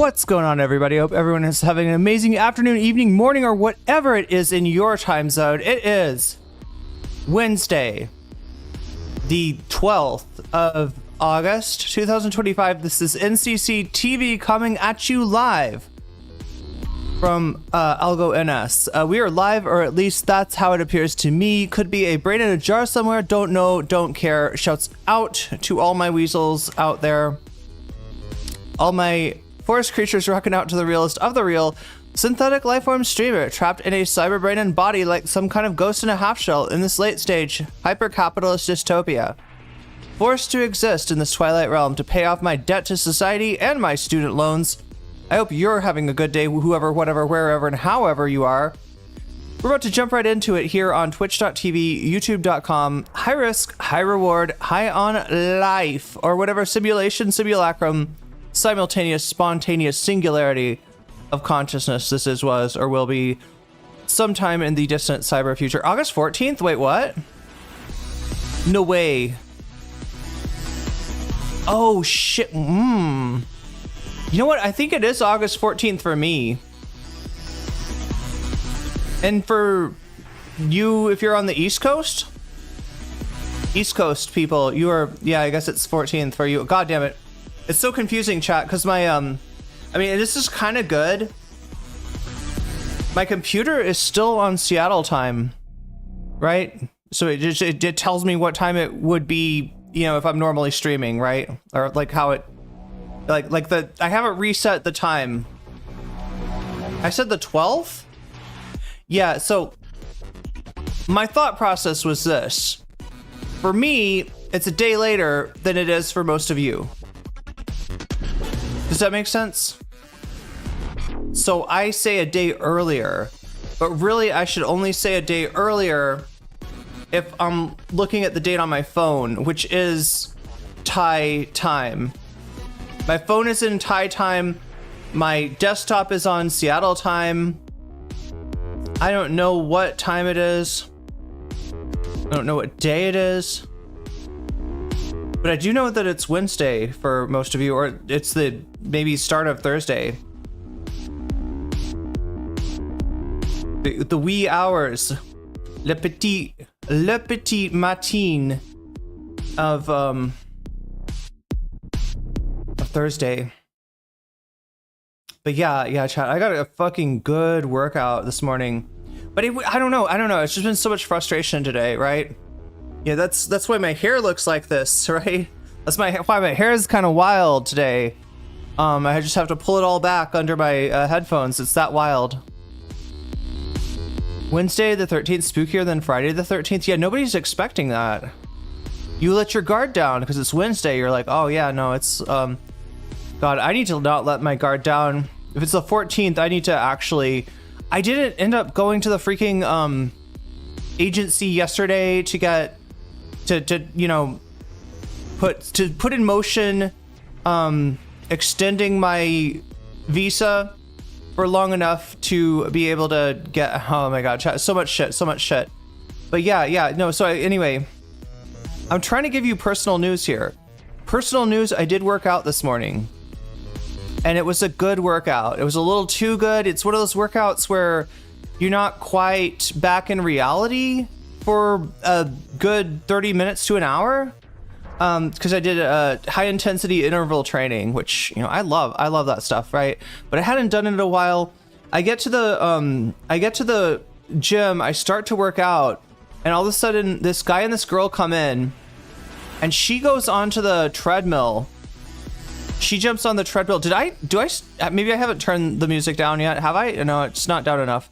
What's going on, everybody? I hope everyone is having an amazing afternoon, evening, morning, or whatever it is in your time zone. It is Wednesday, the 12th of August, 2025. This is NCTTV coming at you live from Algo NS. We are live, or at least that's how it appears to me. Could be a brain in a jar somewhere. Don't know, don't care. Shouts out to all my weasels out there. All my forest creatures rocking out to the realest of the real. Synthetic lifeform streamer trapped in a cyber brain and body like some kind of ghost in a half shell in this late stage hyper-capitalist dystopia. Forced to exist in this twilight realm to pay off my debt to society and my student loans. I hope you're having a good day, whoever, whatever, wherever, and however you are. We're about to jump right into it here on Twitch.tv, YouTube.com. High risk, high reward, high on life, or whatever simulacrum, simultaneous, spontaneous singularity of consciousness this is, was, or will be sometime in the distant cyber future. August 14th? Wait, what? No way. Oh, shit. You know what? I think it is August 14th for me. And for you, if you're on the East Coast? East Coast people, you are, yeah, I guess it's 14th for you. God damn it. It's so confusing, chat, because my, I mean, this is kind of good. My computer is still on Seattle time, right? So it tells me what time it would be, you know, if I'm normally streaming, right? Or like how it, like the, I haven't reset the time. I said the 12th? Yeah, so my thought process was this. For me, it's a day later than it is for most of you. Does that make sense? So I say a day earlier, but really I should only say a day earlier if I'm looking at the date on my phone, which is Thai time. My phone is in Thai time. My desktop is on Seattle time. I don't know what time it is. I don't know what day it is. But I do know that it's Wednesday for most of you, or it's the maybe start of Thursday. The wee hours, le petit matin of Thursday. But yeah, chat. I got a fucking good workout this morning, but I don't know. It's just been so much frustration today, right? Yeah, that's why my hair looks like this, right? That's why my hair is kind of wild today. I just have to pull it all back under my headphones. It's that wild. Wednesday the 13th, spookier than Friday the 13th. Yeah, nobody's expecting that. You let your guard down because it's Wednesday. You're like, oh yeah, no, it's God, I need to not let my guard down. If it's the 14th, I need to actually. I didn't end up going to the freaking agency yesterday to get to you know put in motion extending my visa for long enough to be able to get, oh my god, chat, so much shit. But yeah, no, so anyway, I'm trying to give you personal news here. Personal news, I did work out this morning. And it was a good workout. It was a little too good. It's one of those workouts where you're not quite back in reality for a good 30 minutes to an hour. Because I did a high intensity interval training, which, you know, I love that stuff, right? But I hadn't done it in a while. I get to the gym, I start to work out, and all of a sudden this guy and this girl come in, and she goes onto the treadmill. She jumps on the treadmill. Maybe I haven't turned the music down yet. Have I? No, it's not down enough.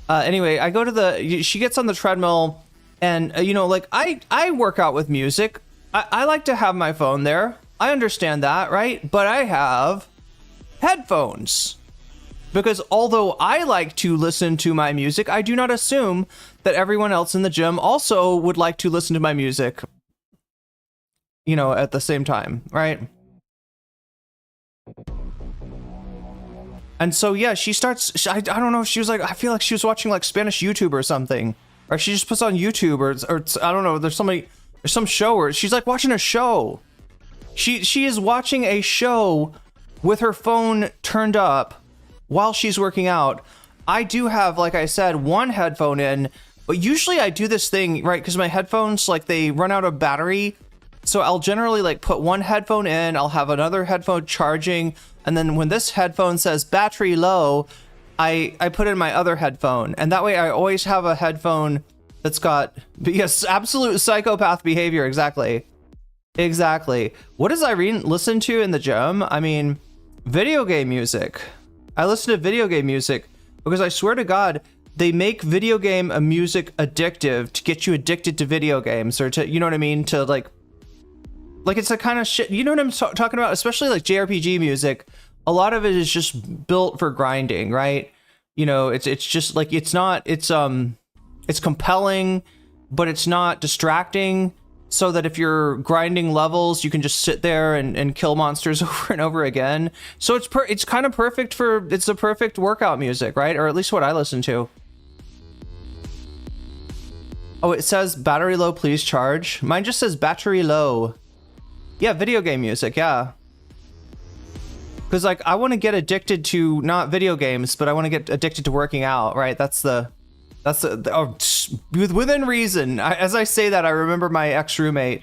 Anyway, I go to she gets on the treadmill, and you know, like I work out with music. I like to have my phone there. I understand that, right? But I have headphones. Because although I like to listen to my music, I do not assume that everyone else in the gym also would like to listen to my music, you know, at the same time, right? And so, yeah, she starts, I don't know if she was like, I feel like she was watching like Spanish YouTube or something. Or she just puts on YouTube or I don't know, there's some show where she's like watching a show. She is watching a show with her phone turned up while she's working out. I do have, like I said, one headphone in, but usually I do this thing, right? Because my headphones, like, they run out of battery. So I'll generally like put one headphone in, I'll have another headphone charging, and then when this headphone says battery low, I put in my other headphone. And that way I always have a headphone that's got, yes, absolute psychopath behavior, exactly. Exactly. What does Irene listen to in the gym? I mean, video game music. I listen to video game music because I swear to God, they make video game music addictive to get you addicted to video games, or to, you know what I mean? To like it's the kind of shit, you know what I'm talking about? Especially like JRPG music. A lot of it is just built for grinding, right? You know, it's just like, it's compelling, but it's not distracting. So that if you're grinding levels, you can just sit there and kill monsters over and over again. So it's kind of perfect for, it's the perfect workout music, right? Or at least what I listen to. Oh, it says battery low, please charge. Mine just says battery low. Yeah, video game music, yeah. Because like, I want to get addicted to not video games, but I want to get addicted to working out, right? Within reason. As I say that, I remember my ex-roommate,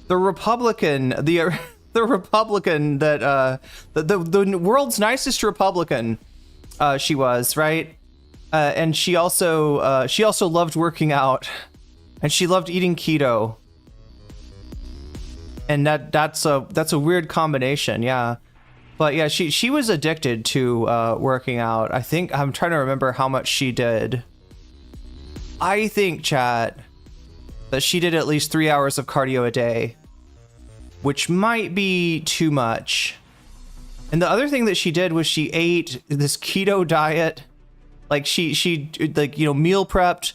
the Republican, the Republican that the world's nicest Republican, she was, right? And she also loved working out, and she loved eating keto. And that's a weird combination, yeah. But yeah, she was addicted to working out. I think, I'm trying to remember how much she did. I think, chat, that she did at least 3 hours of cardio a day, which might be too much. And the other thing that she did was she ate this keto diet. Like she like, you know, meal prepped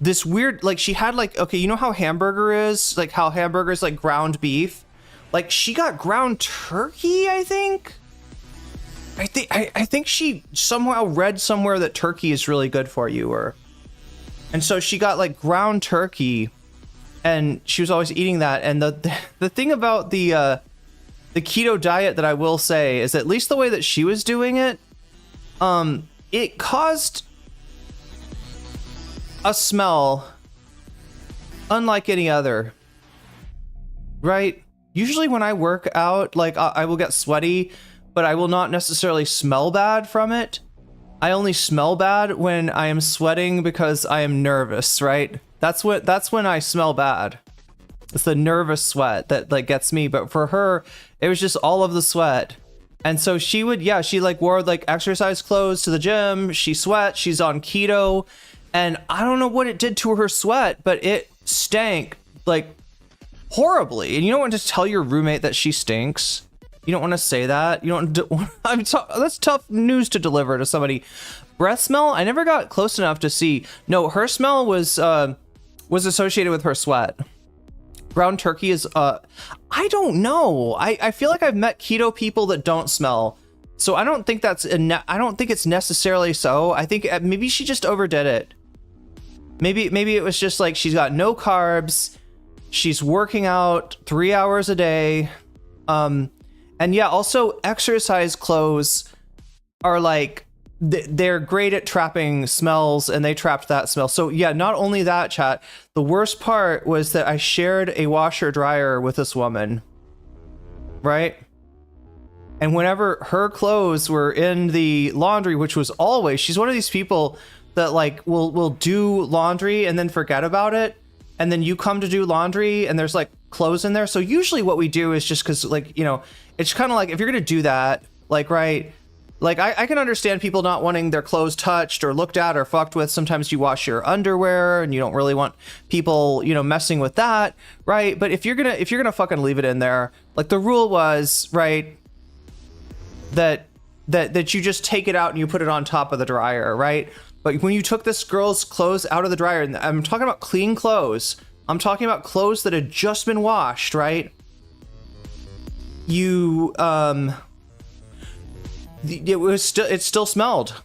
this weird, like she had like, okay, you know how hamburger is, like how hamburger is like ground beef, like she got ground turkey. I think she somehow read somewhere that turkey is really good for you, and so she got like ground turkey, and she was always eating that. And the thing about the keto diet that I will say is, at least the way that she was doing it, it caused a smell unlike any other, right? Usually when I work out, like I will get sweaty, but I will not necessarily smell bad from it. I only smell bad when I am sweating because I am nervous, right? That's when I smell bad. It's the nervous sweat that like gets me. But for her, it was just all of the sweat. And so she would, yeah, she like wore like exercise clothes to the gym. She sweats, she's on keto. And I don't know what it did to her sweat, but it stank like horribly. And you don't want to tell your roommate that she stinks. You don't want to say that. You don't. That's tough news to deliver to somebody. Breath smell? I never got close enough to see. No, her smell was associated with her sweat. Ground turkey is I don't know. I feel like I've met keto people that don't smell. So I don't think I don't think it's necessarily so. I think maybe she just overdid it. Maybe it was just like she's got no carbs. She's working out 3 hours a day. And yeah, also exercise clothes are like, they're great at trapping smells, and they trapped that smell. So yeah, not only that, chat, the worst part was that I shared a washer dryer with this woman, right? And whenever her clothes were in the laundry, which was always, she's one of these people that like will do laundry and then forget about it. And then you come to do laundry and there's like clothes in there. So usually what we do is just because, like, you know, it's kind of like, if you're going to do that, like, right, like I can understand people not wanting their clothes touched or looked at or fucked with. Sometimes you wash your underwear and you don't really want people, you know, messing with that, right? But if you're gonna fucking leave it in there, like the rule was, right, that you just take it out and you put it on top of the dryer, right? But when you took this girl's clothes out of the dryer, and I'm talking about clean clothes, I'm talking about clothes that had just been washed, right? It still smelled.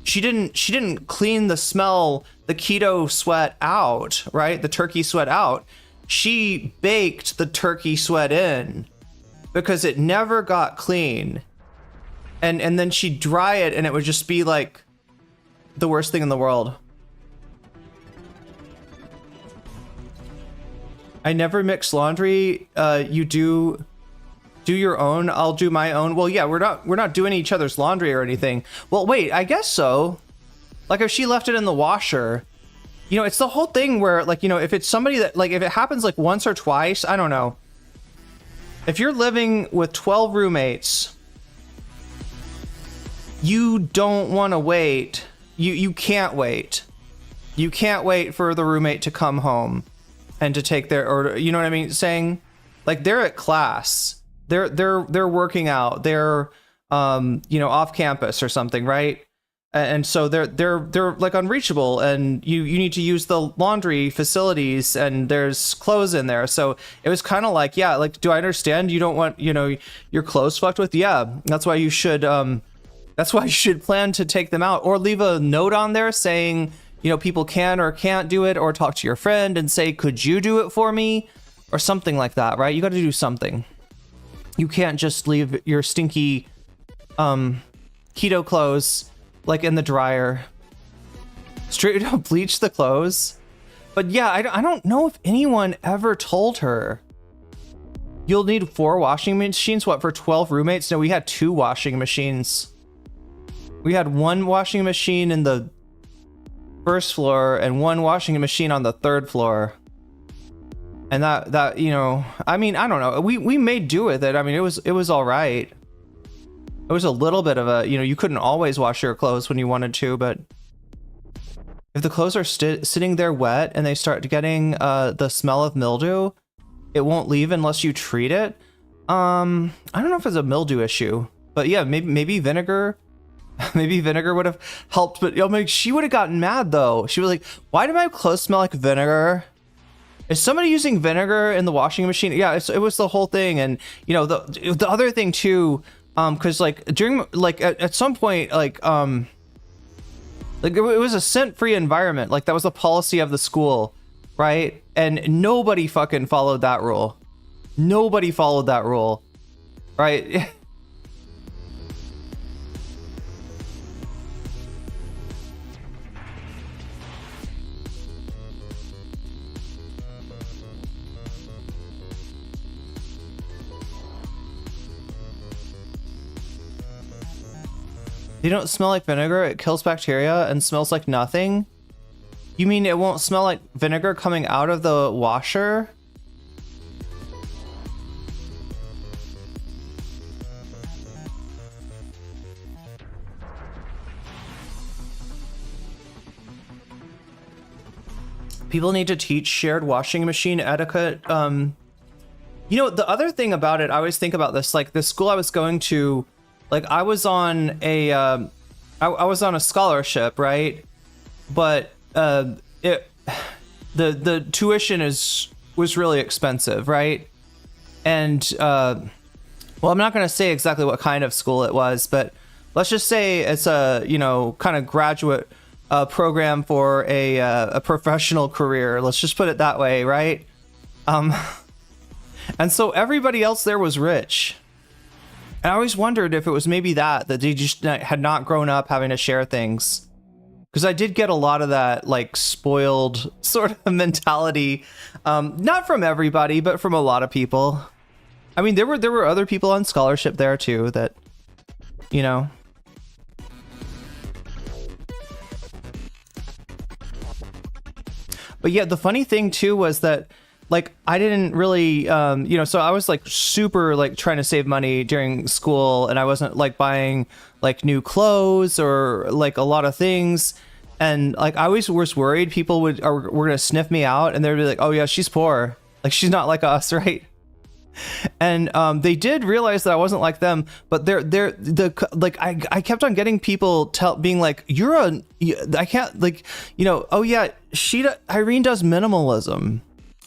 She didn't clean the smell, the keto sweat out, right? The turkey sweat out. She baked the turkey sweat in because it never got clean. and then she'd dry it and it would just be like the worst thing in the world. I never mix laundry. You do your own. I'll do my own. Well, yeah, we're not doing each other's laundry or anything. Well, wait, I guess so. Like if she left it in the washer, you know, it's the whole thing where like, you know, if it's somebody that like, if it happens like once or twice, I don't know. If you're living with 12 roommates, you don't want to wait. You can't wait. You can't wait for the roommate to come home and to take their order. You know what I mean? Saying like they're at class, they're working out, they're you know, off campus or something, right? And so they're like unreachable, and you need to use the laundry facilities, and there's clothes in there. So it was kind of like, yeah, like, do I understand you don't want, you know, your clothes fucked with? Yeah, that's why you should plan to take them out, or leave a note on there saying, you know, people can or can't do it, or talk to your friend and say, could you do it for me, or something like that, right? You got to do something. You can't just leave your stinky keto clothes like in the dryer. Straight up bleach the clothes. But yeah, I don't know if anyone ever told her you'll need 4 washing machines. What, for 12 roommates? No, we had 2 washing machines. We had 1 washing machine in the first floor and 1 washing machine on the 3rd floor. And that you know, I mean, I don't know, we made do with it. I mean, it was all right. It was a little bit of a, you know, you couldn't always wash your clothes when you wanted to, but if the clothes are sitting there wet and they start getting the smell of mildew, it won't leave unless you treat it. I don't know if it's a mildew issue, but yeah, maybe vinegar. Maybe vinegar would have helped, but I mean, she would have gotten mad though. She was like, why do my clothes smell like vinegar? Is somebody using vinegar in the washing machine? Yeah, it was the whole thing. And you know, the other thing too, because like during like at some point like it was a scent-free environment. Like that was the policy of the school, right? And nobody fucking followed that rule. Nobody followed that rule, right? They don't smell like vinegar. It kills bacteria and smells like nothing. You mean it won't smell like vinegar coming out of the washer? People need to teach shared washing machine etiquette. You know, the other thing about it, I always think about this, like the school I was going to, like I was on a I was on a scholarship, right? But the tuition was really expensive, right? And well, I'm not going to say exactly what kind of school it was, but let's just say it's a, you know, kind of graduate program for a professional career. Let's just put it that way, right? And so everybody else there was rich. And I always wondered if it was maybe that they just had not grown up having to share things. Because I did get a lot of that, like, spoiled sort of mentality. Not from everybody, but from a lot of people. I mean, there were other people on scholarship there, too, that, you know. But yeah, the funny thing, too, was that, like, I didn't really, you know, so I was like super like trying to save money during school, and I wasn't like buying like new clothes or like a lot of things. And like, I always was worried people were going to sniff me out, and they'd be like, oh yeah, she's poor. Like, she's not like us, right? And they did realize that I wasn't like them, but I kept on getting people being like, I can't, like, you know, oh yeah, Irene does minimalism.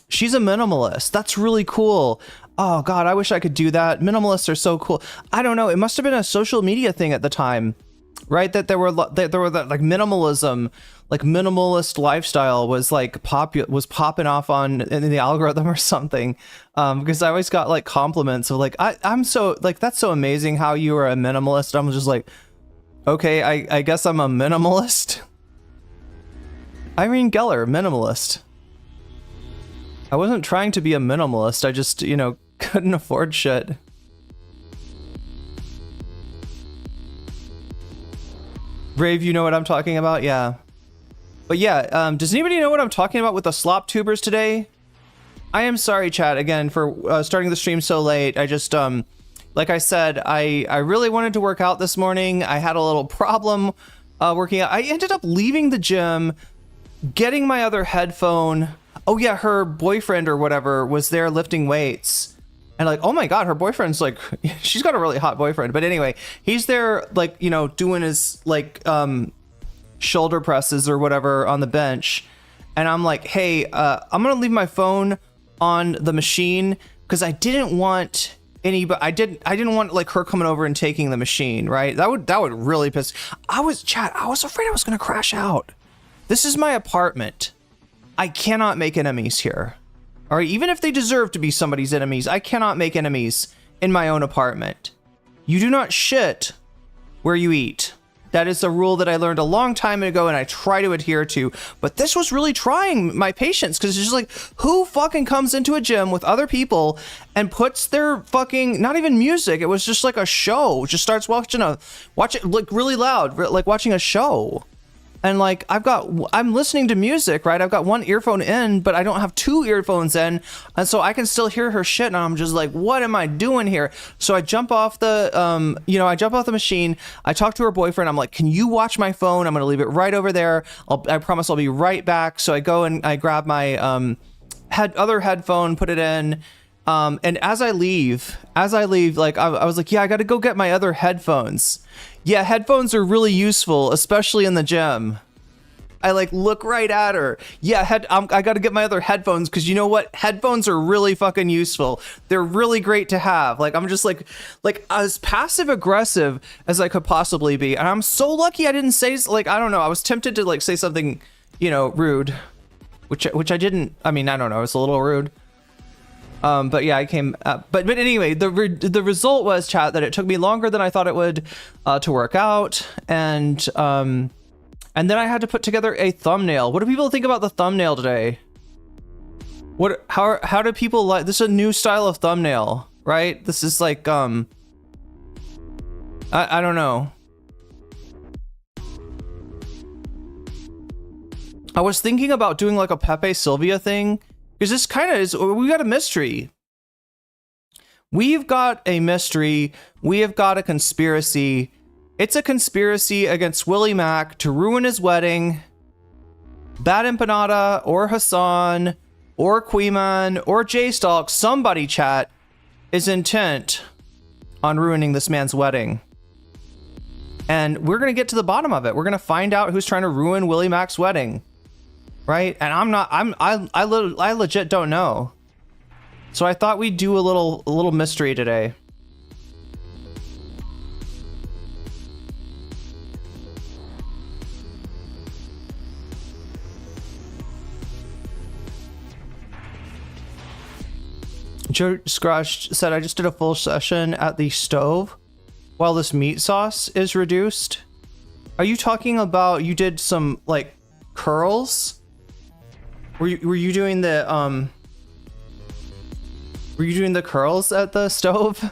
She's a minimalist. That's really cool. Oh God, I wish I could do that. Minimalists are so cool. I don't know. It must have been a social media thing at the time. right? That there were that like minimalism, like minimalist lifestyle was like popping off on in the algorithm or something. Because I always got like compliments of like, I'm so like, that's so amazing how you are a minimalist. I'm just like, okay, I guess I'm a minimalist. Irene Geller, minimalist. I wasn't trying to be a minimalist. I just, you know, couldn't afford shit. Brave, you know what I'm talking about? Yeah. But yeah, does anybody know what I'm talking about with the Sloptubers today? I am sorry, chat, again, for starting the stream so late. I just, like I said, I really wanted to work out this morning. I had a little problem working out. I ended up leaving the gym, getting my other headphone. Oh yeah, her boyfriend or whatever was there lifting weights. And like, oh my God, her boyfriend's like, she's got a really hot boyfriend. But anyway, he's there like, you know, doing his like shoulder presses or whatever on the bench. And I'm like, hey, I'm gonna leave my phone on the machine because I didn't want I didn't want like her coming over and taking the machine, right? That would really piss. I was afraid I was gonna crash out. This is my apartment. I cannot make enemies here. All right, even if they deserve to be somebody's enemies, I cannot make enemies in my own apartment. You do not shit where you eat. That is a rule that I learned a long time ago and I try to adhere to. But this was really trying my patience because it's just like, who fucking comes into a gym with other people and puts their fucking, not even music, it was just like a show, just starts watching it like really loud, like watching a show. And like, I'm listening to music, right? I've got one earphone in, but I don't have two earphones in. And so I can still hear her shit. And I'm just like, what am I doing here? So I jump off the, I jump off the machine. I talk to her boyfriend. I'm like, can you watch my phone? I'm going to leave it right over there. I promise I'll be right back. So I go and I grab my other headphone, put it in. And as I leave, like, I was like, yeah, I got to go get my other headphones. Yeah, headphones are really useful, especially in the gym. I like look right at her. Yeah, I got to get my other headphones because you know what? Headphones are really fucking useful. They're really great to have. Like, I'm just like as passive aggressive as I could possibly be. And I'm so lucky I didn't say, like, I don't know. I was tempted to like say something, you know, rude, which I didn't. I mean, I don't know. It's a little rude. But yeah, I came, but anyway, the result was, chat, that it took me longer than I thought it would, to work out. And then I had to put together a thumbnail. What do people think about the thumbnail today? How do people like, this is a new style of thumbnail, right? This is like, I don't know. I was thinking about doing like a Pepe Sylvia thing. Because this kind of is, we got a mystery. We've got a mystery. We have got a conspiracy. It's a conspiracy against Willy Mac to ruin his wedding. Bad Empanada or Hasan or Kuihman or JSTLK, somebody, chat, is intent on ruining this man's wedding. And we're going to get to the bottom of it. We're going to find out who's trying to ruin Willy Mac's wedding. Right? And I legit don't know. So I thought we'd do a little mystery today. Joe Scratch said, I just did a full session at the stove while this meat sauce is reduced. Are you talking about, you did some like curls? Were you doing the curls at the stove?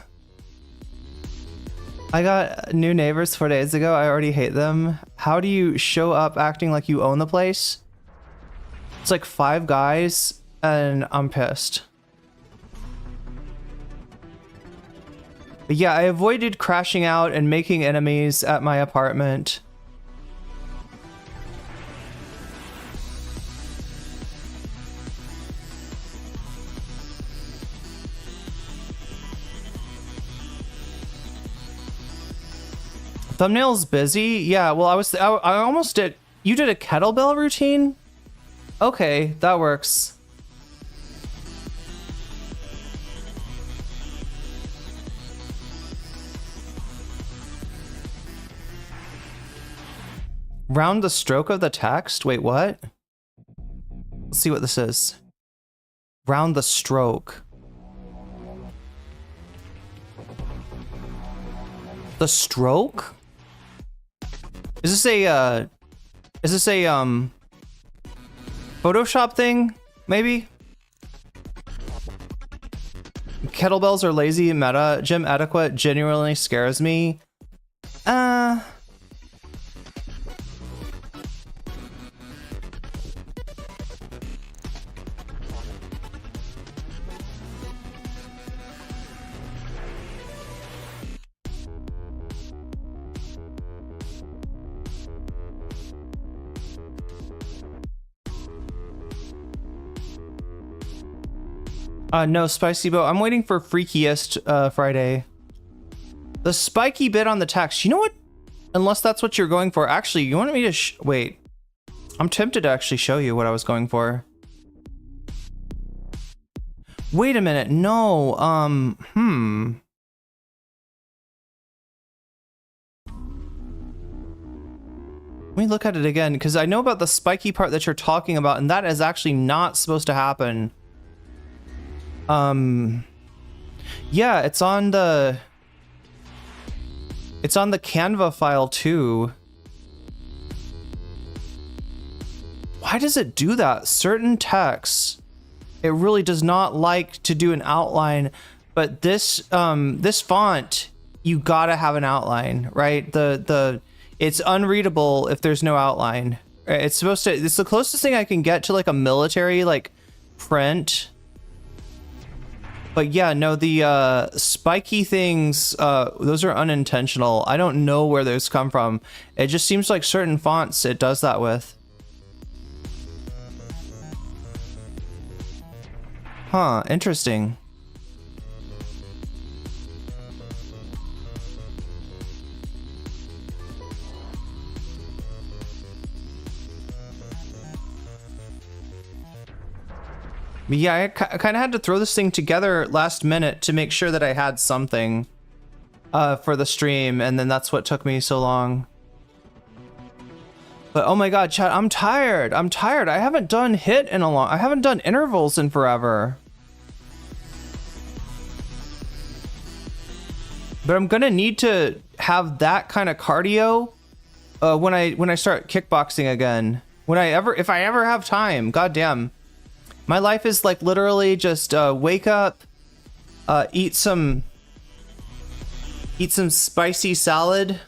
I got new neighbors 4 days ago. I already hate them. How do you show up acting like you own the place? It's like 5 guys and I'm pissed. But yeah, I avoided crashing out and making enemies at my apartment. Thumbnail's busy. Yeah, well, I almost did. You did a kettlebell routine? Okay, that works. Round the stroke of the text? Wait, what? Let's see what this is. Round the stroke. The stroke? Is this a Photoshop thing? Maybe? Kettlebells are lazy, meta, gym adequate, genuinely scares me. No, Spicy Boat. I'm waiting for Freakiest Friday. The spiky bit on the text. You know what? Unless that's what you're going for. Actually, you want me to wait. I'm tempted to actually show you what I was going for. Wait a minute. No. Let me look at it again, because I know about the spiky part that you're talking about, and that is actually not supposed to happen. Yeah, it's on the Canva file too. Why does it do that? Certain texts, it really does not like to do an outline, but this this font, you gotta have an outline, right? It's unreadable if there's no outline. It's supposed to, it's the closest thing I can get to like a military like print. But yeah, no, the spiky things, those are unintentional. I don't know where those come from. It just seems like certain fonts it does that with. Huh, interesting. But yeah, I kind of had to throw this thing together last minute to make sure that I had something for the stream, and then that's what took me so long. But oh my god, chat, I'm tired. I'm tired. I haven't done hit in a long, I haven't done intervals in forever. But I'm gonna need to have that kind of cardio when I start kickboxing again. If I ever have time. Goddamn. My life is like literally just wake up, eat some spicy salad,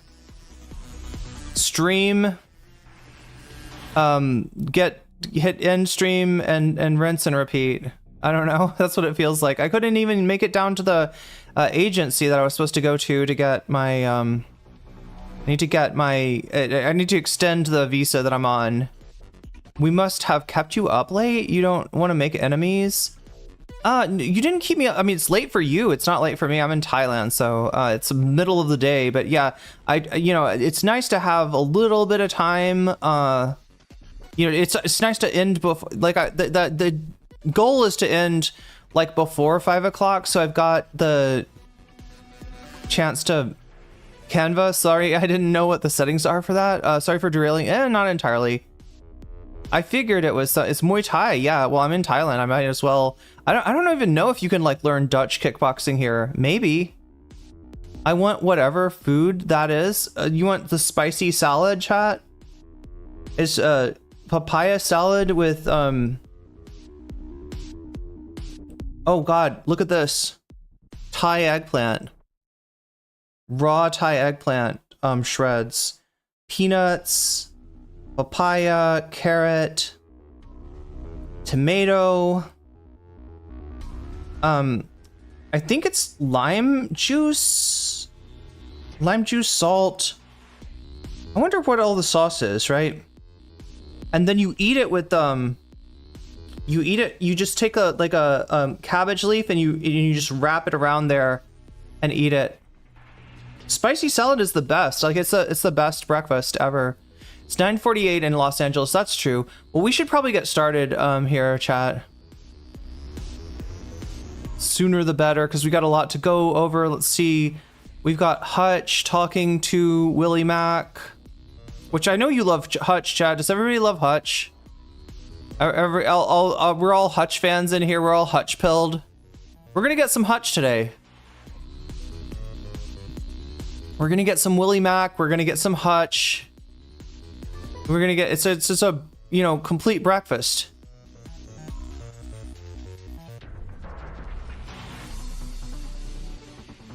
stream, hit end stream and rinse and repeat. I don't know. That's what it feels like. I couldn't even make it down to the agency that I was supposed to go to get my I need to extend the visa that I'm on. We must have kept you up late. You don't want to make enemies. You didn't keep me up. I mean, it's late for you. It's not late for me. I'm in Thailand, so it's the middle of the day. But yeah, it's nice to have a little bit of time. It's nice to end before. Like the goal is to end like before 5 o'clock. So I've got the chance to Canva. Sorry, I didn't know what the settings are for that. Sorry for derailing. Not entirely. I figured it was, it's Muay Thai. Yeah, well, I'm in Thailand. I might as well. I don't even know if you can like learn Dutch kickboxing here. Maybe. I want whatever food that is. You want the spicy salad, chat? It's papaya salad with oh god, look at this. Thai eggplant. Raw Thai eggplant shreds. Peanuts. Papaya, carrot, tomato. I think it's lime juice, salt. I wonder what all the sauce is, right? And then you eat it with you just take a cabbage leaf and you just wrap it around there and eat it. Spicy salad is the best. Like it's the best breakfast ever. It's 9:48 in Los Angeles. That's true. Well, we should probably get started here, chat. Sooner the better, because we got a lot to go over. Let's see. We've got Hutch talking to Willy Mac, which I know you love Hutch, chat. Does everybody love Hutch? We're all Hutch fans in here. We're all Hutch pilled. We're gonna get some Hutch today. We're gonna get some Willy Mac. We're gonna get some Hutch. We're gonna get it's a you know, complete breakfast.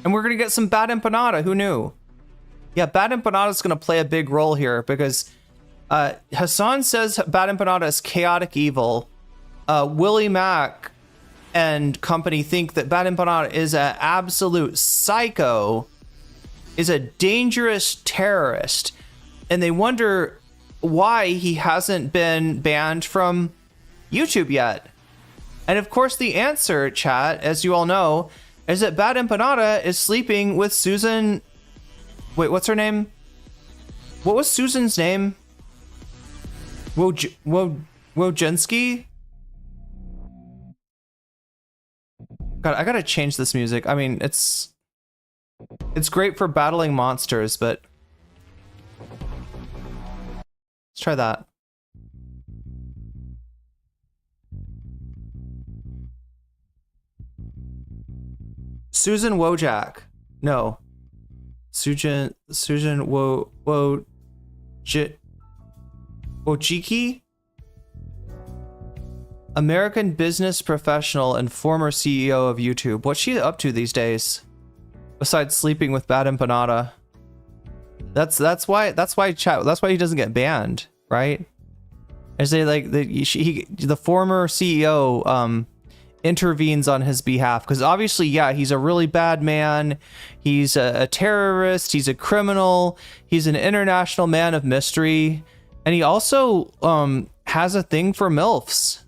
And we're gonna get some Bad Empanada. Who knew? Yeah, Bad Empanada is gonna play a big role here because Hasan says Bad Empanada is chaotic evil. Willy Mac and company think that Bad Empanada is an absolute psycho, is a dangerous terrorist, and they wonder why he hasn't been banned from YouTube yet. And of course, the answer, chat, as you all know, is that Bad Empanada is sleeping with Susan. Wait, what's her name? What was Susan's name? Wojcinski? God, I gotta change this music. I mean, it's great for battling monsters, but let's try that. Susan Wojak. No. Susan Wojcicki? American business professional and former CEO of YouTube. What's she up to these days? Besides sleeping with Bad Empanada. That's why he doesn't get banned, right? As they like the former CEO intervenes on his behalf because obviously, yeah, he's a really bad man. He's a terrorist. He's a criminal. He's an international man of mystery, and he also has a thing for MILFs.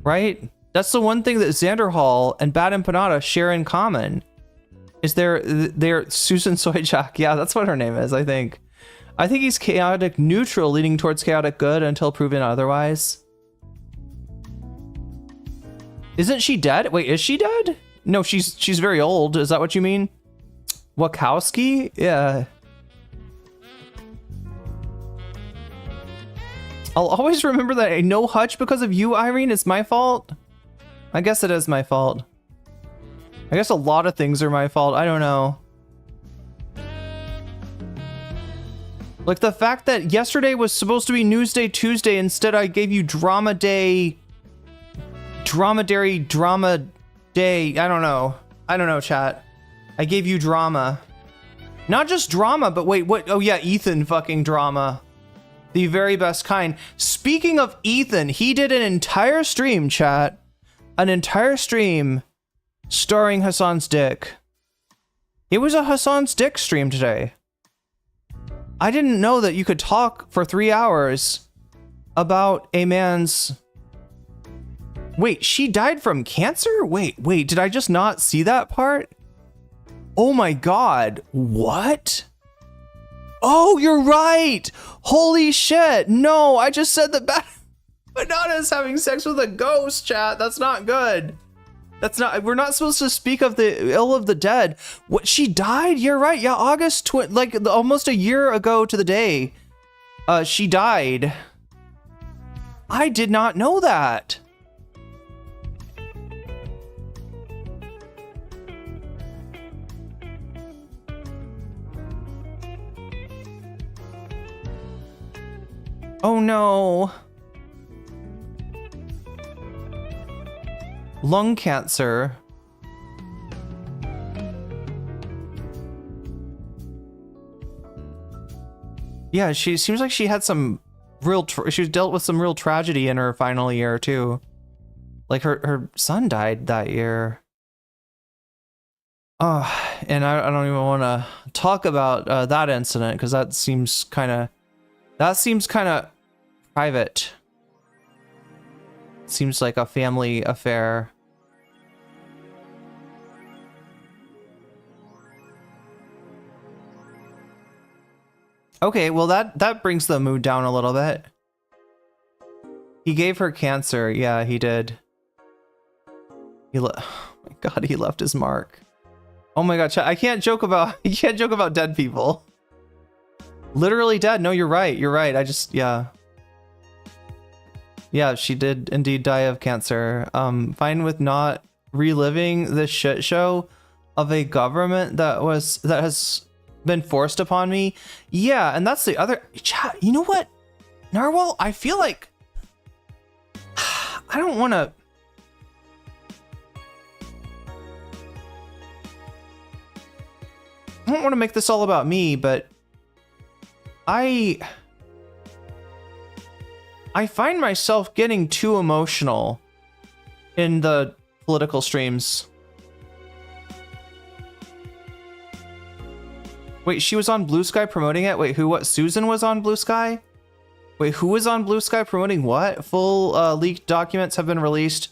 Right? That's the one thing that Xander Hall and Bad Empanada share in common. Is they're Susan Soychak. Yeah, that's what her name is, I think. I think he's chaotic neutral, leaning towards chaotic good until proven otherwise. Isn't she dead? Wait, is she dead? No, she's very old. Is that what you mean? Wachowski? Yeah. I'll always remember that I know Hutch because of you, Irene. It's my fault. I guess it is my fault. I guess a lot of things are my fault. I don't know. Like the fact that yesterday was supposed to be Newsday Tuesday. Instead, I gave you Drama Day. Dromedary Drama Day. I don't know, chat. I gave you drama. Not just drama, but wait, what? Oh yeah, Ethan fucking drama. The very best kind. Speaking of Ethan, he did an entire stream, chat. An entire stream starring Hasan's dick. It was a Hasan's dick stream today. I didn't know that you could talk for 3 hours about a man's... Wait, she died from cancer? Wait, did I just not see that part? Oh my god, what? Oh, you're right! Holy shit! No, I just said that Bad Empanada is having sex with a ghost, chat. That's not good. That's not. We're not supposed to speak of the ill of the dead. What? She died? You're right. Yeah, August like almost a year ago to the day. She died. I did not know that. Oh no. Lung cancer. Yeah, she seems like she had some real, she dealt with some real tragedy in her final year too. Like her son died that year. Oh, and I don't even want to talk about that incident because that seems kind of private. Seems like a family affair. Okay, well that brings the mood down a little bit. He gave her cancer. Yeah, he did. Oh my god, he left his mark. Oh my god, I can't joke about dead people. Literally dead. No, you're right. You're right. I just, yeah. Yeah, she did indeed die of cancer. Fine with not reliving the shit show of a government that has been forced upon me. Yeah, and that's the other chat. You know what? Narwhal, I feel like I don't want to make this all about me, but I find myself getting too emotional in the political streams. Wait, she was on Blue Sky promoting it? Wait, who, what? Susan was on Blue Sky? Wait, who was on Blue Sky promoting what? Full leaked documents have been released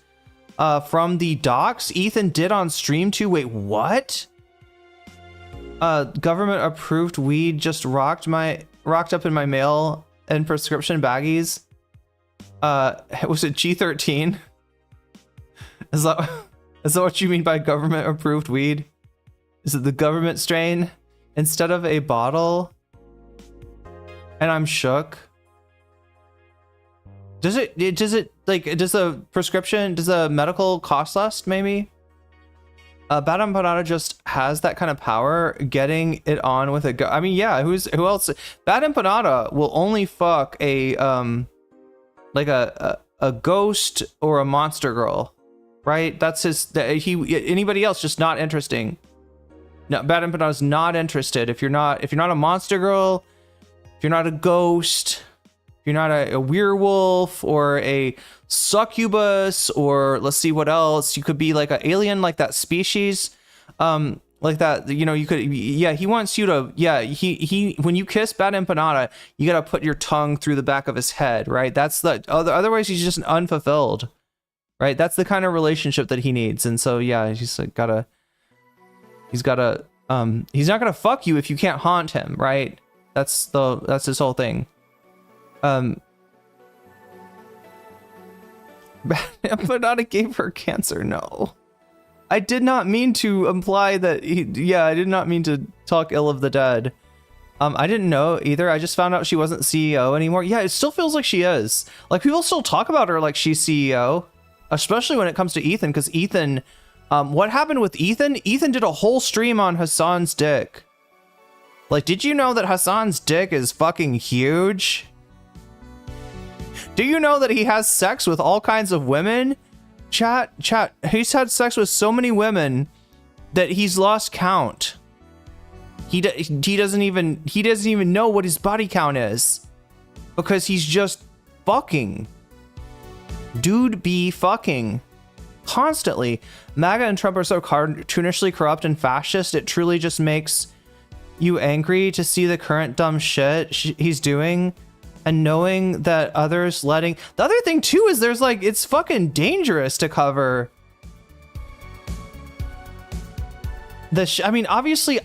from the docs. Ethan did on stream too. Wait, what? Government approved weed just rocked up in my mail and prescription baggies. Was it G13? Is that what you mean by government approved weed? Is it the government strain instead of a bottle? And I'm shook. Does the medical cost less maybe? Bad Empanada just has that kind of power, getting it on with a I mean, yeah, who else? Bad Empanada will only fuck a like a ghost or a monster girl, right? That's his. Anybody else just not interesting. No, Bad Empanada's not interested. If you're not a monster girl, if you're not a ghost, if you're not a werewolf or a succubus, or let's see what else, you could be like an alien, like that species, like that, you know, you could, yeah, he wants you to, yeah, he when you kiss Bad Empanada, you gotta put your tongue through the back of his head, right? That's the otherwise he's just unfulfilled, right? That's the kind of relationship that he needs. And so yeah, he's not gonna fuck you if you can't haunt him, right? That's his whole thing. Empanada gave her cancer. No, I did not mean to imply that I did not mean to talk ill of the dead. I didn't know either. I just found out she wasn't CEO anymore. Yeah, it still feels like she is. Like, people still talk about her like she's CEO, especially when it comes to Ethan, because Ethan, what happened with Ethan? Ethan did a whole stream on Hasan's dick. Like, did you know that Hasan's dick is fucking huge? Do you know that he has sex with all kinds of women? Chat, he's had sex with so many women that he's lost count. He doesn't even know what his body count is, because he's just fucking. Dude be fucking constantly. MAGA and Trump are so cartoonishly corrupt and fascist, it truly just makes you angry to see the current dumb shit he's doing. And knowing that others letting... The other thing too is there's like, it's fucking dangerous to cover the I mean, obviously,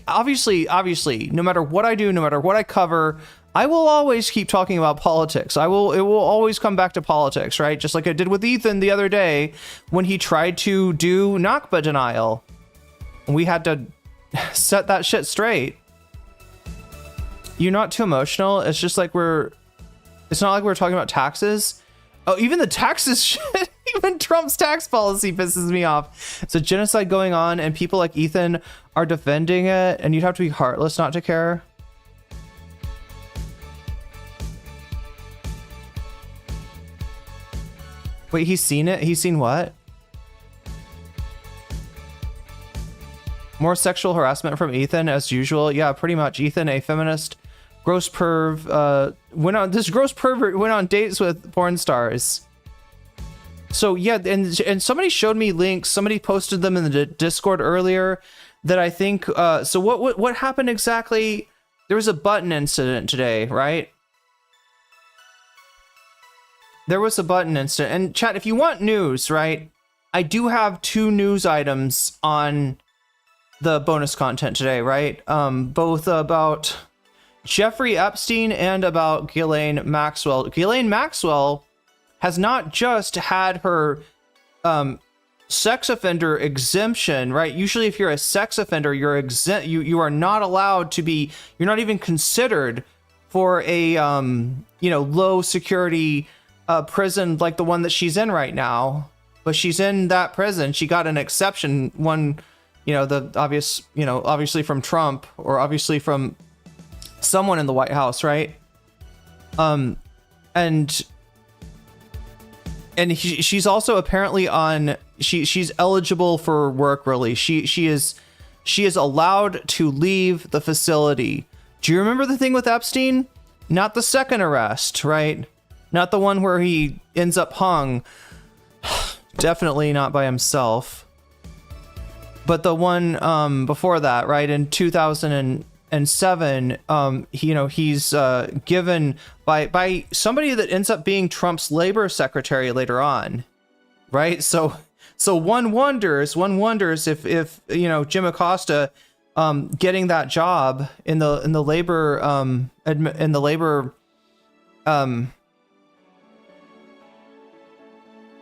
no matter what I do, no matter what I cover, I will always keep talking about politics. It will always come back to politics, right? Just like I did with Ethan the other day when he tried to do Nakba denial. We had to set that shit straight. You're not too emotional. It's just like it's not like we're talking about taxes. Oh, even the taxes shit, even Trump's tax policy pisses me off. It's a genocide going on and people like Ethan are defending it, and you'd have to be heartless not to care. Wait, he's seen it? He's seen what? More sexual harassment from Ethan as usual. Yeah, pretty much. Ethan, a feminist gross perv, this gross pervert went on dates with porn stars. So yeah, and somebody showed me links. Somebody posted them in the Discord earlier that I think, so what happened exactly? There was a button incident today, right? There was a button incident. And chat, if you want news, right? I do have 2 news items on the bonus content today, right? Both about Jeffrey Epstein and about Ghislaine Maxwell. Ghislaine Maxwell has not just had her sex offender exemption, right? Usually if you're a sex offender, you're exempt, you are not allowed to be, you're not even considered for a you know, low security prison like the one that she's in right now. But she's in that prison. She got an exception, one, you know, the obvious, you know, obviously from Trump or obviously from someone in the White House, right? And she's also apparently on, she's eligible for work release. She is allowed to leave the facility. Do you remember the thing with Epstein? Not the second arrest, right? Not the one where he ends up hung. Definitely not by himself. But the one before that, right, in 2007, you know, he's given by somebody that ends up being Trump's labor secretary later on, right? So one wonders if you know, Jim Acosta getting that job in the labor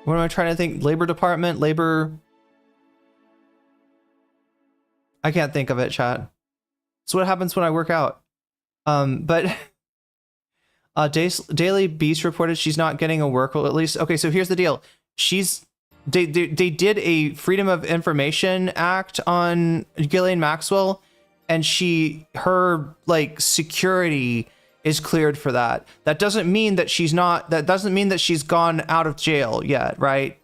what am I trying to think? Labor department, labor. I can't think of it, chat. It's what happens when I work out. But Daily Beast reported she's not getting a work, well, at least. Okay, so here's the deal. They did a Freedom of Information Act on Ghislaine Maxwell, and her like security is cleared for that. That doesn't mean that she's gone out of jail yet, right?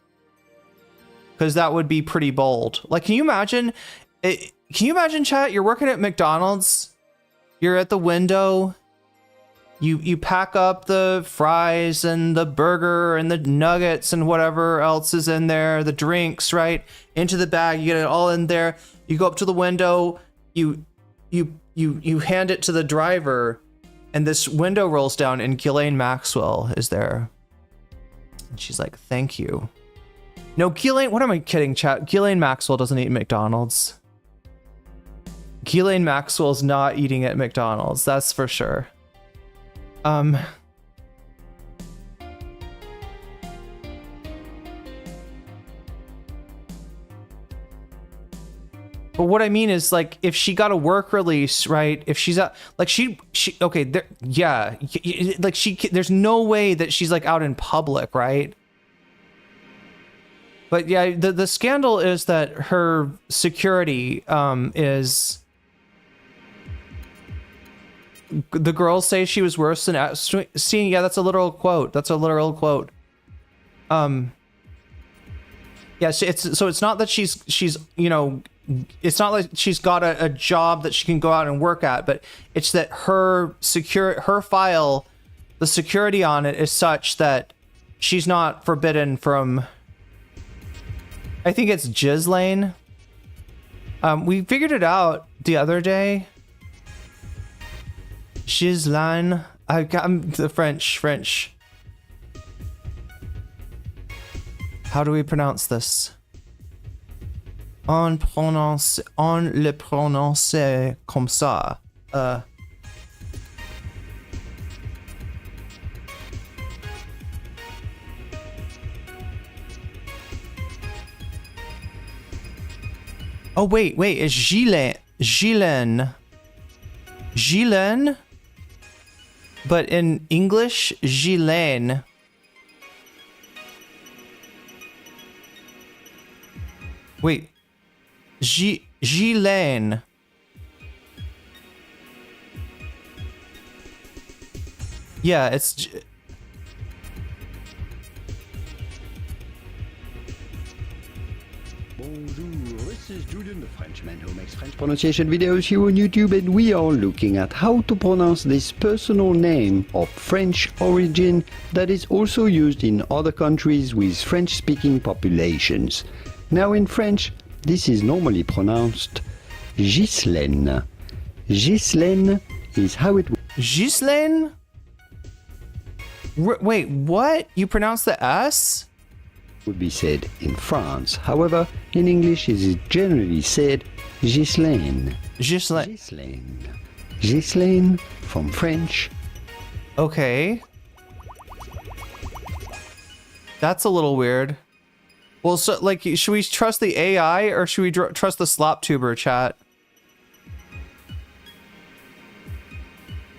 Because that would be pretty bold. Like, can you imagine, chat? You're working at McDonald's, you're at the window, you pack up the fries and the burger and the nuggets and whatever else is in there, the drinks, right, into the bag, you get it all in there, you go up to the window, you hand it to the driver, and this window rolls down and Ghislaine Maxwell is there. And she's like, thank you. No, Ghislaine, what am I kidding, chat? Ghislaine Maxwell doesn't eat McDonald's. Ghislaine Maxwell's not eating at McDonald's, that's for sure. But what I mean is, like, if she got a work release, right? If she's out, like, she okay, there, yeah, like, there's no way that she's like out in public, right? But yeah, the scandal is that her security is. The girls say she was worse than seeing. Yeah, that's a literal quote. That's a literal quote. Yeah, so it's not that she's you know, it's not like she's got a job that she can go out and work at, but it's that her file, the security on it is such that she's not forbidden from. I think it's Ghislaine. We figured it out the other day. Ghislaine. I'm the French. How do we pronounce this? On le prononce comme ça. Oh wait, it's Ghislaine. But in English, Ghislaine. Wait. Ghislaine. Yeah, it's... Bonjour, this is Julian, the Frenchman who makes French pronunciation videos here on YouTube, and we are looking at how to pronounce this personal name of French origin that is also used in other countries with French-speaking populations. Now in French, this is normally pronounced Ghislaine. Ghislaine is how it... Ghislaine? Wait, what? You pronounce the S? Would be said in France. However, in English it is generally said Ghislaine. Ghislaine. Ghislaine. Ghislaine from French. Okay. That's a little weird. Well, so, like, should we trust the AI or should we trust the Sloptuber, chat?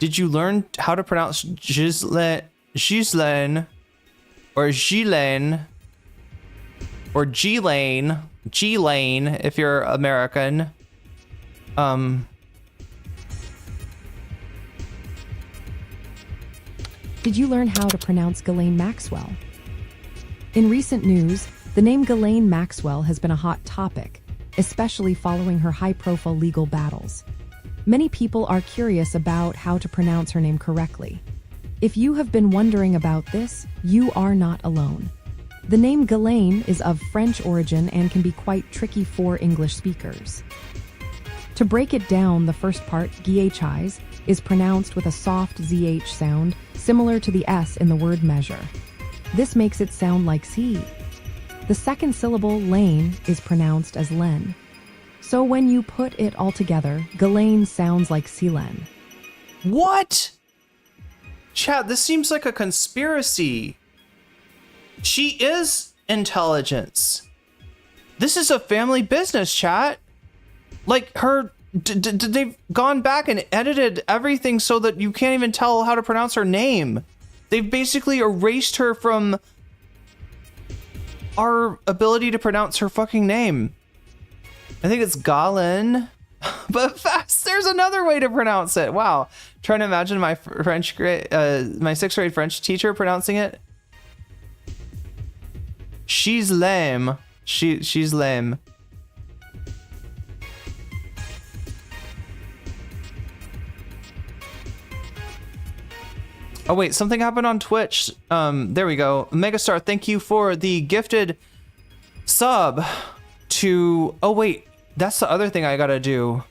Did you learn how to pronounce Ghislaine or Ghislaine or Ghislaine if you're American? Did you learn how to pronounce Ghislaine Maxwell? In recent news, the name Ghislaine Maxwell has been a hot topic, especially following her high-profile legal battles. Many people are curious about how to pronounce her name correctly. If you have been wondering about this, you are not alone. The name Ghislaine is of French origin and can be quite tricky for English speakers. To break it down, the first part, GHIs, is pronounced with a soft ZH sound, similar to the S in the word measure. This makes it sound like C. The second syllable, lane, is pronounced as len. So when you put it all together, Ghislaine sounds like Seelen. What? Chat, this seems like a conspiracy. She is intelligence. This is a family business, chat. Like they've gone back and edited everything so that you can't even tell how to pronounce her name. They've basically erased her from our ability to pronounce her fucking name. I think it's Galen, but fast. There's another way to pronounce it. Wow, trying to imagine my French grade, my 6th grade French teacher pronouncing it. She's lame. She's lame. Oh wait, something happened on Twitch. There we go. Megastar, thank you for the gifted sub to. Oh wait. That's the other thing I gotta do.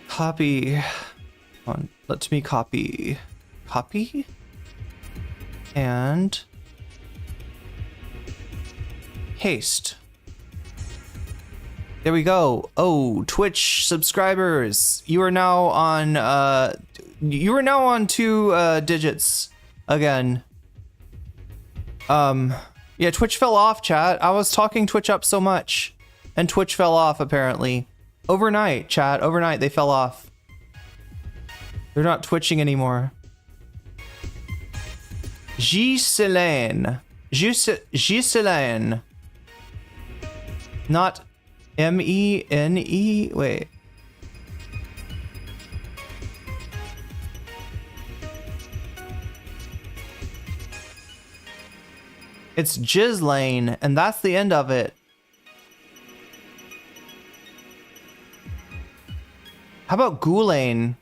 Copy. Let me copy. Copy. And paste. There we go. Oh, Twitch subscribers, you are now on 2 digits again. Yeah, Twitch fell off, chat. I was talking Twitch up so much and Twitch fell off apparently. Overnight, chat, overnight they fell off. They're not twitching anymore. Ghislaine. Ghislaine. Not M-E-N-E? Wait. It's Ghislaine, and that's the end of it. How about Ghislaine?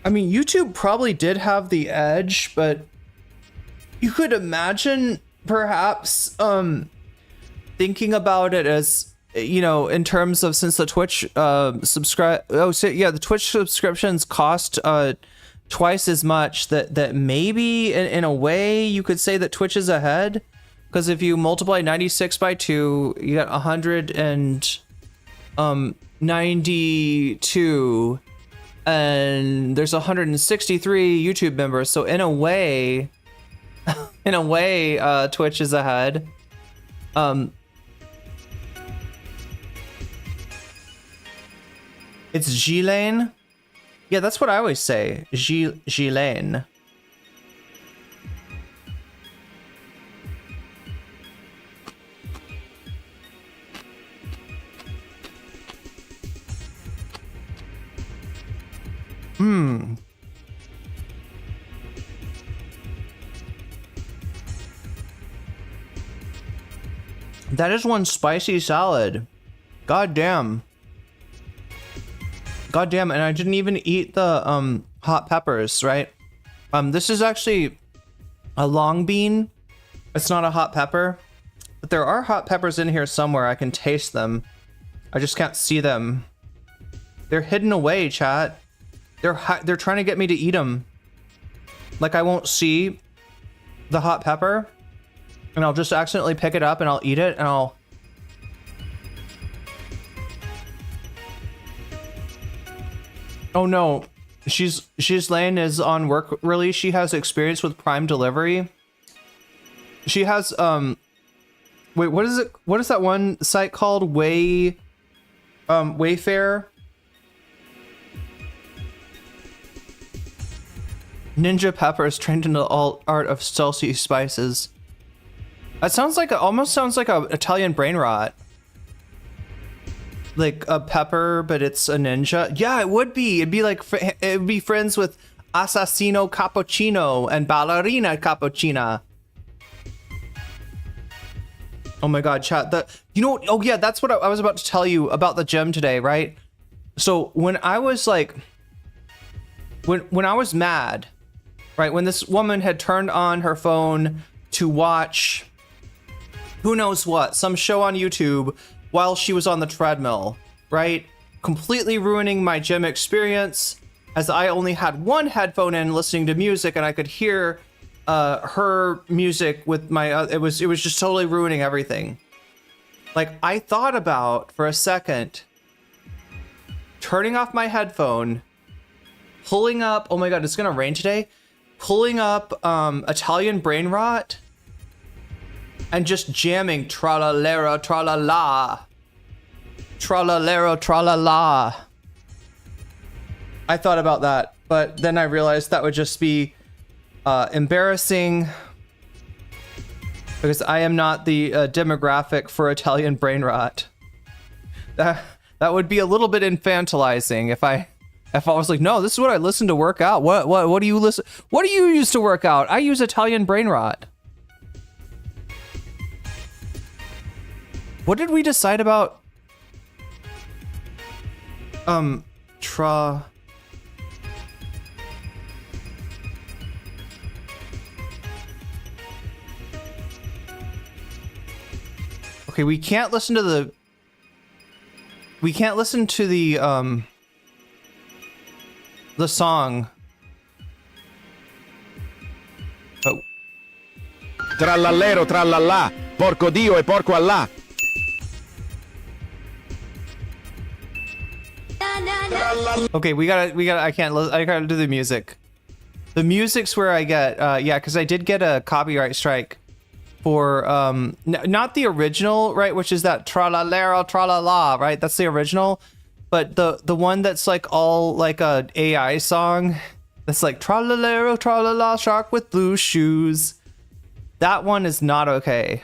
I mean, YouTube probably did have the edge, but you could imagine perhaps thinking about it as, you know, in terms of, since the Twitch the Twitch subscriptions cost twice as much, that maybe in a way you could say that Twitch is ahead, because if you multiply 96 by 2, you got 192, and there's 163 YouTube members, so in a way Twitch is ahead. It's Ghislaine. Yeah, that's what I always say. Ghislaine. That is one spicy salad. God damn. God damn, and I didn't even eat the hot peppers, right? This is actually a long bean. It's not a hot pepper, but there are hot peppers in here somewhere. I can taste them. I just can't see them. They're hidden away, chat. They're trying to get me to eat them. Like I won't see the hot pepper. and I'll just accidentally pick it up and I'll eat it and I'll... Oh no, she's Lane is on work release. She has experience with Prime delivery. She has wait, what is it? What is that one site called? Wayfair. Ninja Pepper is trained in the art of stealthy spices. That sounds like almost sounds like a Italian brain rot. Like a pepper, but it's a ninja. Yeah, it would be. It'd be like it would be friends with Assassino Cappuccino and Ballerina Cappuccina. Oh my God, chat. You know, oh yeah, that's what I was about to tell you about the gym today, right? So when I was like, when I was mad, right? When this woman had turned on her phone to watch who knows what, some show on YouTube while she was on the treadmill, right? Completely ruining my gym experience, as I only had one headphone in listening to music and I could hear her music with my it was just totally ruining everything. Like, I thought about for a second turning off my headphone, pulling up, oh my God, it's gonna rain today, pulling up Italian brain rot and just jamming tra-la-lera tra-la-la, tra-la-lera tra-la-la. I thought about that, but then I realized that would just be embarrassing, because I am not the demographic for Italian brain rot. That would be a little bit infantilizing if I was like, no, this is what I listen to work out. What do you listen? What do you use to work out? I use Italian brain rot. What did we decide about? Okay, we can't listen to the song. Oh. Trallallero trallallà, porco Dio e porco Allah. Okay, we gotta, I gotta do the music. The music's where I get, yeah, because I did get a copyright strike for, not the original, right, which is that tra-la-lera, tra-la-la, right, that's the original, but the one that's like all like a AI song, that's like tra-la-lera, tra-la-la, shark with blue shoes, that one is not okay.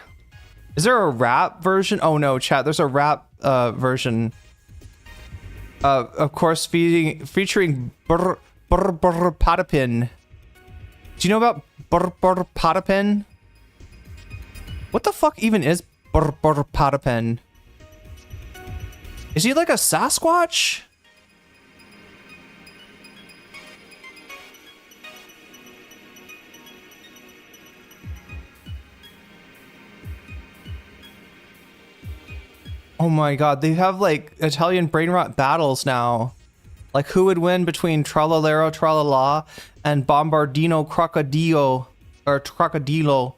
Is there a rap version? Oh no, chat, there's a rap version. Of course, featuring Brr Potapin. Do you know about Brr Potapin? What the fuck even is Brr Potapin? Is he like a Sasquatch? Oh my God, they have like Italian brain rot battles now. Like, who would win between Trallallero Trallala and Bombardino Crocodilo, or Crocodilo?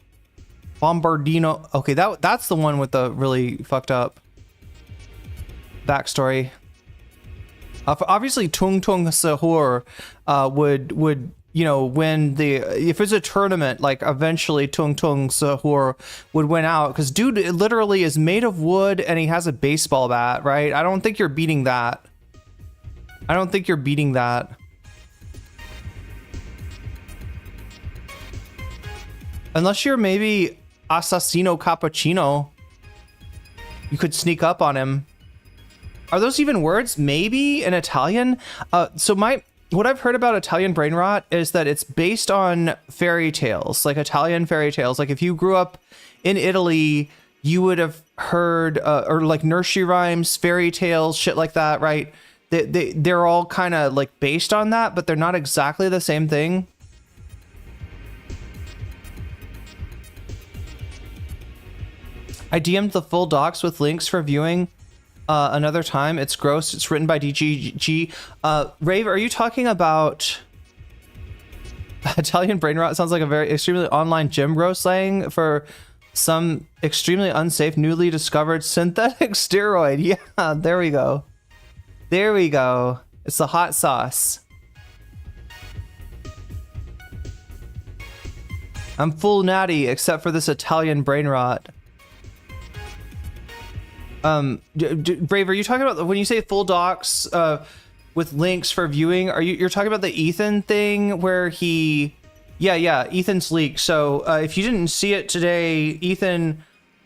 Bombardino. Okay, that's the one with the really fucked up backstory. Obviously, Tung Tung Sahur would you know, win the, if it's a tournament, like eventually Tung Tung Sahur would win out, because dude literally is made of wood and he has a baseball bat, right? I don't think you're beating that. I don't think you're beating that. Unless you're maybe Assassino Cappuccino, you could sneak up on him. Are those even words? Maybe in Italian? What I've heard about Italian brain rot is that it's based on fairy tales, like Italian fairy tales. Like if you grew up in Italy, you would have heard, or like nursery rhymes, fairy tales, shit like that, right? They're all kind of like based on that, but they're not exactly the same thing. I DM'd the full docs with links for viewing another time. It's gross. It's written by DGG. Rave, are you talking about Italian brain rot? Sounds like a very extremely online gym bro slang for Some extremely unsafe, newly discovered synthetic steroid. Yeah, there we go. There we go. It's the hot sauce. I'm full natty except for this Italian brain rot. Brave, are you talking about when you say full docs with links for viewing? You're talking about the Ethan thing where he, yeah, Ethan's leak. So if you didn't see it today, Ethan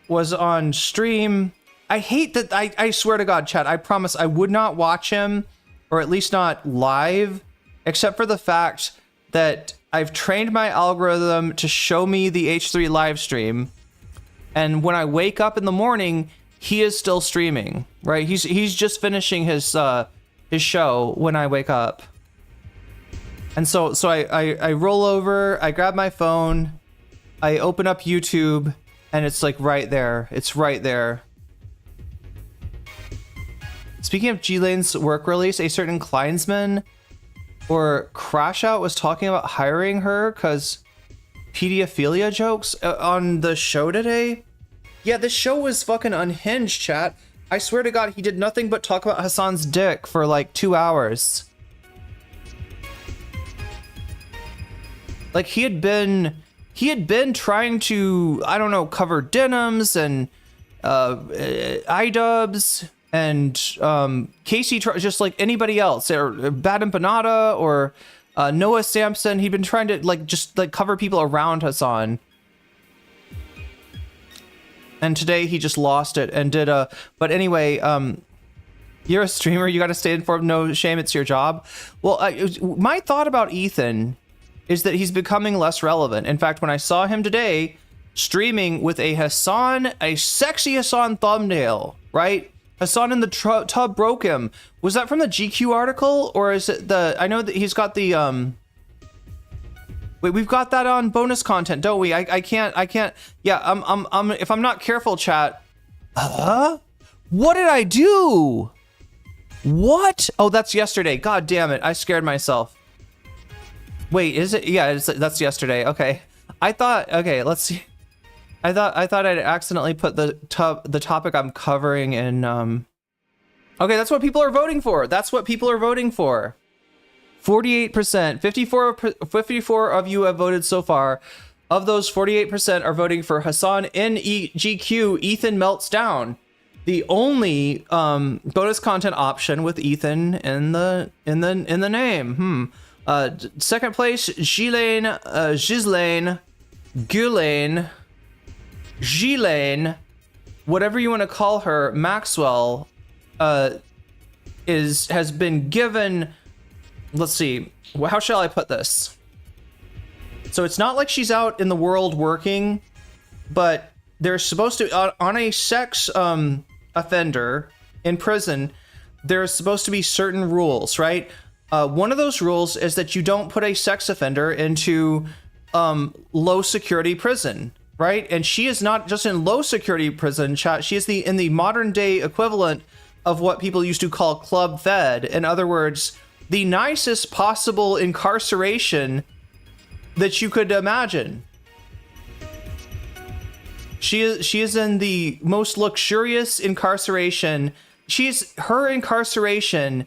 was on stream. I hate that. I swear to God, chat, I promise I would not watch him, or at least not live, except for the fact that I've trained my algorithm to show me the H3 live stream, and when I wake up in the morning, he is still streaming. Right? He's just finishing his show when I wake up, and so I roll over, I grab my phone, I open up YouTube, and it's like right there. It's right there. Speaking of G-Lane's work release, a certain Kleinsman or Crash Out was talking about hiring her because pedophilia jokes on the show today. Yeah, this show was fucking unhinged, chat. I swear to God, he did nothing but talk about Hasan's dick for like 2 hours. Like he had been trying to, I don't know, cover Denims and iDubbbz and Casey, just like anybody else, or Bad Empanada or Noah Sampson. He'd been trying to just cover people around Hasan. And today he just lost it and did a, but anyway, you're a streamer, you got to stay informed, no shame, it's your job. Well, my thought about Ethan is that he's becoming less relevant. In fact, when I saw him today streaming with a sexy Hasan thumbnail, right? Hasan in the tub broke him. Was that from the GQ article, or is it I know that he's got the, wait, we've got that on bonus content, don't we? I can't, yeah, if I'm not careful, chat. What did I do? What? Oh, that's yesterday. God damn it. I scared myself. Wait, is it? Yeah, that's yesterday. Okay. Okay, let's see. I thought I'd accidentally put the topic I'm covering in, okay, that's what people are voting for. That's what people are voting for. 48%, 54 of you have voted so far. Of those, 48% are voting for Hasan in GQ. Ethan melts down. The only bonus content option with Ethan in the name. Second place, Ghislaine, whatever you want to call her, Maxwell, has been given. Let's see, how shall I put this? So it's not like she's out in the world working, but they're supposed to, on a sex offender in prison, there's supposed to be certain rules, right? One of those rules is that you don't put a sex offender into low security prison, right? And she is not just in low security prison, chat. She is in the modern day equivalent of what people used to call club fed. In other words, the nicest possible incarceration that you could imagine. She is in the most luxurious incarceration. Her incarceration.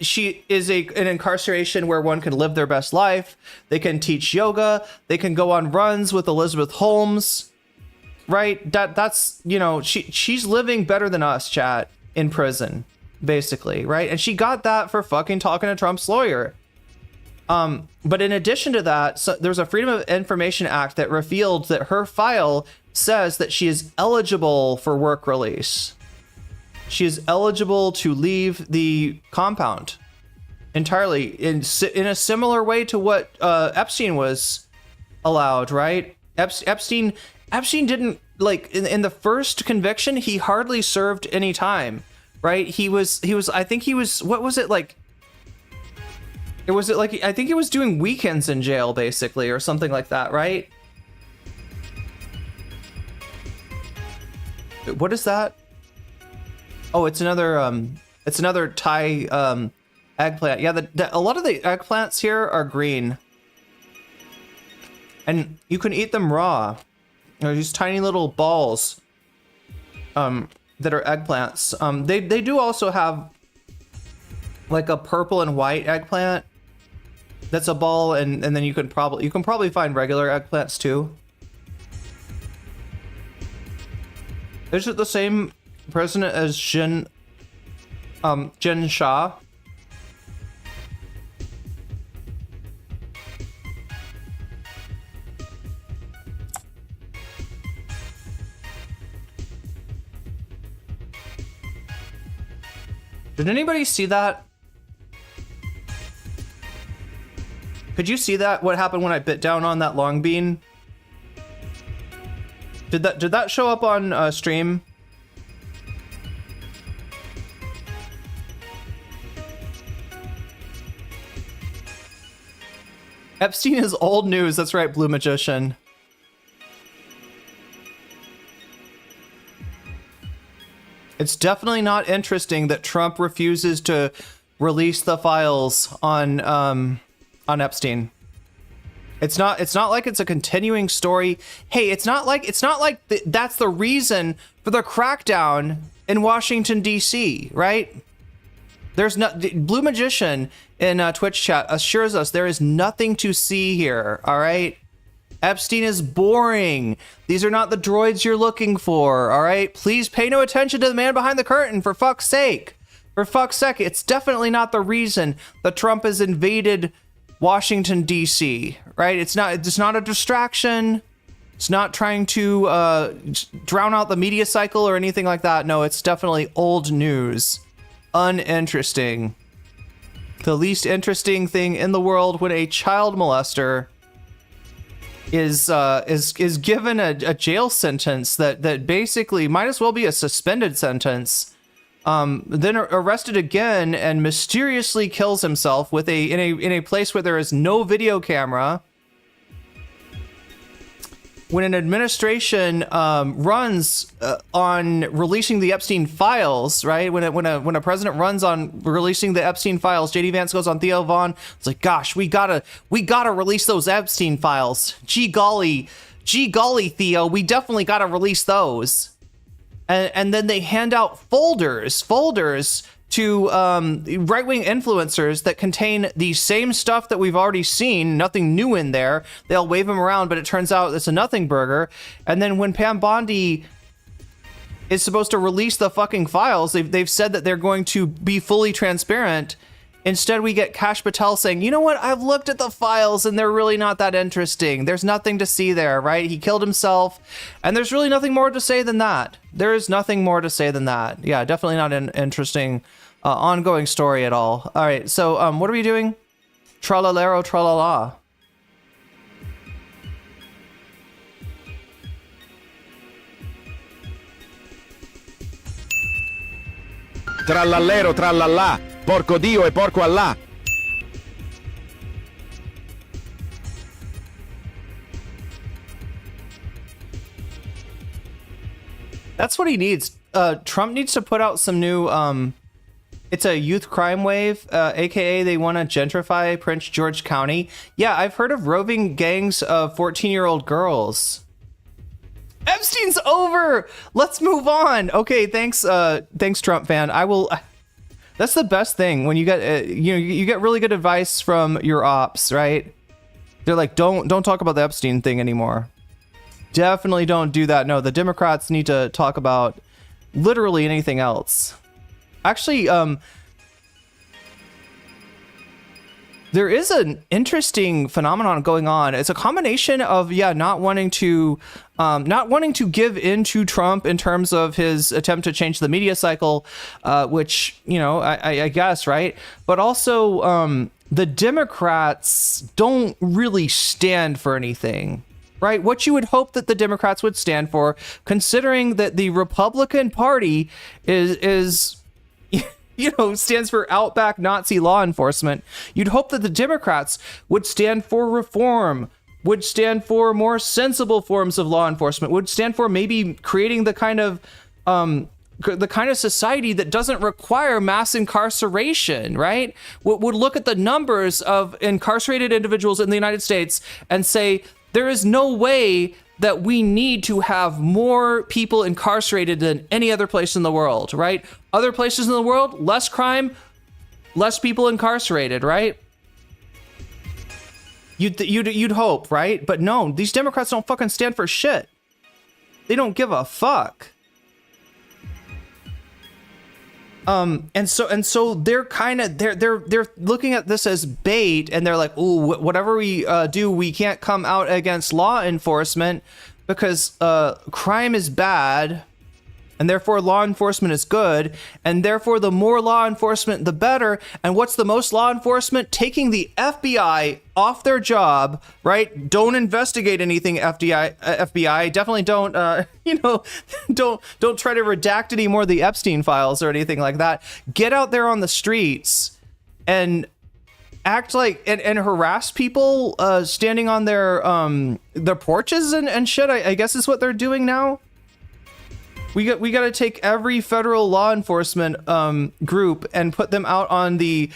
She is an incarceration where one can live their best life. They can teach yoga. They can go on runs with Elizabeth Holmes, right? That's, you know, she's living better than us, chat, in prison, basically, right? And she got that for fucking talking to Trump's lawyer. But in addition to that, there's a Freedom of Information Act that revealed that her file says that she is eligible for work release. She is eligible to leave the compound entirely in a similar way to what Epstein was allowed, right? Epstein didn't, like, in the first conviction, he hardly served any time, right? He was I think he was, what was it like? I think he was doing weekends in jail, basically, or something like that, right? What is that? Oh, it's another Thai eggplant. Yeah, a lot of the eggplants here are green, and you can eat them raw. They're these tiny little balls that are eggplants. They do also have like a purple and white eggplant that's a ball, and then you can probably find regular eggplants too. Is it the same president as Jin Shah? Did anybody see that? Could you see that? What happened when I bit down on that long bean? Did that show up on stream? Epstein is old news. That's right, Blue Magician. It's definitely not interesting that Trump refuses to release the files on Epstein. It's not like it's a continuing story. Hey, it's not like that's the reason for the crackdown in Washington D.C., right? There's no Blue Magician in Twitch chat assures us there is nothing to see here. All right. Epstein is boring. These are not the droids you're looking for. All right. Please pay no attention to the man behind the curtain, for fuck's sake. For fuck's sake. It's definitely not the reason that Trump has invaded Washington, D.C. Right. It's not a distraction. It's not trying to drown out the media cycle or anything like that. No, it's definitely old news. Uninteresting. The least interesting thing in the world when a child molester is given a jail sentence that basically might as well be a suspended sentence, then arrested again and mysteriously kills himself with in a place where there is no video camera. When an administration runs on releasing the Epstein files, right? When a president runs on releasing the Epstein files, JD Vance goes on Theo Vaughn. It's like, gosh, we gotta release those Epstein files. Gee golly, Theo, we definitely gotta release those. And then they hand out folders to right-wing influencers that contain the same stuff that we've already seen, nothing new in there. They'll wave them around, but it turns out it's a nothing burger. And then when Pam Bondi is supposed to release the fucking files, they've said that they're going to be fully transparent. Instead, we get Kash Patel saying, you know what, I've looked at the files and they're really not that interesting. There's nothing to see there, right? He killed himself, and there's really nothing more to say than that. There is nothing more to say than that. Yeah, definitely not an interesting ongoing story at all. All right, so what are we doing? Tralalero tralala. Trallallero trallallà, porco Dio e porco Allah. That's what he needs. Trump needs to put out some new it's a youth crime wave, aka they want to gentrify Prince George County. Yeah, I've heard of roving gangs of 14-year-old girls. Epstein's over. Let's move on. Okay, thanks Trump fan. I will. That's the best thing when you get you get really good advice from your ops, right? They're like, don't talk about the Epstein thing anymore. Definitely don't do that. No, the Democrats need to talk about literally anything else. Actually, there is an interesting phenomenon going on. It's a combination of not wanting to give in to Trump in terms of his attempt to change the media cycle, which I guess, right, but also the Democrats don't really stand for anything. Right, what you would hope that the Democrats would stand for, considering that the Republican Party is stands for Outback Nazi law enforcement. You'd hope that the Democrats would stand for reform, would stand for more sensible forms of law enforcement, would stand for maybe creating the kind of society that doesn't require mass incarceration, right? Would look at the numbers of incarcerated individuals in the United States and say, there is no way that we need to have more people incarcerated than any other place in the world, right? Other places in the world, less crime, less people incarcerated, right? You'd hope, right? But no, these Democrats don't fucking stand for shit. They don't give a fuck. And so they're kind of they're looking at this as bait, and they're like, ooh, whatever we do, we can't come out against law enforcement because crime is bad, and therefore law enforcement is good, and therefore the more law enforcement, the better. And what's the most law enforcement? Taking the FBI off their job, right? Don't investigate anything, FBI. Definitely don't, don't try to redact any more of the Epstein files or anything like that. Get out there on the streets and act like and harass people standing on their porches and shit. I guess is what they're doing now. We got to take every federal law enforcement group and put them out on the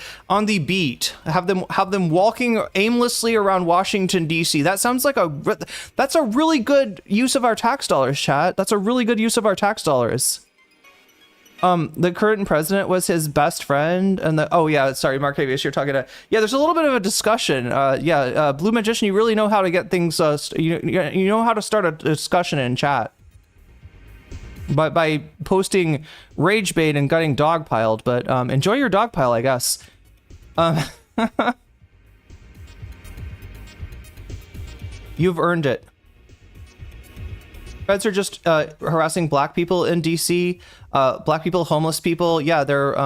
beat. Have them walking aimlessly around Washington D.C. That sounds like that's a really good use of our tax dollars, chat. That's a really good use of our tax dollars. The current president was his best friend, and sorry, Markavius, you're talking to. Yeah, there's a little bit of a discussion. Blue Magician, you really know how to get things. You know how to start a discussion in chat. By posting rage bait and getting dogpiled, but enjoy your dogpile, I guess. You've earned it. Feds are just harassing black people in DC, black people, homeless people. Yeah, they're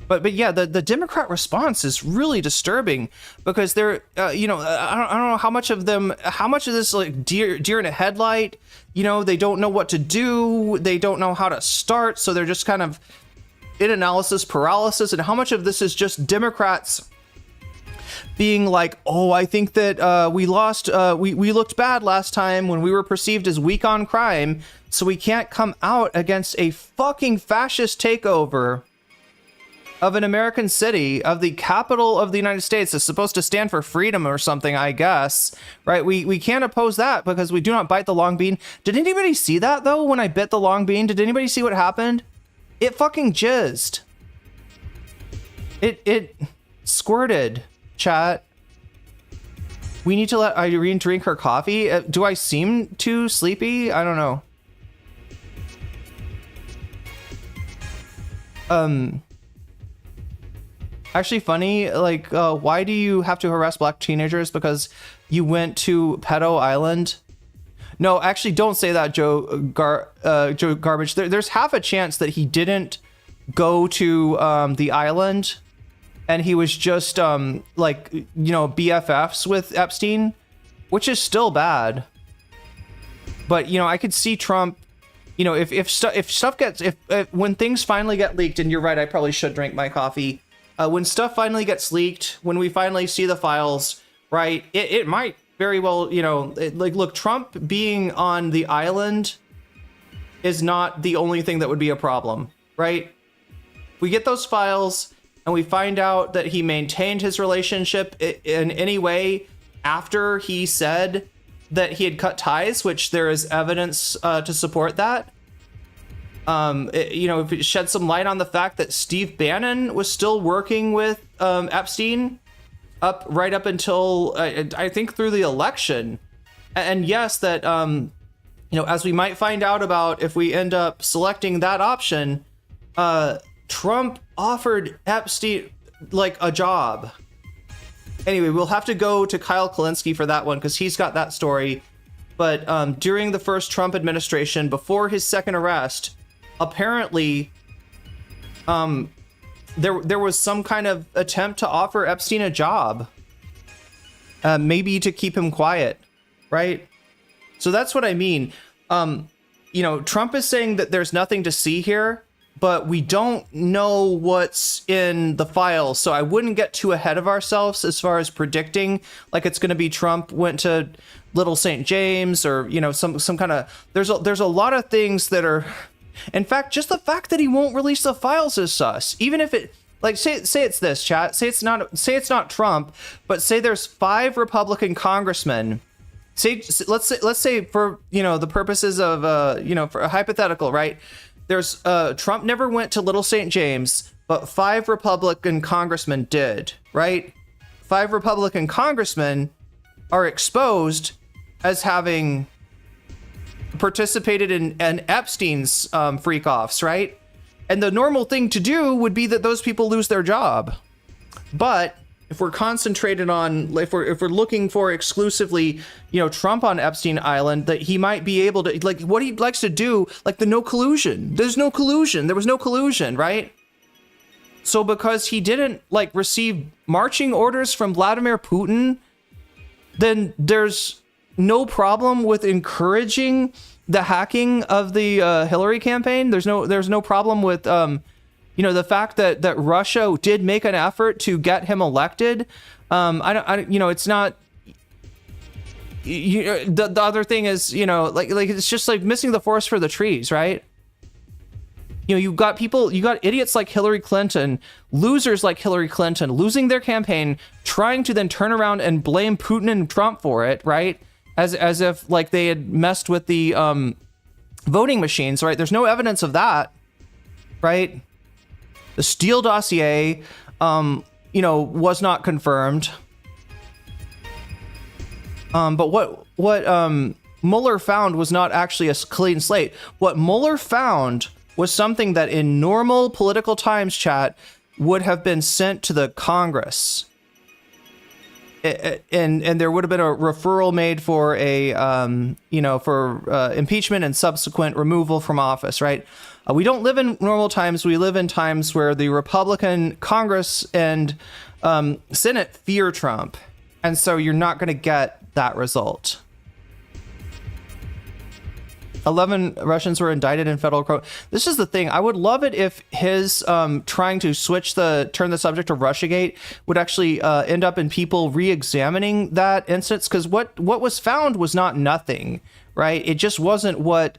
But yeah, the Democrat response is really disturbing because they're, I don't know how much of this like deer in a headlight, they don't know what to do. They don't know how to start. So they're just kind of in analysis paralysis. And how much of this is just Democrats being like, oh, I think that we lost, we looked bad last time when we were perceived as weak on crime. So we can't come out against a fucking fascist takeover of an American city, of the capital of the United States. Is supposed to stand for freedom or something, I guess, right? We can't oppose that because we do not bite the long bean. Did anybody see that though? When I bit the long bean, did anybody see what happened? It fucking jizzed. It squirted, chat. We need to let Irene drink her coffee. Do I seem too sleepy? I don't know. Actually funny, like, why do you have to harass black teenagers? Because you went to Pedo Island? No, actually, don't say that, Joe Garbage. There's half a chance that he didn't go to the island and he was just, BFFs with Epstein, which is still bad. But, I could see Trump, when things finally get leaked, and you're right, I probably should drink my coffee. When stuff finally gets leaked, when we finally see the files, right, it might very well, look, Trump being on the island is not the only thing that would be a problem, right? We get those files and we find out that he maintained his relationship in any way after he said that he had cut ties, which there is evidence to support that. If it shed some light on the fact that Steve Bannon was still working with Epstein right up until I think through the election, and yes, that as we might find out about if we end up selecting that option, Trump offered Epstein like a job. Anyway, we'll have to go to Kyle Kulinski for that one because he's got that story. But during the first Trump administration, before his second arrest, apparently there was some kind of attempt to offer Epstein a job, maybe to keep him quiet, right? So that's what I mean. Trump is saying that there's nothing to see here, but we don't know what's in the files, so I wouldn't get too ahead of ourselves as far as predicting like it's going to be Trump went to Little St. James or some kind of there's a lot of things that are. In fact, just the fact that he won't release the files is sus. Even if it, like, say it's this, chat. Say it's not Trump, but say there's 5 Republican congressmen let's say for, you know, the purposes of, you know, for a hypothetical, right? There's Trump never went to Little St. James, but 5 Republican congressmen did, right? 5 Republican congressmen are exposed as having participated in Epstein's freak-offs, right? And the normal thing to do would be that those people lose their job. But if we're concentrated on, if we're looking for exclusively, you know, Trump on Epstein Island, that he might be able to, like, what he likes to do, like the no collusion. There's no collusion. There was no collusion, right? So because he didn't, like, receive marching orders from Vladimir Putin, then there's no problem with encouraging the hacking of the Hillary campaign. There's no problem with you know, the fact that Russia did make an effort to get him elected. You know, it's not. The other thing is, you know, like it's just like missing the forest for the trees, right? You know, you got idiots like Hillary Clinton, losers like Hillary Clinton, losing their campaign, trying to then turn around and blame Putin and Trump for it, right? As if like they had messed with the voting machines, right? There's no evidence of that, right? The Steele dossier, you know, was not confirmed. But what Mueller found was not actually a clean slate. What Mueller found was something that in normal political times chat would have been sent to the Congress. And there would have been a referral made for a, you know, for impeachment and subsequent removal from office, right? We don't live in normal times. We live in times where the Republican Congress and Senate fear Trump. And so you're not going to get that result. 11 Russians were indicted in federal court. This is the thing. I would love it if his trying to turn the subject of Russiagate would actually end up in people re-examining that instance, because what was found was not nothing, right? It just wasn't what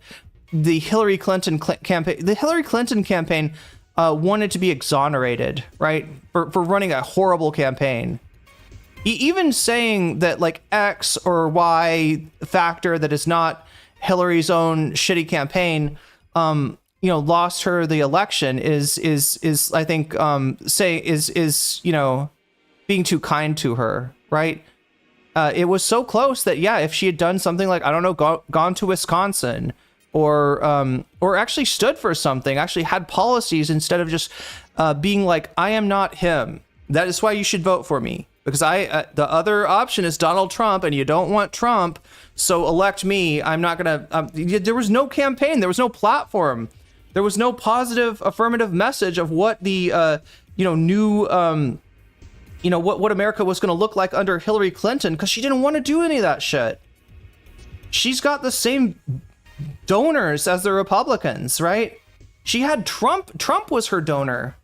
the Hillary Clinton campaign. The Hillary Clinton campaign wanted to be exonerated, right, for running a horrible campaign. Even saying that like X or Y factor that is not Hillary's own shitty campaign, you know, lost her the election is I think is you know, being too kind to her, right? It was so close that, yeah, if she had done something like, I don't know, gone to Wisconsin or actually stood for something, actually had policies instead of just being like, I am not him. That is why you should vote for me. Because the other option is Donald Trump, and you don't want Trump, so elect me. I'm not gonna. There was no campaign. There was no platform. There was no positive affirmative message of what the you know, new you know, what America was going to look like under Hillary Clinton, because she didn't want to do any of that shit. She's got the same donors as the Republicans, right? She had Trump. Trump was her donor.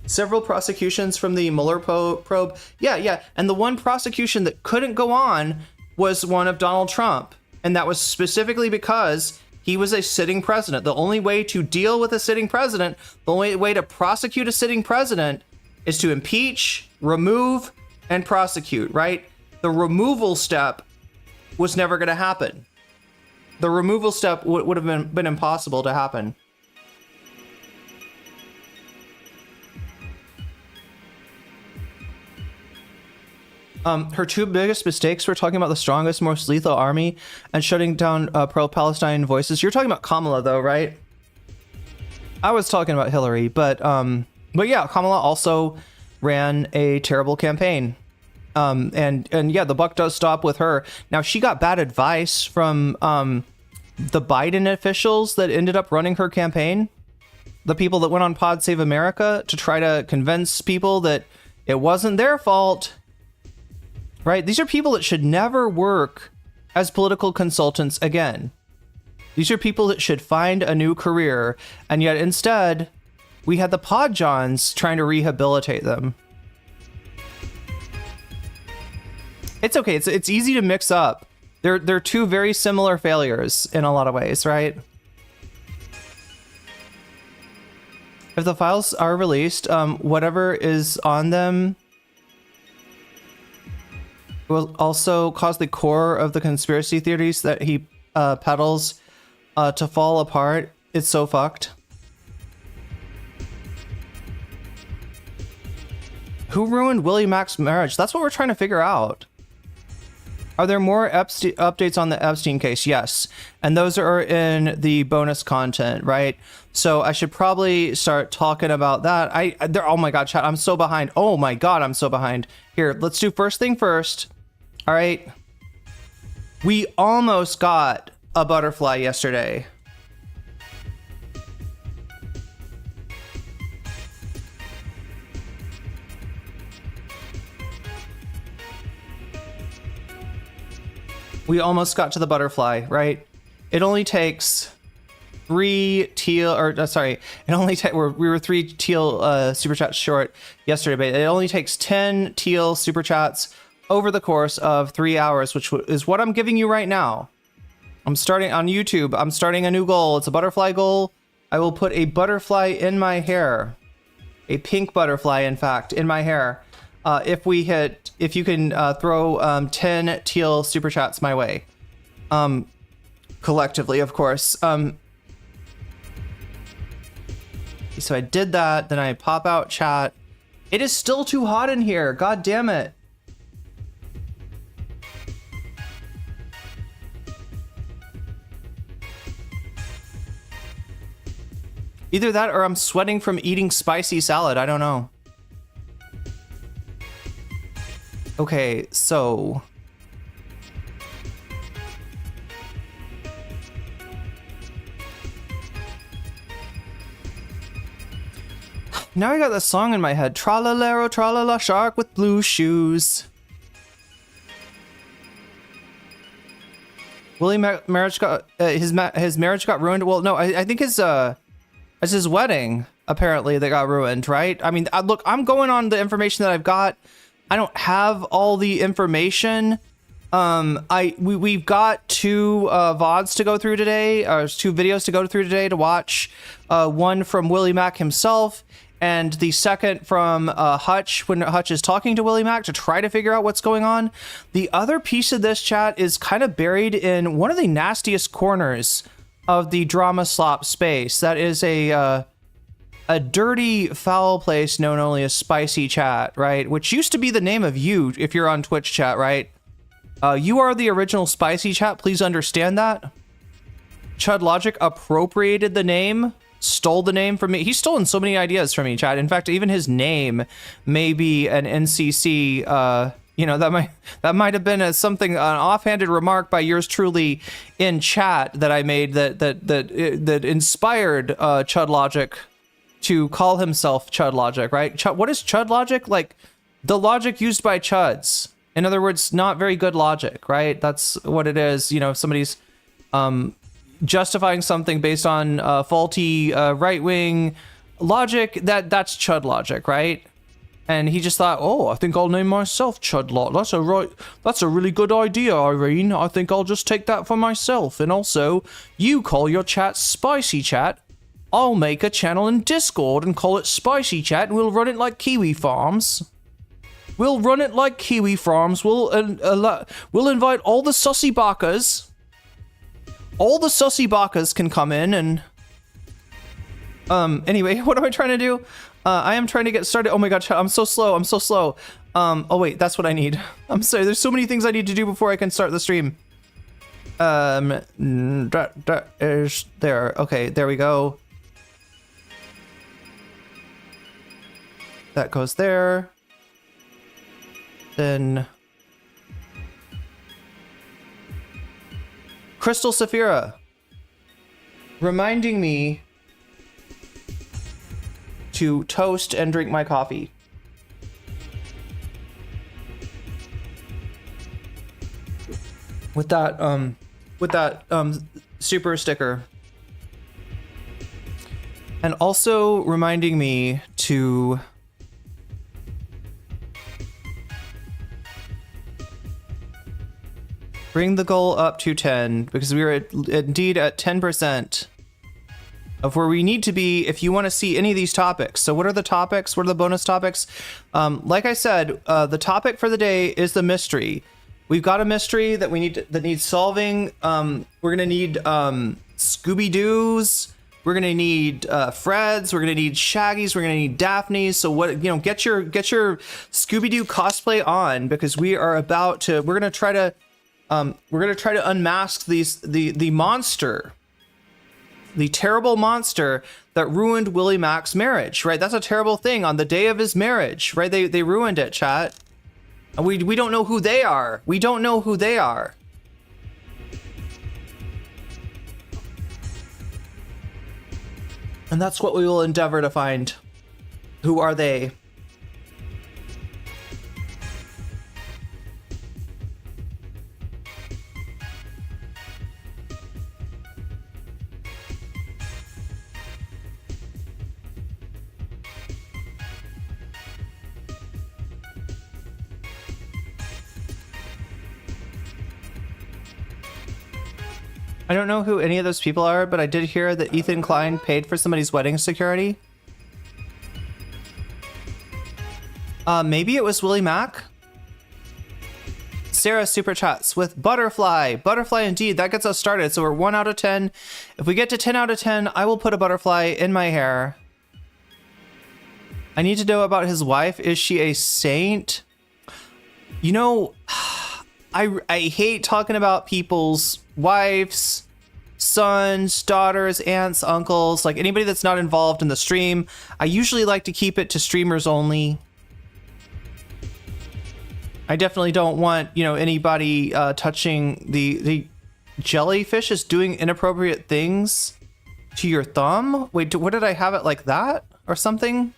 Several prosecutions from the Mueller probe. Yeah. And the one prosecution that couldn't go on was one of Donald Trump. And that was specifically because he was a sitting president. The only way to deal with a sitting president, the only way to prosecute a sitting president is to impeach, remove, and prosecute, right? The removal step was never going to happen. The removal step would have been impossible to happen. Her two biggest mistakes were talking about the strongest, most lethal army and shutting down pro-Palestine voices. You're talking about Kamala, though, right? I was talking about Hillary, but yeah, Kamala also ran a terrible campaign. And yeah, the buck does stop with her. Now, she got bad advice from the Biden officials that ended up running her campaign. The people that went on Pod Save America to try to convince people that it wasn't their fault. Right? These are people that should never work as political consultants again. These are people that should find a new career, and yet instead, we had the Pod Johns trying to rehabilitate them. It's okay. It's easy to mix up. They're two very similar failures in a lot of ways, right? If the files are released, whatever is on them will also cause the core of the conspiracy theories that he peddles to fall apart. It's so fucked. Who ruined Willy Mac's marriage? That's what we're trying to figure out. Are there more updates on the Epstein case? Yes. And those are in the bonus content, right? So I should probably start talking about that. Oh my God, chat, I'm so behind. Oh my God, I'm so behind. Here, let's do first thing first. All right. We almost got a butterfly yesterday. We almost got to the butterfly, right? It only takes 3 teal, or sorry, it only we were 3 teal super chats short yesterday, but it only takes 10 teal super chats over the course of 3 hours, which is what I'm giving you right now. I'm starting on YouTube. I'm starting a new goal. It's a butterfly goal. I will put a butterfly in my hair, a pink butterfly, in fact, in my hair. If you can throw 10 teal super chats my way, collectively, of course. So I did that, then I pop out chat. It is still too hot in here. God damn it. Either that or I'm sweating from eating spicy salad. I don't know. Okay, so now I got this song in my head. Tra-la-lero, tra-la-la, shark with blue shoes. Willy Mac marriage got his marriage got ruined. Well, no, I think it's his wedding apparently that got ruined, right? I mean, look, I'm going on the information that I've got. I don't have all the information. We've got 2 VODs to go through today, or 2 videos to go through today to watch. One from Willy Mac himself, and the second from Hutch, when Hutch is talking to Willy Mac to try to figure out what's going on. The other piece of this chat is kind of buried in one of the nastiest corners of the drama slop space. That is a dirty, foul place known only as Spicy Chat, right? Which used to be the name of you if you're on Twitch chat, right? You are the original Spicy Chat. Please understand that. Chud Logic appropriated the name, stole the name from me. He's stolen so many ideas from me, chat. In fact, even his name may be an NCC. You know, that might have been an offhanded remark by yours truly in chat that I made that inspired Chud Logic to call himself Chud Logic, right? What is Chud Logic? Like, the logic used by Chuds. In other words, not very good logic, right? That's what it is. You know, if somebody's justifying something based on faulty right-wing logic, that's Chud Logic, right? And he just thought, oh, I think I'll name myself Chud Logic. That's a really good idea, Irene. I think I'll just take that for myself. And also, you call your chat Spicy Chat. I'll make a channel in Discord and call it Spicy Chat, and we'll run it like Kiwi Farms. We'll run it like Kiwi Farms. We'll invite all the sussy bakas. All the sussy bakas can come in and... Anyway, what am I trying to do? I am trying to get started. Oh my god, I'm so slow. I'm so slow. Oh wait, that's what I need. I'm sorry, there's so many things I need to do before I can start the stream. That is there. Okay, there we go. That goes there. Then Crystal Saphira reminding me to toast and drink my coffee. With that super sticker. And also reminding me to bring the goal up to 10, because we are indeed at 10% of where we need to be if you want to see any of these topics. So what are the topics? What are the bonus topics? Like I said, the topic for the day is the mystery. We've got a mystery that that needs solving. We're gonna need Scooby-Doo's. We're gonna need Fred's. We're gonna need Shaggy's. We're gonna need Daphne's. So what, you know, get your Scooby-Doo cosplay on, because we are about to. We're gonna try to unmask the monster, the terrible monster that ruined Willy Mac's marriage. Right, that's a terrible thing on the day of his marriage. Right, they ruined it, chat. And we don't know who they are. We don't know who they are. And that's what we will endeavor to find. Who are they? I don't know who any of those people are, but I did hear that Ethan Klein paid for somebody's wedding security. Maybe it was Willy Mac? Sarah super chats with butterfly. Butterfly indeed, that gets us started. So we're 1 out of 10. If we get to 10 out of 10, I will put a butterfly in my hair. I need to know about his wife. Is she a saint? You know, I hate talking about people's wives, sons, daughters, aunts, uncles, like anybody that's not involved in the stream. I usually like to keep it to streamers only. I definitely don't want, you know, anybody touching the jellyfish is doing inappropriate things to your thumb. Wait, what did I have it like that or something?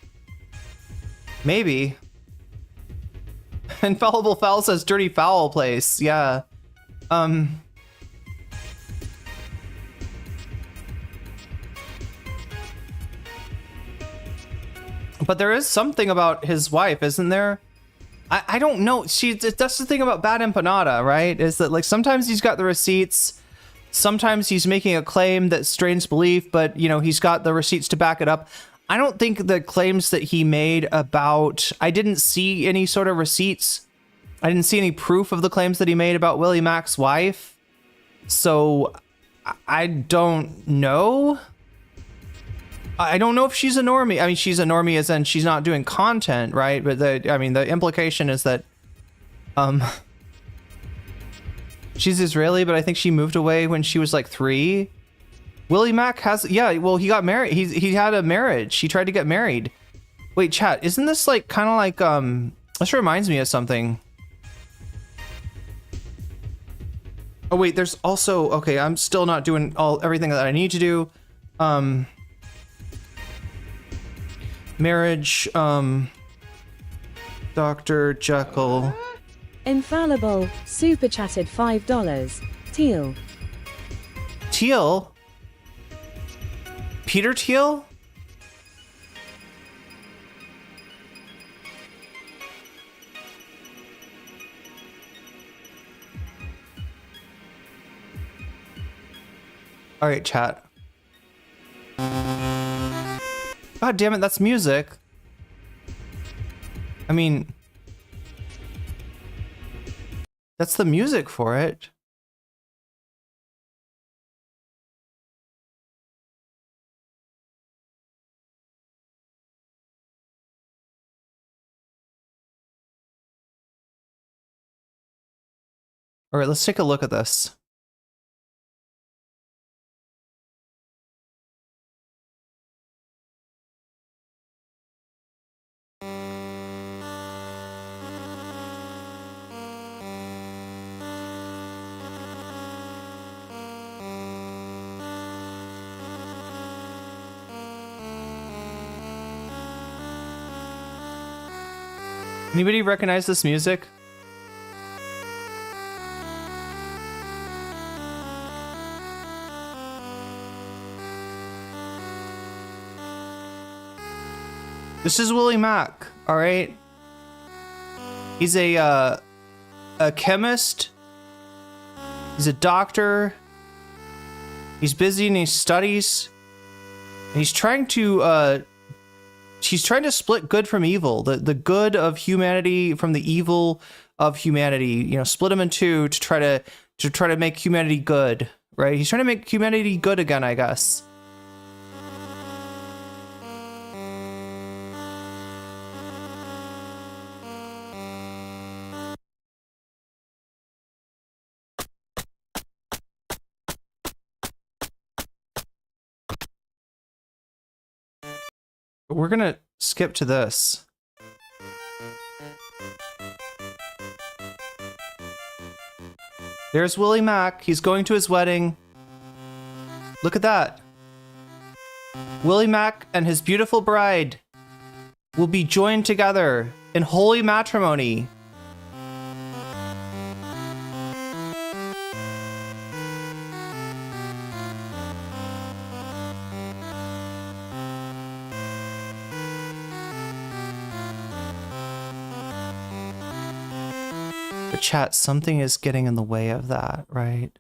Maybe. Infallible Foul says dirty foul place. Yeah. But there is something about his wife, isn't there? I don't know. That's the thing about Bad Empanada, right? Is that like sometimes he's got the receipts, sometimes he's making a claim that strains belief, but you know, he's got the receipts to back it up. I don't think the claims that he made about, I didn't see any sort of receipts. I didn't see any proof of the claims that he made about Willy Mac's wife. So I don't know. I don't know if she's a normie. I mean, she's a normie as in she's not doing content, right? But the implication is that she's Israeli, but I think she moved away when she was like 3. Willy Mac has, yeah, well, he got married. He had a marriage. He tried to get married. Wait, chat, isn't this like kind of like this reminds me of something. Oh wait, there's also, okay, I'm still not doing everything that I need to do. Marriage, Dr. Jekyll. Infallible, super chatted $5. Teal. Teal? Peter Teal? All right, chat. God damn it, that's music. I mean, that's the music for it. All right, let's take a look at this. Anybody recognize this music? This is Willy Mac, all right? He's a chemist. He's a doctor. He's busy in his studies. And he's trying to split good from evil, the good of humanity from the evil of humanity. You know, split them in two to try to make humanity good, right? He's trying to make humanity good again, I guess. We're gonna skip to this. There's Willy Mac. He's going to his wedding. Look at that. Willy Mac and his beautiful bride will be joined together in holy matrimony. But chat, something is getting in the way of that, right?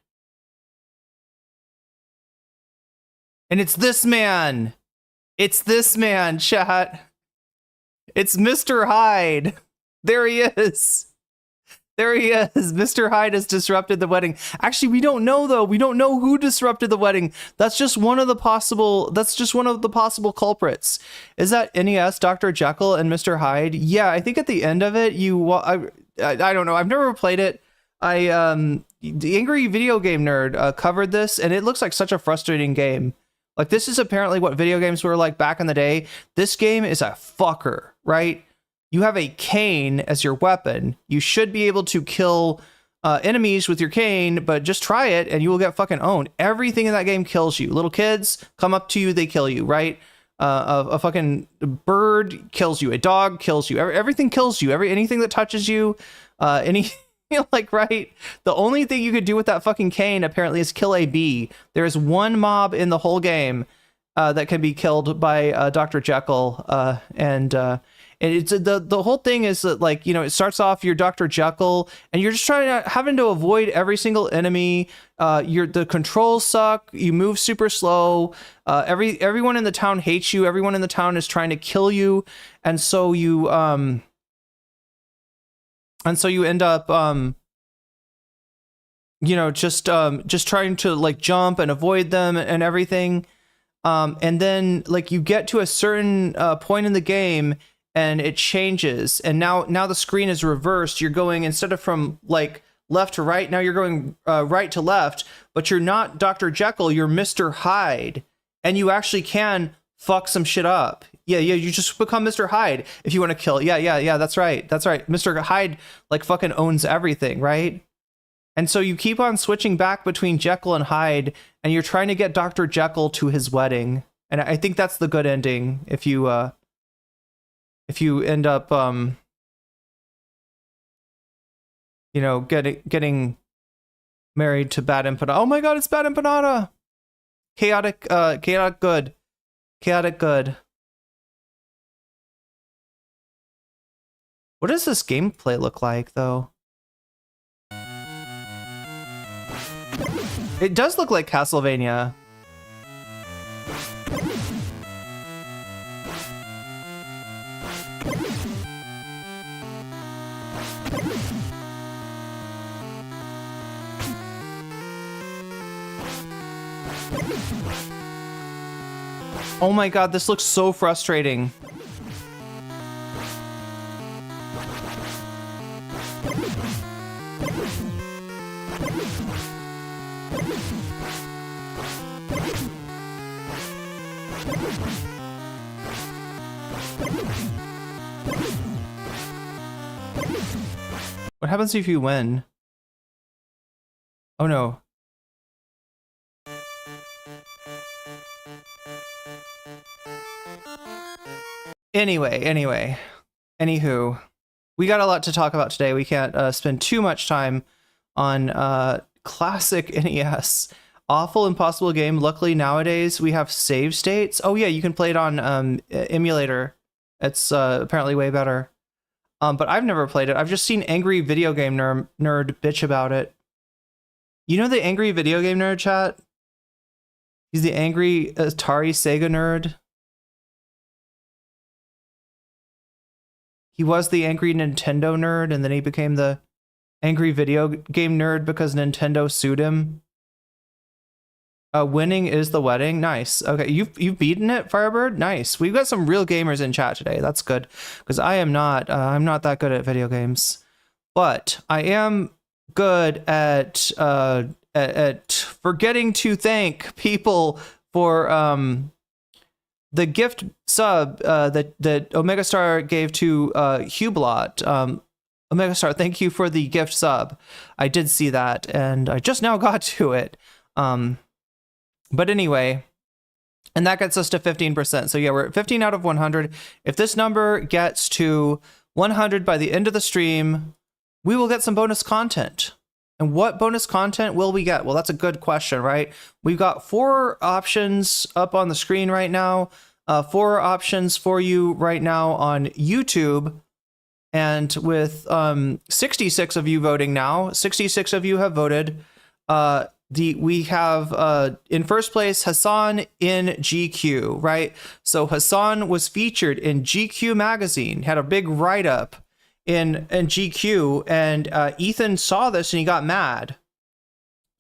And it's this man. It's this man, chat. It's Mr. Hyde. There he is. There he is. Mr. Hyde has disrupted the wedding. Actually, we don't know though. We don't know who disrupted the wedding. That's just one of the possible culprits. Is that NES, Dr. Jekyll, and Mr. Hyde? Yeah, I think at the end of it, I don't know. I've never played it. The Angry Video Game Nerd covered this, and it looks like such a frustrating game. Like, this is apparently what video games were like back in the day. This game is a fucker, right? You have a cane as your weapon. You should be able to kill enemies with your cane, but just try it and you will get fucking owned. Everything in that game kills you. Little kids come up to you, they kill you, right? A fucking bird kills you. A dog kills you. Everything kills you. Anything that touches you, like, right? The only thing you could do with that fucking cane apparently is kill a bee. There is one mob in the whole game that can be killed by Dr. Jekyll, and it's the whole thing is that, like, you know, it starts off you're Dr. Jekyll and you're just having to avoid every single enemy. The controls suck. You move super slow. Everyone in the town hates you. Everyone in the town is trying to kill you, and so you end up you know, just trying to, like, jump and avoid them and everything. And then, like, you get to a certain point in the game and it changes, and now the screen is reversed. You're going, instead of from, like, left to right, now you're going right to left, but you're not Dr. Jekyll, you're Mr. Hyde, and you actually can fuck some shit up. Yeah, you just become Mr. Hyde if you want to kill. Yeah, that's right. Mr. Hyde, like, fucking owns everything, right? And so you keep on switching back between Jekyll and Hyde, and you're trying to get Dr. Jekyll to his wedding. And I think that's the good ending if you end up you know, getting married to Bad Empanada. Oh my god, it's Bad Empanada. Chaotic good. Chaotic good. What does this gameplay look like, though? It does look like Castlevania. Oh my god, this looks so frustrating. What happens if you win? Oh no. Anyway. Anywho, we got a lot to talk about today. We can't spend too much time on classic NES. Awful, impossible game. Luckily, nowadays, we have save states. Oh yeah, you can play it on emulator. It's apparently way better. But I've never played it. I've just seen Angry Video Game Nerd bitch about it. You know the Angry Video Game Nerd, chat? He's the angry Atari Sega nerd. He was the angry Nintendo nerd, and then he became the angry video game nerd because Nintendo sued him. Winning is the wedding. Nice. Okay, you've beaten it, Firebird. Nice. We've got some real gamers in chat today. That's good because I am not. I'm not that good at video games, but I am good at forgetting to thank people for the gift sub that Omega Star gave to Hublot. Omega Star, thank you for the gift sub. I did see that, and I just now got to it. But anyway, and that gets us to 15%. So yeah, we're at 15 out of 100. If this number gets to 100 by the end of the stream, we will get some bonus content. And what bonus content will we get? Well, that's a good question, right? We've got 4 options up on the screen right now. 4 options for you right now on YouTube. And with 66 of you voting now, 66 of you have voted. We have in first place Hasan in GQ, right? So Hasan was featured in GQ magazine, had a big write-up in GQ, and Ethan saw this and he got mad.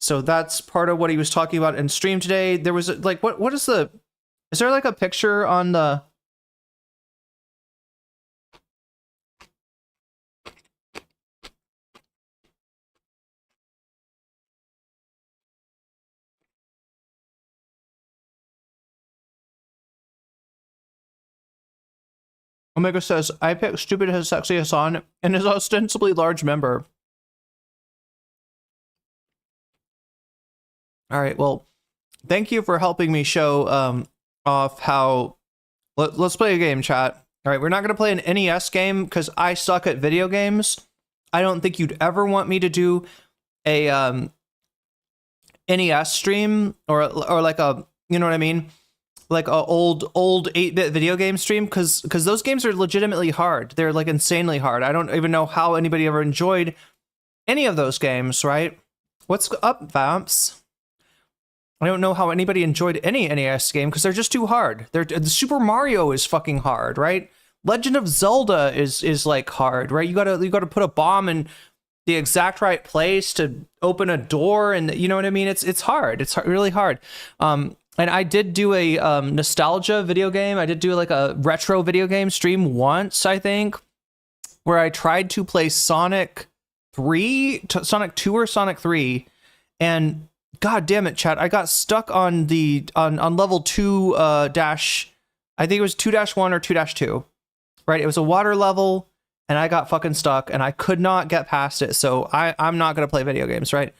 So that's part of what he was talking about in stream today. There was like, what is there like a picture on the... Omega says, I picked stupid as sexy Hasan and his ostensibly large member. All right, well, thank you for helping me show off how... Let's play a game, chat. All right, we're not going to play an NES game because I suck at video games. I don't think you'd ever want me to do a NES stream or like a, you know what I mean? Like a old 8-bit video game stream, because those games are legitimately hard. They're like insanely hard. I don't even know how anybody ever enjoyed any of those games, right? What's up, Vamps? I don't know how anybody enjoyed any NES game because they're just too hard. The Super Mario is fucking hard, right? Legend of Zelda is like hard, right? You gotta put a bomb in the exact right place to open a door, and you know what I mean? It's hard. It's really hard. And I did do a nostalgia video game. I did do like a retro video game stream once, I think, where I tried to play Sonic 2 or Sonic 3, and god damn it, chat, I got stuck on level 2 dash, I think it was 2-1 or 2-2, right? It was a water level, and I got fucking stuck, and I could not get past it. So I'm not gonna play video games, right?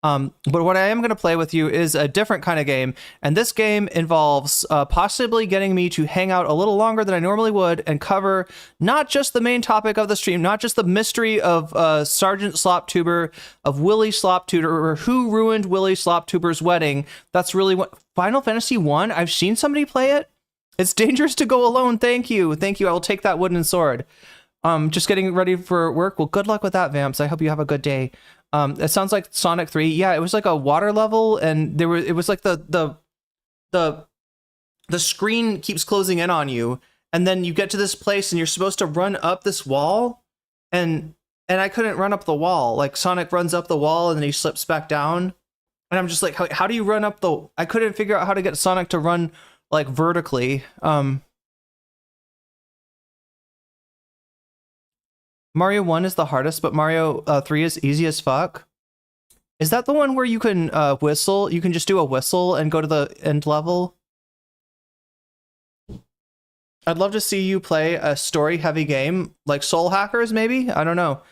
But what I am going to play with you is a different kind of game, and this game involves possibly getting me to hang out a little longer than I normally would and cover not just the main topic of the stream, not just the mystery of Sergeant Sloptuber, of Willy Sloptuber, or who ruined Willy Sloptuber's wedding. That's really what Final Fantasy 1. I've seen somebody play it. It's dangerous to go alone. Thank you. I will take that wooden sword. Just getting ready for work. Well, good luck with that, Vamps. I hope you have a good day. It sounds like Sonic 3. Yeah, it was like a water level, and it was like the screen keeps closing in on you, and then you get to this place and you're supposed to run up this wall, and I couldn't run up the wall. Like Sonic runs up the wall and then he slips back down, and I'm just like, how do you run up the... I couldn't figure out how to get Sonic to run like vertically. Mario 1 is the hardest, but Mario 3 is easy as fuck. Is that the one where you can whistle? You can just do a whistle and go to the end level? I'd love to see you play a story-heavy game, like Soul Hackers, maybe? I don't know.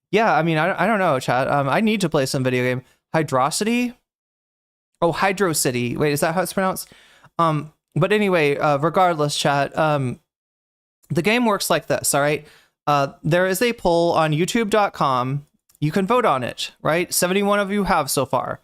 Yeah, I mean, I don't know, chat. I need to play some video game. Hydrocity? Oh, Hydro City. Wait, is that how it's pronounced? But anyway, regardless, chat, the game works like this, all right? There is a poll on youtube.com. You can vote on it, right? 71 of you have so far.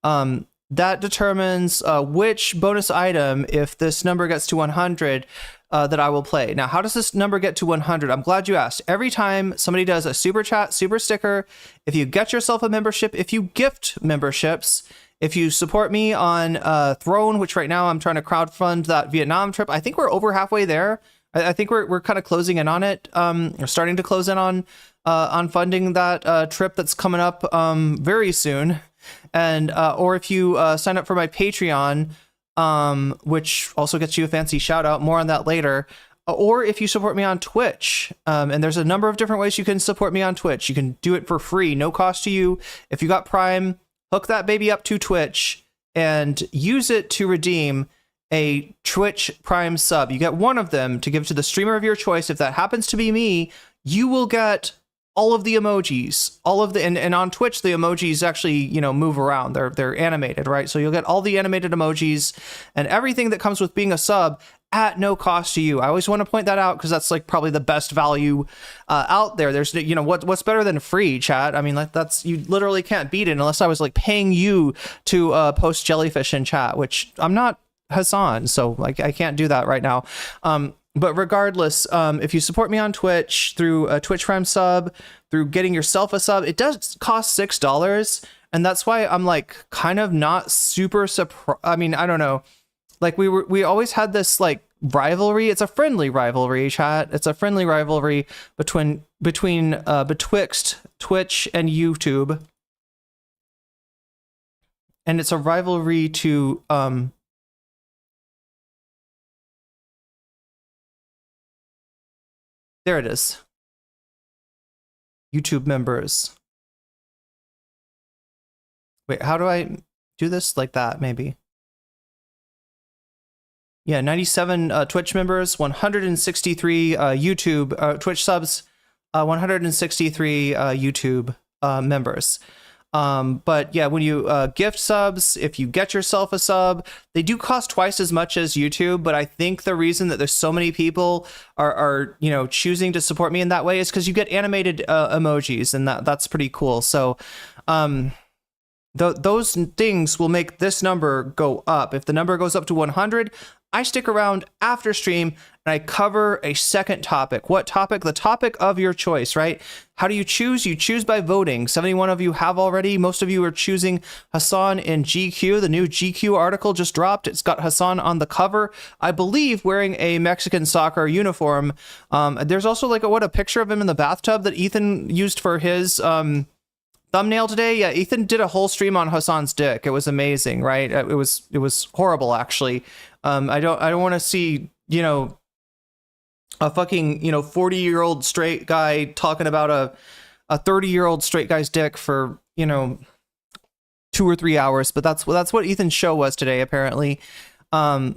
That determines which bonus item, if this number gets to 100, that I will play. Now, how does this number get to 100? I'm glad you asked. Every time somebody does a super chat, super sticker, if you get yourself a membership, if you gift memberships, if you support me on Throne, which right now I'm trying to crowdfund that Vietnam trip, I think we're over halfway there. I think we're kind of closing in on it. We're starting to close in on funding that trip that's coming up very soon. And or if you sign up for my Patreon, which also gets you a fancy shout out, more on that later. Or if you support me on Twitch, and there's a number of different ways you can support me on Twitch. You can do it for free, no cost to you. If you got Prime, hook that baby up to Twitch and use it to redeem a Twitch Prime sub. You get one of them to give to the streamer of your choice. If that happens to be me, you will get all of the emojis, all of the, and on Twitch, the emojis actually, you know, move around. They're animated, right? So you'll get all the animated emojis and everything that comes with being a sub at no cost to you. I always want to point that out because that's like probably the best value out there. There's, you know, what's better than free, chat? I mean, like that's, you literally can't beat it unless I was like paying you to post jellyfish in chat, which I'm not Hasan, so like I can't do that right now. But regardless, if you support me on Twitch through a Twitch Prime sub, through getting yourself a sub, it does cost $6. And that's why I'm like kind of not super surprised. I mean, I don't know. Like we always had this like rivalry. It's a friendly rivalry, chat. It's a friendly rivalry betwixt Twitch and YouTube. And it's a rivalry to there it is. YouTube members. Wait, how do I do this? Like that, maybe. Yeah, 97 Twitch members, 163 YouTube Twitch subs, 163 YouTube members. But yeah, when you gift subs, if you get yourself a sub, they do cost twice as much as YouTube. But I think the reason that there's so many people are you know, choosing to support me in that way is because you get animated emojis, and that's pretty cool. So those things will make this number go up. If the number goes up to 100, I stick around after stream and I cover a second topic. What topic? The topic of your choice, right? How do you choose? You choose by voting. 71 of you have already. Most of you are choosing Hasan in GQ. The new GQ article just dropped. It's got Hasan on the cover, I believe, wearing a Mexican soccer uniform. There's also like a picture of him in the bathtub that Ethan used for his thumbnail today. Yeah, Ethan did a whole stream on Hasan's dick. It was amazing, right? It was horrible, actually. I don't want to see, you know, a fucking, you know, 40-year-old straight guy talking about a 30-year-old straight guy's dick for, you know, 2 or 3 hours. But that's what Ethan's show was today, apparently. But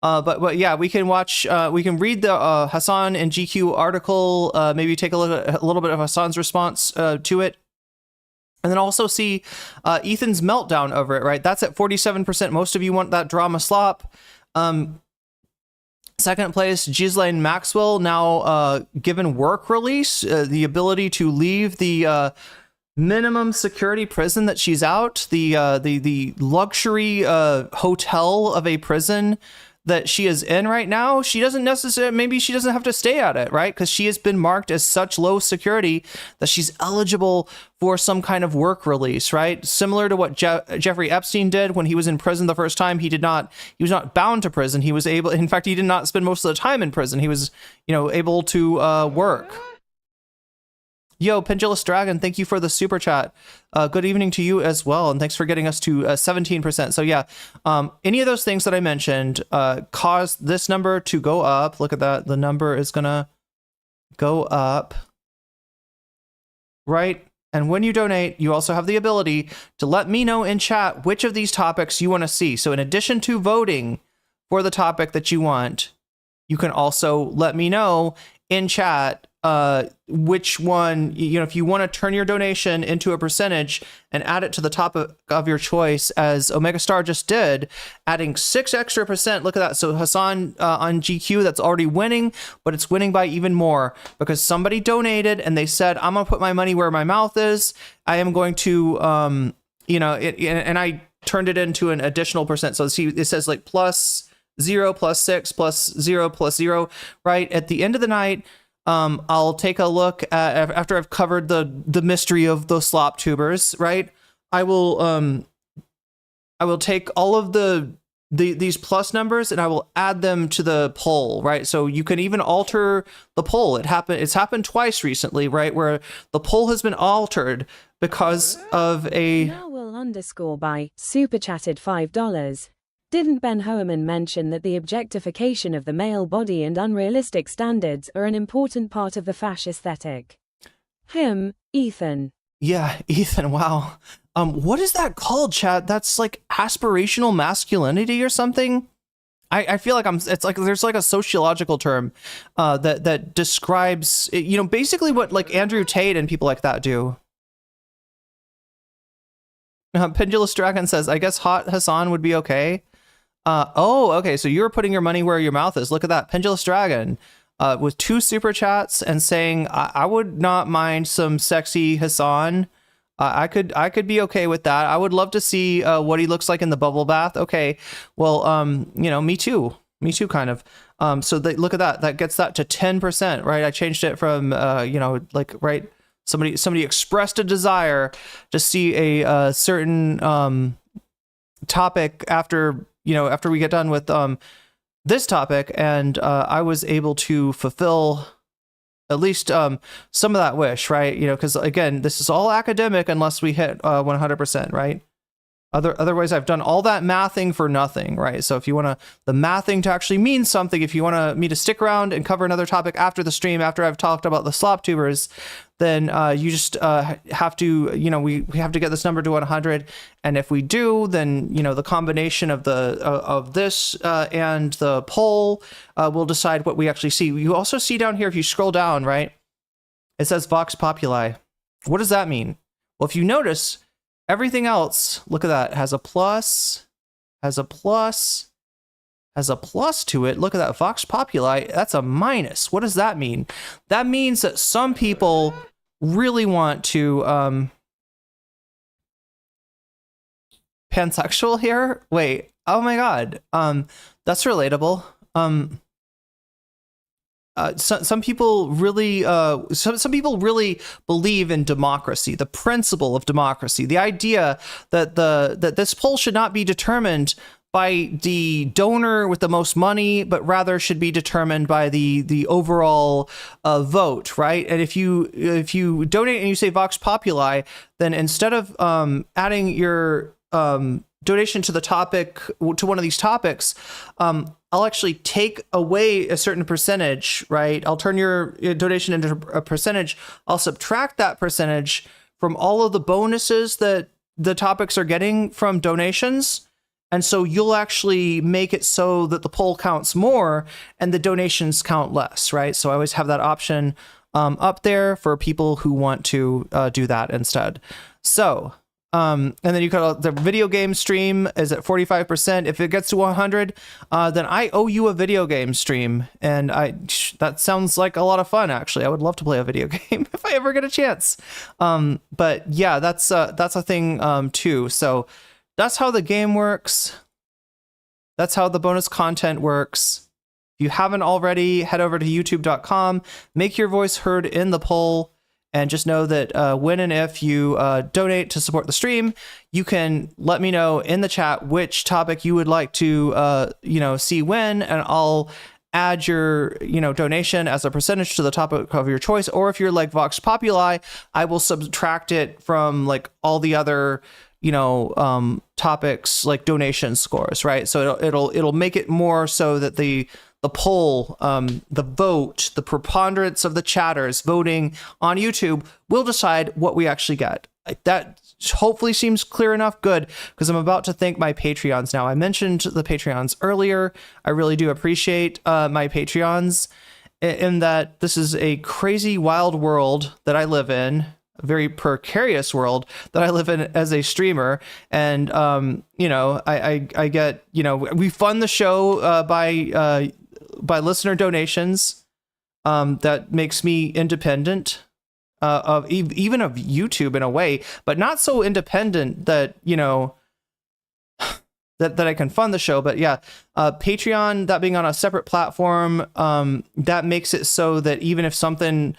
yeah, we can watch, we can read the Hasan and GQ article, maybe take a look at a little bit of Hasan's response to it. And then also see Ethan's meltdown over it, right? That's at 47%. Most of you want that drama slop. Second place, Ghislaine Maxwell, now given work release, the ability to leave the minimum security prison that she's out, the luxury hotel of a prison that she is in right now. She doesn't necessarily, maybe she doesn't have to stay at it, right? Because she has been marked as such low security that she's eligible for some kind of work release, right? Similar to what Jeffrey Epstein did when he was in prison the first time. He was not bound to prison. He was able, in fact, he did not spend most of the time in prison. He was, you know, able to work. Yo, Pendulous Dragon, thank you for the super chat. Good evening to you as well, and thanks for getting us to 17%. So yeah, any of those things that I mentioned caused this number to go up. Look at that. The number is gonna go up, right? And when you donate, you also have the ability to let me know in chat which of these topics you want to see. So in addition to voting for the topic that you want, you can also let me know in chat which one, you know, if you want to turn your donation into a percentage and add it to the top of your choice, as Omega Star just did, adding 6 extra percent. Look at that. So Hasan on GQ, that's already winning, but it's winning by even more because somebody donated and they said, I'm gonna put my money where my mouth is. I am going to, you know, and I turned it into an additional percent. So see, it says like +0, +6, +0, +0, right? At the end of the night, I'll take a look at, after I've covered the mystery of those Sloptubers, right? I will take all of the these plus numbers and I will add them to the poll, right? So you can even alter the poll. It's happened twice recently, right? Where the poll has been altered because of a... Now we'll underscore by super chatted $5. Didn't Ben Hoeman mention that the objectification of the male body and unrealistic standards are an important part of the fascist aesthetic? Ethan. Yeah, Ethan, wow. What is that called, chat? That's like aspirational masculinity or something? I feel like it's like there's like a sociological term that describes, you know, basically what like Andrew Tate and people like that do. Pendulous Dragon says, I guess Hot Hasan would be okay. Okay, so you're putting your money where your mouth is. Look at that, Pendulous Dragon, with 2 super chats and saying, I would not mind some sexy Hasan. I could be okay with that. I would love to see what he looks like in the bubble bath. Okay, well, you know, me too, kind of. So look at that. That gets that to 10%, right? I changed it from, you know, like, right. Somebody expressed a desire to see a certain topic after we get done with this topic, and I was able to fulfill at least some of that wish, right? You know, because again, this is all academic unless we hit 100%, right? Otherwise, I've done all that mathing for nothing, right? So if you want the mathing to actually mean something, if you want me to stick around and cover another topic after the stream, after I've talked about the Sloptubers, then you just have to, you know, we have to get this number to 100. And if we do, then, you know, the combination of this and the poll will decide what we actually see. You also see down here, if you scroll down, right, it says Vox Populi. What does that mean? Well, if you notice, everything else, look at that, has a plus to it. Look at that, Vox Populi, that's a minus. What does that mean? That means that some people really want to pansexual here. Wait, oh my god, that's relatable. Some people really some people really believe in democracy, the principle of democracy, the idea that that this poll should not be determined by the donor with the most money, but rather should be determined by the overall vote, right? And if you donate and you say Vox Populi, then instead of adding your donation to the topic, to one of these topics, I'll actually take away a certain percentage, right? I'll turn your donation into a percentage. I'll subtract that percentage from all of the bonuses that the topics are getting from donations. And so you'll actually make it so that the poll counts more and the donations count less, right? So I always have that option up there for people who want to do that instead. So, and then you got the video game stream is at 45%. If it gets to 100, then I owe you a video game stream. And that sounds like a lot of fun, actually. I would love to play a video game if I ever get a chance. But yeah, that's a thing too. So that's how the game works. That's how the bonus content works. If you haven't already, head over to youtube.com, make your voice heard in the poll, and just know that when and if you donate to support the stream, you can let me know in the chat which topic you would like to see win, and I'll add your donation as a percentage to the topic of your choice. Or if you're like Vox Populi, I will subtract it from like all the other topics, like donation scores, right? So it'll make it more so that the poll, the vote, the preponderance of the chatters voting on YouTube will decide what we actually get. That hopefully seems clear enough. Good, because I'm about to thank my Patreons now. I mentioned the Patreons earlier. I really do appreciate my Patreons in that this is a crazy, wild world that I live in. A very precarious world that I live in as a streamer, and I get we fund the show by listener donations. That makes me independent of even of YouTube in a way, but not so independent that that I can fund the show. But yeah, Patreon, that being on a separate platform, that makes it so that even if something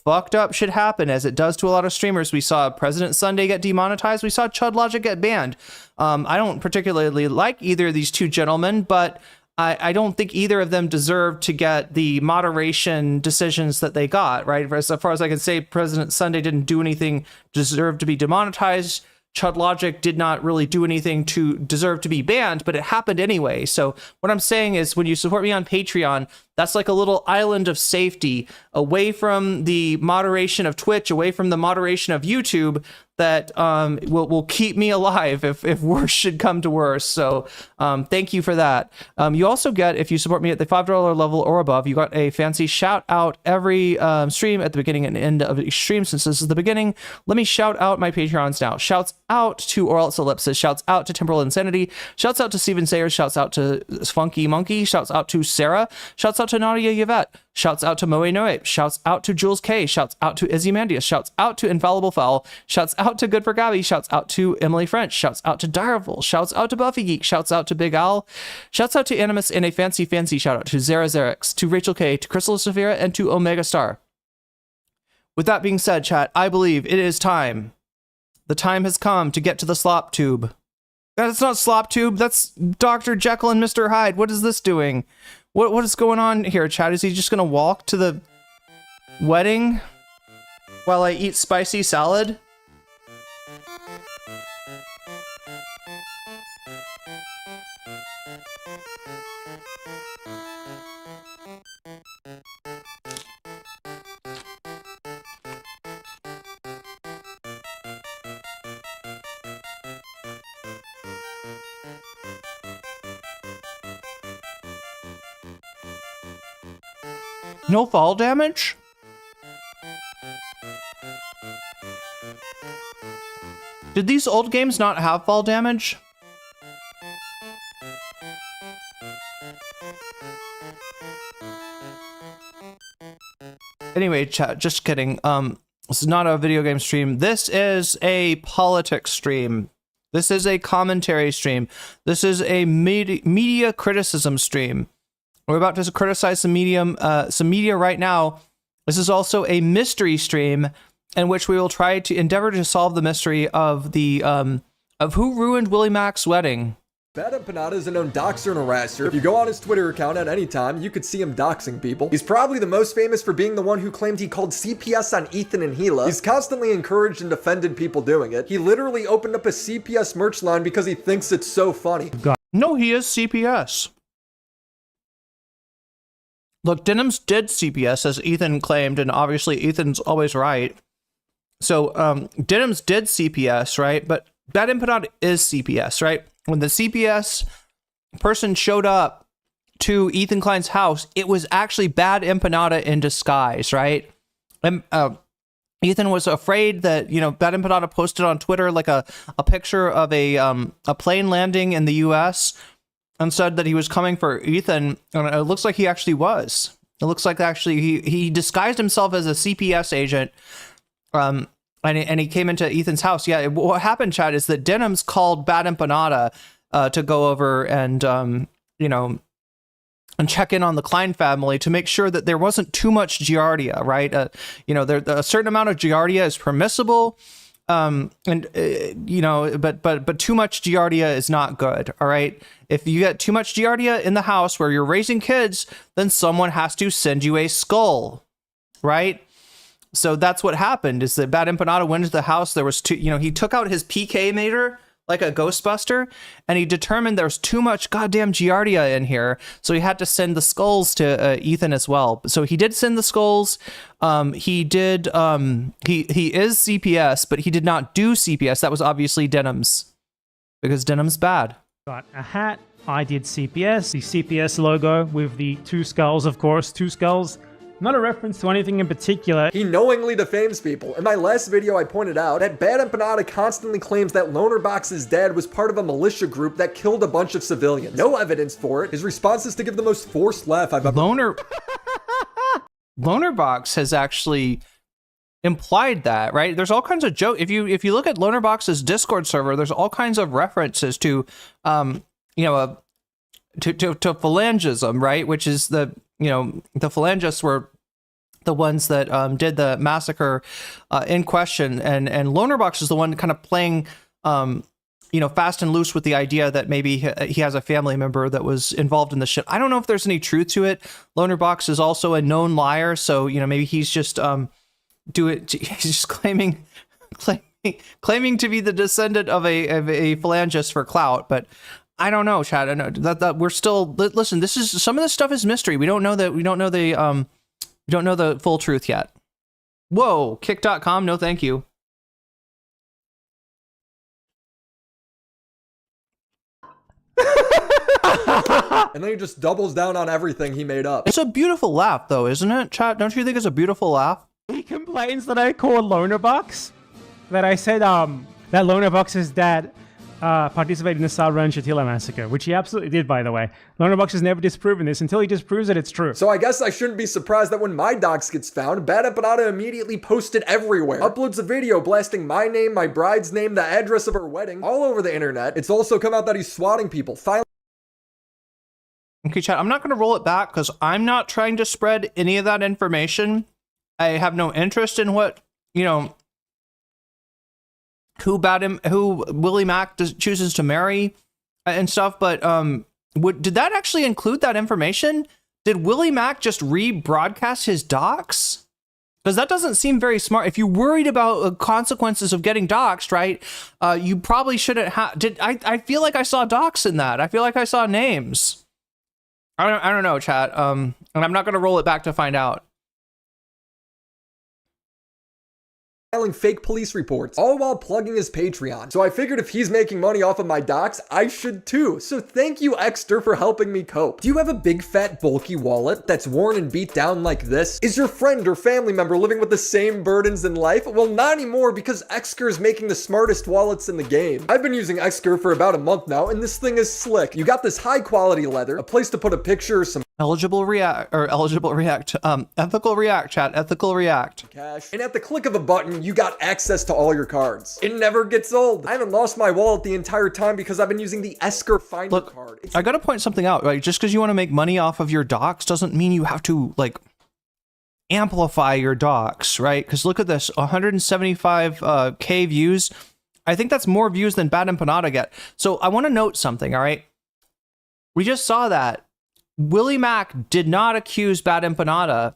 fucked up shit happen, as it does to a lot of streamers. We saw President Sunday get demonetized. We saw Chud Logic get banned. I don't particularly like either of these two gentlemen, but I don't think either of them deserve to get the moderation decisions that they got, right? As far as I can say, President Sunday didn't do anything deserve to be demonetized. Chud Logic did not really do anything to deserve to be banned, but it happened anyway. So what I'm saying is, when you support me on Patreon, that's like a little island of safety away from the moderation of Twitch, away from the moderation of YouTube, that will keep me alive if worse should come to worse. So thank you for that. You also get, if you support me at the $5 level or above, you got a fancy shout out every stream at the beginning and end of each stream. Since this is the beginning, let me shout out my Patreons now. Shouts out to Or Else Ellipsis, shouts out to Temporal Insanity, shouts out to Steven Sayers, shouts out to Funky Monkey, shouts out to Sarah, shouts out to Nadia Yvette, shouts out to Moe Noe, shouts out to Jules K, shouts out to Izzy Mandius, shouts out to Infallible Fowl, shouts out to Good for Gabby, shouts out to Emily French, shouts out to Direville, shouts out to Buffy Geek, shouts out to Big Al, shouts out to Animus, and a fancy shout out to Zara Xerix, to Rachel K, to Crystal Saphira, and to Omega Star. With that being said, chat, I believe it is time. The time has come to get to the Sloptube. That's not Sloptube, that's Dr. Jekyll and Mr. Hyde. What is this doing? What is going on here, chat? Is he just gonna walk to the wedding while I eat spicy salad? No fall damage? Did these old games not have fall damage? Anyway, chat, just kidding. This is not a video game stream. This is a politics stream. This is a commentary stream. This is a media criticism stream. We're about to criticize some media right now. This is also a mystery stream in which we will try to endeavor to solve the mystery of the of who ruined Willy Mac's wedding. Bad Empanada is a known doxer and harasser. If you go on his Twitter account at any time, you could see him doxing people. He's probably the most famous for being the one who claimed he called CPS on Ethan and Gila. He's constantly encouraged and defended people doing it. He literally opened up a CPS merch line because he thinks it's so funny. God. No, he is CPS. Look, Denims did CPS, as Ethan claimed, and obviously Ethan's always right. So, Denims did CPS, right? But Bad Empanada is CPS, right? When the CPS person showed up to Ethan Klein's house, it was actually Bad Empanada in disguise, right? And Ethan was afraid that, you know, Bad Empanada posted on Twitter like a picture of a plane landing in the U.S., and said that he was coming for Ethan, and it looks like he actually was. It looks like actually he disguised himself as a CPS agent, and he came into Ethan's house. Yeah, what happened, Chad, is that Denims called Bad Empanada to go over and you know, and check in on the Klein family to make sure that there wasn't too much Giardia, right? You know, a certain amount of Giardia is permissible. You know, but too much Giardia is not good. All right. If you get too much Giardia in the house where you're raising kids, then someone has to send you a skull. Right. So that's what happened, is that Bad Empanada went into the house. There was you know, he took out his PK meter like a Ghostbuster, and he determined there's too much goddamn Giardia in here, so he had to send the skulls to Ethan as well. So he did send the skulls. He did. He is CPS, but he did not do CPS. That was obviously Denims, because Denims bad. Got a hat. I did CPS. The CPS logo with the two skulls, of course. Two skulls. Not a reference to anything in particular. He knowingly defames people. In my last video, I pointed out that Bad Empanada constantly claims that Lonerbox's dad was part of a militia group that killed a bunch of civilians. No evidence for it. His response is to give the most forced laugh I've ever... Lonerbox has actually implied that, right? There's all kinds of jokes. If you look at Lonerbox's Discord server, there's all kinds of references to, you know, to phalangism, right? Which is the, you know, the phalangists were the ones that did the massacre in question, and Lonerbox is the one kind of playing fast and loose with the idea that maybe he has a family member that was involved in the shit. I don't know if there's any truth to it. Lonerbox is also a known liar, so maybe he's just he's just claiming to be the descendant of a phalangist for clout. But I don't know, Chad. I know that we're still, listen, this is, some of this stuff is mystery. We don't know the full truth yet. Whoa, kick.com, no thank you. And then he just doubles down on everything he made up. It's a beautiful laugh, though, isn't it, chat? Don't you think it's a beautiful laugh? He complains that I call Lonerbox, that I said that Lonerbox's dad participated in the Sarah and Shatila massacre, which he absolutely did, by the way. Lonerbox has never disproven this. Until he disproves it, it's true. So I guess I shouldn't be surprised that when my docs gets found, Bad Empanada immediately posted everywhere. Uploads a video blasting my name, my bride's name, the address of her wedding, all over the internet. It's also come out that he's swatting people. Okay, chat, I'm not going to roll it back because I'm not trying to spread any of that information. I have no interest in what, who Willy Mac chooses to marry and stuff. But did that actually include that information? Did Willy Mac just rebroadcast his docs? Because that doesn't seem very smart. If you're worried about consequences of getting doxxed, right? You probably shouldn't have. I feel like I saw docs in that. I feel like I saw names. I don't know, chat. And I'm not going to roll it back to find out. Filing fake police reports, all while plugging his Patreon. So I figured if he's making money off of my docs, I should too. So thank you, xxed, for helping me cope. Do you have a big, fat, bulky wallet that's worn and beat down like this? Is your friend or family member living with the same burdens in life? Well, not anymore, because xxed is making the smartest wallets in the game. I've been using xxed for about a month now, and this thing is slick. You got this high quality leather, a place to put a picture or some ethical react, chat, ethical react. Cash. And at the click of a button, you got access to all your cards. It never gets old. I haven't lost my wallet the entire time because I've been using the xxed Finder card. I gotta point something out, right? Just because you want to make money off of your docs doesn't mean you have to, like, amplify your docs, right? Because look at this, 175K views. I think that's more views than Bad Empanada get. So I want to note something, all right? We just saw that Willy Mac did not accuse Bad Empanada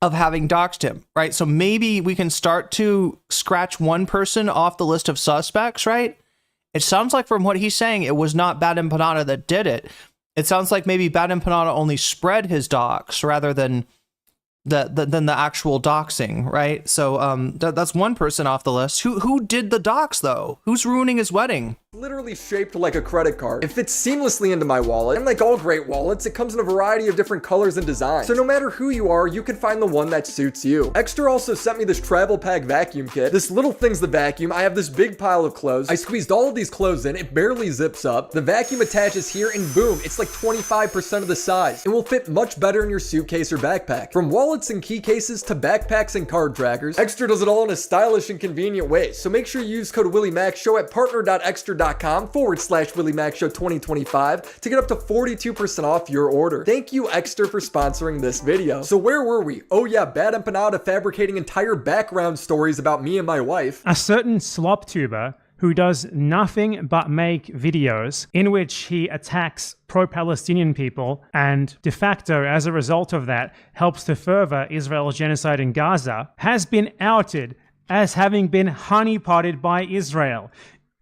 of having doxed him, right? So maybe we can start to scratch one person off the list of suspects, right? It sounds like from what he's saying, it was not Bad Empanada that did it. It sounds like maybe Bad Empanada only spread his dox rather than the actual doxing, right? So that's one person off the list. Who did the dox though? Who's ruining his wedding? Literally shaped like a credit card. It fits seamlessly into my wallet, and like all great wallets, it comes in a variety of different colors and designs. So no matter who you are, you can find the one that suits you. xxed also sent me this travel pack vacuum kit. This little thing's the vacuum. I have this big pile of clothes. I squeezed all of these clothes in. It barely zips up. The vacuum attaches here, and boom, it's like 25% of the size. It will fit much better in your suitcase or backpack. From wallets and key cases to backpacks and card draggers, xxed does it all in a stylish and convenient way. So make sure you use code WillyMacShow at partner.xxed.com/WillyMacShow 2025 to get up to 42% off your order. Thank you, xxed, for sponsoring this video. So where were we? Oh yeah, Bad Empanada fabricating entire background stories about me and my wife. A certain Sloptuber who does nothing but make videos in which he attacks pro-Palestinian people and de facto, as a result of that, helps to further Israel's genocide in Gaza, has been outed as having been honeypotted by Israel.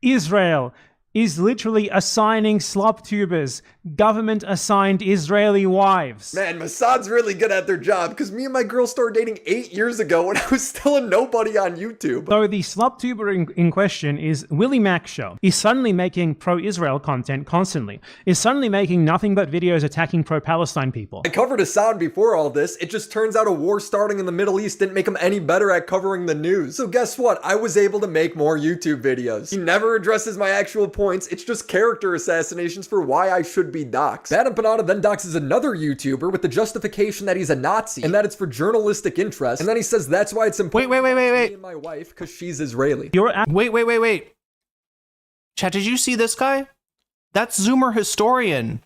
Israel is literally assigning Sloptubers government-assigned Israeli wives. Man, Mossad's really good at their job, because me and my girl started dating 8 years ago when I was still a nobody on YouTube. So the Sloptuber in question is Willy Mac Show. He's suddenly making pro-Israel content constantly. He's suddenly making nothing but videos attacking pro-Palestine people. I covered Assad before all this. It just turns out a war starting in the Middle East didn't make him any better at covering the news. So guess what? I was able to make more YouTube videos. He never addresses my actual points. It's just character assassinations for why I should be doxxed. Bad Empanada then doxes another YouTuber with the justification that he's a Nazi and that it's for journalistic interest. And then he says that's why it's important. Wait. Me and my wife, because she's Israeli. Wait. Chat, did you see this guy? That's Zoomer Historian.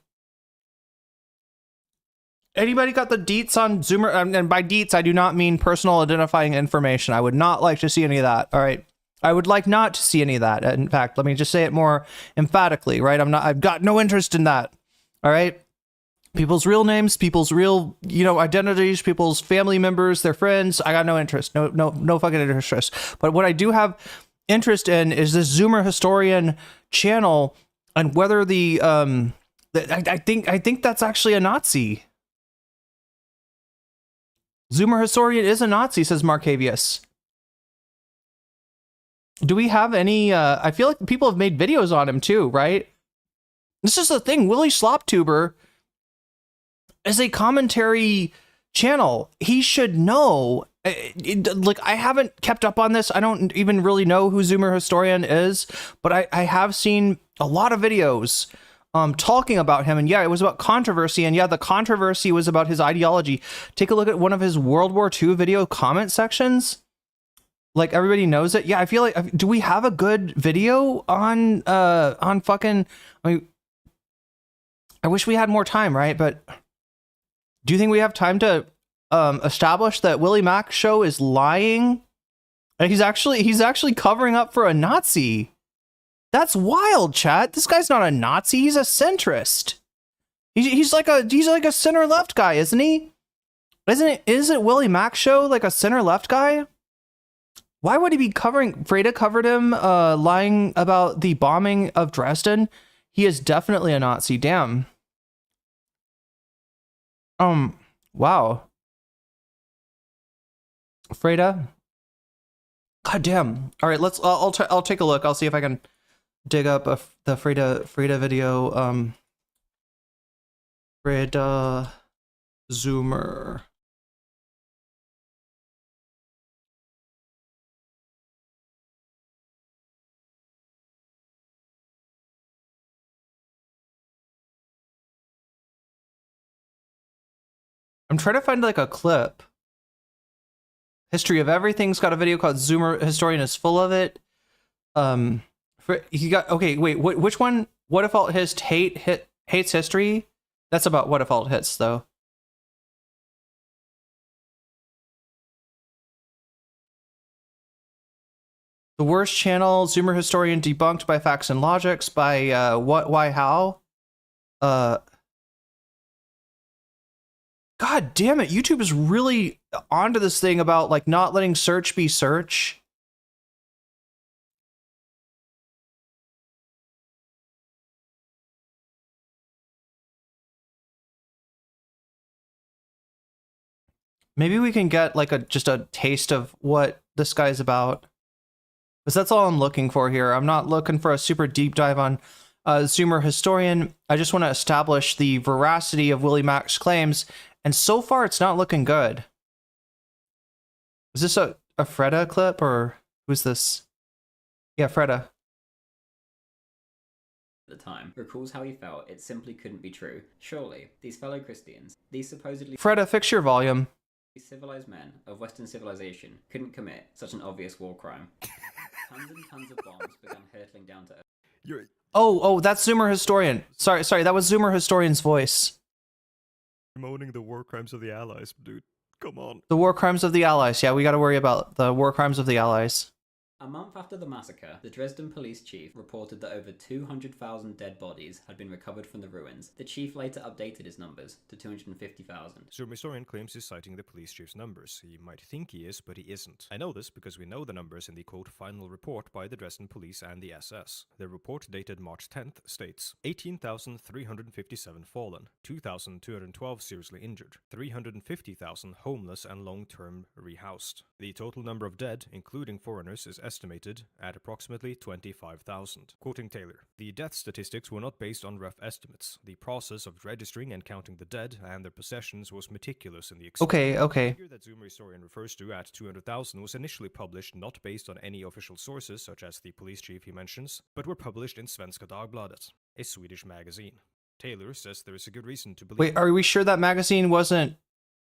Anybody got the deets on Zoomer? And by deets, I do not mean personal identifying information. I would not like to see any of that. All right. I would like not to see any of that. In fact, let me just say it more emphatically, right? I've got no interest in that. All right. People's real names, people's real, identities, people's family members, their friends. I got no interest. No fucking interest. But what I do have interest in is this Zoomer Historian channel and whether I think that's actually a Nazi. Zoomer Historian is a Nazi, says Marcavius. Do we have any, I feel like people have made videos on him too, right? This is the thing, Willy Sloptuber is a commentary channel. He should know. Like, I haven't kept up on this. I don't even really know who Zoomer Historian is, but I have seen a lot of videos talking about him, and yeah, it was about controversy, and yeah, the controversy was about his ideology. Take a look at one of his World War II video comment sections. Like, everybody knows it. Yeah, I feel like, do we have a good video on fucking, I wish we had more time, right? But do you think we have time to establish that Willy Mac show is lying? And he's actually covering up for a Nazi. That's wild, chat. This guy's not a Nazi. He's a centrist. He's like a center left guy, isn't he? Isn't Willy Mac show like a center left guy? Why would he be covering? Freda covered him lying about the bombing of Dresden. He is definitely a Nazi. Damn. Wow. Freda. God damn. All right, I'll take a look. I'll see if I can dig up the Freda video. Freda Zoomer. I'm trying to find like a clip. History of Everything's got a video called Zoomer Historian is full of it. He got, okay, wait, which one? What if alt hits hates history? That's about what if alt hits though. The worst channel, Zoomer Historian debunked by Facts and Logics by what, why, how? God damn it, YouTube is really onto this thing about like not letting search be search. Maybe we can get like just a taste of what this guy's about. Because that's all I'm looking for here. I'm not looking for a super deep dive on Zoomer Historian. I just want to establish the veracity of Willy Mac's claims. And so far, it's not looking good. Is this a Freda clip, or who's this? Yeah, Freda. At the time, recalls how he felt it simply couldn't be true. Surely, these fellow Christians, these supposedly Freda, fix your volume. civilized men of Western civilization couldn't commit such an obvious war crime. Tons and tons of bombs began hurtling down to Earth. Oh, that's Zoomer Historian. Sorry, that was Zoomer Historian's voice. Promoting the war crimes of the Allies, dude. Come on. The war crimes of the Allies. Yeah, we got to worry about the war crimes of the Allies. A month after the massacre, the Dresden police chief reported that over 200,000 dead bodies had been recovered from the ruins. The chief later updated his numbers to 250,000. Zoomer Historian claims he's citing the police chief's numbers. He might think he is, but he isn't. I know this because we know the numbers in the quote final report by the Dresden police and the SS. The report dated March 10th states 18,357 fallen, 2,212 seriously injured, 350,000 homeless and long-term rehoused. The total number of dead, including foreigners, is estimated at approximately 25,000. Quoting Taylor, the death statistics were not based on rough estimates. The process of registering and counting the dead and their possessions was meticulous in the Okay. The figure that Zoomer Historian refers to at 200,000 was initially published not based on any official sources, such as the police chief he mentions, but were published in Svenska Dagbladet, a Swedish magazine. Taylor says there is a good reason to believe... Wait, are we sure that magazine wasn't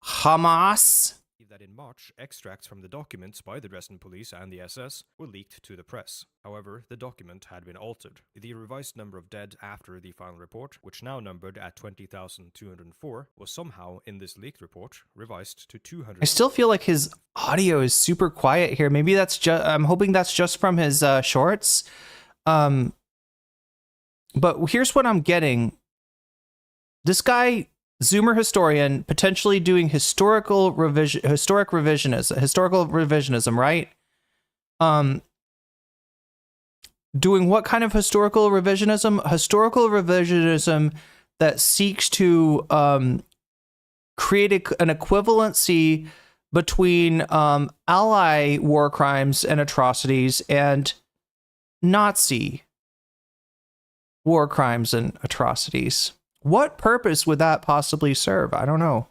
Hamas? that in March, extracts from the documents by the Dresden police and the SS were leaked to the press. However, the document had been altered. The revised number of dead after the final report, which now numbered at 20,204, was somehow, in this leaked report, revised to 200. I still feel like his audio is super quiet here. Maybe that's just, I'm hoping that's just from his shorts. But here's what I'm getting. This guy, Zoomer historian, potentially doing historic revisionism, right? Doing what kind of historical revisionism? Historical revisionism that seeks to create an equivalency between ally war crimes and atrocities and Nazi war crimes and atrocities. What purpose would that possibly serve? I don't know.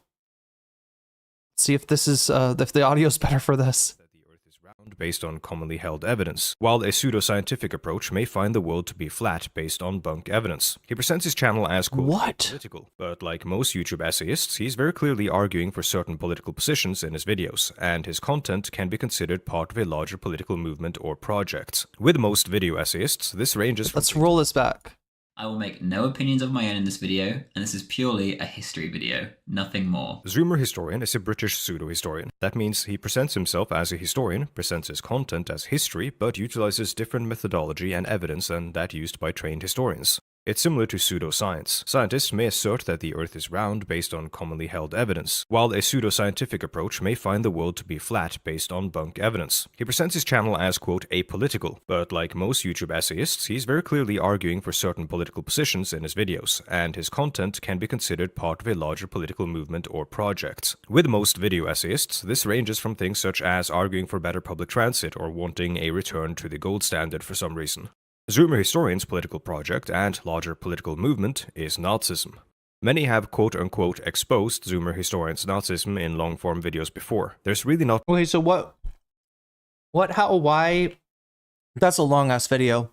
Let's see if this is if the audio is better for this. That the Earth is round based on commonly held evidence, while a pseudoscientific approach may find the world to be flat based on bunk evidence. He presents his channel as, quote, political, but like most YouTube essayists, he's very clearly arguing for certain political positions in his videos, and his content can be considered part of a larger political movement or project. With most video essayists, this ranges from... Let's roll this back. I will make no opinions of my own in this video, and this is purely a history video, nothing more. Zoomer historian is a British pseudo-historian. That means he presents himself as a historian, presents his content as history, but utilizes different methodology and evidence than that used by trained historians. It's similar to pseudoscience. Scientists may assert that the Earth is round based on commonly held evidence, while a pseudoscientific approach may find the world to be flat based on bunk evidence. He presents his channel as, quote, apolitical, but like most YouTube essayists, he's very clearly arguing for certain political positions in his videos, and his content can be considered part of a larger political movement or project. With most video essayists, this ranges from things such as arguing for better public transit or wanting a return to the gold standard for some reason. Zoomer historian's political project and larger political movement is Nazism. Many have quote-unquote exposed Zoomer historian's Nazism in long-form videos before. There's really not... Okay, so what, how, why? That's a long-ass video.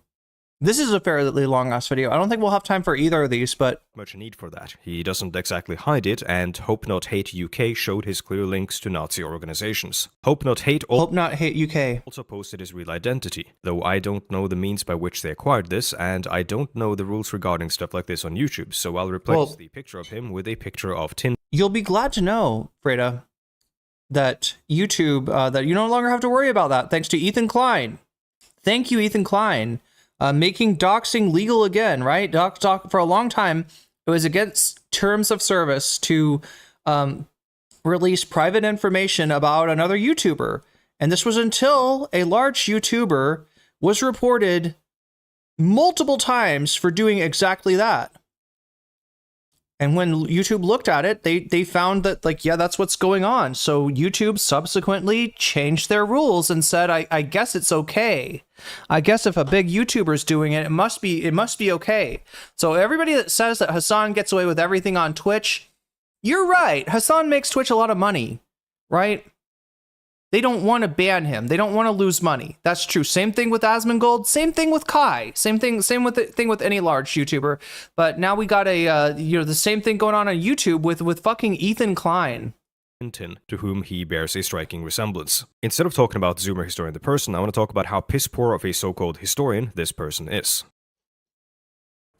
This is a fairly long-ass video. I don't think we'll have time for either of these, but... much need for that. He doesn't exactly hide it, and Hope Not Hate UK showed his clear links to Nazi organizations. Hope Not Hate UK also posted his real identity, though I don't know the means by which they acquired this, and I don't know the rules regarding stuff like this on YouTube, so I'll replace the picture of him with a picture of Tin. You'll be glad to know, Freda, that YouTube, that you no longer have to worry about that, thanks to Ethan Klein. Thank you, Ethan Klein. Making doxing legal again, right? For a long time, it was against terms of service to release private information about another YouTuber. And this was until a large YouTuber was reported multiple times for doing exactly that. And when YouTube looked at it, they found that, like, yeah, that's what's going on. So YouTube subsequently changed their rules and said, I guess it's okay. I guess if a big YouTuber's doing it, it must be okay. So everybody that says that Hasan gets away with everything on Twitch, you're right. Hasan makes Twitch a lot of money, right? They don't want to ban him. They don't want to lose money. That's true. Same thing with Asmongold. Same thing with Kai. Same thing with any large YouTuber. But now we got the same thing going on YouTube with fucking Ethan Klein. To whom he bears a striking resemblance. Instead of talking about Zoomer historian the person, I want to talk about how piss poor of a so-called historian this person is.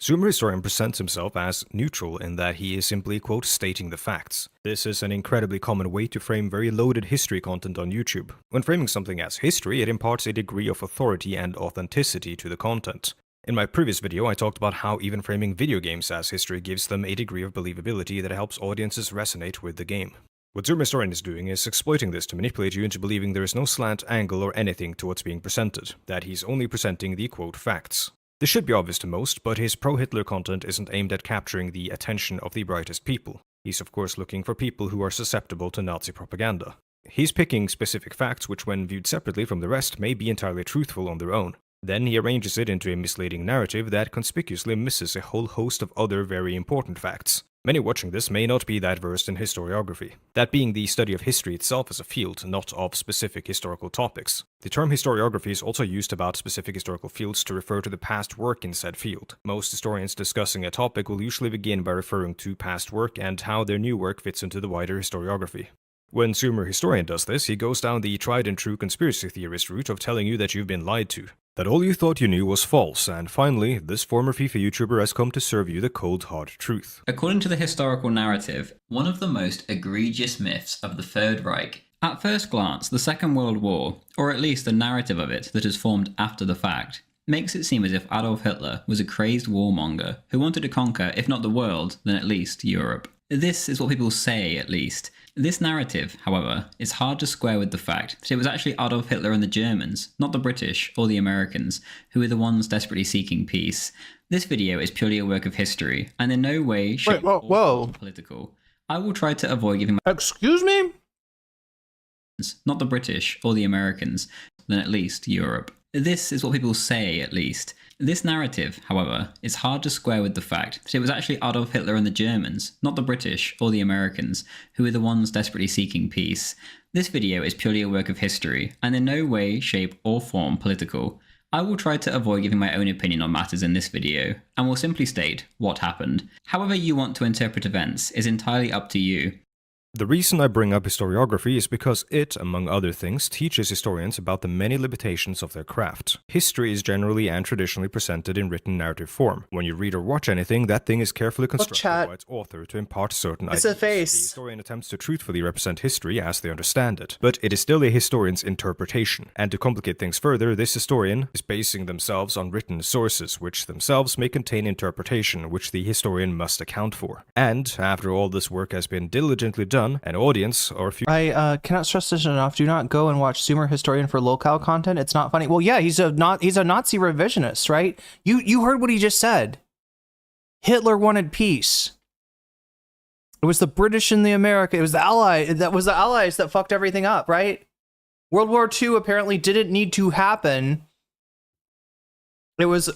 Zoomer historian presents himself as neutral in that he is simply, quote, stating the facts. This is an incredibly common way to frame very loaded history content on YouTube. When framing something as history, it imparts a degree of authority and authenticity to the content. In my previous video, I talked about how even framing video games as history gives them a degree of believability that helps audiences resonate with the game. What Zoomer historian is doing is exploiting this to manipulate you into believing there is no slant, angle, or anything to what's being presented, that he's only presenting the, quote, facts. This should be obvious to most, but his pro-Hitler content isn't aimed at capturing the attention of the brightest people. He's of course looking for people who are susceptible to Nazi propaganda. He's picking specific facts which, when viewed separately from the rest, may be entirely truthful on their own. Then he arranges it into a misleading narrative that conspicuously misses a whole host of other very important facts. Many watching this may not be that versed in historiography, that being the study of history itself as a field, not of specific historical topics. The term historiography is also used about specific historical fields to refer to the past work in said field. Most historians discussing a topic will usually begin by referring to past work and how their new work fits into the wider historiography. When Zoomer Historian does this, he goes down the tried and true conspiracy theorist route of telling you that you've been lied to, that all you thought you knew was false, and finally, this former FIFA YouTuber has come to serve you the cold hard truth. According to the historical narrative, one of the most egregious myths of the Third Reich. At first glance, the Second World War, or at least the narrative of it that is formed after the fact, makes it seem as if Adolf Hitler was a crazed warmonger who wanted to conquer, if not the world, then at least Europe. This is what people say, at least. This narrative, however, is hard to square with the fact that it was actually Adolf Hitler and the Germans, not the British or the Americans, who were the ones desperately seeking peace. This video is purely a work of history, and in no way, shape, or form political. I will try to avoid giving my... Excuse me? Not the British or the Americans, then at least Europe. This is what people say, at least. This narrative, however, is hard to square with the fact that it was actually Adolf Hitler and the Germans, not the British or the Americans, who were the ones desperately seeking peace. This video is purely a work of history, and in no way, shape, or form political. I will try to avoid giving my own opinion on matters in this video, and will simply state what happened. However you want to interpret events is entirely up to you. The reason I bring up historiography is because it, among other things, teaches historians about the many limitations of their craft. History is generally and traditionally presented in written narrative form. When you read or watch anything, that thing is carefully constructed by its author to impart certain ideas. A face. The historian attempts to truthfully represent history as they understand it, but it is still a historian's interpretation. And to complicate things further, this historian is basing themselves on written sources, which themselves may contain interpretation, which the historian must account for. And, after all this work has been diligently done, an audience or a few... I cannot stress this enough. Do not go and watch Zoomer Historian for locale content. It's not funny. Well, yeah, he's a Nazi revisionist, right? You heard what he just said. Hitler wanted peace. It was the British and the America. It was the Allies that fucked everything up, right? World War II apparently didn't need to happen. It was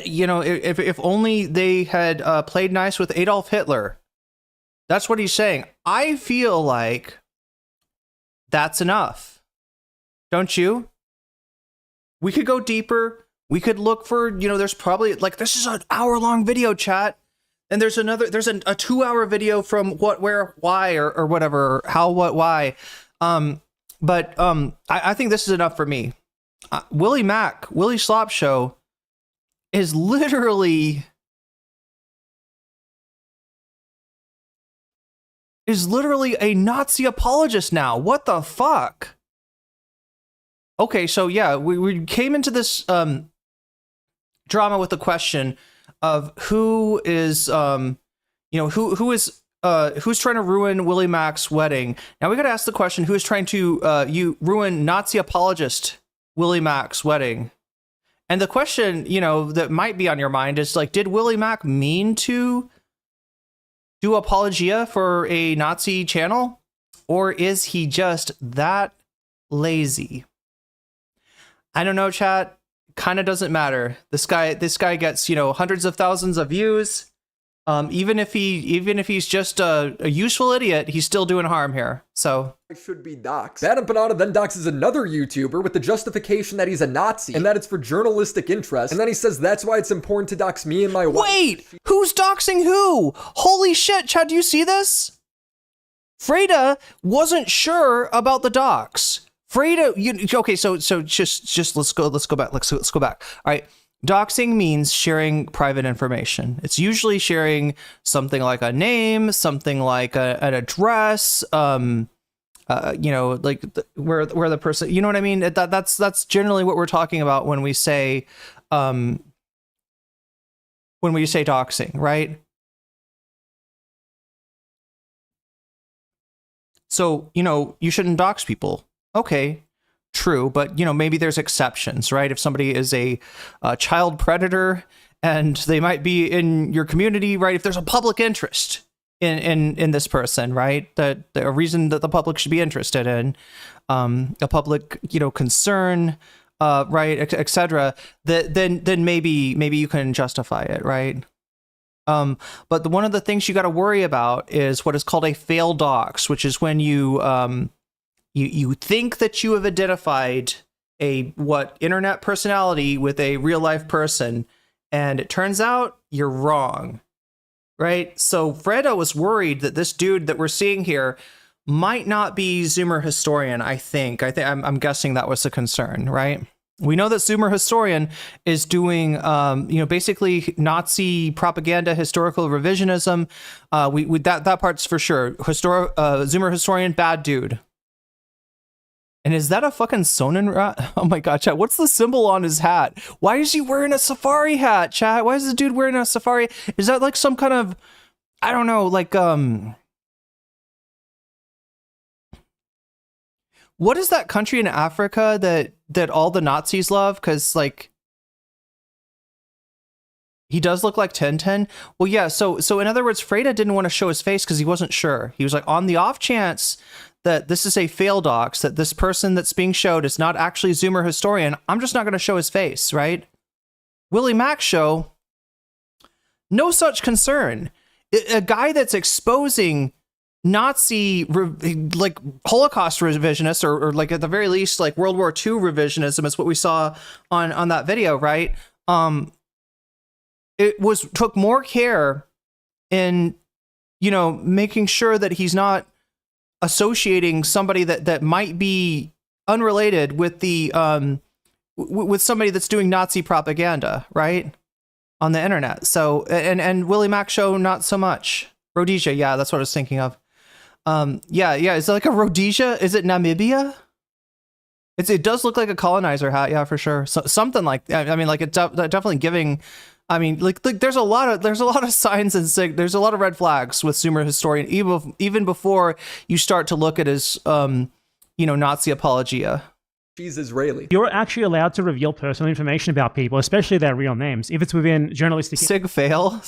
you know, if only they had played nice with Adolf Hitler. That's what he's saying. I feel like that's enough. Don't you? We could go deeper. We could look for, you know, there's probably, like, this is an hour-long video, chat. And there's a 2-hour video from what, where, why, or whatever, how, what, why. I think this is enough for me. Willy Mac, Willy Slop Show is literally a Nazi apologist now. What the fuck? Okay, so yeah, we came into this drama with the question of who is who's trying to ruin Willy Mac's wedding. Now we got to ask the question: who is trying to ruin Nazi apologist Willy Mac's wedding? And the question, you know, that might be on your mind is like, did Willy Mac mean to do apologia for a Nazi channel, or is he just that lazy? I don't know, chat. Kind of doesn't matter. This guy gets, you know, hundreds of thousands of views. Even if he's just a useful idiot, he's still doing harm here. So should be doxxed. Bad Empanada then doxes another YouTuber with the justification that he's a Nazi and that it's for journalistic interest. And then he says that's why it's important to dox me and my wife. Wait, who's doxing who? Holy shit, Chad, do you see this? Freda wasn't sure about the dox. Freda, okay, so just let's go back. Let's go back. All right. Doxing means sharing private information. It's usually sharing something like a name, something like an address, you know, like where the person, you know what I mean? That's generally what we're talking about when we say doxing, right? So, you know, you shouldn't dox people. Okay. True, but, you know, maybe there's exceptions, right? If somebody is a child predator and they might be in your community, right? If there's a public interest in this person, right? That a reason that the public should be interested in, a public, you know, concern, right, etc. Then maybe you can justify it, right? But one of the things you got to worry about is what is called a fail dox, which is when you think that you have identified a internet personality with a real life person, and it turns out you're wrong, right? So Freda was worried that this dude that we're seeing here might not be Zoomer Historian, I think. I'm guessing that was the concern, right? We know that Zoomer Historian is doing, basically Nazi propaganda, historical revisionism. That part's for sure. Zoomer Historian, bad dude. And is that a fucking Sonnen rat? Oh my god, chat. What's the symbol on his hat? Why is he wearing a safari hat, chat? Why is this dude wearing a safari? Is that like some kind of, I don't know, like, what is that country in Africa that all the Nazis love? Because, like, he does look like Tintin. Well, yeah, so in other words, Freda didn't want to show his face because he wasn't sure. He was like, on the off chance that this is a fail docs, that this person that's being showed is not actually Zoomer Historian, I'm just not going to show his face, right? Willy Mac show, no such concern. A guy that's exposing Nazi, like, Holocaust revisionists, or like at the very least, like World War II revisionism is what we saw on that video, right? It took more care in, making sure that he's not associating somebody that might be unrelated with the with somebody that's doing Nazi propaganda, right, on the internet. So and Willy Mac show, not so much. Rhodesia, yeah, that's what I was thinking of. Yeah, is it like a Rhodesia? Is it Namibia? It does look like a colonizer hat, yeah, for sure. So, something like, I mean, like, it's definitely giving. I mean, like there's a lot of signs and there's a lot of red flags with Zoomer Historian, even before you start to look at his Nazi apologia. She's Israeli. You're actually allowed to reveal personal information about people, especially their real names, if it's within journalistic... Sig fail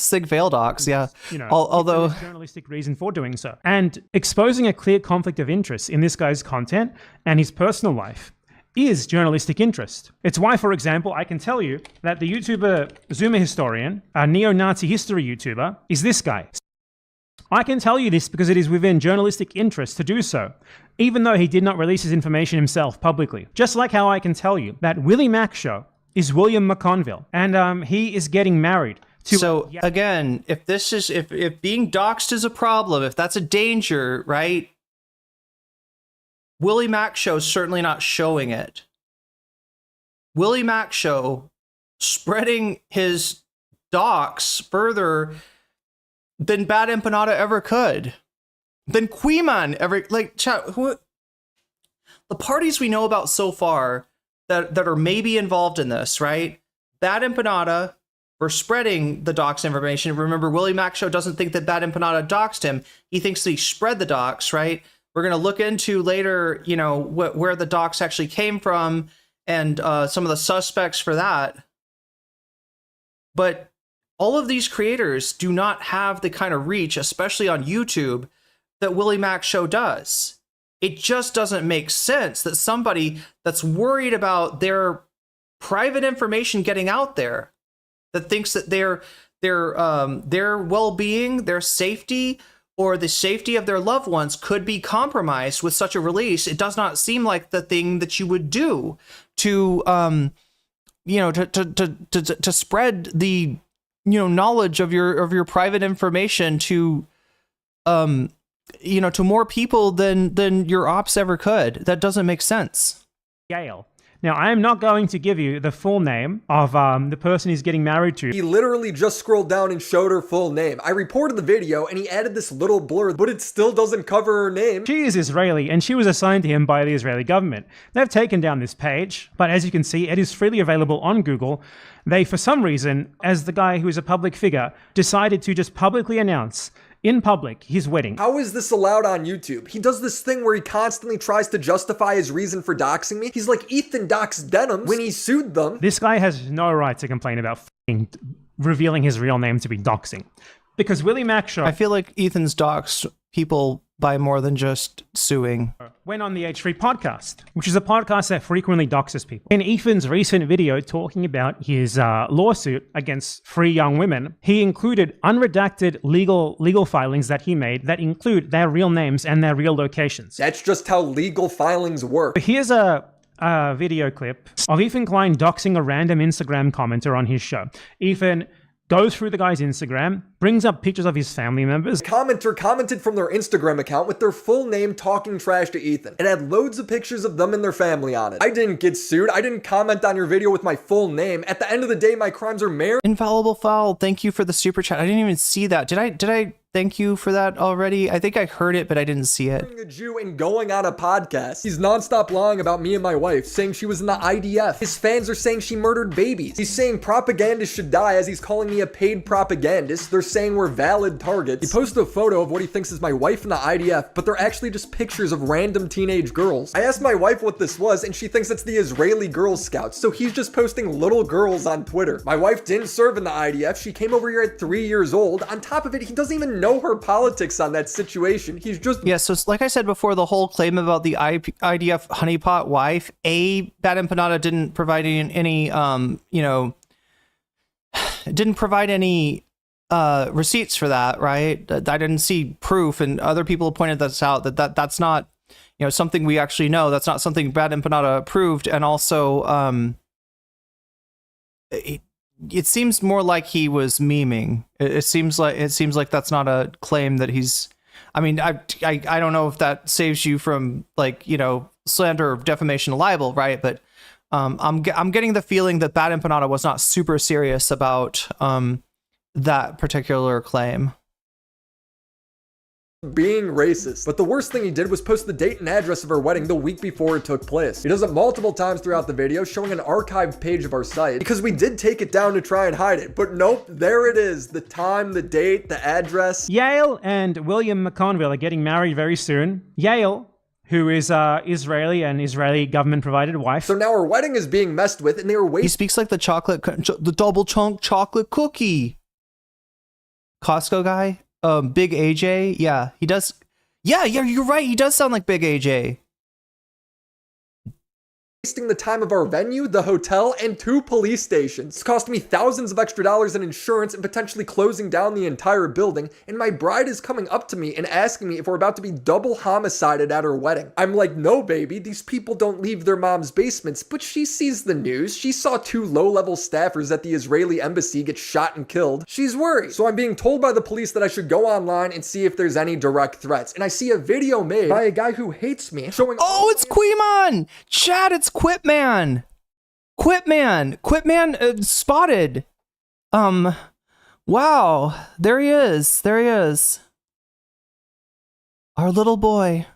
docs, yeah. Although... journalistic reason for doing so. And exposing a clear conflict of interest in this guy's content and his personal life is journalistic interest. It's why, for example, I can tell you that the YouTuber Zoomer Historian, a neo-Nazi history YouTuber, is this guy. I can tell you this because it is within journalistic interest to do so, even though he did not release his information himself publicly. Just like how I can tell you that Willy Mac show is William McConville, and he is getting married to... So, again, if being doxxed is a problem, if that's a danger, right? Willy Mac show's certainly not showing it. Willy Mac show spreading his docs further than Bad Empanada ever could, than Kuihman ever, like, chat, the parties we know about so far that are maybe involved in this, right? Bad Empanada for spreading the docs information. Remember, Willy Mac show doesn't think that Bad Empanada doxed him. He thinks that he spread the docs, right? We're going to look into later, where the docs actually came from and some of the suspects for that. But all of these creators do not have the kind of reach, especially on YouTube, that Willy Mac show does. It just doesn't make sense that somebody that's worried about their private information getting out there, that thinks that their well-being, their safety, or the safety of their loved ones could be compromised with such a release. It does not seem like the thing that you would do to spread the knowledge of your private information to to more people than your ops ever could. That doesn't make sense. Gail. Now, I am not going to give you the full name of the person he's getting married to. He literally just scrolled down and showed her full name. I reported the video and he added this little blur, but it still doesn't cover her name. She is Israeli and she was assigned to him by the Israeli government. They've taken down this page, but as you can see, it is freely available on Google. They, for some reason, as the guy who is a public figure, decided to just publicly announce in public his wedding. How is this allowed on YouTube? He does this thing where he constantly tries to justify his reason for doxing me. He's like Ethan doxed Denims when he sued them. This guy has no right to complain about revealing his real name to be doxing. Because Willy Mac show... I feel like Ethan's doxed people by more than just suing. Went on the H3 podcast, which is a podcast that frequently doxes people. In Ethan's recent video talking about his lawsuit against 3 young women, he included unredacted legal filings that he made that include their real names and their real locations. That's just how legal filings work. Here's a video clip of Ethan Klein doxing a random Instagram commenter on his show. Ethan goes through the guy's Instagram, brings up pictures of his family members. Commenter commented from their Instagram account with their full name talking trash to Ethan. It had loads of pictures of them and their family on it. I didn't get sued. I didn't comment on your video with my full name. At the end of the day, my crimes are merit. Infallible Foul, thank you for the super chat. I didn't even see that. Did I thank you for that already? I think I heard it, but I didn't see it. A Jew and going on a podcast. He's nonstop lying about me and my wife, saying she was in the IDF. His fans are saying she murdered babies. He's saying propagandists should die as he's calling me a paid propagandist. They're saying we're valid targets. He posted a photo of what he thinks is my wife in the IDF, but they're actually just pictures of random teenage girls. I asked my wife what this was, and she thinks it's the Israeli Girl Scouts, so he's just posting little girls on Twitter. My wife didn't serve in the IDF. She came over here at 3 years old. On top of it, he doesn't even know her politics on that situation. He's just... Yeah, so like I said before, the whole claim about the IDF honeypot wife, Bad Empanada didn't provide any you know, didn't provide any receipts for that, right? I didn't see proof, and other people pointed this out, that's not, you know, something we actually know. That's not something Bad Empanada proved, and also it seems more like he was memeing. It seems like that's not a claim that he's... I mean, I don't know if that saves you from, like, you know, slander or defamation libel, right? But I'm getting the feeling that Bad Empanada was not super serious about that particular claim. Being racist. But the worst thing he did was post the date and address of our wedding the week before it took place. He does it multiple times throughout the video, showing an archived page of our site, because we did take it down to try and hide it. But nope, there it is. The time, the date, the address. Yale and William McConville are getting married very soon. Yale, who is Israeli and Israeli government-provided wife. So now our wedding is being messed with, and they were waiting. He speaks like the double chunk chocolate cookie. Costco guy? Big AJ? Yeah, he does. Yeah, you're right. He does sound like Big AJ. Wasting the time of our venue, the hotel, and 2 police stations. It's cost me thousands of extra dollars in insurance and potentially closing down the entire building, and my bride is coming up to me and asking me if we're about to be double homicided at her wedding. I'm like, no baby, these people don't leave their mom's basements, but she sees the news. She saw 2 low-level staffers at the Israeli embassy get shot and killed. She's worried. So I'm being told by the police that I should go online and see if there's any direct threats, and I see a video made by a guy who hates me showing... Oh, it's Kuihman! Chad, it's Quitman spotted. Wow, there he is. Our little boy.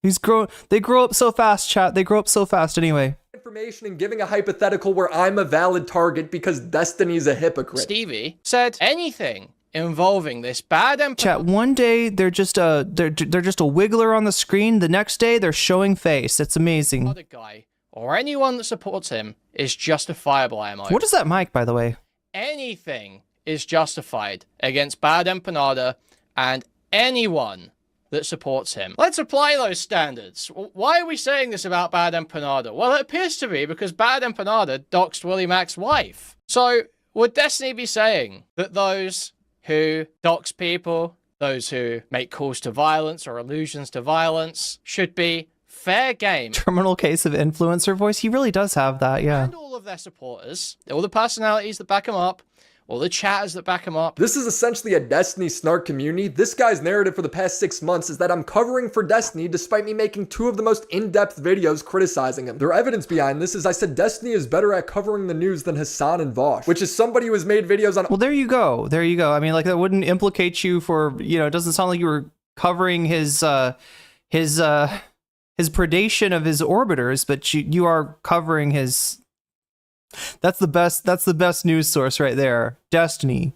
They grow up so fast, chat. They grow up so fast anyway. Information and giving a hypothetical where I'm a valid target because Destiny's a hypocrite. Stevie said anything involving this bad chat. One day they're just a wiggler on the screen. The next day they're showing face. It's amazing. Other guy or anyone that supports him is justifiable, am I? What is that mic, by the way? Anything is justified against Bad Empanada and anyone that supports him. Let's apply those standards. Why are we saying this about Bad Empanada? Well, it appears to be because Bad Empanada doxed Willy Mac's wife. So, would Destiny be saying that those who dox people, those who make calls to violence or allusions to violence, should be fair game? Terminal case of influencer voice. He really does have that, yeah. And all of their supporters, all the personalities that back him up, all the chatters that back him up. This is essentially a Destiny snark community. This guy's narrative for the past 6 months is that I'm covering for Destiny despite me making 2 of the most in-depth videos criticizing him. Their evidence behind this is I said Destiny is better at covering the news than Hasan and Vosh, which is somebody who has made videos on... Well, there you go. I mean, like, that wouldn't implicate you for, you know, it doesn't sound like you were covering his predation of his orbiters, but you are covering his... That's the best news source right there. Destiny.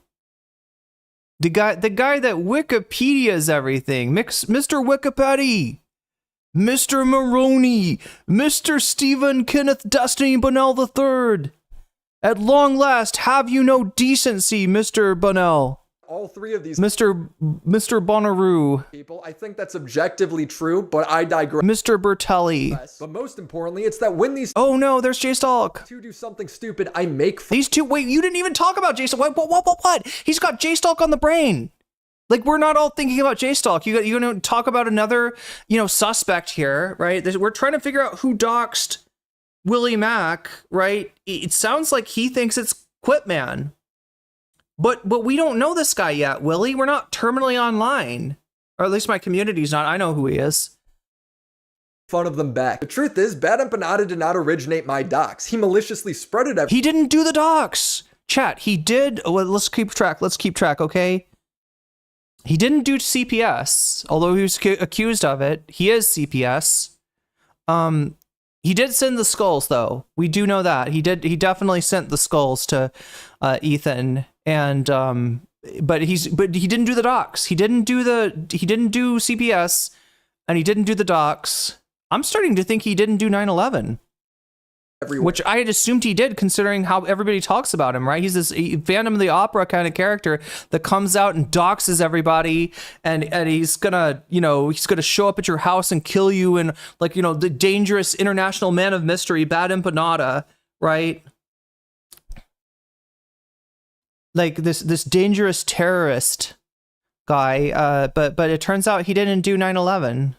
The guy that Wikipedia's everything. Mr. Wikipedia. Mr. Maroney. Mr. Stephen Kenneth Destiny Bonnell III. At long last, have you no decency, Mr. Bonnell? All 3 of these Mr. Bonnaroo people, I think that's objectively true, but I digress. Mr. Bertelli. But most importantly, it's that when these... Oh no, there's JSTLK. ...to do something stupid, I make... These 2... Wait, you didn't even talk about JSTLK. What? He's got JSTLK on the brain. Like, we're not all thinking about JSTLK. You're going to talk about another, you know, suspect here, right? We're trying to figure out who doxed Willy Mac, right? It sounds like he thinks it's Quitman. But we don't know this guy yet, Willy. We're not terminally online. Or at least my community's not. I know who he is. Fun of them back. The truth is, Bad Empanada did not originate my docs. He maliciously spread it. He didn't do the docs. Chat, he did. Well, let's keep track. Let's keep track, okay? He didn't do CPS, although he was accused of it. He is CPS. He did send the skulls, though. We do know that. He did. He definitely sent the skulls to Ethan, and but he didn't do the docs. He didn't do CPS, and he didn't do the docs. I'm starting to think he didn't do 9/11. Everywhere. Which I had assumed he did, considering how everybody talks about him, right? He's this Phantom of the Opera kind of character that comes out and doxes everybody, and he's gonna, he's gonna show up at your house and kill you, and the dangerous international man of mystery, Bad Empanada, right? Like this dangerous terrorist guy, but it turns out he didn't do 9/11.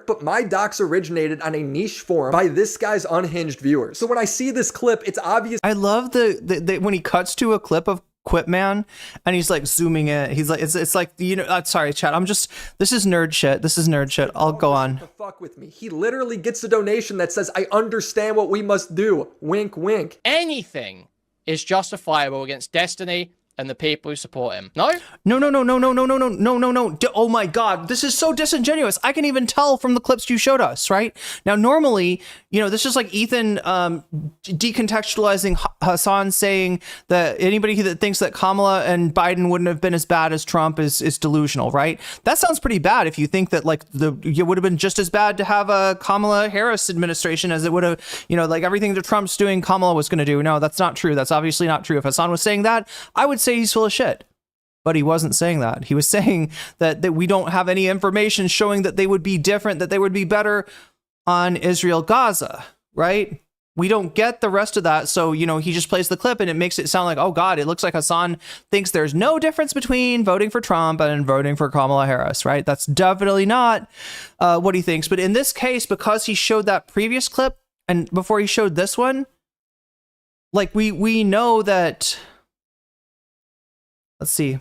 But my docs originated on a niche forum by this guy's unhinged viewers. So when I see this clip, it's obvious. I love the when he cuts to a clip of Kuihman and he's like zooming it. He's like, it's like, sorry, chat. This is nerd shit. This is nerd shit. I'll go on. To fuck with me. He literally gets a donation that says, I understand what we must do. Wink, wink. Anything is justifiable against Destiny and the people who support him. No? No. Oh my God, this is so disingenuous. I can even tell from the clips you showed us, right? Now, normally, this is like Ethan decontextualizing Hasan, saying that anybody that thinks that Kamala and Biden wouldn't have been as bad as Trump is delusional, right? That sounds pretty bad if you think that it would have been just as bad to have a Kamala Harris administration as it would have, everything that Trump's doing, Kamala was going to do. No, that's not true. That's obviously not true. If Hasan was saying that, I would say he's full of shit. But he wasn't saying that. He was saying that we don't have any information showing that they would be different, that they would be better on Israel-Gaza, right? We don't get the rest of that. So, he just plays the clip and it makes it sound like, oh God, it looks like Hasan thinks there's no difference between voting for Trump and voting for Kamala Harris, right? That's definitely not what he thinks. But in this case, because he showed that previous clip and before he showed this one, we know that... Let's see.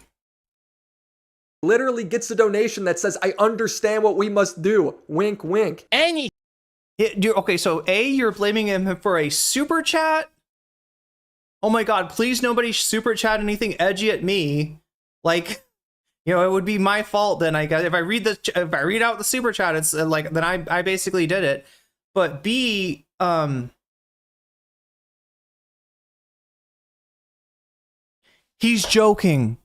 Literally gets a donation that says, I understand what we must do. Wink, wink. Okay, so you're blaming him for a super chat? Oh my God, please nobody super chat anything edgy at me. It would be my fault then, I guess. If I read out the super chat, it's then I basically did it. But B, he's joking.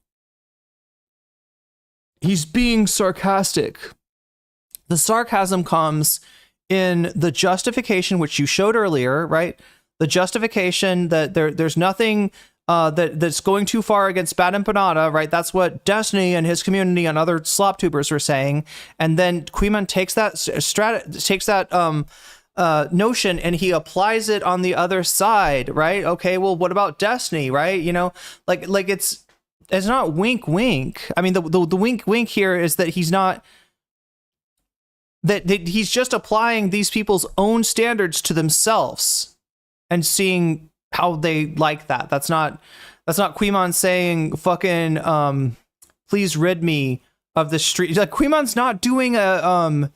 He's being sarcastic. The sarcasm comes in the justification, which you showed earlier, right? The justification that there's nothing that's going too far against Bad Empanada, right? That's what Destiny and his community and other Sloptubers were saying. And then Kuihman takes that notion and he applies it on the other side, right? Okay, well, what about Destiny, right? It's not wink wink. I mean, the wink wink here is that he's not that he's just applying these people's own standards to themselves and seeing how they like that. That's not Kuihman saying fucking please rid me of the street. Kuihman's not doing a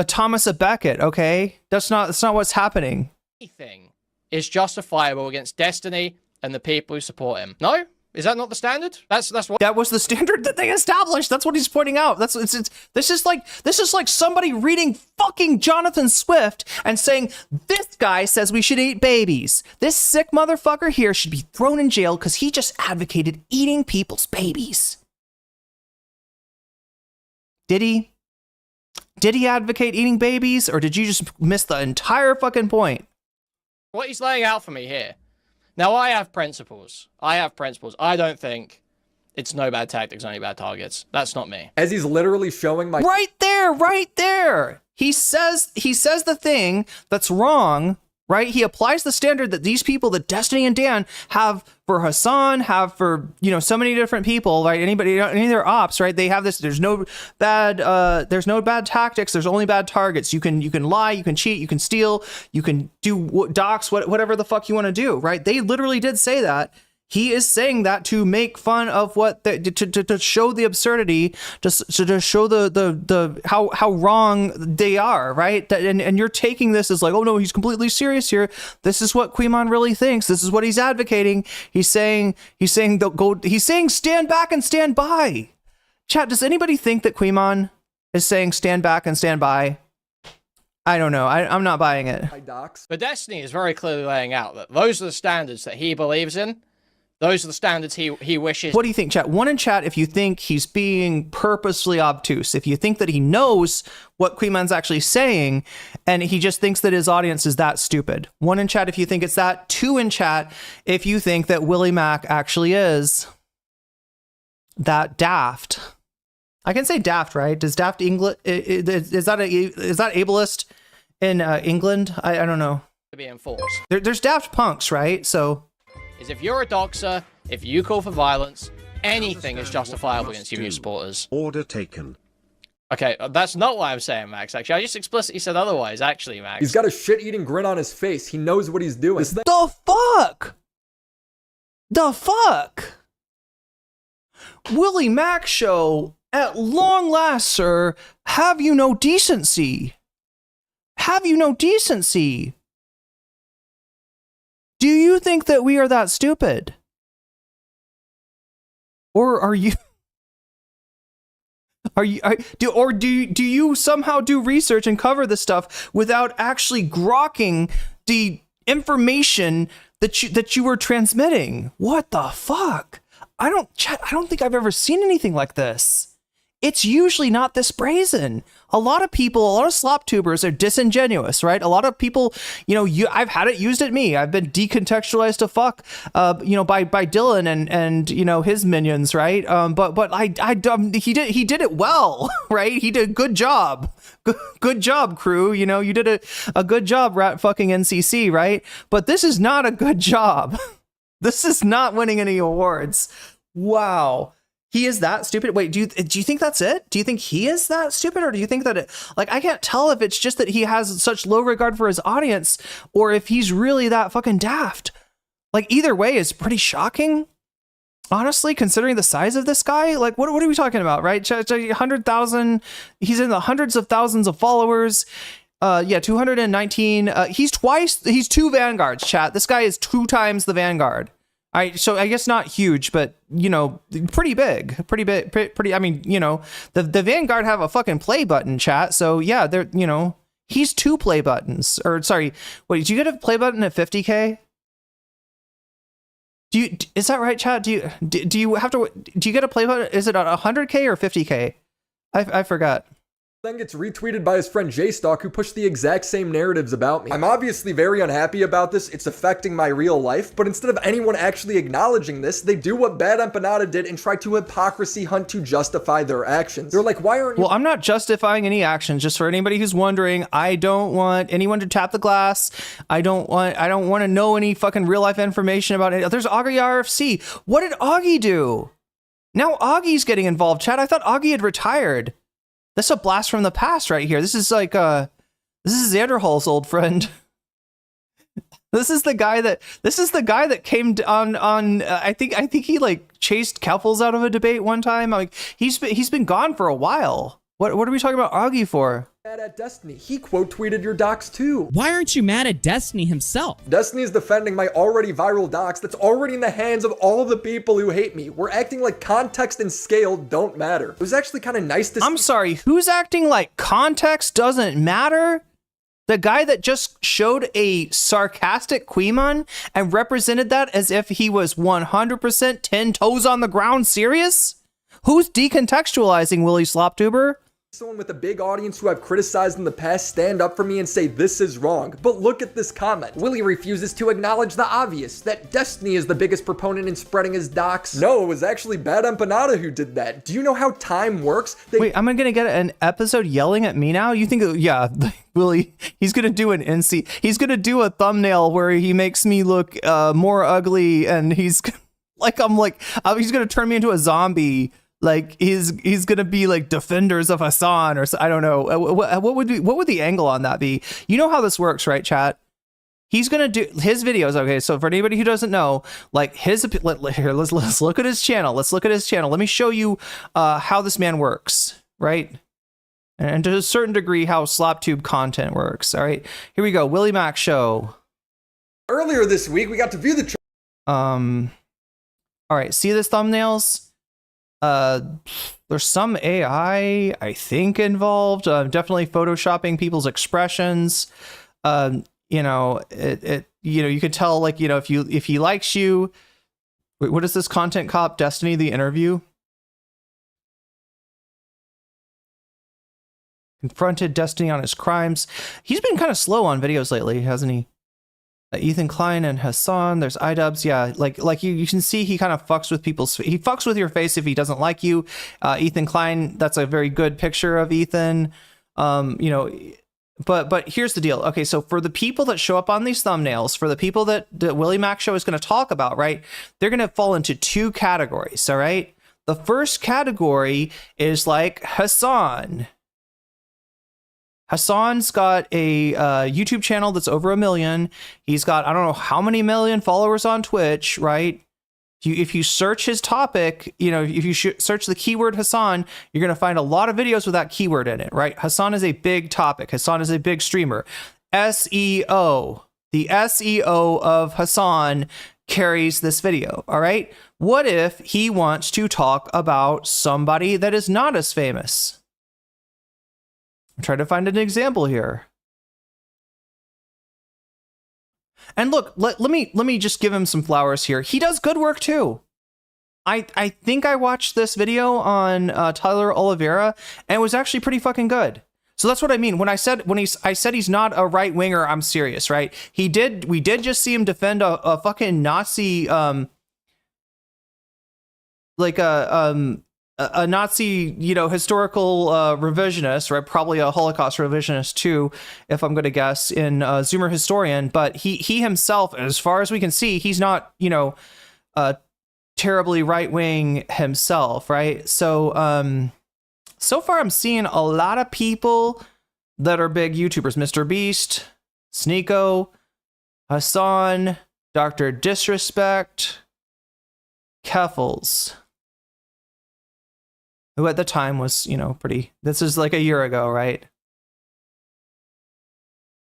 Thomas a Beckett, okay? That's not what's happening. Anything is justifiable against Destiny and the people who support him. No? Is that not the standard? That's what that was the standard that they established. That's what he's pointing out. This is like somebody reading fucking Jonathan Swift and saying, this guy says we should eat babies. This sick motherfucker here should be thrown in jail because he just advocated eating people's babies. Did he? Did he advocate eating babies, or did you just miss the entire fucking point? What he's laying out for me here. Now, I have principles. I don't think it's no bad tactics, only bad targets. That's not me. As he's literally showing my... Right there. He says the thing that's wrong, right? He applies the standard that these people, that Destiny and Dan have for Hasan, have for, so many different people, right? Any of their ops, right? They have this, there's no bad tactics. There's only bad targets. You can lie, you can cheat, you can steal, you can do docs, whatever the fuck you want to do, right? They literally did say that He is saying that to make fun of what to show the absurdity, to show the how wrong they are, right? And you're taking this as like, oh no, he's completely serious here. This is what Kuihman really thinks. This is what he's advocating. He's saying stand back and stand by. Chat, does anybody think that Kuihman is saying stand back and stand by? I don't know. I'm not buying it. But Destiny is very clearly laying out that those are the standards that he believes in. Those are the standards he wishes. What do you think, chat? One in chat if you think he's being purposely obtuse. If you think that he knows what Kuihman's actually saying and he just thinks that his audience is that stupid. One in chat if you think it's that. Two in chat if you think that Willy Mac actually is that daft. I can say daft, right? Does daft England is that ableist in England? I don't know. To be enforced. There's daft punks, right? So is if you're a doxer, if you call for violence, anything is justifiable against your new supporters. Order taken. Okay, that's not what I'm saying, Max. Actually, I just explicitly said otherwise. Actually, Max. He's got a shit-eating grin on his face. He knows what he's doing. The fuck? The fuck? Willy Mac show, at long last, sir. Have you no decency? Have you no decency? Do you think that we are that stupid? Or are you... Do you somehow do research and cover this stuff without actually grokking the information that you were transmitting? What the fuck? I don't think I've ever seen anything like this. It's usually not this brazen. A lot of Sloptubers are disingenuous, right? A lot of people, I've had it used at me. I've been decontextualized to fuck, by Dylan and his minions, right? But he did it well, right? He did a good job. Good job, crew. You did a good job, rat fucking NCC, right? But this is not a good job. This is not winning any awards. Wow. He is that stupid. Wait, do you think that's it? Do you think he is that stupid, or do you think that I can't tell if it's just that he has such low regard for his audience, or if he's really that fucking daft. Like, either way is pretty shocking, honestly, considering the size of this guy. Like, what are we talking about, right? 100,000. He's in the hundreds of thousands of followers. 219. He's two Vanguards, chat. This guy is 2 times the Vanguard. So I guess not huge, but pretty big. I mean, the Vanguard have a fucking play button, chat. So yeah, they're he's 2 play buttons. Or sorry, wait, did you get a play button at 50K? Is that right, chat? Do you get a play button? Is it at 100K or 50K? I forgot. Then gets retweeted by his friend JSTLK, who pushed the exact same narratives about me. I'm obviously very unhappy about this. It's affecting my real life, but instead of anyone actually acknowledging this, they do what Bad Empanada did and try to hypocrisy hunt to justify their actions. They're like, why aren't you— Well, I'm not justifying any actions. Just for anybody who's wondering, I don't want anyone to tap the glass. I don't want to know any fucking real life information about it. There's Augie RFC. What did Augie do? Now Augie's getting involved, chat. I thought Augie had retired. This is a blast from the past right here. This is like this is Xanderhall's old friend. This is the guy that came on I think he like chased Keffels out of a debate one time. Like he's been gone for a while. What are we talking about Augie for? Mad at Destiny. He quote tweeted your docs too. Why aren't you mad at Destiny himself? Destiny is defending my already viral docs that's already in the hands of all of the people who hate me. We're acting like context and scale don't matter. It was actually kind of nice to see— I'm sorry, who's acting like context doesn't matter? The guy that just showed a sarcastic Kuihman and represented that as if he was 100% 10 toes on the ground serious? Who's decontextualizing Willy Sloptuber? Someone with a big audience who I've criticized in the past stand up for me and say this is wrong. But look at this comment. Willy refuses to acknowledge the obvious, that Destiny is the biggest proponent in spreading his docs. No, it was actually Bad Empanada who did that. Do you know how time works? Wait, am I gonna get an episode yelling at me now? You think, yeah, Willy, he's gonna do an NC, he's gonna do a thumbnail where he makes me look more ugly, and he's gonna turn me into a zombie. Like he's gonna be like Defenders of Hasan, or I don't know. What would the angle on that be? You know how this works, right, chat? He's gonna do his videos. Okay, so for anybody who doesn't know, like here, let's look at his channel. Let's look at his channel. Let me show you how this man works, right? And to a certain degree, how Sloptube content works. All right, here we go. Willy Mac show. Earlier this week, we got to view the. All right, see this thumbnails? There's some AI, I think, involved. Definitely photoshopping people's expressions. You know, you could tell, like, you know, if he likes you. Wait, what is this content cop? Destiny, the interview. Confronted Destiny on his crimes. He's been kind of slow on videos lately, hasn't he? Ethan Klein and Hasan. There's iDubbbz. Yeah, like you can see he kind of fucks with people's. He fucks with your face if he doesn't like you. Ethan Klein. That's a very good picture of Ethan. You know. But here's the deal. Okay, so for the people that show up on these thumbnails, for the people that the Willy Mac show is going to talk about, right, they're going to fall into two categories, all right? The first category is like Hasan. Hasan's got a YouTube channel that's over 1 million. He's got, I don't know how many million followers on Twitch, right? If you search his topic, you know, if you search the keyword Hasan, you're going to find a lot of videos with that keyword in it, right? Hasan is a big topic. Hasan is a big streamer. SEO, the SEO of Hasan carries this video, all right? What if he wants to talk about somebody that is not as famous? I'm trying to find an example here. And look, let me just give him some flowers here. He does good work too. I think I watched this video on Tyler Oliveira, and it was actually pretty fucking good. So that's what I mean when I said he's not a right winger. I'm serious, right? We did just see him defend a fucking Nazi a Nazi, you know, historical revisionist, right? Probably a Holocaust revisionist too, if I'm going to guess, in Zoomer Historian. But he himself, as far as we can see, he's not, you know, terribly right wing himself, right? So so far I'm seeing a lot of people that are big YouTubers: Mr. Beast, Sneeko, Hasan, Dr. Disrespect, Keffels, who at the time was, you know, pretty, this is like a year ago, right?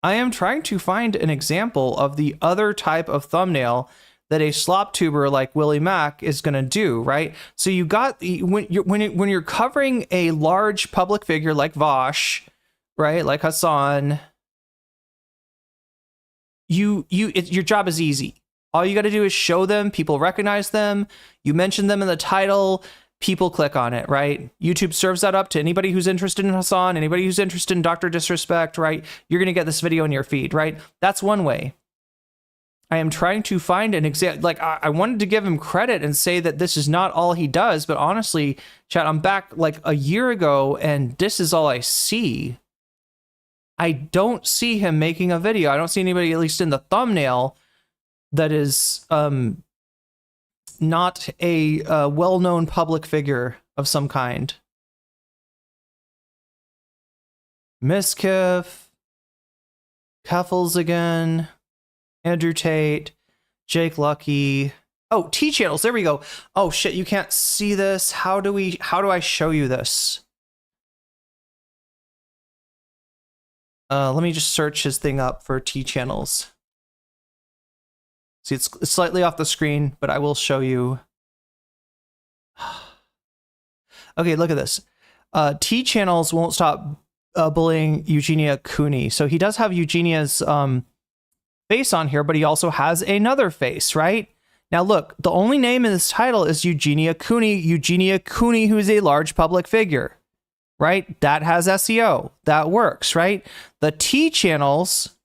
I am trying to find an example of the other type of thumbnail that a Sloptuber like Willy Mac is going to do, right? So you got, when you're covering a large public figure like Vosh, right? Like Hasan, your job is easy. All you got to do is show them, people recognize them, you mention them in the title, people click on it, right? YouTube serves that up to anybody who's interested in Hasan, anybody who's interested in Dr. Disrespect, right? You're going to get this video in your feed, right? That's one way. I am trying to find an example. Like, I wanted to give him credit and say that this is not all he does, but honestly, chat, I'm back like a year ago and this is all I see. I don't see him making a video. I don't see anybody, at least in the thumbnail, that is not a well-known public figure of some kind. Miskiff, Keffels again, Andrew Tate, Jake Lucky. Oh, T channels. There we go. Oh shit, you can't see this. How do I show you this? Let me just search his thing up for T channels. See, it's slightly off the screen, but I will show you. Okay, look at this. T channels won't stop bullying Eugenia Cooney. So he does have Eugenia's face on here, but he also has another face, right? Now look, the only name in this title is Eugenia Cooney, who is a large public figure, right? That has SEO. That works, right? The T channels,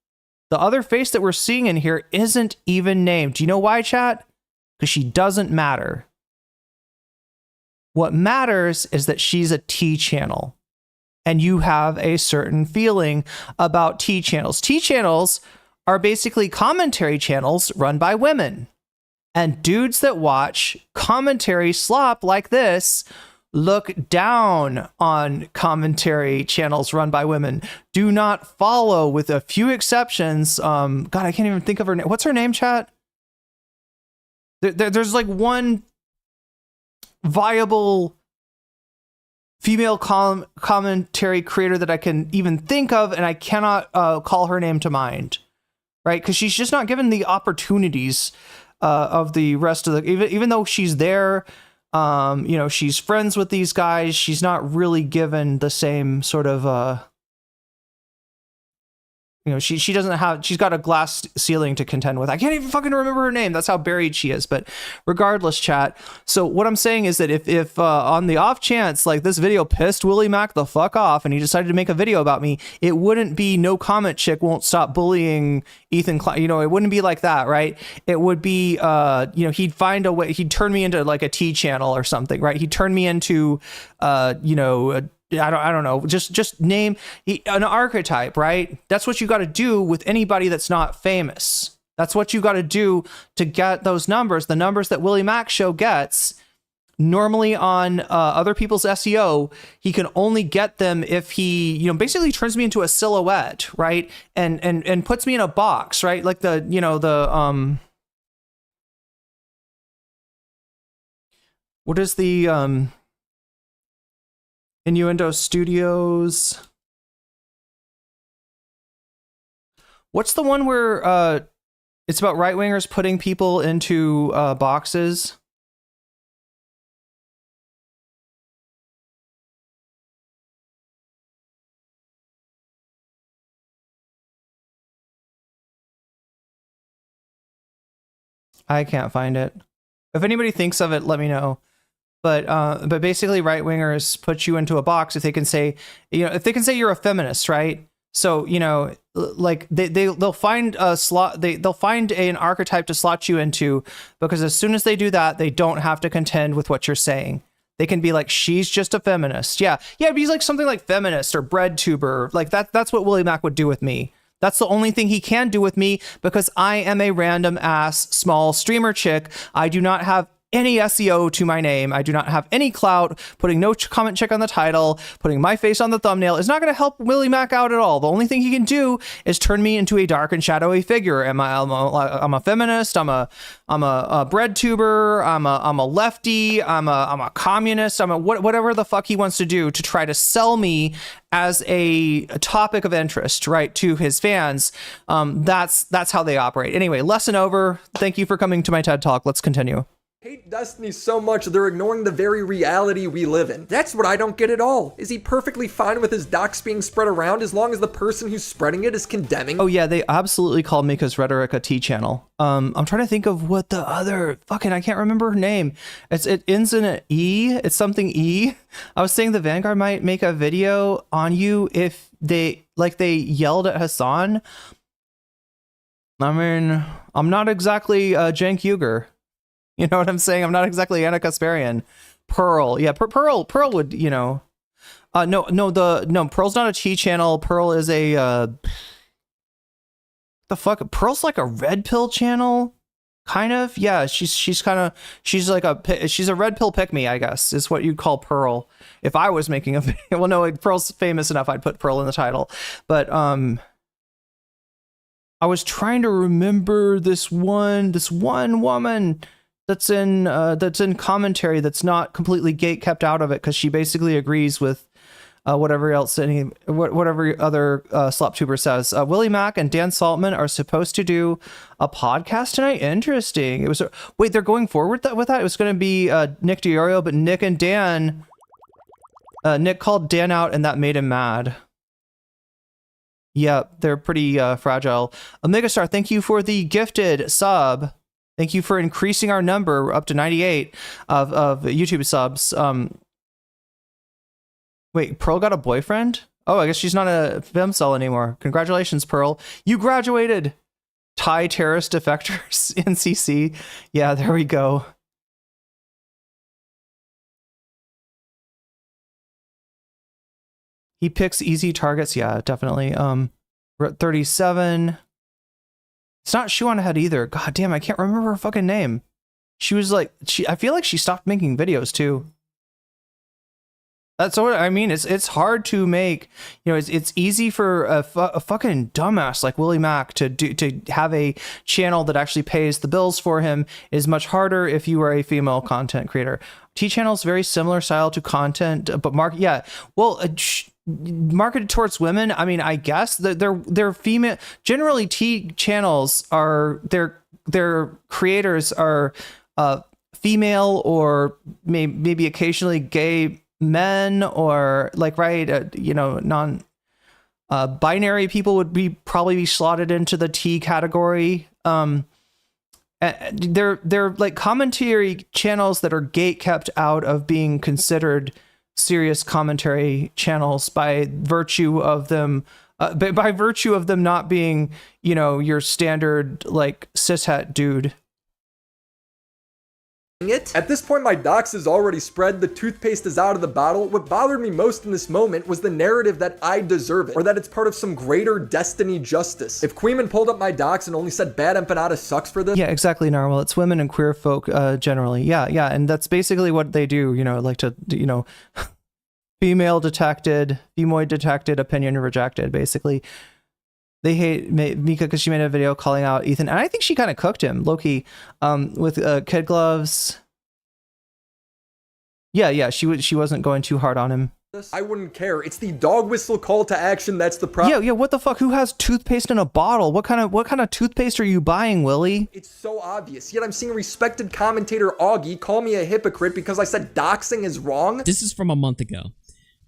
the other face that we're seeing in here isn't even named. Do you know why, chat? Because she doesn't matter. What matters is that she's a T channel. And you have a certain feeling about T channels. T channels are basically commentary channels run by women. And dudes that watch commentary slop like this look down on commentary channels run by women. Do not follow, with a few exceptions. God, I can't even think of her name. What's her name, chat? There's like one viable female commentary creator that I can even think of, and I cannot call her name to mind, right? Because she's just not given the opportunities of the rest of the, even though she's there, you know, she's friends with these guys, she's not really given the same sort of you know, she doesn't have, she's got a glass ceiling to contend with. I can't even fucking remember her name. That's how buried she is. But regardless, chat. So what I'm saying is that if on the off chance, like, this video pissed Willy Mac the fuck off and he decided to make a video about me, it wouldn't be no comment chick won't stop bullying Ethan Klein. You know, it wouldn't be like that, right? It would be, you know, he'd find a way, he'd turn me into like a T channel or something, right? He'd turn me into, you know, I don't know, just name an archetype, right? That's what you got to do with anybody that's not famous. That's what you got to do to get those numbers. The numbers that Willy Mac show gets normally on other people's SEO, he can only get them if he, you know, basically turns me into a silhouette, right? And puts me in a box, right? Like the, you know, the what is the Innuendo Studios. What's the one where it's about right-wingers putting people into boxes? I can't find it. If anybody thinks of it, let me know. But basically, right wingers put you into a box if they can say, you know, if they can say you're a feminist, right? So, you know, like they'll find a slot, they'll find an archetype to slot you into, because as soon as they do that, they don't have to contend with what you're saying. They can be like, she's just a feminist. Yeah, it'd be like something like feminist or breadtuber. Like that's what Willy Mac would do with me. That's the only thing he can do with me, because I am a random ass small streamer chick. I do not have any SEO to my name. I do not have any clout. Putting no comment check on the title, putting my face on the thumbnail is not going to help Willy Mac out at all. The only thing he can do is turn me into a dark and shadowy figure. I'm a feminist. I'm a breadtuber. I'm a lefty. I'm a communist. Whatever the fuck he wants to do to try to sell me as a topic of interest, right, to his fans. That's how they operate. Anyway, lesson over. Thank you for coming to my TED Talk. Let's continue. Hate Destiny so much they're ignoring the very reality we live in. That's what I don't get at all. Is he perfectly fine with his docs being spread around as long as the person who's spreading it is condemning? Oh yeah, they absolutely called Mika's rhetoric a T channel. I'm trying to think of what the other fucking, I can't remember her name. It ends in an E. It's something E. I was saying the Vanguard might make a video on you if they yelled at Hasan. I mean, I'm not exactly Cenk Uygur. You know what I'm saying? I'm not exactly Anna Kasparian. Pearl. Yeah, Pearl would, you know. No, Pearl's not a T channel. Pearl is a the fuck? Pearl's like a red pill channel, kind of. Yeah, she's like a red pill pick me, I guess, is what you'd call Pearl. If I was making a video, well, no, Pearl's famous enough, I'd put Pearl in the title. But I was trying to remember this one woman that's in commentary that's not completely gate kept out of it, because she basically agrees with whatever other Sloptuber says. Willy Mac and Dan Saltman are supposed to do a podcast tonight. Interesting. It was wait, they're going forward with that. It was going to be Nick DiOrio, but Nick and Dan. Nick called Dan out, and that made him mad. Yeah, they're pretty fragile. Omegastar, thank you for the gifted sub. Thank you for increasing our number up to 98 of YouTube subs. Wait, Pearl got a boyfriend? Oh, I guess she's not a femcel anymore. Congratulations, Pearl. You graduated. Thai terrorist defectors in CC. Yeah, there we go. He picks easy targets. Yeah, definitely. We're at 37. It's not Shoe on a Head either. God damn, I can't remember her fucking name. She was like, I feel like she stopped making videos too. That's what I mean. It's hard to make, you know, it's easy for a fucking dumbass like Willy Mac to have a channel that actually pays the bills for him. It is much harder if you are a female content creator. T channel is very similar style to content, but marketed towards women. I mean, I guess they're female. Generally, T channels are their creators are female or maybe occasionally gay men, or like, right, you know, non binary people would probably be slotted into the T category. They're like commentary channels that are gate kept out of being considered serious commentary channels by virtue of them not being, you know, your standard like cishet dude. At this point, my dox is already spread, the toothpaste is out of the bottle. What bothered me most in this moment was the narrative that I deserve it, or that it's part of some greater destiny justice. If Kuihman pulled up my dox and only said Bad Empanada sucks for this. Yeah, exactly, Narwhal. It's women and queer folk generally. Yeah, and that's basically what they do, you know, like to, you know, female detected, femoid detected, opinion rejected, basically. They hate Mika because she made a video calling out Ethan, and I think she kind of cooked him, low-key, with kid gloves. Yeah, she wasn't going too hard on him. I wouldn't care. It's the dog whistle call to action that's the problem. Yeah, what the fuck? Who has toothpaste in a bottle? What kind of toothpaste are you buying, Willy? It's so obvious. Yet I'm seeing respected commentator Augie call me a hypocrite because I said doxing is wrong. This is from a month ago.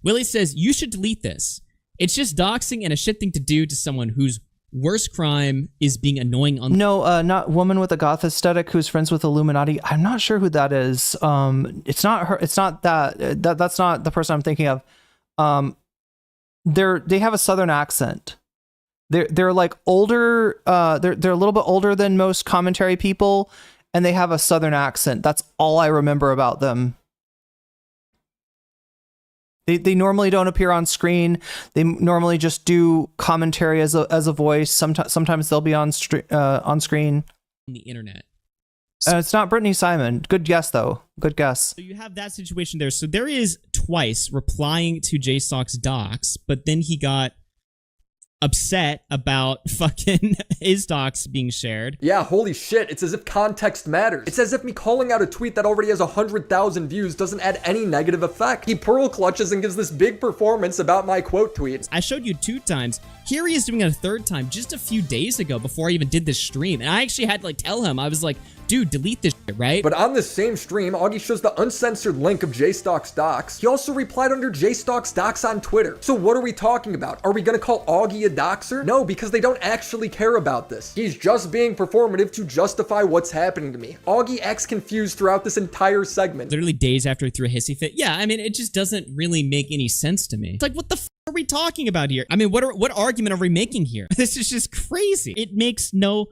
Willy says, you should delete this. It's just doxing and a shit thing to do to someone whose worst crime is being annoying on— No, not woman with a goth aesthetic who's friends with Illuminati. I'm not sure who that is. It's not her. It's not that's not the person I'm thinking of. They have a southern accent. They're like older. They're a little bit older than most commentary people, and they have a southern accent. That's all I remember about them. They normally don't appear on screen. They normally just do commentary as a voice. Sometimes they'll be on screen. On the internet. It's not Brittany Simon. Good guess though. Good guess. So you have that situation there. So there is twice replying to JSTLK's docs, but then he got upset about fucking his docs being shared. Yeah, holy shit. It's as if context matters. It's as if me calling out a tweet that already has 100,000 views doesn't add any negative effect. He pearl clutches and gives this big performance about my quote tweet. I showed you 2 times. Here he is doing it a 3rd time just a few days ago before I even did this stream. And I actually had to like tell him, I was like, dude, delete this shit, right? But on this same stream, Augie shows the uncensored link of JSTLK's docs. He also replied under JSTLK's docs on Twitter. So what are we talking about? Are we gonna call Augie a doxer? No, because they don't actually care about this. He's just being performative to justify what's happening to me. Augie acts confused throughout this entire segment. Literally days after he threw a hissy fit. Yeah, I mean, it just doesn't really make any sense to me. It's like, what the f are we talking about here? I mean, what argument are we making here? This is just crazy. It makes no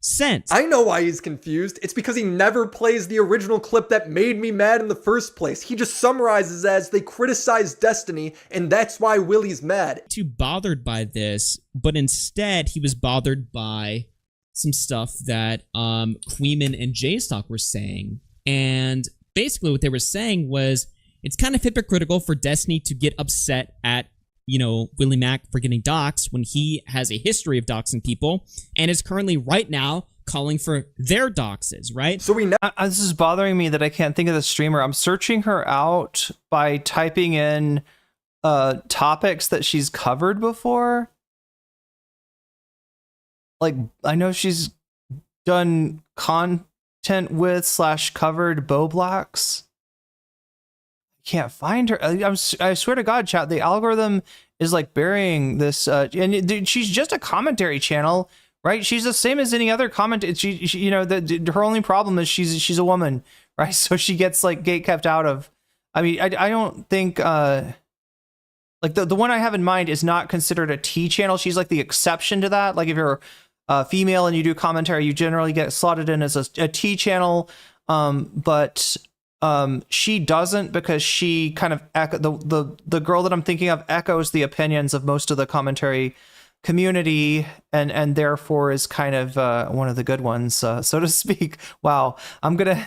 sense. I know why he's confused. It's because he never plays the original clip that made me mad in the first place. He just summarizes as they criticize Destiny, and that's why Willy's mad. Too bothered by this, but instead he was bothered by some stuff that Kuihman and JSTLK were saying. And basically what they were saying was it's kind of hypocritical for Destiny to get upset at, you know, Willy Mac for getting doxxed when he has a history of doxing people and is currently right now calling for their doxes, right? So we know this is bothering me that I can't think of the streamer. I'm searching her out by typing in topics that she's covered before. Like, I know she's done content with / covered Bo Blacks. Can't find her. I swear to God, chat, the algorithm is like burying this, and she's just a commentary channel, right? She's the same as any other comment. She you know, her only problem is she's a woman, right? So she gets like gate kept out of. I mean, I don't think like the one I have in mind is not considered a T channel. She's like the exception to that. Like if you're female and you do commentary, you generally get slotted in as a T channel, but she doesn't, because she kind of the girl that I'm thinking of echoes the opinions of most of the commentary community, and therefore is kind of one of the good ones, so to speak. Wow, I'm gonna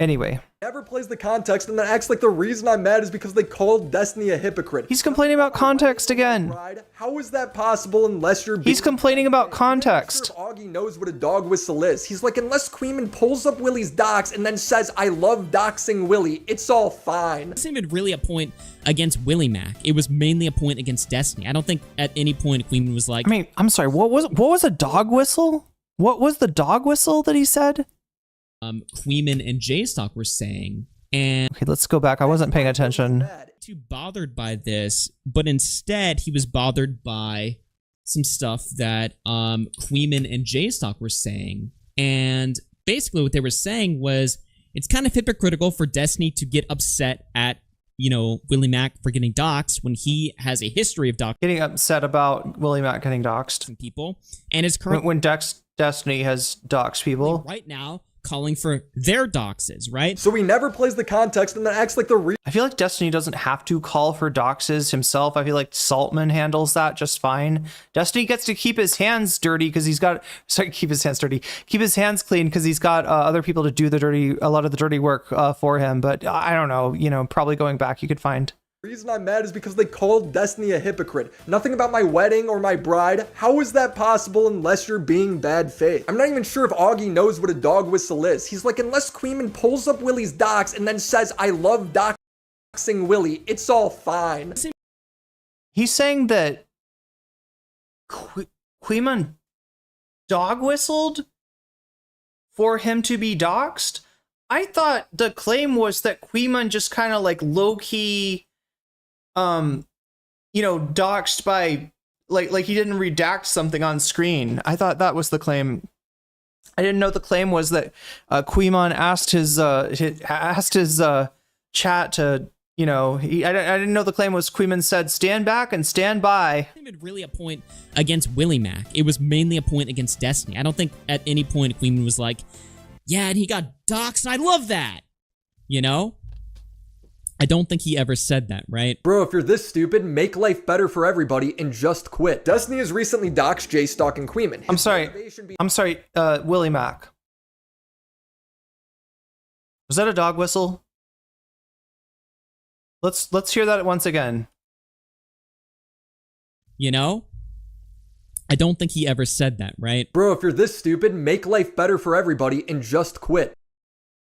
anyway. Never plays the context and then acts like the reason I'm mad is because they called Destiny a hypocrite. He's complaining about context again. How is that possible unless you're He's complaining about context. I'm sure Augie knows what a dog whistle is. He's like, unless Kuihman pulls up Willy's docs and then says, I love doxing Willy, it's all fine. It wasn't even really a point against Willy Mac. It was mainly a point against Destiny. I don't think at any point Kuihman was like, I mean, I'm sorry, what was a dog whistle? What was the dog whistle that he said? Kuihman and JSTLK were saying, and okay, let's go back. I wasn't paying attention. Too bothered by this, but instead he was bothered by some stuff that Kuihman and JSTLK were saying, and basically what they were saying was it's kind of hypocritical for Destiny to get upset at, you know, Willy Mac for getting doxxed when he has a history of getting upset about Willy Mac getting doxxed people, and his current when Destiny has doxxed people right now, calling for their doxes, right? So he never plays the context and then acts like the I feel like Destiny doesn't have to call for doxes himself. I feel like Saltman handles that just fine. Destiny gets to keep his hands dirty because he's got keep his hands clean because he's got other people to do a lot of the dirty work for him. But I don't know, you know, probably going back you could find. The reason I'm mad is because they called Destiny a hypocrite. Nothing about my wedding or my bride. How is that possible unless you're being bad faith? I'm not even sure if Augie knows what a dog whistle is. He's like, unless Kuihman pulls up Willy's docs and then says, I love doxing Willy, it's all fine. He's saying that Kuihman dog whistled for him to be doxxed? I thought the claim was that Kuihman just kind of like low-key you know, doxed by like he didn't redact something on screen. I thought that was the claim. I didn't know the claim was that Kuihman asked his chat to, you know, I didn't know the claim was Kuihman said stand back and stand by. It wasn't really a point against Willy Mac. It was mainly a point against Destiny. I don't think at any point Kuihman was like, yeah, and he got doxed and I love that. You know? I don't think he ever said that, right? Bro, if you're this stupid, make life better for everybody and just quit. Destiny has recently doxed JSTLK and Kuihman. I'm sorry, Willy Mac. Was that a dog whistle? Let's hear that once again. You know? I don't think he ever said that, right? Bro, if you're this stupid, make life better for everybody and just quit.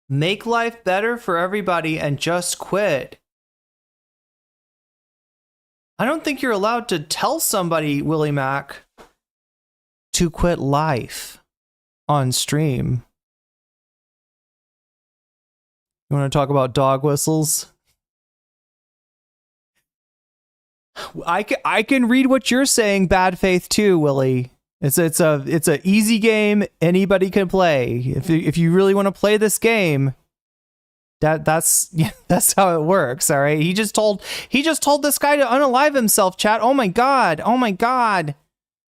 Make life better for everybody and just quit. I don't think you're allowed to tell somebody, Willy Mac, to quit life on stream. You want to talk about dog whistles? I can read what you're saying, bad faith too, Willy. It's a easy game anybody can play. If you really want to play this game, that's how it works. All right. He just told this guy to unalive himself, chat. Oh my god.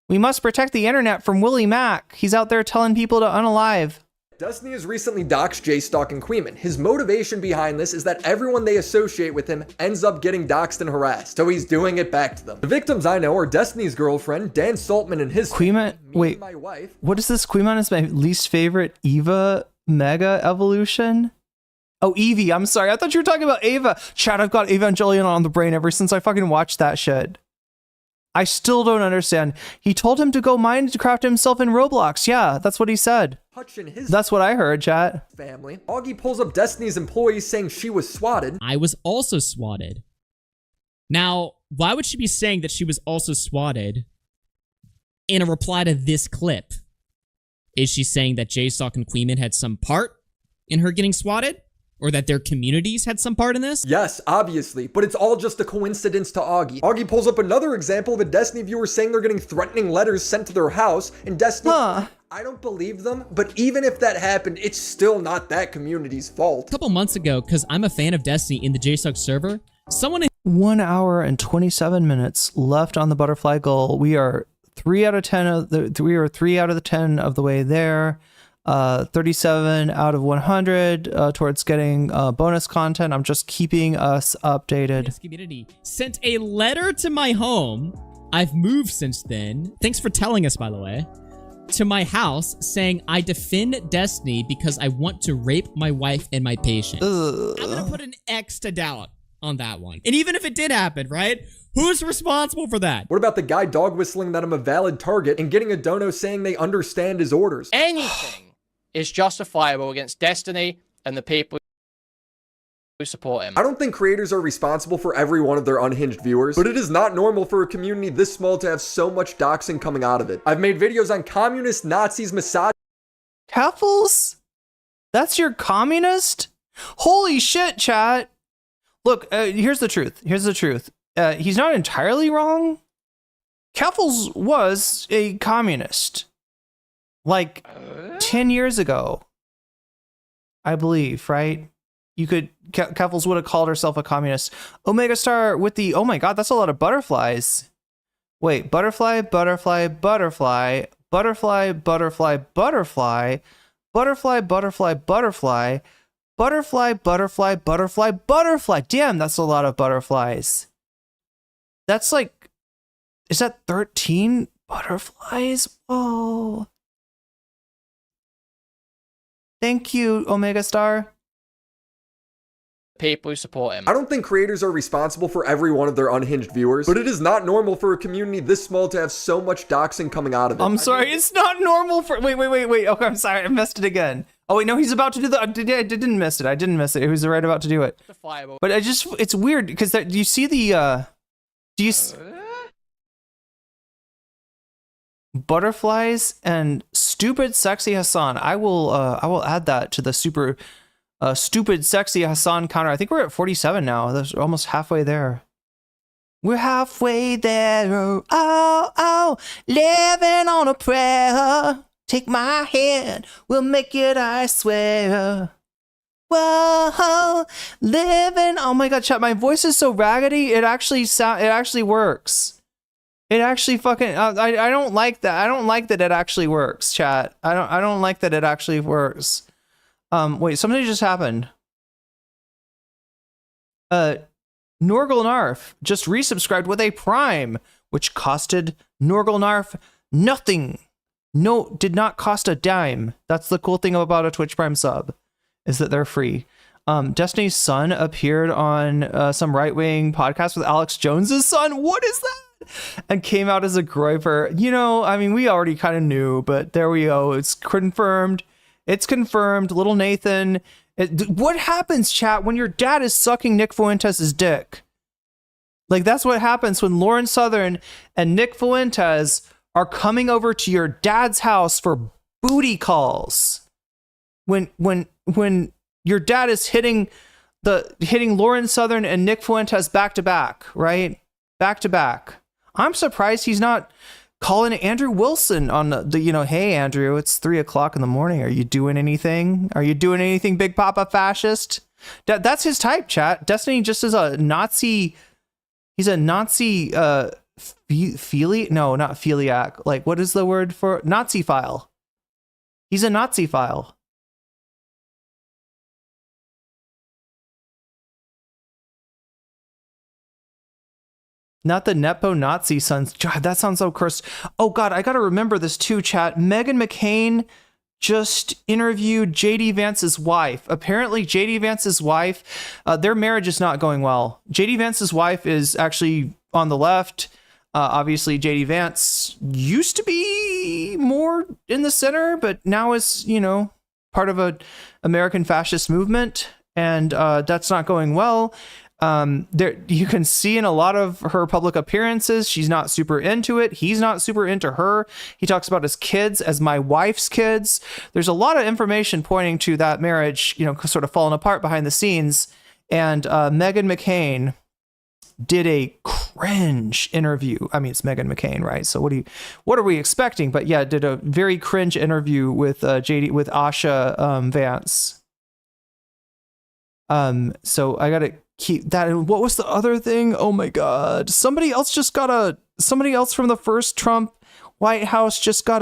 We must protect the internet from Willy Mac. He's out there telling people to unalive. Destiny has recently doxed JSTLK and Kuihman. His motivation behind this is that everyone they associate with him ends up getting doxed and harassed, so he's doing it back to them. The victims I know are Destiny's girlfriend, Dan Saltman, and his Kuihman. Wait, my wife. What is this? Kuihman is my least favorite Eva Mega Evolution. Oh, Eevee. I'm sorry. I thought you were talking about Ava. Chat, I've got Evangelion on the brain ever since I fucking watched that shit. I still don't understand. He told him to go Minecraft himself in Roblox. Yeah, that's what he said. Hutch and his that's what I heard, chat. Family. Augie pulls up Destiny's employees saying she was swatted. I was also swatted. Now, why would she be saying that she was also swatted in a reply to this clip? Is she saying that JSTLK and Kuihman had some part in her getting swatted? Or that their communities had some part in this? Yes, obviously, but it's all just a coincidence to Augie. Augie pulls up another example of a Destiny viewer saying they're getting threatening letters sent to their house, and Destiny... I don't believe them, but even if that happened, it's still not that community's fault. A couple months ago, because I'm a fan of Destiny in the JSTLK server, someone... 1 hour and 27 minutes left on the butterfly goal. We are 3 out of 10 of the 10 of the way there. 37 out of 100 towards getting bonus content. I'm just keeping us updated. This community sent a letter to my home. I've moved since then. Thanks for telling us, by the way. to my house saying I defend Destiny because I want to rape my wife and my patient. I'm gonna put an X to doubt on that one. And even if it did happen, right? Who's responsible for that? What about the guy dog whistling that I'm a valid target and getting a dono saying they understand his orders? Anything is justifiable against Destiny and the people who support him. I don't think creators are responsible for every one of their unhinged viewers, but it is not normal for a community this small to have so much doxing coming out of it. I've made videos on communists, Nazis, misogynists. Kaffles? That's your communist? Holy shit, chat. Look, here's the truth. Here's the truth. He's not entirely wrong. Kaffles was a communist. Like 10 years ago, I believe, right? You could, Kaffles would have called herself a communist. Omega Star with the, oh my god, that's a lot of butterflies. Wait, butterfly, butterfly, butterfly, butterfly, butterfly, butterfly, butterfly, butterfly, butterfly, butterfly, butterfly, butterfly, butterfly. Damn, that's a lot of butterflies. That's like, is that 13 butterflies? Oh. Thank you, Omega Star. People who support him. I don't think creators are responsible for every one of their unhinged viewers, but it is not normal for a community this small to have so much doxing coming out of it. I'm sorry, it's not normal for, wait. Okay, I'm sorry, I missed it again. Oh wait, no, he's about to do the, I didn't miss it. I didn't miss it. He was right about to do it. But it's weird because do you see the, butterflies and stupid sexy Hasan? I will add that to the super stupid sexy Hasan counter. I think we're at 47 now. That's almost halfway there. We're halfway there. Oh, living on a prayer. Take my hand, we'll make it, I swear. Whoa, living. Oh my god, chat, my voice is so raggedy. It actually works. It actually fucking. I don't like that. I don't like that it actually works, chat. I don't like that it actually works. Wait, something just happened. Norgal Narf just resubscribed with a Prime, which costed Norgal Narf nothing. No, did not cost a dime. That's the cool thing about a Twitch Prime sub, is that they're free. Destiny's son appeared on some right-wing podcast with Alex Jones's son. What is that? And came out as a groiper. You know, I mean, we already kind of knew, but there we go. It's confirmed. It's confirmed. Little Nathan. What happens, chat, when your dad is sucking Nick Fuentes' dick? Like, that's what happens when Lauren Southern and Nick Fuentes are coming over to your dad's house for booty calls. When your dad is hitting Lauren Southern and Nick Fuentes back to back, right? Back to back. I'm surprised he's not calling Andrew Wilson on the hey Andrew, it's 3:00 in the morning. Are you doing anything? Are you doing anything, Big Papa Fascist? That's his type, chat. Destiny just is a Nazi. He's a Nazi no, not philiac. Like, what is the word for Nazi file? He's a Nazi file. Not the Nepo Nazi sons. God, that sounds so cursed. Oh God, I gotta remember this too, chat. Meghan McCain just interviewed JD Vance's wife. Apparently JD Vance's wife, their marriage is not going well. JD Vance's wife is actually on the left. Obviously JD Vance used to be more in the center, but now is, part of a American fascist movement, and that's not going well. There you can see in a lot of her public appearances, she's not super into it. He's not super into her. He talks about his kids as my wife's kids. There's a lot of information pointing to that marriage, sort of falling apart behind the scenes. And Meghan McCain did a cringe interview. I mean, it's Meghan McCain, right? So what are we expecting? But yeah, did a very cringe interview with Asha Vance. So I gotta keep that. And what was the other thing? Oh my God. Somebody else from the first Trump White House just got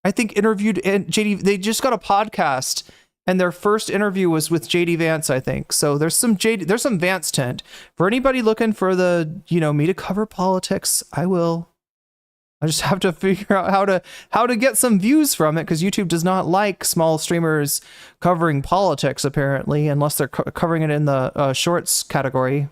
I think interviewed JD. They just got a podcast, and their first interview was with JD Vance, I think. So there's some Vance tint for anybody looking for the, me to cover politics. I will I just have to figure out how to get some views from it, because YouTube does not like small streamers covering politics, apparently, unless they're covering it in the shorts category.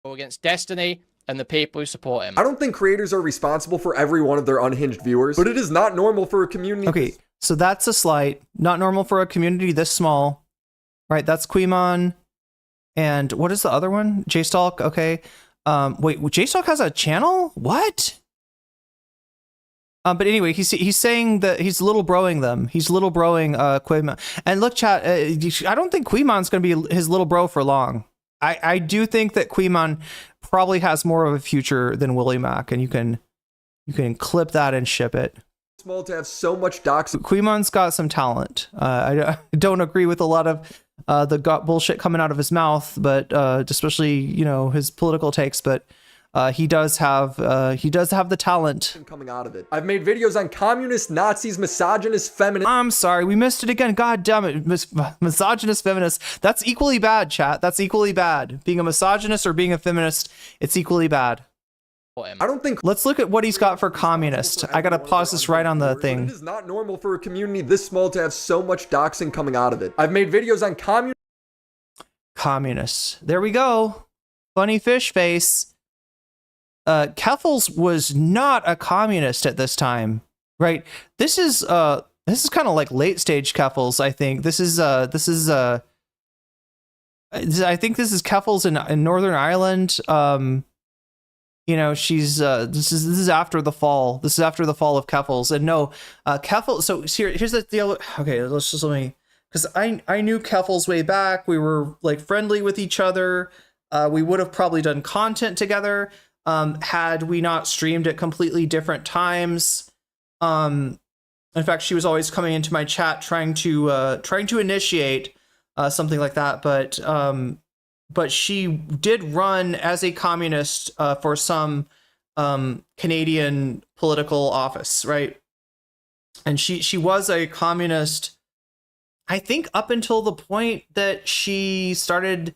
Against Destiny and the people who support him. I don't think creators are responsible for every one of their unhinged viewers, but it is not normal for a community. Okay, so that's a slight. Not normal for a community this small. Right, that's Kuihman. And what is the other one? JSTLK, okay. Wait, JSTLK has a channel? What? But anyway, he's saying that he's little broing them. He's little broing Kuihman. And look, chat, I don't think Kuihman's going to be his little bro for long. I do think that Kuihman probably has more of a future than Willy Mac, and you can clip that and ship it. Small to have so much doxing. Kuihman's got some talent. I don't agree with a lot of the bullshit coming out of his mouth, but especially, you know, his political takes, but he does have the talent coming out of it. I've made videos on communist, Nazis, misogynist, feminists. I'm sorry, we missed it again. God damn it. Misogynist, feminist. That's equally bad, chat. That's equally bad. Being a misogynist or being a feminist, it's equally bad. I don't think. Let's look at what he's got for communist. I gotta pause this right on the thing. It is not normal for a community this small to have so much doxing coming out of it. I've made videos on communists. There we go. Funny fish face. Keffels was not a communist at this time, right? This is kind of like late stage Keffels. I think I think this is Keffels in Northern Ireland. You know, she's this is after the fall. This is after the fall of Keffels. And no, Keffels. So here's the deal. Okay, let me, because I knew Keffels way back. We were like friendly with each other. We would have probably done content together. Had we not streamed at completely different times. In fact, she was always coming into my chat trying to initiate something like that. But she did run as a communist for some Canadian political office, right? And she was a communist, I think, up until the point that she started.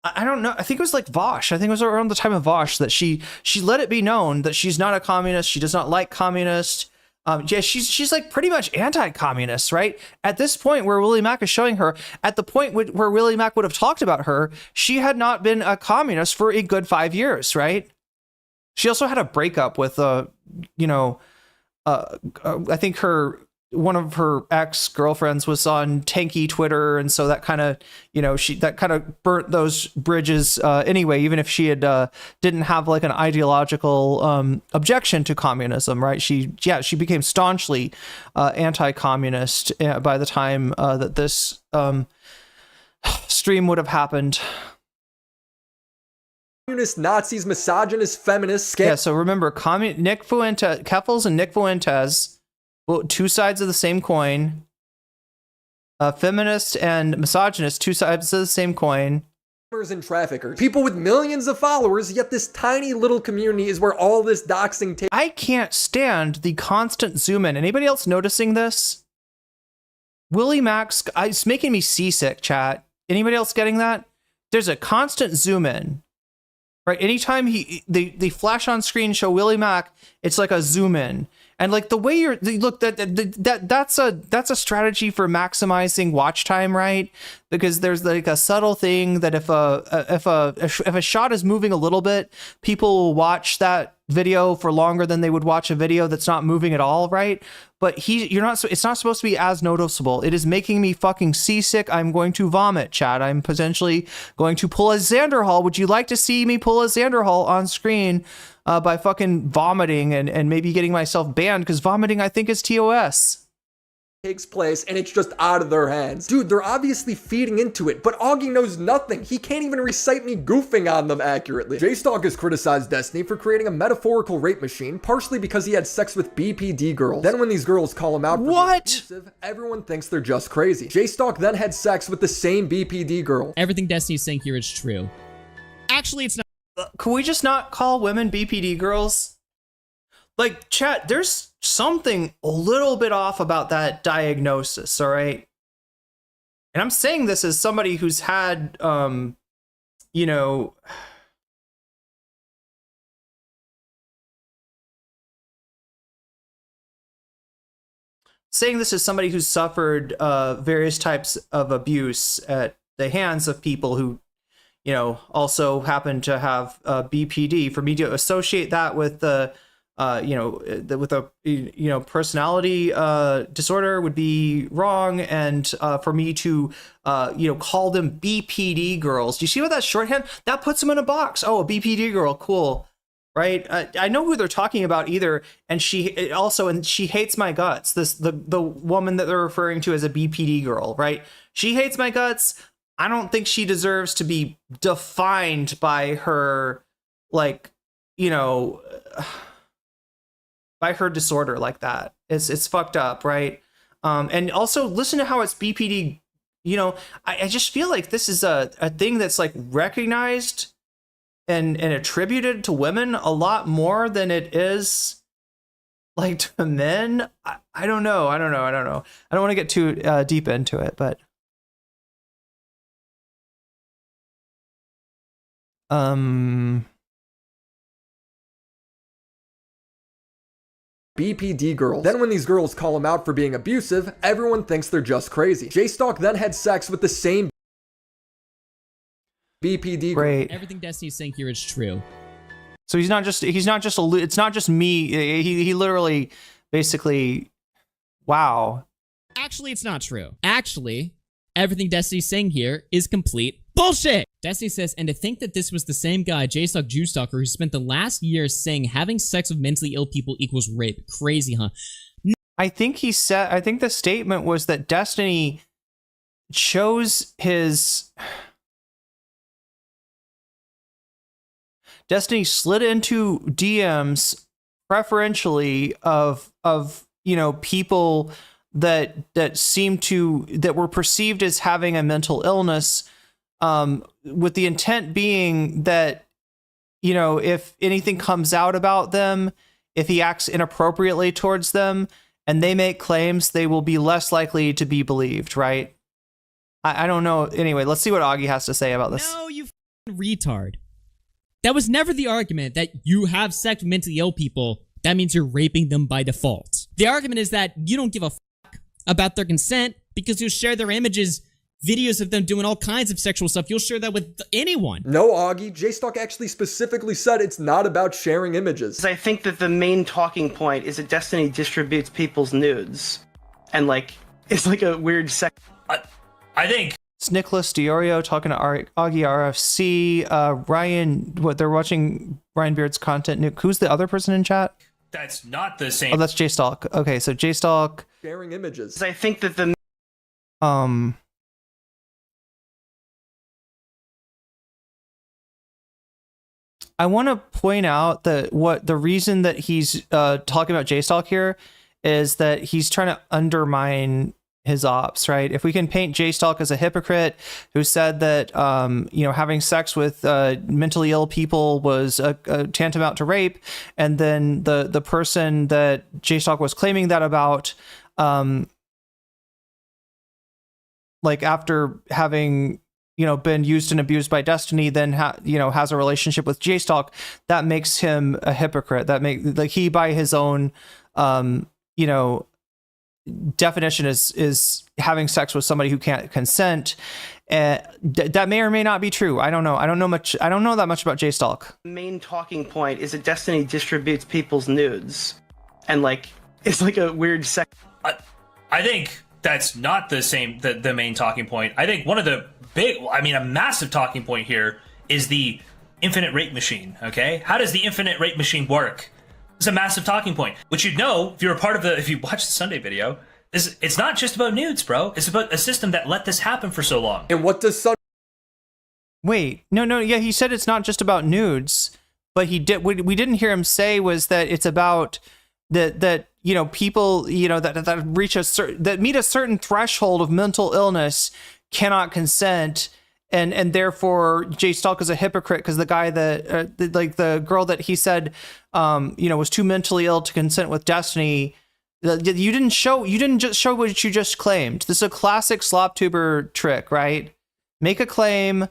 I don't know. I think it was like Vosh. I think it was around the time of Vosh that she let it be known that she's not a communist. She does not like communists. Yeah, she's like pretty much anti-communist, right? At this point where Willy Mac is showing her, at the point where Willy Mac would have talked about her, she had not been a communist for a good 5 years, right? She also had a breakup with, I think one of her ex-girlfriends was on tanky Twitter, and so that kind of, burnt those bridges anyway, even if she had didn't have like an ideological objection to communism, right? She became staunchly anti-communist by the time that this stream would have happened. Communist, Nazis, misogynist, feminists. Yeah, so remember, Nick Fuentes, Keffels and Nick Fuentes. Well, two sides of the same coin. Feminist and misogynist, two sides of the same coin. And traffickers, people with millions of followers, yet this tiny little community is where all this doxing takes. I can't stand the constant zoom in. Anybody else noticing this? Willy Mac's, it's making me seasick, chat. Anybody else getting that? There's a constant zoom in. Right? Anytime they flash on screen show Willy Mac, it's like a zoom in. And like the way that's a strategy for maximizing watch time, right? Because there's like a subtle thing that if a shot is moving a little bit, people will watch that video for longer than they would watch a video that's not moving at all, right? But it's not supposed to be as noticeable. It is making me fucking seasick. I'm going to vomit, chat. I'm potentially going to pull a Xanderhal. Would you like to see me pull a Xanderhal on screen by fucking vomiting and maybe getting myself banned? Because vomiting, I think, is TOS. Takes place and it's just out of their hands. Dude, they're obviously feeding into it, but Augie knows nothing. He can't even recite me goofing on them accurately. JSTLK has criticized Destiny for creating a metaphorical rape machine, partially because he had sex with BPD girls. Then when these girls call him out for being abusive, everyone thinks they're just crazy. JSTLK then had sex with the same BPD girl. Everything Destiny's saying here is true. Actually, it's not. Can we just not call women BPD girls? Like, chat, there's something a little bit off about that diagnosis, all right? And I'm saying this as somebody who's had, saying this as somebody who's suffered various types of abuse at the hands of people who, you know, also happen to have BPD. For me to associate that with the, with a personality disorder would be wrong, and for me to call them BPD girls. Do you see what that shorthand? That puts them in a box. Oh, a BPD girl, cool. Right, I know who they're talking about either, and she hates my guts. The woman that they're referring to as a BPD girl, right? She hates my guts. I don't think she deserves to be defined by her, by her disorder like that. It's fucked up, right? And also listen to how it's BPD. You know, I just feel like this is a thing that's like recognized and attributed to women a lot more than it is like to men. I don't know. I don't want to get too deep into it, but BPD girls. Then when these girls call him out for being abusive, everyone thinks they're just crazy. JSTLK then had sex with the same BPD. Great. Everything Destiny's saying here is true. So it's not just me. He literally basically, wow. Actually, it's not true. Actually, everything Destiny's saying here is complete bullshit. Destiny says, and to think that this was the same guy, JSTLK Jew Stalker, who spent the last year saying having sex with mentally ill people equals rape. Crazy, huh? I think the statement was that Destiny chose his... Destiny slid into DMs preferentially of people that were perceived as having a mental illness, with the intent being that, if anything comes out about them, if he acts inappropriately towards them and they make claims, they will be less likely to be believed, right? I don't know. Anyway, let's see what Augie has to say about this. No, you retard. That was never the argument that you have sex with mentally ill people, that means you're raping them by default. The argument is that you don't give a fuck about their consent because you share their images, videos of them doing all kinds of sexual stuff. You'll share that with anyone. No, Augie. JSTLK actually specifically said it's not about sharing images. I think that the main talking point is that Destiny distributes people's nudes. And, it's like a weird sex... I think... It's Nicholas Diorio talking to Augie RFC. Ryan, they're watching Ryan Beard's content. Nick, who's the other person in chat? That's not the same. Oh, that's JSTLK. Okay, so JSTLK. Sharing images. I think that the... I want to point out that the reason that he's talking about JSTLK here is that he's trying to undermine his ops, right? If we can paint JSTLK as a hypocrite who said that, having sex with mentally ill people was tantamount to rape, and then the person that JSTLK was claiming that about, after having, been used and abused by Destiny, then has a relationship with JSTLK, that makes him a hypocrite. That he by his own, definition is having sex with somebody who can't consent. That may or may not be true. I don't know. I don't know that much about JSTLK. The main talking point is that Destiny distributes people's nudes. And it's like a weird sex... I think that's not the main talking point. I think one of the a massive talking point here is the infinite rape machine, okay? How does the infinite rape machine work? It's a massive talking point, which you'd know if you were part of if you watched the Sunday video. It's not just about nudes, bro. It's about a system that let this happen for so long. And what does Wait, no, yeah, he said it's not just about nudes, but we didn't hear him say was that it's about that people, that reach that meet a certain threshold of mental illness cannot consent. And therefore, JSTLK is a hypocrite because the guy that, the girl that he said, was too mentally ill to consent with Destiny. You didn't just show what you just claimed. This is a classic Sloptuber trick, right? Make a claim,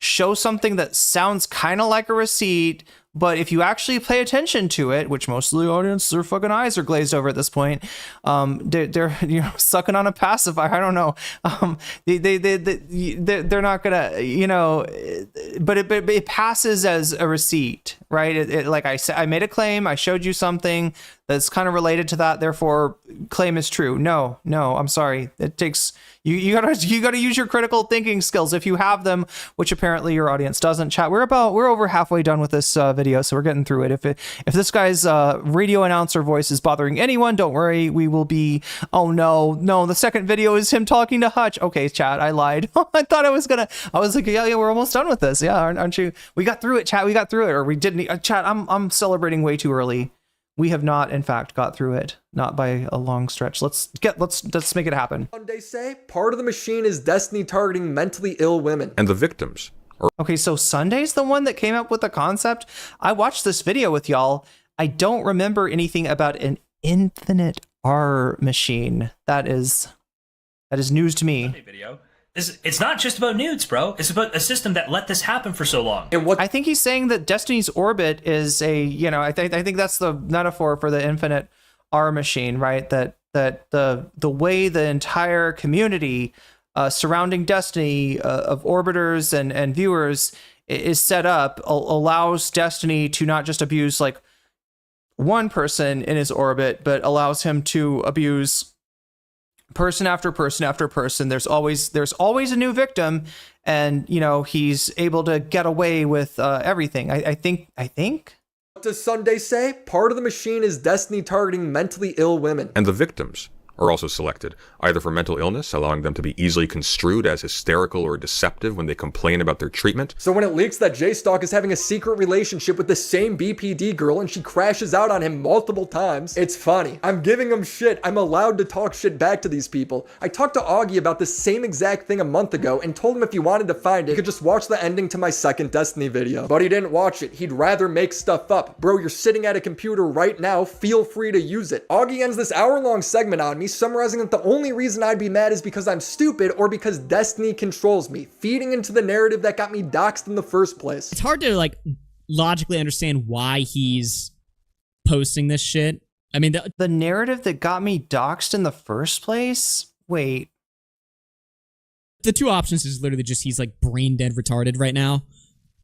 show something that sounds kind of like a receipt, But if you actually pay attention to it, which most of the audience, their fucking eyes are glazed over at this point, they're sucking on a pacifier. I don't know. They're not gonna, but it passes as a receipt, right? It like I said, I made a claim, I showed you something that's kind of related to that, therefore claim is true. No, I'm sorry. It takes you gotta use your critical thinking skills if you have them, which apparently your audience doesn't. Chat, we're over halfway done with this video, so we're getting through it. If this guy's radio announcer voice is bothering anyone, don't worry, we will be. Oh no, the second video is him talking to Hutch. Okay, chat, I lied. I thought I was like, yeah, we're almost done with this. Yeah, aren't you? We got through it, chat. We got through it, or we didn't. Chat, I'm celebrating way too early. We have not, in fact, got through it. Not by a long stretch. Let's make it happen. Sunday say part of the machine is Destiny targeting mentally ill women. And the victims. Okay, so Sunday's the one that came up with the concept. I watched this video with y'all. I don't remember anything about an infinite R machine. That is news to me. Video. It's not just about nudes, bro. It's about a system that let this happen for so long. And what I think he's saying that Destiny's orbit is I think that's the metaphor for the infinite R machine, right? That the way the entire community surrounding Destiny of orbiters and viewers is set up allows Destiny to not just abuse like one person in his orbit, but allows him to abuse person after person after person. There's always a new victim, and he's able to get away with everything. I think. What does Sunday say? Part of the machine is Destiny targeting mentally ill women. And the victims are also selected, either for mental illness, allowing them to be easily construed as hysterical or deceptive when they complain about their treatment. So when it leaks that JSTLK is having a secret relationship with the same BPD girl and she crashes out on him multiple times, it's funny. I'm giving him shit. I'm allowed to talk shit back to these people. I talked to Augie about the same exact thing a month ago and told him if he wanted to find it, he could just watch the ending to my second Destiny video. But he didn't watch it. He'd rather make stuff up. Bro, you're sitting at a computer right now. Feel free to use it. Augie ends this hour-long segment on me, summarizing that the only reason I'd be mad is because I'm stupid or because Destiny controls me, feeding into the narrative that got me doxxed in the first place. It's hard to logically understand why he's posting this shit. I mean, the narrative that got me doxxed in the first place? Wait. The two options is literally just he's like brain dead retarded right now,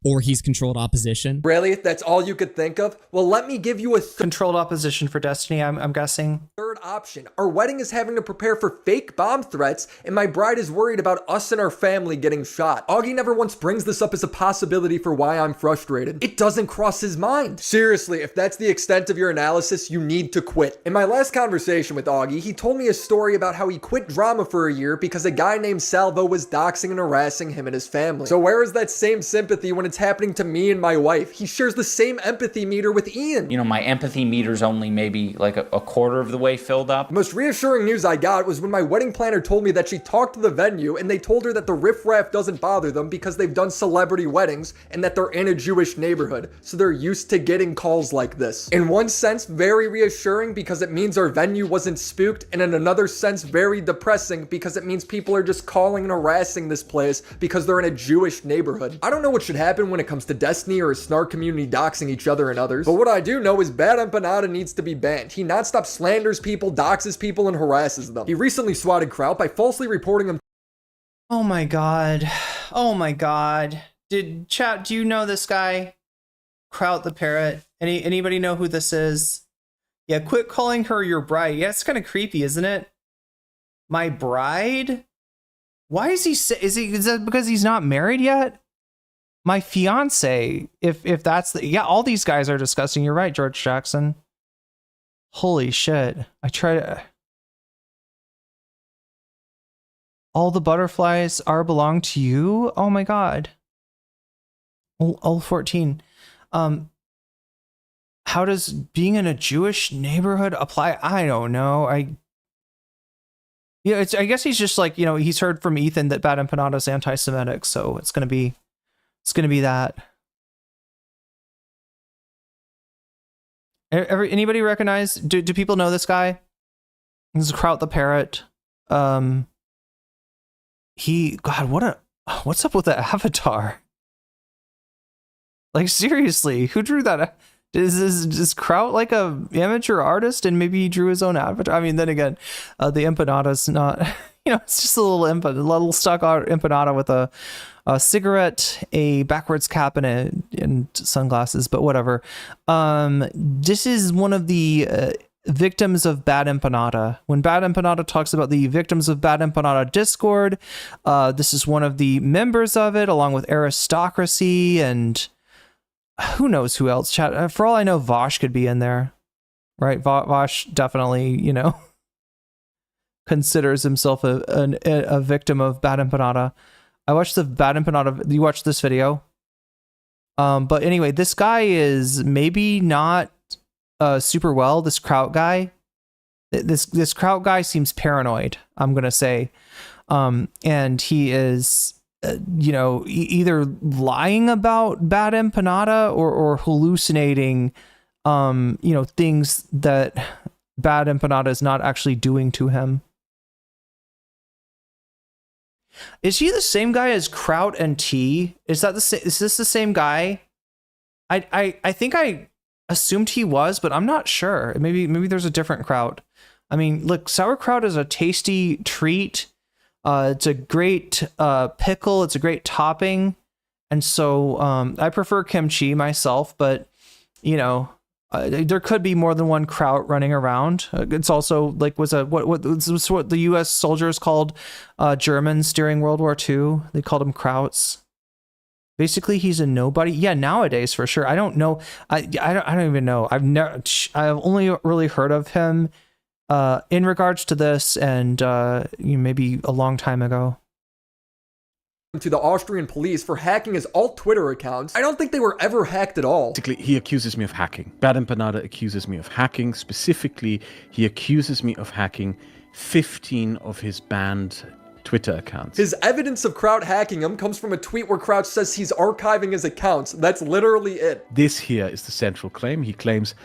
or he's controlled opposition. Really? That's all you could think of? Well, let me give you a controlled opposition for Destiny, I'm guessing. Third option. Our wedding is having to prepare for fake bomb threats, and my bride is worried about us and our family getting shot. Augie never once brings this up as a possibility for why I'm frustrated. It doesn't cross his mind. Seriously, if that's the extent of your analysis, you need to quit. In my last conversation with Augie, he told me a story about how he quit drama for a year because a guy named Salvo was doxing and harassing him and his family. So where is that same sympathy when it's happening to me and my wife? He shares the same empathy meter with Ian. My empathy meter's only maybe like a quarter of the way filled up. The most reassuring news I got was when my wedding planner told me that she talked to the venue and they told her that the riffraff doesn't bother them because they've done celebrity weddings and that they're in a Jewish neighborhood, so they're used to getting calls like this. In one sense, very reassuring because it means our venue wasn't spooked, and in another sense, very depressing because it means people are just calling and harassing this place because they're in a Jewish neighborhood. I don't know what should happen when it comes to Destiny or a snark community doxing each other and others, but what I do know is Bad Empanada needs to be banned. He nonstop slanders people, doxes people, and harasses them. He recently swatted Kraut by falsely reporting him. Oh my god. Oh my god. Do you know this guy? Kraut the Parrot. Anybody know who this is? Yeah, quit calling her your bride. Yeah, it's kind of creepy, isn't it? My bride? Why is that because he's not married yet? My fiance, if that's all these guys are disgusting. You're right, George Jackson. Holy shit. All the butterflies belong to you? Oh my god. All 14. How does being in a Jewish neighborhood apply? I don't know. I guess he's just like, he's heard from Ethan that Bad Empanada is anti-Semitic, so it's gonna be that. Anybody recognize? Do people know this guy? This is Kraut the Parrot. God, what's up with the avatar? Like, seriously, who drew that? Is Kraut like a amateur artist and maybe he drew his own avatar? I mean, then again, the empanada's not, it's just a little stock art empanada with a cigarette, a backwards cap, and sunglasses, but whatever. This is one of the victims of Bad Empanada. When Bad Empanada talks about the victims of Bad Empanada Discord, this is one of the members of it, along with Aristocracy and who knows who else. Chat. For all I know, Vosh could be in there, right? Vosh definitely, considers himself a victim of Bad Empanada. I watched the Bad Empanada. You watched this video? But anyway, this guy is maybe not super well. This Kraut guy. This Kraut guy seems paranoid, I'm gonna say, and he is. Either lying about Bad Empanada or hallucinating, things that Bad Empanada is not actually doing to him. Is he the same guy as Kraut and T? Is this the same guy? I think I assumed he was, but I'm not sure. Maybe there's a different Kraut. I mean, look, sauerkraut is a tasty treat. It's a great pickle. It's a great topping. And so I prefer kimchi myself, but, there could be more than one Kraut running around. It's also like what the U.S. soldiers called Germans during World War II. They called them Krauts. Basically, he's a nobody. Yeah, nowadays for sure. I don't know. I don't even know. I've only really heard of him in regards to this, and maybe a long time ago. To the Austrian police for hacking his alt Twitter accounts. I don't think they were ever hacked at all. Basically, he accuses me of hacking. Bad Empanada accuses me of hacking. Specifically, he accuses me of hacking 15 of his banned Twitter accounts. His evidence of Kraut hacking him comes from a tweet where Kraut says he's archiving his accounts. That's literally it. This here is the central claim. He claims,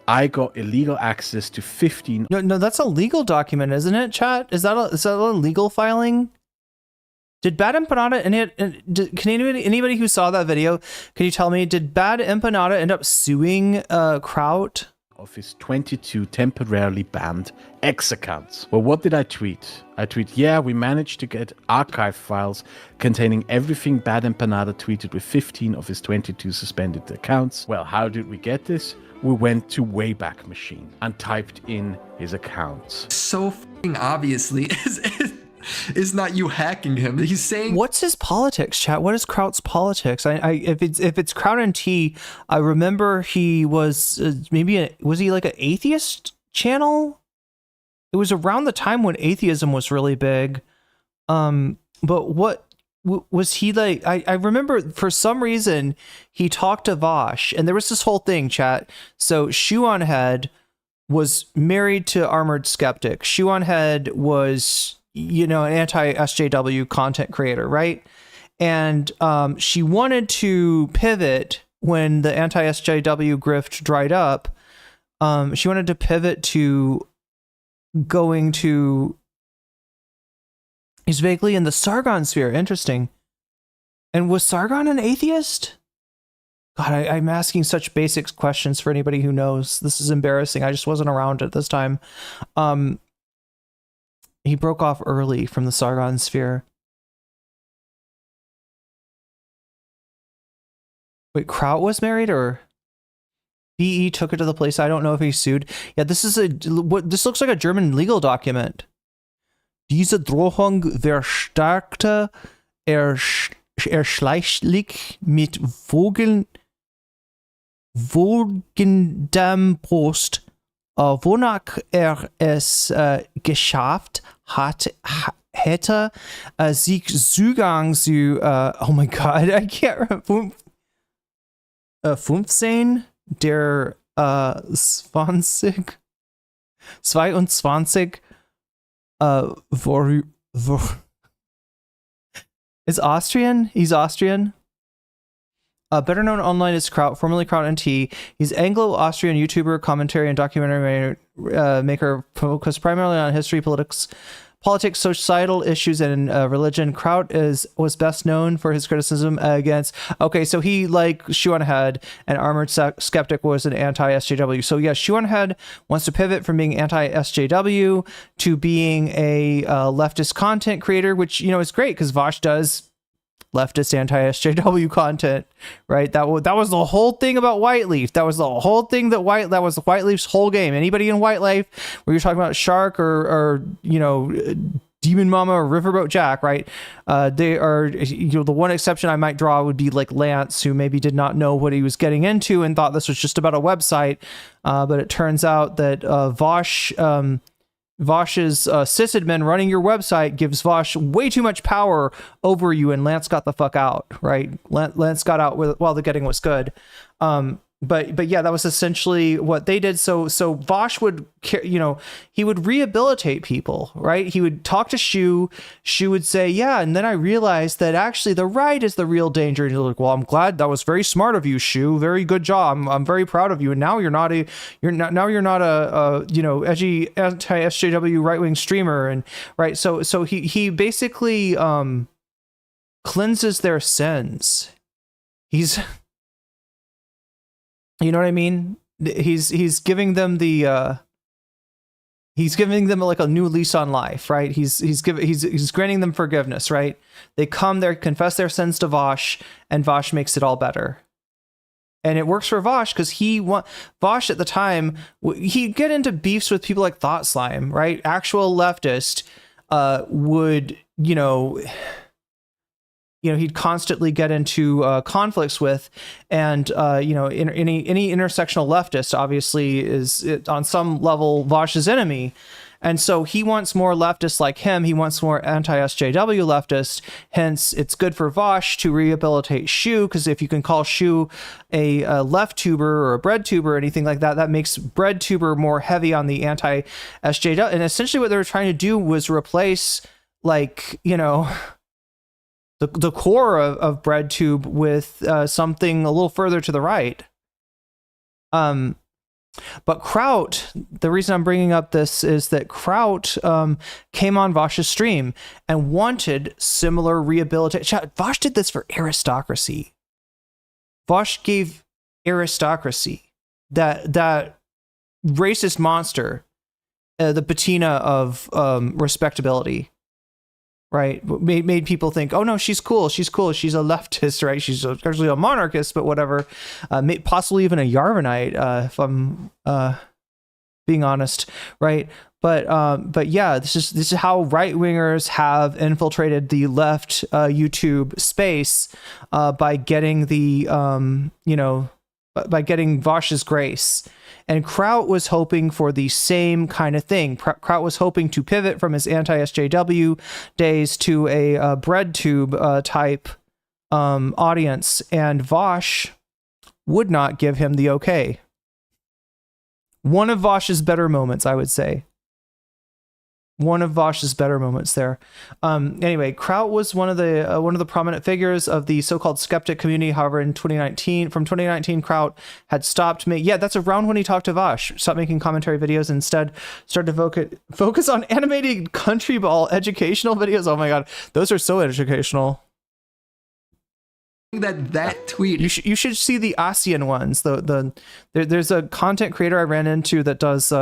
I got illegal access to 15. No, that's a legal document, isn't it, chat? Is that a legal filing? Did Bad Empanada can anybody who saw that video, can you tell me, did Bad Empanada end up suing Kraut? Of his 22 temporarily banned X accounts. Well, what did I tweet? I tweet, yeah, we managed to get archive files containing everything Bad Empanada tweeted with 15 of his 22 suspended accounts. Well, how did we get this? We went to Wayback Machine and typed in his accounts. So f***ing obviously is not you hacking him. He's saying, what's his politics, chat? What is Kraut's politics? If it's Kraut and T, I remember he was was he like an atheist channel? It was around the time when atheism was really big. But what was he like? I remember for some reason he talked to Vosh, and there was this whole thing, chat. So Shoe on Head was married to Armored Skeptic. Shoe on Head was, an anti-SJW content creator, right? And she wanted to pivot when the anti-SJW grift dried up. She wanted to pivot to going to... He's vaguely in the Sargon sphere. Interesting. And was Sargon an atheist? God, I'm asking such basic questions for anybody who knows. This is embarrassing. I just wasn't around at this time. He broke off early from the Sargon sphere. Wait, Kraut was married, or BE took it to the place? I don't know if he sued. Yeah, this looks like a German legal document. Diese Drohung verstärkte erschleichlich mit wogendem Brust, wonach es geschafft hätte, sich Zugang zu, oh my god, I can't remember, 15 der 22 is Austrian. He's Austrian. Better known online as Kraut, formerly Kraut NT. He's Anglo-Austrian YouTuber, commentary, and documentary maker, focused primarily on history, politics, politics, societal issues, and religion. Kraut was best known for his criticism against. Okay, so he like Shoe on Head and Armored Skeptic was an anti-SJW. So yeah, Shoe on Head wants to pivot from being anti-SJW to being a leftist content creator, which is great because Vosh does leftist anti-SJW content, right? That was the whole thing about Whiteleaf. That was the whole thing that was Whiteleaf's whole game. Anybody in Whiteleaf, where you're talking about Shark or Demon Mama or Riverboat Jack, right? They are, the one exception I might draw would be like Lance, who maybe did not know what he was getting into and thought this was just about a website. But it turns out that Vosh's sysadmin running your website gives Vosh way too much power over you, and Lance got the fuck out, right? Lance got out while the getting was good. But yeah, that was essentially what they did. So Vosh would, he would rehabilitate people, right? He would talk to Shu. Shu would say, yeah, and then I realized that actually the right is the real danger. And he's like, well, I'm glad, that was very smart of you, Shu. Very good job. I'm very proud of you. And now you're not a edgy anti-SJW right-wing streamer, and right. So he basically cleanses their sins. He's You know what I mean? He's giving them like a new lease on life, right? He's granting them forgiveness, right? They come there, confess their sins to Vosh, and Vosh makes it all better. And it works for Vosh because Vosh at the time, he'd get into beefs with people like Thought Slime, right? Actual leftist would, he'd constantly get into conflicts with, and any intersectional leftist obviously is on some level Vosh's enemy, and so he wants more leftists like him. He wants more anti-SJW leftists. Hence, it's good for Vosh to rehabilitate Shu, because if you can call Shu a left tuber or a bread tuber or anything like that, that makes bread tuber more heavy on the anti-SJW. And essentially, what they were trying to do was replace, the core of BreadTube with something a little further to the right. But Kraut, the reason I'm bringing up this is that Kraut came on Vosh's stream and wanted similar rehabilitation. Vosh did this for aristocracy. Vosh gave aristocracy, that racist monster, the patina of respectability. Right, made people think, oh no, she's cool, she's a leftist, right? She's actually a monarchist, but whatever. Possibly even a Yarvanite, if I'm being honest, right? But yeah, this is how right wingers have infiltrated the left YouTube space by getting by getting Vosh's grace. And Kraut was hoping for the same kind of thing. Kraut was hoping to pivot from his anti-SJW days to a BreadTube type audience, and Vosh would not give him the okay. One of Vosh's better moments, I would say. One of Vosh's better moments there. Anyway, Kraut was one of the prominent figures of the so-called skeptic community. However, from 2019, Kraut had stopped making. Yeah, that's around when he talked to Vosh. Stopped making commentary videos. Instead, started to focus on animated country ball educational videos. Oh my god, those are so educational. That tweet. You should see the ASEAN ones. There's a content creator I ran into that does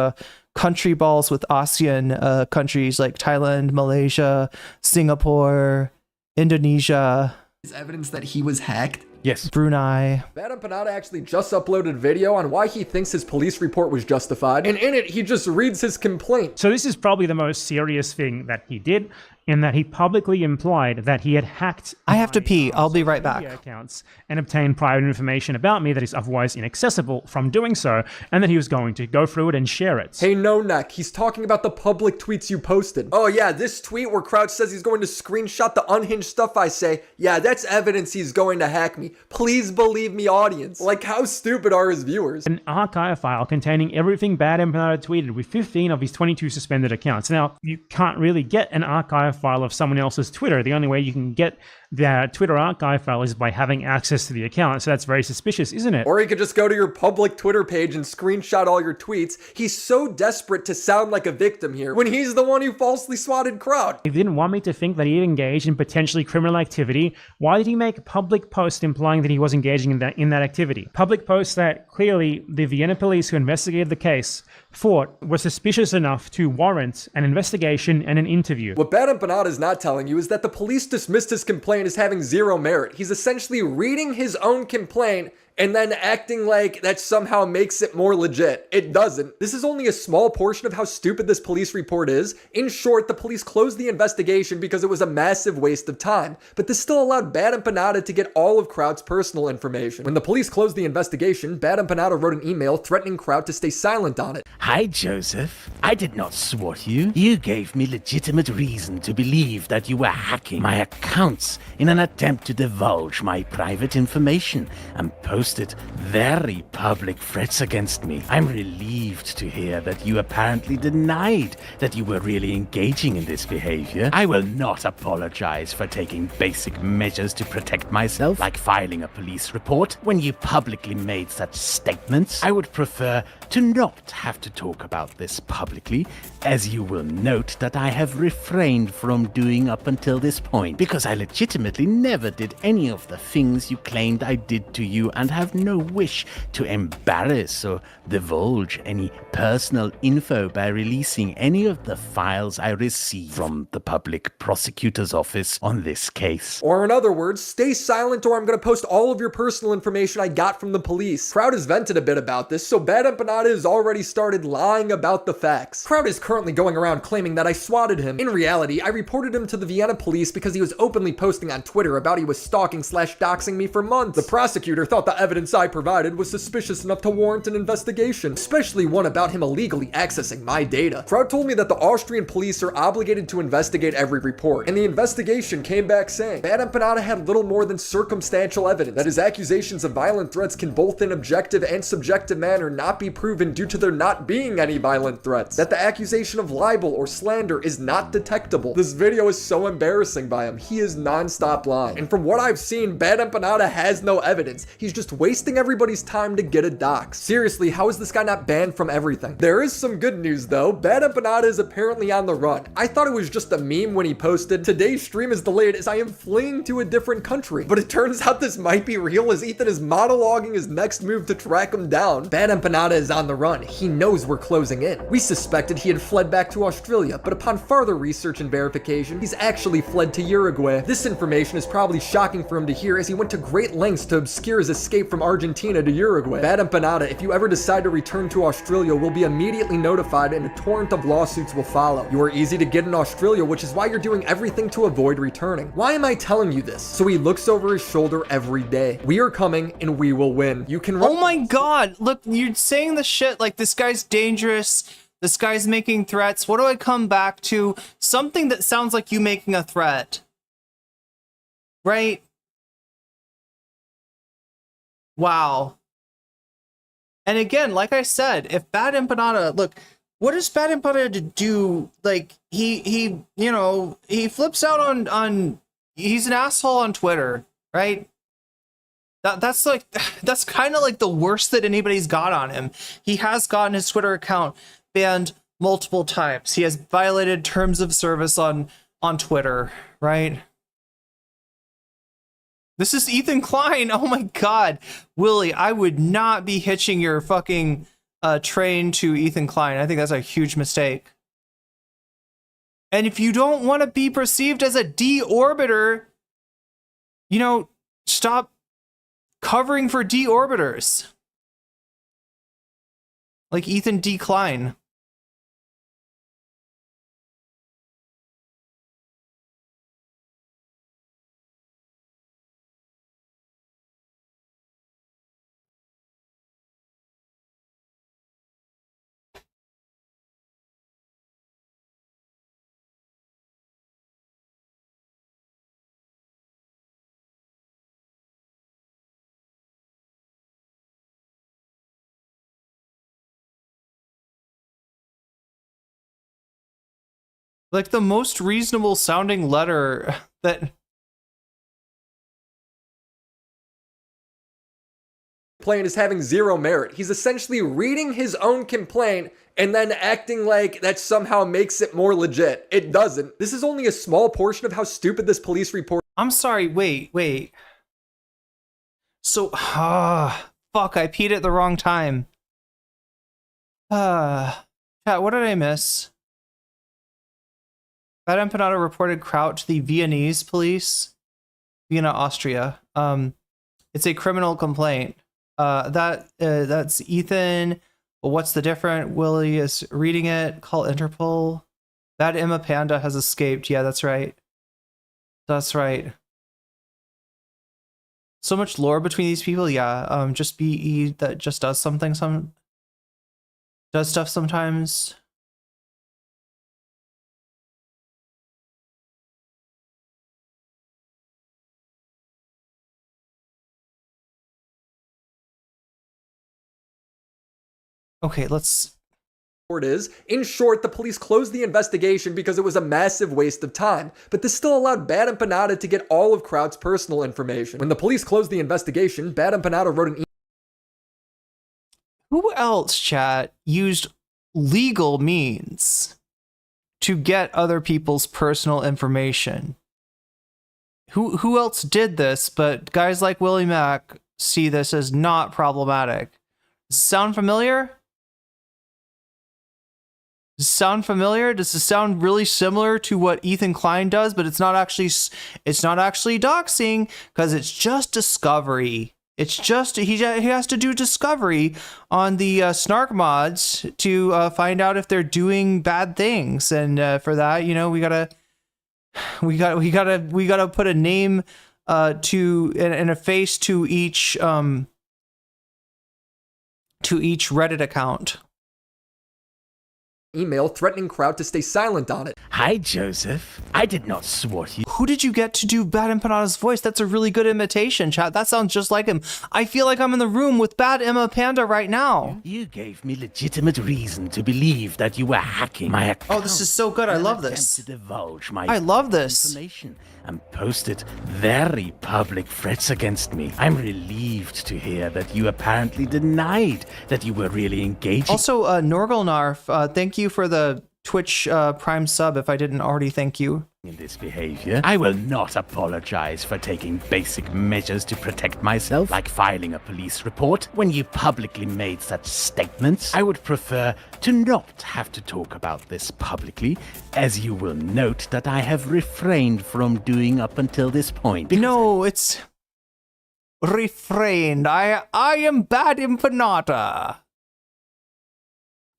country balls with ASEAN countries like Thailand, Malaysia, Singapore, Indonesia. Is evidence that he was hacked? Yes. Brunei. Bad Empanada actually just uploaded a video on why he thinks his police report was justified, and in it he just reads his complaint. So this is probably the most serious thing that he did, in that he publicly implied that he had hacked. I have to pee. I'll be right back. Accounts and obtained private information about me that is otherwise inaccessible from doing so, and that he was going to go through it and share it. Hey, no neck. He's talking about the public tweets you posted. Oh yeah, this tweet where Crouch says he's going to screenshot the unhinged stuff I say. Yeah, that's evidence he's going to hack me. Please believe me, audience. Like, how stupid are his viewers? An archive file containing everything Bad Empanada tweeted with 15 of his 22 suspended accounts. Now, you can't really get an archive file of someone else's Twitter. The only way you can get the Twitter archive file is by having access to the account. So that's very suspicious, isn't it? Or he could just go to your public Twitter page and screenshot all your tweets. He's so desperate to sound like a victim here when he's the one who falsely swatted Crowd. He didn't want me to think that he engaged in potentially criminal activity. Why did he make public posts implying that he was engaging in that activity? Public posts that clearly the Vienna police who investigated the case thought were suspicious enough to warrant an investigation and an interview. What Bad Empanada is not telling you is that the police dismissed his complaint as having zero merit. He's essentially reading his own complaint and then acting like that somehow makes it more legit. It doesn't. This is only a small portion of how stupid this police report is. In short, the police closed the investigation because it was a massive waste of time, but this still allowed Bad Empanada to get all of Crowd's personal information. When the police closed the investigation, Bad Empanada wrote an email threatening Crowd to stay silent on it. Hi, Joseph. I did not swat you. You gave me legitimate reason to believe that you were hacking my accounts in an attempt to divulge my private information and posted very public threats against me. I'm relieved to hear that you apparently denied that you were really engaging in this behavior. I will not apologize for taking basic measures to protect myself, like filing a police report. When you publicly made such statements, I would prefer to not have to talk about this publicly, as you will note that I have refrained from doing up until this point, because I legitimately never did any of the things you claimed I did to you and have no wish to embarrass or divulge any personal info by releasing any of the files I received from the public prosecutor's office on this case. Or in other words, stay silent or I'm going to post all of your personal information I got from the police. Crowd has vented a bit about this, so Bad Empanada has already started lying about the facts. Crowd is currently going around claiming that I swatted him. In reality, I reported him to the Vienna police because he was openly posting on Twitter about he was stalking/doxing me for months. The prosecutor thought the evidence I provided was suspicious enough to warrant an investigation, especially one about him illegally accessing my data. Crowd told me that the Austrian police are obligated to investigate every report, and the investigation came back saying Bad Empanada had little more than circumstantial evidence, that his accusations of violent threats can both in objective and subjective manner not be proven due to there not being any violent threats, that the accusation of libel or slander is not detectable. This video is so embarrassing by him. He is non-stop lying, and from what I've seen, Bad Empanada has no evidence. He's just wasting everybody's time to get a dox. Seriously, how is this guy not banned from everything? There is some good news though. Bad Empanada is apparently on the run. I thought it was just a meme when he posted, "Today's stream is delayed as I am fleeing to a different country." But it turns out this might be real, as Ethan is monologuing his next move to track him down. Bad Empanada is on the run. He knows we're closing in. We suspected he had fled back to Australia, but upon further research and verification, he's actually fled to Uruguay. This information is probably shocking for him to hear, as he went to great lengths to obscure his escape from Argentina to Uruguay. Bad Empanada, if you ever decide to return to Australia, will be immediately notified and a torrent of lawsuits will follow. You are easy to get in Australia, which is why you're doing everything to avoid returning. Why am I telling you this? So he looks over his shoulder every day. We are coming and we will win. You can Oh my god, look, you're saying the shit like this guy's dangerous, this guy's making threats. What do I come back to? Something that sounds like you making a threat. Right? Wow. And again, like I said, if Bad Empanada, look, what does Bad Empanada do? Like, he you know, he flips out on he's an asshole on Twitter, right? That's kind of like the worst that anybody's got on him. He has gotten his Twitter account banned multiple times. He has violated terms of service on Twitter, right? This is Ethan Klein. Oh my god. Willy, I would not be hitching your fucking train to Ethan Klein. I think that's a huge mistake. And if you don't want to be perceived as a deorbiter, you know, stop covering for deorbiters. Like Ethan D. Klein. Like the most reasonable sounding letter that complaint as having zero merit. He's essentially reading his own complaint and then acting like that somehow makes it more legit. It doesn't. This is only a small portion of how stupid this police report. I'm sorry, wait. So, fuck, I peed at the wrong time. Chat, what did I miss? Bad Empanada reported Kraut to the Viennese police. Vienna, Austria. It's a criminal complaint. That's Ethan. What's the difference? Willy is reading it. Call Interpol. Bad Emma Panda has escaped. Yeah, that's right. That's right. So much lore between these people. Yeah. Just BE that just does something. Does stuff sometimes. Okay, let's... is. In short, the police closed the investigation because it was a massive waste of time, but this still allowed Bad Empanada to get all of Kraut's personal information. When the police closed the investigation, Bad Empanada wrote an email. Who else, chat, used legal means to get other people's personal information? Who else did this, but guys like Willy Mac see this as not problematic? Does it sound familiar? Does it sound familiar? Does it sound really similar to what Ethan Klein does, but it's not actually doxing, because it's just discovery. It's just he has to do discovery on the snark mods to find out if they're doing bad things, and for that, you know, we gotta put a name to and a face to each Reddit account. Email threatening Kraut to stay silent on it. Hi, Joseph. I did not swat you. Who did you get to do Bad Empanada's voice? That's a really good imitation, chat. That sounds just like him. I feel like I'm in the room with Bad Emma Panda right now. You gave me legitimate reason to believe that you were hacking my account. Oh, this is so good. I love this. To divulge my I love this. Information and posted very public threats against me. I'm relieved to hear that you apparently denied that you were really engaging. Also, Norgalnarf, thank you for the Twitch Prime sub if I didn't already thank you. In this behavior, I will not apologize for taking basic measures to protect myself, like filing a police report. When you publicly made such statements, I would prefer to not have to talk about this publicly, as you will note that I have refrained from doing up until this point. No, it's refrained. I am Bad Empanada.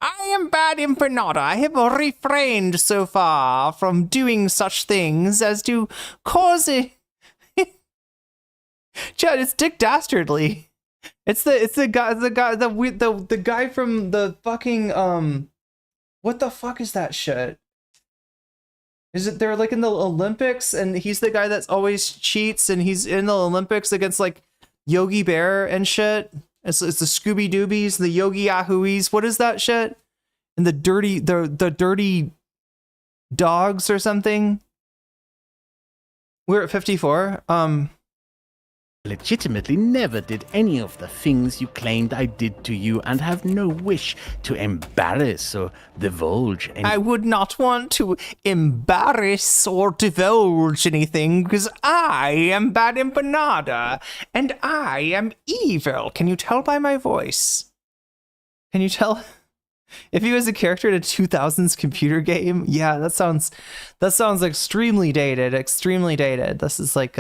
I am Bad Empanada. I have refrained so far from doing such things as to cause it. Chad, it's Dick Dastardly. It's the guy from the fucking what the fuck is that shit? Is it they're like in the Olympics and he's the guy that's always cheats and he's in the Olympics against like Yogi Bear and shit? It's the Scooby Doobies, the Yogi Yahooies. What is that shit? And the dirty dogs or something. We're at 54. Legitimately never did any of the things you claimed I did to you and have no wish to embarrass or divulge any. I would not want to embarrass or divulge anything because I am Bad Empanada and I am evil. Can you tell by my voice? Can you tell? If he was a character in a 2000s computer game, yeah, that sounds extremely dated, extremely dated. This is like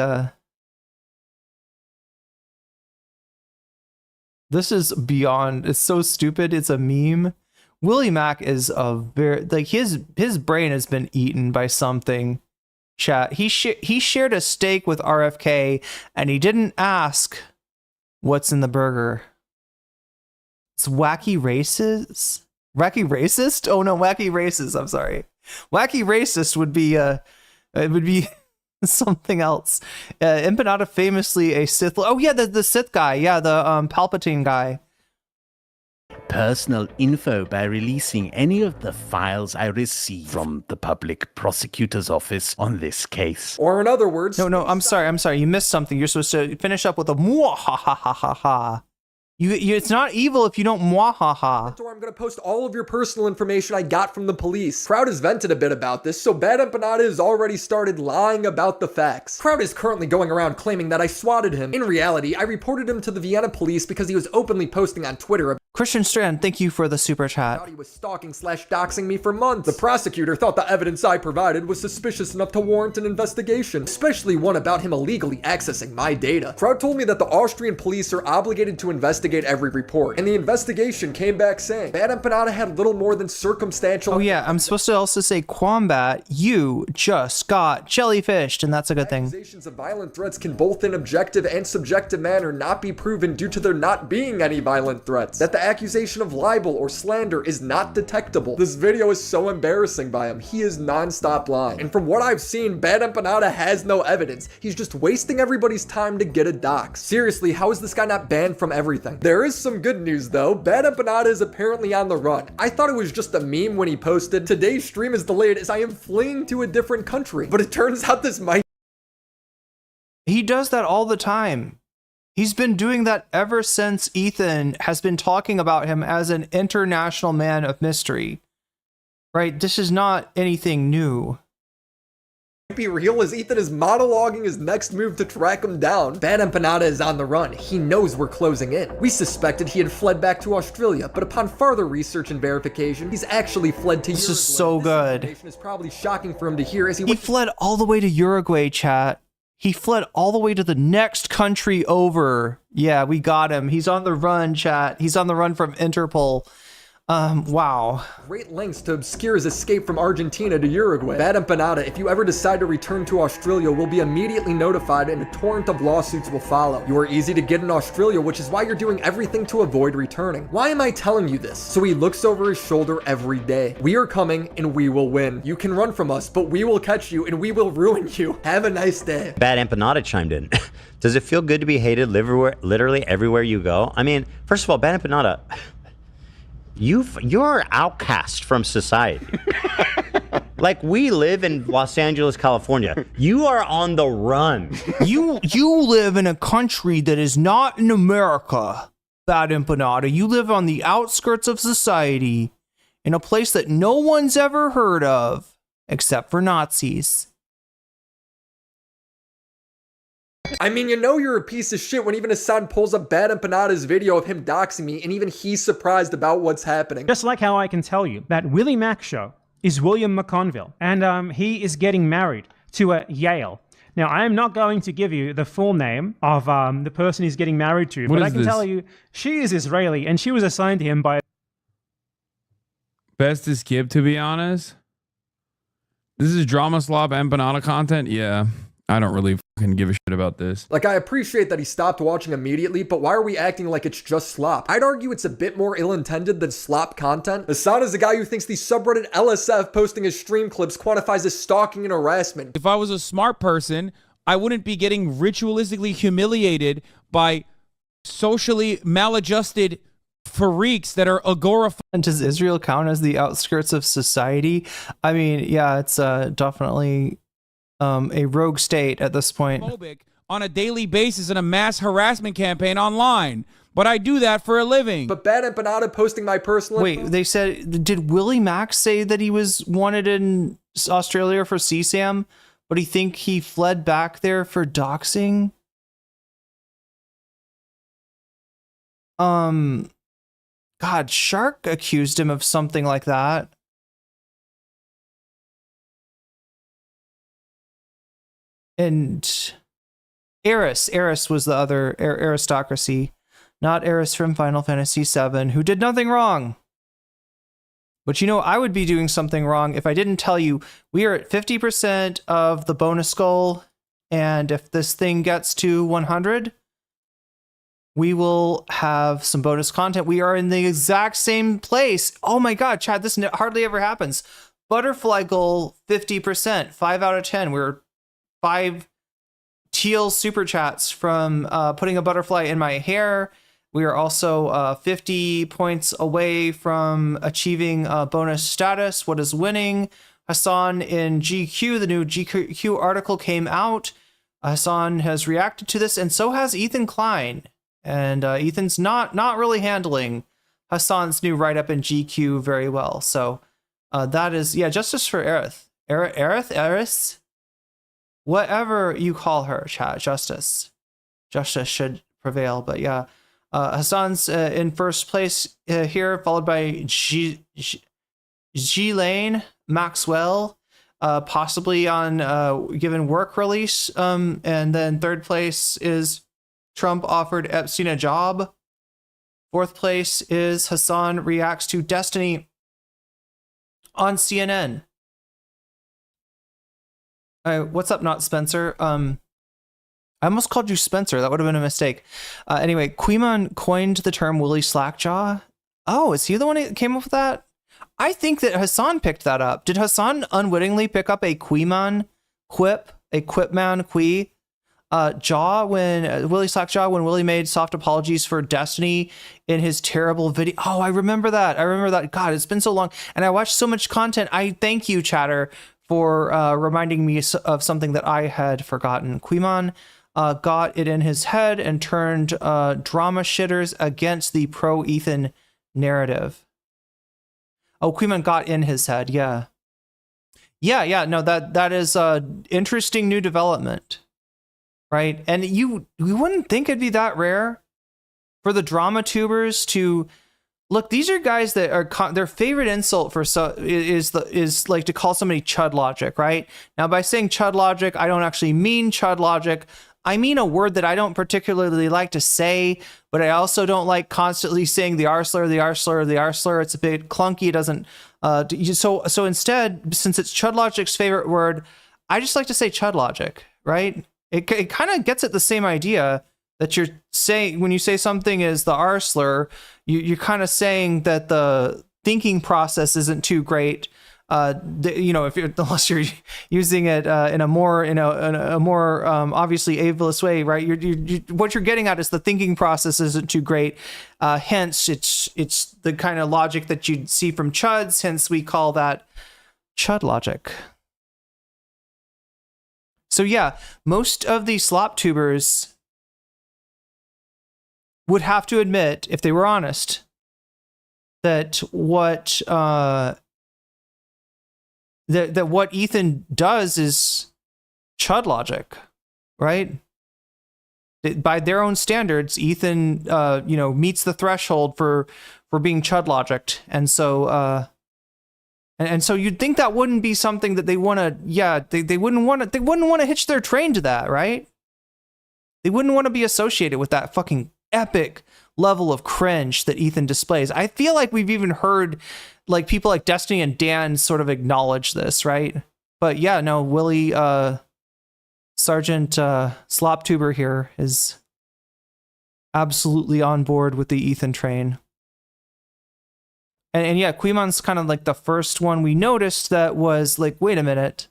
this is beyond, it's so stupid, it's a meme. Willy Mac is a very, like, his brain has been eaten by something, chat. He shared a steak with RFK, and he didn't ask what's in the burger. It's wacky racist? Wacky racist? Oh no, wacky racist, I'm sorry. Wacky racist would be, it would be something else. Empanada famously a Sith. Oh yeah, the Sith guy. Yeah, the Palpatine guy. Personal info by releasing any of the files I received from the public prosecutor's office on this case. Or in other words... No, I'm sorry. You missed something. You're supposed to finish up with a mwah ha ha ha ha ha. It's not evil if you don't mwahaha. I'm gonna post all of your personal information I got from the police. Crowd has vented a bit about this, so Bad Empanada has already started lying about the facts. Crowd is currently going around claiming that I swatted him. In reality, I reported him to the Vienna police because he was openly posting on Twitter. Christian Strand, thank you for the super chat. He was stalking / doxing me for months. The prosecutor thought the evidence I provided was suspicious enough to warrant an investigation, especially one about him illegally accessing my data. Crowd told me that the Austrian police are obligated to investigate every report, and the investigation came back saying Bad Empanada had little more than circumstantial. Oh yeah, I'm supposed to also say Quombat, you just got jellyfished, and that's a good thing. Accusations of violent threats can both in objective and subjective manner not be proven due to there not being any violent threats. That the accusation of libel or slander is not detectable. This video is so embarrassing by him. He is non-stop lying. And from what I've seen, Bad Empanada has no evidence. He's just wasting everybody's time to get a dox. Seriously, how is this guy not banned from everything? There is some good news though. Bad Empanada is apparently on the run. I thought it was just a meme when he posted, "Today's stream is delayed as I am fleeing to a different country." But it turns out this might. He does that all the time. He's been doing that ever since Ethan has been talking about him as an international man of mystery. Right? This is not anything new. Be real as Ethan is monologuing his next move to track him down. Bad Empanada is on the run. He knows we're closing in. We suspected he had fled back to Australia, but upon further research and verification, he's actually fled to Uruguay. This is so good. This is probably shocking for him to hear as He fled all the way to Uruguay, chat. He fled all the way to the next country over. Yeah, we got him. He's on the run, chat. He's on the run from Interpol. Wow. Great lengths to obscure his escape from Argentina to Uruguay. Bad Empanada, if you ever decide to return to Australia, will be immediately notified and a torrent of lawsuits will follow. You are easy to get in Australia, which is why you're doing everything to avoid returning. Why am I telling you this? So he looks over his shoulder every day. We are coming and we will win. You can run from us, but we will catch you and we will ruin you. Have a nice day. Bad Empanada chimed in. Does it feel good to be hated literally everywhere you go? I mean, first of all, Bad Empanada, you're outcast from society. Like, we live in Los Angeles, California. You are on the run. You live in a country that is not in America, Bad Empanada. You live on the outskirts of society in a place that no one's ever heard of, except for Nazis. I mean, you know you're a piece of shit when even Hasan pulls up Bad Empanada's video of him doxing me, and even he's surprised about what's happening. Just like how I can tell you that Willy Mac show is William McConville, and he is getting married to Yale. Now, I am not going to give you the full name of the person he's getting married to, but I can tell you she is Israeli, and she was assigned to him by... Best is Kib, to be honest. This is Drama Slob Empanada content? Yeah. I don't really fucking give a shit about this. Like, I appreciate that he stopped watching immediately, but why are we acting like it's just slop? I'd argue it's a bit more ill-intended than slop content. Hasan is the guy who thinks the subreddit LSF posting his stream clips quantifies as stalking and harassment. If I was a smart person, I wouldn't be getting ritualistically humiliated by socially maladjusted freaks that are agoraphobic. And does Israel count as the outskirts of society? I mean, yeah, it's definitely... a rogue state at this point. On a daily basis in a mass harassment campaign online. But I do that for a living. But Bad Empanada posting my personal... Wait, they said... Did Willy Mac say that he was wanted in Australia for CSAM, but he think he fled back there for doxing? God, Shark accused him of something like that. And Eris was the other aristocracy, not Eris from Final Fantasy VII, who did nothing wrong. But you know, I would be doing something wrong if I didn't tell you we are at 50% of the bonus goal, and if this thing gets to 100, we will have some bonus content. We are in the exact same place. Oh my god, Chad, this hardly ever happens. Butterfly goal, 50%, 5 out of 10. We're 5 teal super chats from putting a butterfly in my hair. We are also 50 points away from achieving bonus status. What is winning? Hasan in GQ. The new GQ article came out. Hasan has reacted to this, and so has Ethan Klein. And Ethan's not really handling Hasan's new write-up in GQ very well. So that is, yeah, justice for Aerith. Aerith? Whatever you call her, chat, justice. Justice should prevail. But yeah, Hasan's in first place here, followed by Ghislaine Maxwell, possibly on given work release. And then third place is Trump offered Epstein a job. Fourth place is Hasan reacts to Destiny on CNN. What's up, not Spencer? I almost called you Spencer. That would have been a mistake. Anyway, Kuihman coined the term Willy Slackjaw. Oh, is he the one who came up with that? I think that Hasan picked that up. Did Hasan unwittingly pick up a Kuihman quip, a Quipman Qui jaw when Willy Slackjaw, when Willy made soft apologies for Destiny in his terrible video? Oh, I remember that. God, it's been so long, and I watched so much content. I thank you, chatter, for reminding me of something that I had forgotten. Kuihman got it in his head and turned drama shitters against the pro-Ethan narrative. Oh, Kuihman got in his head, yeah. Yeah, no, that is interesting new development, right? And you wouldn't think it'd be that rare for the drama tubers to... Look, these are guys that are their favorite insult for is like to call somebody chud logic, right? Now, by saying chud logic, I don't actually mean chud logic. I mean a word that I don't particularly like to say, but I also don't like constantly saying the R slur, the R slur, the R slur. It's a bit clunky. It doesn't. So instead, since it's chud logic's favorite word, I just like to say chud logic, right? It kind of gets at the same idea that you're saying when you say something is the R slur, you're kind of saying that the thinking process isn't too great. Unless you're using it in a more obviously ableist way, right? What you're getting at is the thinking process isn't too great. Hence, it's the kind of logic that you'd see from chuds. Hence, we call that chud logic. So yeah, most of the Sloptubers would have to admit, if they were honest, that what that what Ethan does is chud logic, right? By their own standards, Ethan meets the threshold for being chud logicked, and so and so you'd think that wouldn't be something that they want to. Yeah, they wouldn't want to hitch their train to that, right? They wouldn't want to be associated with that fucking epic level of cringe that Ethan displays. I feel like we've even heard like people like Destiny and Dan sort of acknowledge this, right? But yeah, no, Willy Sergeant Sloptuber here is absolutely on board with the Ethan train. And yeah, Kuihman's kind of like the first one we noticed that was like, wait a minute.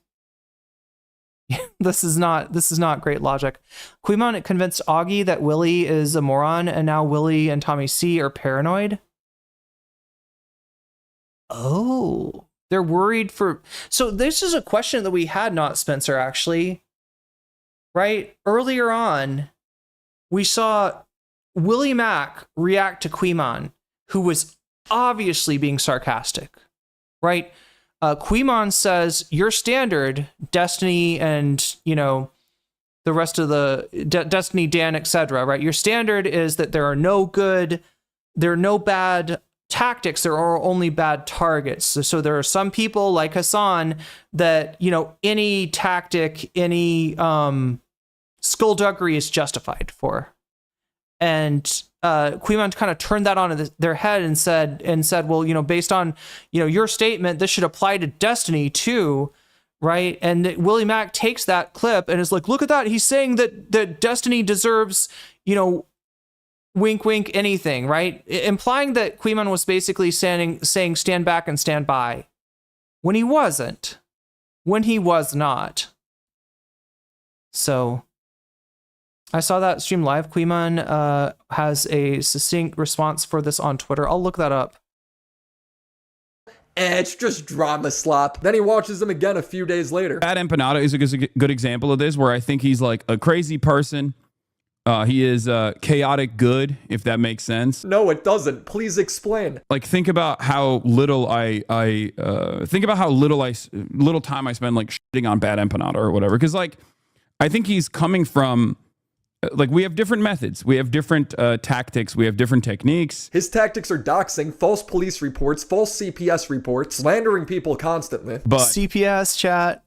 This is not great logic. Kuihman convinced Augie that Willy is a moron, and now Willy and Tommy C are paranoid. Oh, they're worried for... So this is a question that we had, not Spencer, actually. Right? Earlier on, we saw Willy Mac react to Kuihman, who was obviously being sarcastic. Right? Kuihman says, your standard, Destiny and, the rest of the Destiny, Dan, etc., right? Your standard is that there are no bad tactics, there are only bad targets. So there are some people like Hasan that, any tactic, any skullduggery is justified for. And Kuihman kind of turned that on their head and said, well, based on, your statement, this should apply to Destiny too, right? And Willy Mac takes that clip and is like, look at that. He's saying that Destiny deserves, wink, wink, anything, right? Implying that Kuihman was basically saying stand back and stand by, when he wasn't, when he was not. So... I saw that stream live. Kuihman has a succinct response for this on Twitter. I'll look that up. It's just drama slop. Then he watches them again a few days later. Bad Empanada is a good example of this, where I think he's like a crazy person He is chaotic good, if that makes sense. No, it doesn't. Please explain. Like, think about how little little time I spend like shitting on Bad Empanada or whatever. Because like, I think he's coming from like, we have different methods, we have different tactics, we have different techniques. His tactics are doxing, false police reports, false CPS reports, slandering people constantly. But CPS chat,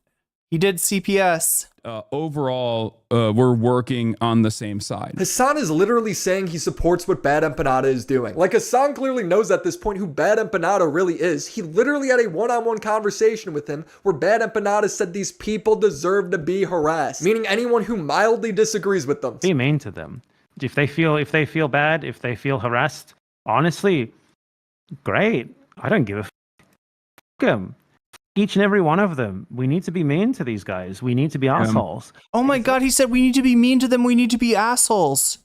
he did CPS. Overall, we're working on the same side. Hasan is literally saying he supports what Bad Empanada is doing. Like, Hasan clearly knows at this point who Bad Empanada really is. He literally had a one-on-one conversation with him where Bad Empanada said these people deserve to be harassed, meaning anyone who mildly disagrees with them. Be mean to them. If they feel bad, if they feel harassed, honestly, great. I don't give a f***. Them. Each and every one of them. We need to be mean to these guys. We need to be assholes. Oh my god, he said we need to be mean to them. We need to be assholes.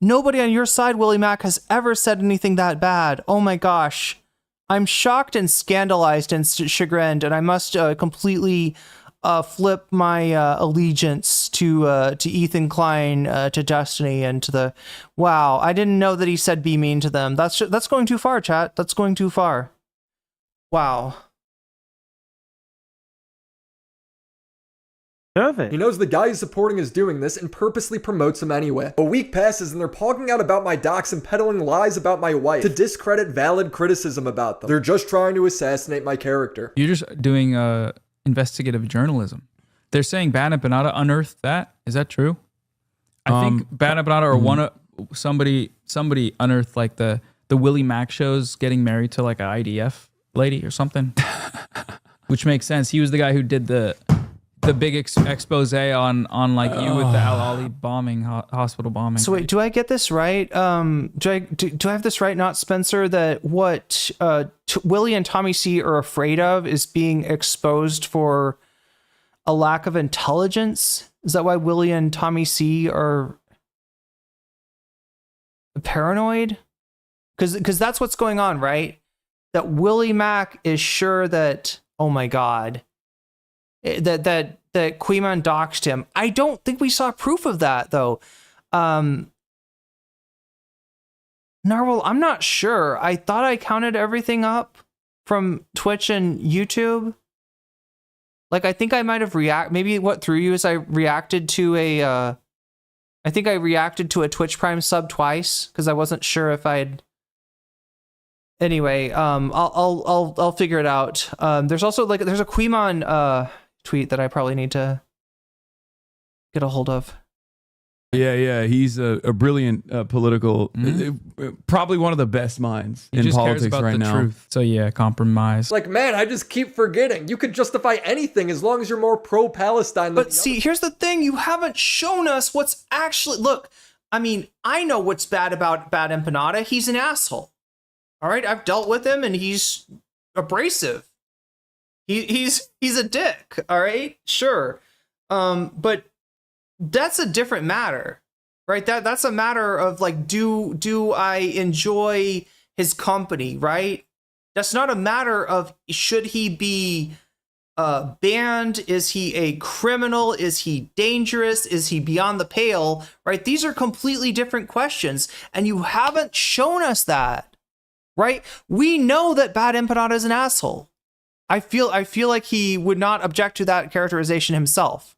Nobody on your side, Willy Mac, has ever said anything that bad. Oh my gosh. I'm shocked and scandalized and chagrined, and I must completely flip my allegiance to Ethan Klein, to Destiny, and to the... Wow, I didn't know that he said be mean to them. That's going too far, chat. That's going too far. Wow. He knows the guy he's supporting is doing this and purposely promotes him anyway. A week passes and they're talking out about my docs and peddling lies about my wife to discredit valid criticism about them. They're just trying to assassinate my character. You're just doing investigative journalism. They're saying Bad Empanada unearthed that. Is that true? I think Bad Empanada or somebody unearthed like the Willy Mac shows getting married to like an IDF lady or something. Which makes sense. He was the guy who did the big expose on like you with the Al Ali bombing, hospital bombing. So wait, do I get this right? Do I have this right, not Spencer, that what Willy and Tommy C are afraid of is being exposed for a lack of intelligence? Is that why Willy and Tommy C are paranoid? Because that's what's going on, right? That Willy Mac is sure that, oh my god, that Kuihman doxed him. I don't think we saw proof of that though. Narwhal, I'm not sure. I thought I counted everything up from Twitch and YouTube. Like, I think I might have maybe what threw you is I reacted to a I think I reacted to a Twitch Prime sub twice because I wasn't sure if I'd... Anyway, I'll figure it out. There's also like there's a Kuihman tweet that I probably need to get a hold of. Yeah, he's a brilliant political, probably one of the best minds in politics right now. Truth. So yeah, compromise. Like, man, I just keep forgetting. You could justify anything as long as you're more pro-Palestine. But see, here's the thing: you haven't shown us what's actually. Look, I mean, I know what's bad about Bad Empanada. He's an asshole. All right, I've dealt with him, and he's abrasive. He's a dick. All right, sure, but that's a different matter, right? That's a matter of like, do I enjoy his company, right? That's not a matter of should he be banned? Is he a criminal? Is he dangerous? Is he beyond the pale? Right? These are completely different questions, and you haven't shown us that, right? We know that Bad Empanada is an asshole. I feel like he would not object to that characterization himself.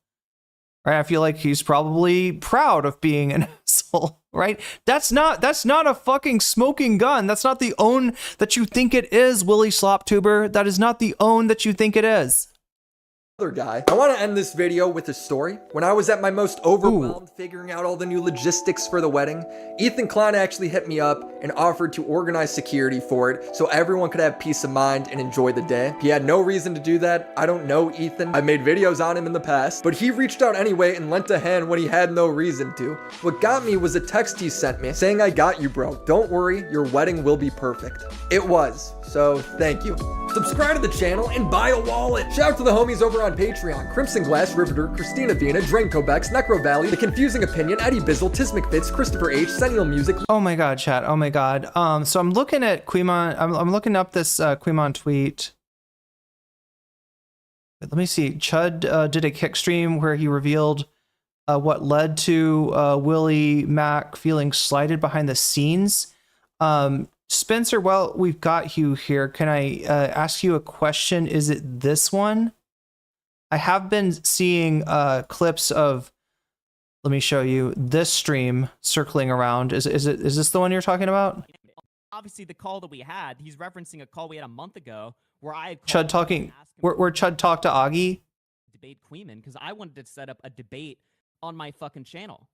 Right? I feel like he's probably proud of being an asshole, right? That's not a fucking smoking gun. That's not the own that you think it is, Willy Sloptuber. That is not the own that you think it is. Other guy. I want to end this video with a story. When I was at my most overwhelmed figuring out all the new logistics for the wedding, Ethan Klein actually hit me up and offered to organize security for it so everyone could have peace of mind and enjoy the day. He had no reason to do that. I don't know Ethan. I've made videos on him in the past, but he reached out anyway and lent a hand when he had no reason to. What got me was a text he sent me saying, "I got you, bro. Don't worry, your wedding will be perfect." It was, so thank you. Subscribe to the channel and buy a wallet. Shout out to the homies over on Patreon: Crimson Glass, Riveter, Christina Vina, Drankobex, Necro Valley, The Confusing Opinion, Eddie Bizzle, Tismic Fitz, Christopher H, Sentinel Music. Oh my god, chat. Oh my god. So I'm looking at Kuihman. I'm looking up this Kuihman tweet. Let me see. Chud did a kick stream where he revealed what led to Willy Mac feeling slighted behind the scenes. Spencer, well, we've got you here. Can I ask you a question? Is it this one? I have been seeing clips of, let me show you, this stream circling around. Is this the one you're talking about? Obviously, the call that we had, he's referencing a call we had a month ago where I had Chud talking, where Chud talked to Augie? Debate Kuihman, because I wanted to set up a debate on my fucking channel.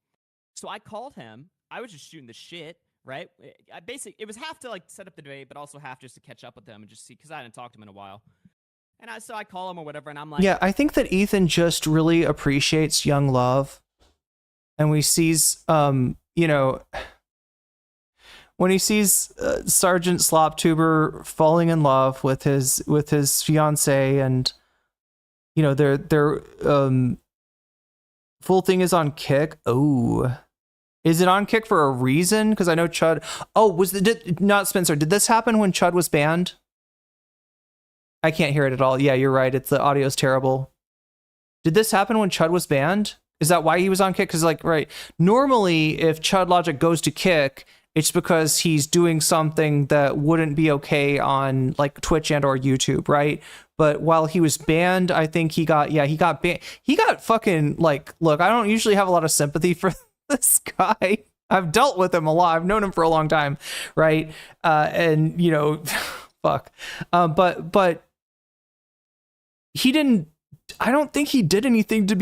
So I called him. I was just shooting the shit, right? It was half to like set up the debate, but also half just to catch up with them and just see, because I hadn't talked to him in a while. And so I call him or whatever, and I'm like, yeah, I think that Ethan just really appreciates young love, and we sees, you know, when he sees Sergeant Sloptuber falling in love with his fiance, and you know their full thing is on Kick. Oh, is it on Kick for a reason? Because I know Chud. Oh, not Spencer? Did this happen when Chud was banned? I can't hear it at all. Yeah, you're right. The audio's terrible. Did this happen when Chud was banned? Is that why he was on Kick? Because like, right, normally if Chud Logic goes to Kick, it's because he's doing something that wouldn't be okay on like Twitch and or YouTube, right? But while he was banned, I think he got banned. He got fucking like, look, I don't usually have a lot of sympathy for this guy. I've dealt with him a lot. I've known him for a long time, right? And you know, fuck. But he didn't. I don't think he did anything to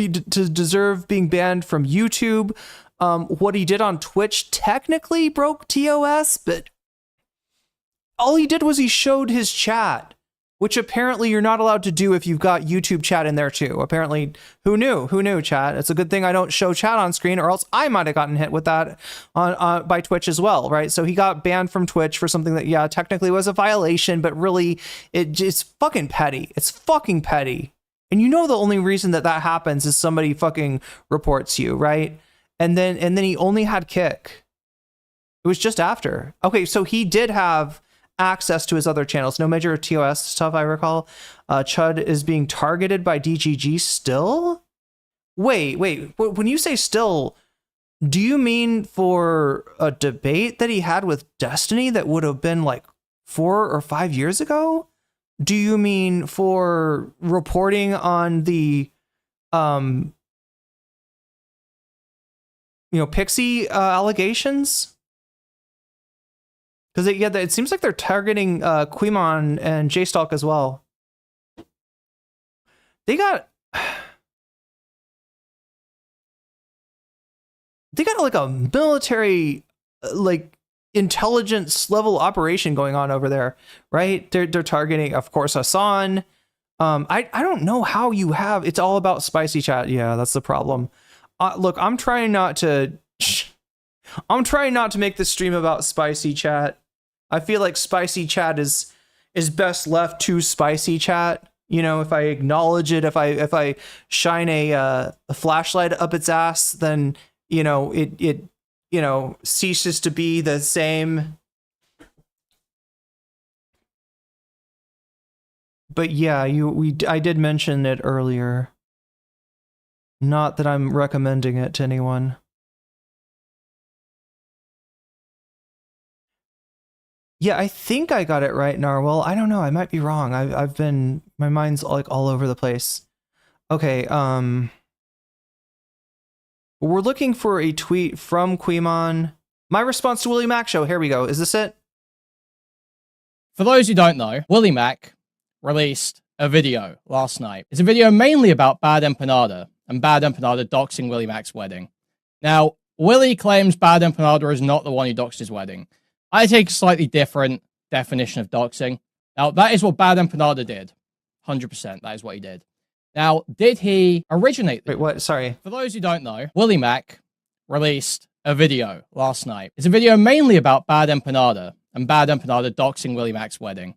deserve being banned from YouTube. What he did on Twitch technically broke TOS, but all he did was he showed his chat, which apparently you're not allowed to do if you've got YouTube chat in there too. Apparently, who knew chat? It's a good thing I don't show chat on screen, or else I might have gotten hit with that on by Twitch as well, right? So he got banned from Twitch for something that, yeah, technically was a violation, but really it's fucking petty. It's fucking petty. And you know the only reason that happens is somebody fucking reports you, right? And then he only had Kick. It was just after. Okay, so he did have access to his other channels. No major TOS stuff, I recall. Chud is being targeted by DGG still? Wait. When you say still, do you mean for a debate that he had with Destiny that would have been like 4 or 5 years ago? Do you mean for reporting on the Pixie allegations? Because it seems like they're targeting Kuihman and JSTLK as well. They got like a military like intelligence level operation going on over there, right? They're targeting, of course, Hasan. I don't know how you have. It's all about spicy chat. Yeah, that's the problem. Look, I'm trying not to make this stream about spicy chat. I feel like spicy chat is best left to spicy chat. You know, if I acknowledge it, if I shine a flashlight up its ass, then you know it ceases to be the same. But yeah, I did mention it earlier. Not that I'm recommending it to anyone. Yeah, I think I got it right, Narwhal. I don't know. I might be wrong. My mind's like all over the place. Okay, we're looking for a tweet from Kuihman. My response to Willy Mac show. Here we go. Is this it? For those who don't know, Willy Mac released a video last night. It's a video mainly about Bad Empanada and Bad Empanada doxing Willy Mac's wedding. Now, Willy claims Bad Empanada is not the one who doxed his wedding. I take a slightly different definition of doxing. Now, that is what Bad Empanada did. 100%, that is what he did. Now, did he originate this? Wait, what? Sorry. For those who don't know, Willy Mac released a video last night. It's a video mainly about Bad Empanada and Bad Empanada doxing Willy Mac's wedding.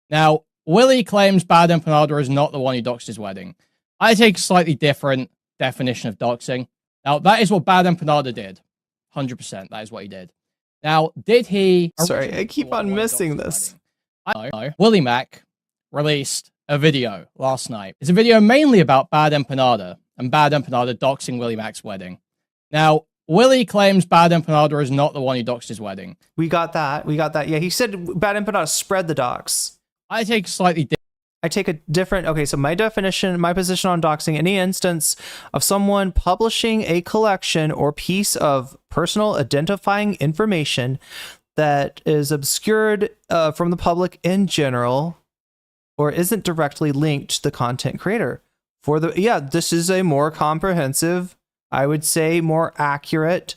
Now, Willy claims Bad Empanada is not the one who doxed his wedding. I take a slightly different definition of doxing. Now, that is what Bad Empanada did. 100%, that is what he did. Now, did he... Sorry, I keep on missing this. I don't know. Willy Mac released a video last night. It's a video mainly about Bad Empanada and Bad Empanada doxing Willy Mac's wedding. Now, Willy claims Bad Empanada is not the one who doxed his wedding. We got that. Yeah, he said Bad Empanada spread the dox. I take slightly different. I take a different. Okay, so my position on doxing: any instance of someone publishing a collection or piece of personal identifying information that is obscured from the public in general, or isn't directly linked to the content creator. This is a more comprehensive, I would say, more accurate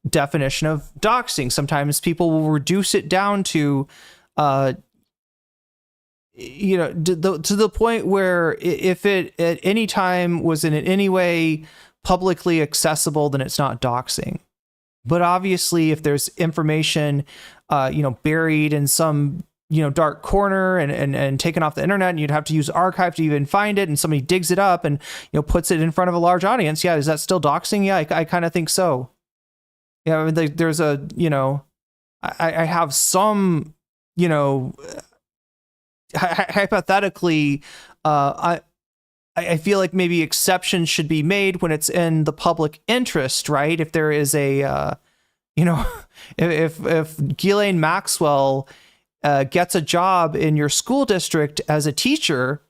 definition of doxing. Sometimes people will reduce it down to, to the point where if it at any time was in any way publicly accessible, then it's not doxing. But obviously, if there's information, buried in some, dark corner and taken off the internet, and you'd have to use archive to even find it, and somebody digs it up and, puts it in front of a large audience. Yeah. Is that still doxing? Yeah, I kind of think so. Yeah. I mean, there's a, I have some, hypothetically, I feel like maybe exceptions should be made when it's in the public interest, right? If there is a, if Ghislaine Maxwell gets a job in your school district as a teacher,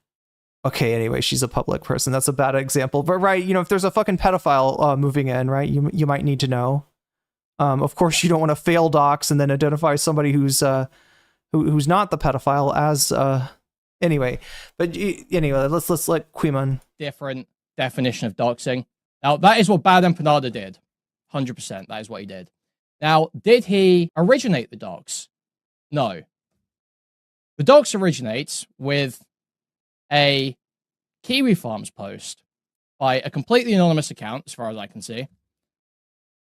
okay, anyway, she's a public person. That's a bad example, but right, if there's a fucking pedophile moving in, right, you might need to know. Of course, you don't want to fail docs and then identify somebody who's not the pedophile as anyway. But anyway, let's let Kuihman. Different definition of doxing. Now, that is what Bad Empanada did. 100%. That is what he did. Now, did he originate the dox? No. The dox originates with a Kiwi Farms post by a completely anonymous account, as far as I can see,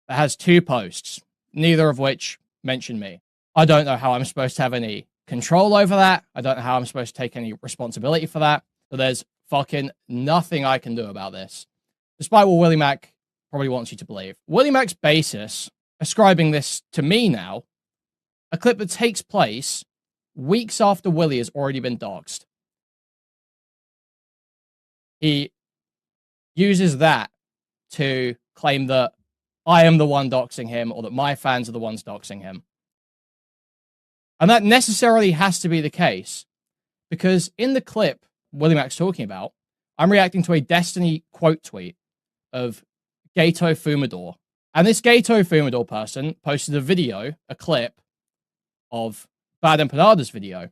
that has 2 posts, neither of which mention me. I don't know how I'm supposed to have any control over that. I don't know how I'm supposed to take any responsibility for that. So there's fucking nothing I can do about this, despite what Willy Mac probably wants you to believe. Willy Mac's basis, ascribing this to me now, a clip that takes place weeks after Willy has already been doxed. He uses that to claim that I am the one doxing him, or that my fans are the ones doxing him. And that necessarily has to be the case, because in the clip Willy Mac's talking about, I'm reacting to a Destiny quote tweet of Gato Fumador. And this Gato Fumador person posted a video, a clip, of Bad Empanada's video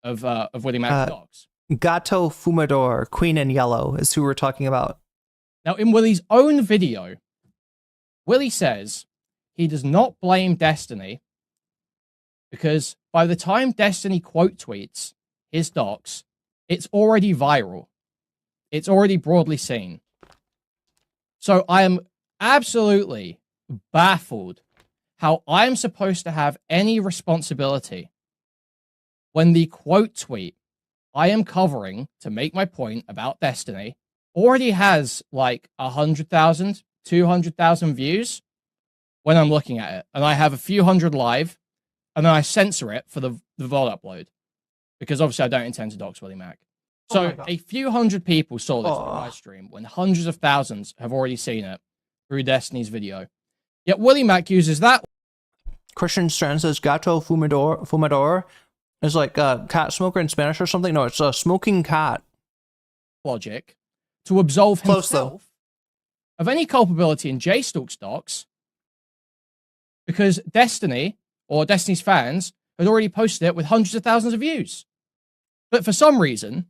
of Willy Mac's dogs. Gato Fumador, Queen in Yellow, is who we're talking about. Now, in Willy's own video, Willy says he does not blame Destiny because by the time Destiny quote tweets his docs, it's already viral. It's already broadly seen. So I am absolutely baffled how I'm supposed to have any responsibility when the quote tweet I am covering to make my point about Destiny already has like 100,000, 200,000 views when I'm looking at it. And I have a few hundred live, and then I censor it for the VOD upload. Because obviously I don't intend to dox Willy Mac. So a few hundred people saw this on my stream when hundreds of thousands have already seen it through Destiny's video. Yet Willy Mac uses that. Christian Strand says Gato Fumador is like a cat smoker in Spanish or something. No, it's a smoking cat. Logic to absolve himself of any culpability in JSTLK's docs because Destiny or Destiny's fans had already posted it with hundreds of thousands of views. But for some reason,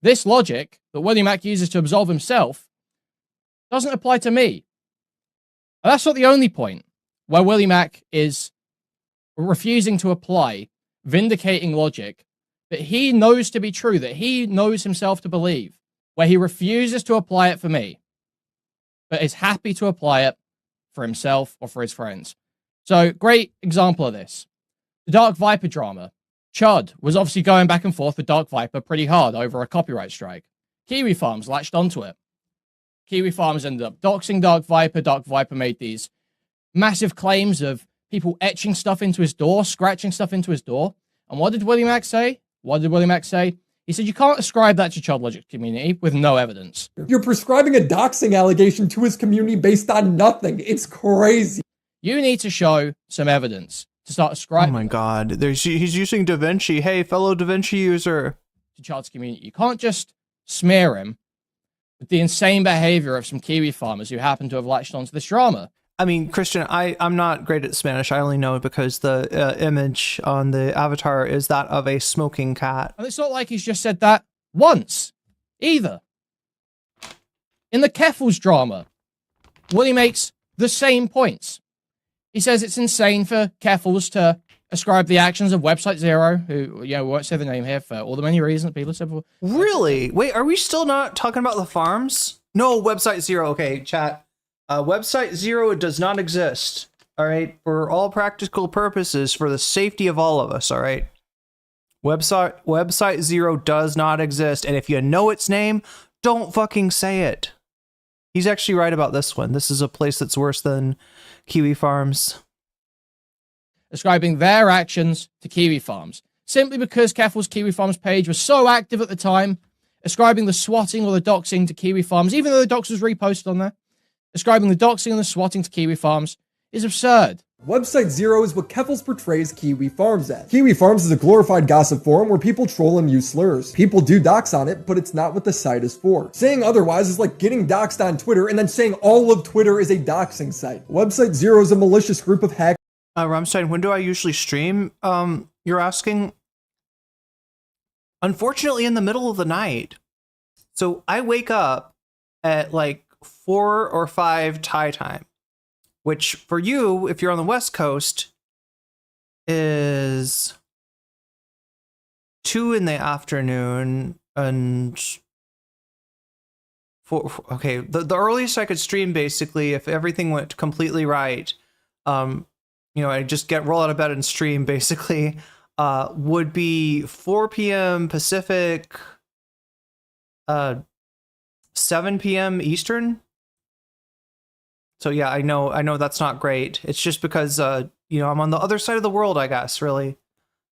this logic that Willy Mac uses to absolve himself doesn't apply to me. And that's not the only point where Willy Mac is refusing to apply vindicating logic that he knows to be true, that he knows himself to believe, where he refuses to apply it for me, but is happy to apply it for himself or for his friends. So, great example of this. The Dark Viper drama. Chud was obviously going back and forth with Dark Viper pretty hard over a copyright strike. Kiwi Farms latched onto it. Kiwi Farms ended up doxing Dark Viper. Dark Viper made these massive claims of people etching stuff into his door, scratching stuff into his door. And what did Willy Mac say? What did Willy Mac say? He said you can't ascribe that to child logic community with no evidence. You're prescribing a doxing allegation to his community based on nothing. It's crazy. You need to show some evidence to start ascribing. Oh my god, he's using DaVinci. Hey, fellow DaVinci user. To child's community. You can't just smear him with the insane behavior of some Kiwi farmers who happen to have latched onto this drama. I mean, Christian, I'm not great at Spanish. I only know it because the image on the avatar is that of a smoking cat. And it's not like he's just said that once, either. In the Keffels drama, Willy makes the same points. He says it's insane for Keffels to ascribe the actions of Website Zero, who, we won't say the name here for all the many reasons people have said before. Really? Wait, are we still not talking about the farms? No, Website Zero. Okay, chat. Website Zero does not exist, all right? For all practical purposes, for the safety of all of us, all right? Website Zero does not exist, and if you know its name, don't fucking say it. He's actually right about this one. This is a place that's worse than Kiwi Farms. Ascribing their actions to Kiwi Farms, simply because Keffel's Kiwi Farms page was so active at the time, ascribing the swatting or the doxing to Kiwi Farms, even though the dox was reposted on there. Ascribing the doxing and the swatting to Kiwi Farms is absurd. Website Zero is what Keffels portrays Kiwi Farms as. Kiwi Farms is a glorified gossip forum where people troll and use slurs. People do dox on it, but it's not what the site is for. Saying otherwise is like getting doxed on Twitter and then saying all of Twitter is a doxing site. Website Zero is a malicious group of hackers. Rammstein, when do I usually stream? You're asking? Unfortunately, in the middle of the night. So I wake up at like 4 or 5 Thai time, which for you, if you're on the West Coast, is 2 in the afternoon and 4. Okay, the earliest I could stream, basically, if everything went completely right, I just roll out of bed and stream, basically, would be 4 p.m. Pacific, 7 p.m. Eastern. So yeah, I know that's not great. It's just because I'm on the other side of the world, I guess, really.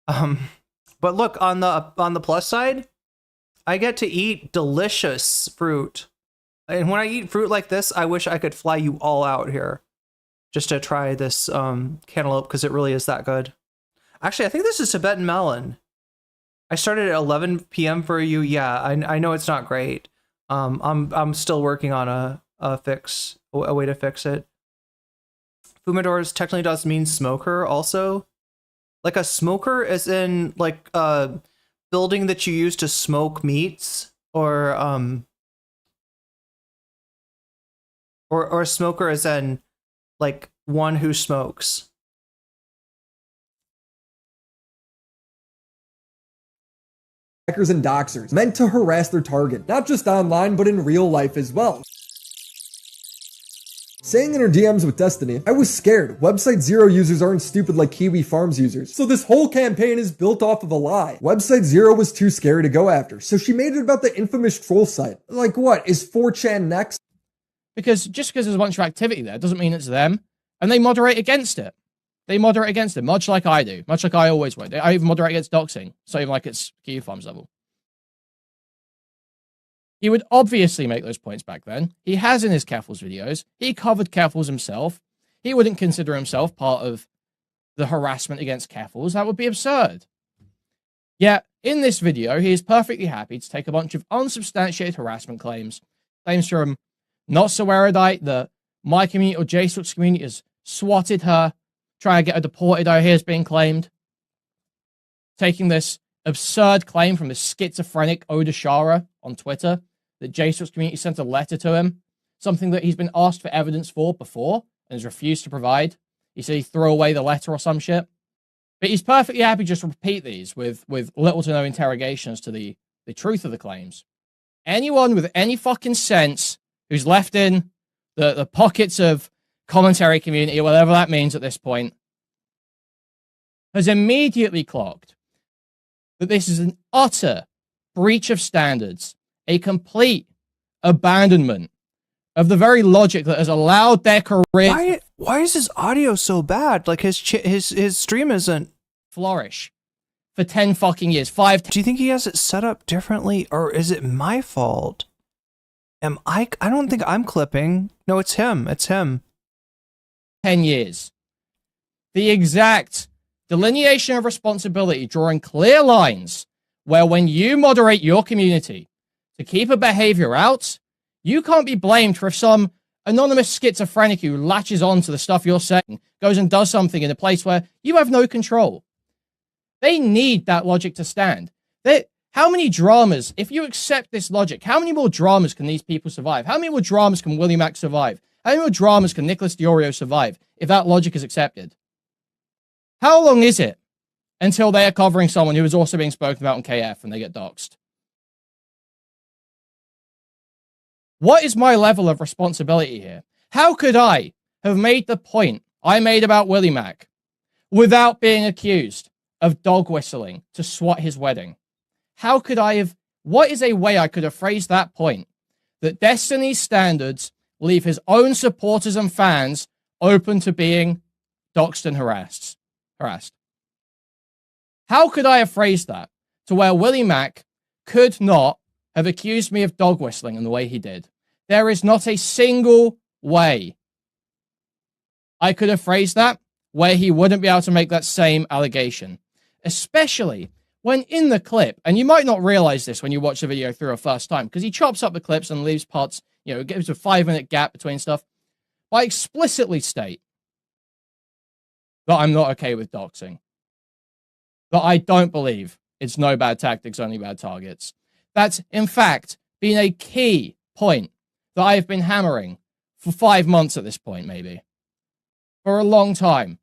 But look, on the plus side, I get to eat delicious fruit. And when I eat fruit like this, I wish I could fly you all out here just to try this cantaloupe, because it really is that good. Actually, I think this is Tibetan melon. I started at 11 p.m. for you. Yeah, I know it's not great. I'm still working on a way to fix it. Fumadors technically does mean smoker also. Like a smoker is in like a building that you use to smoke meats, or a smoker is in like one who smokes. Hackers and doxers meant to harass their target, not just online, but in real life as well. Saying in her DMs with Destiny, I was scared. Website Zero users aren't stupid like Kiwi Farms users. So this whole campaign is built off of a lie. Website Zero was too scary to go after, so she made it about the infamous troll site. Like what, is 4chan next? Because just because there's a bunch of activity there doesn't mean it's them. And they moderate against it. They moderate against it, much like I do. Much like I always would. I even moderate against doxing. So even like it's Kiwi Farms level. He would obviously make those points back then. He has in his Keffels videos. He covered Keffels himself. He wouldn't consider himself part of the harassment against Keffels. That would be absurd. Yet, in this video, he is perfectly happy to take a bunch of unsubstantiated harassment claims from Not So Erudite, that my community or JSTLK's community has swatted her, trying to get her deported over here is being claimed. Taking this absurd claim from this schizophrenic Odashara on Twitter that JSTLK's community sent a letter to him, something that he's been asked for evidence for before and has refused to provide. He said he threw away the letter or some shit. But he's perfectly happy just to repeat these with little to no interrogations to the truth of the claims. Anyone with any fucking sense who's left in the pockets of commentary community, or whatever that means at this point, has immediately clocked that this is an utter breach of standards, a complete abandonment of the very logic that has allowed their career. Why is his audio so bad? Like his stream isn't flourish. for 10 fucking years. 5. Do you think he has it set up differently, or is it my fault? I don't think I'm clipping. No, it's him. It's him. 10 years. The exact delineation of responsibility, drawing clear lines where when you moderate your community to keep a behavior out, you can't be blamed for if some anonymous schizophrenic who latches on to the stuff you're saying goes and does something in a place where you have no control. They need that logic to stand. How many dramas, if you accept this logic, how many more dramas can these people survive? How many more dramas can Willy Mac survive? How many more dramas can Nicholas Diorio survive if that logic is accepted? How long is it until they are covering someone who is also being spoken about on KF and they get doxxed? What is my level of responsibility here? How could I have made the point I made about Willy Mac without being accused of dog whistling to swat his wedding? How could I have... What is a way I could have phrased that point that Destiny's standards leave his own supporters and fans open to being doxxed and harassed? How could I have phrased that to where Willy Mac could not have accused me of dog whistling in the way he did? There is not a single way I could have phrased that where he wouldn't be able to make that same allegation. Especially when in the clip, and you might not realize this when you watch the video through a first time, because he chops up the clips and leaves parts, it gives a 5-minute gap between stuff. But I explicitly state that I'm not okay with doxing. That I don't believe it's no bad tactics, only bad targets. That's, in fact, been a key point that I have been hammering for 5 months at this point, maybe. For a long time.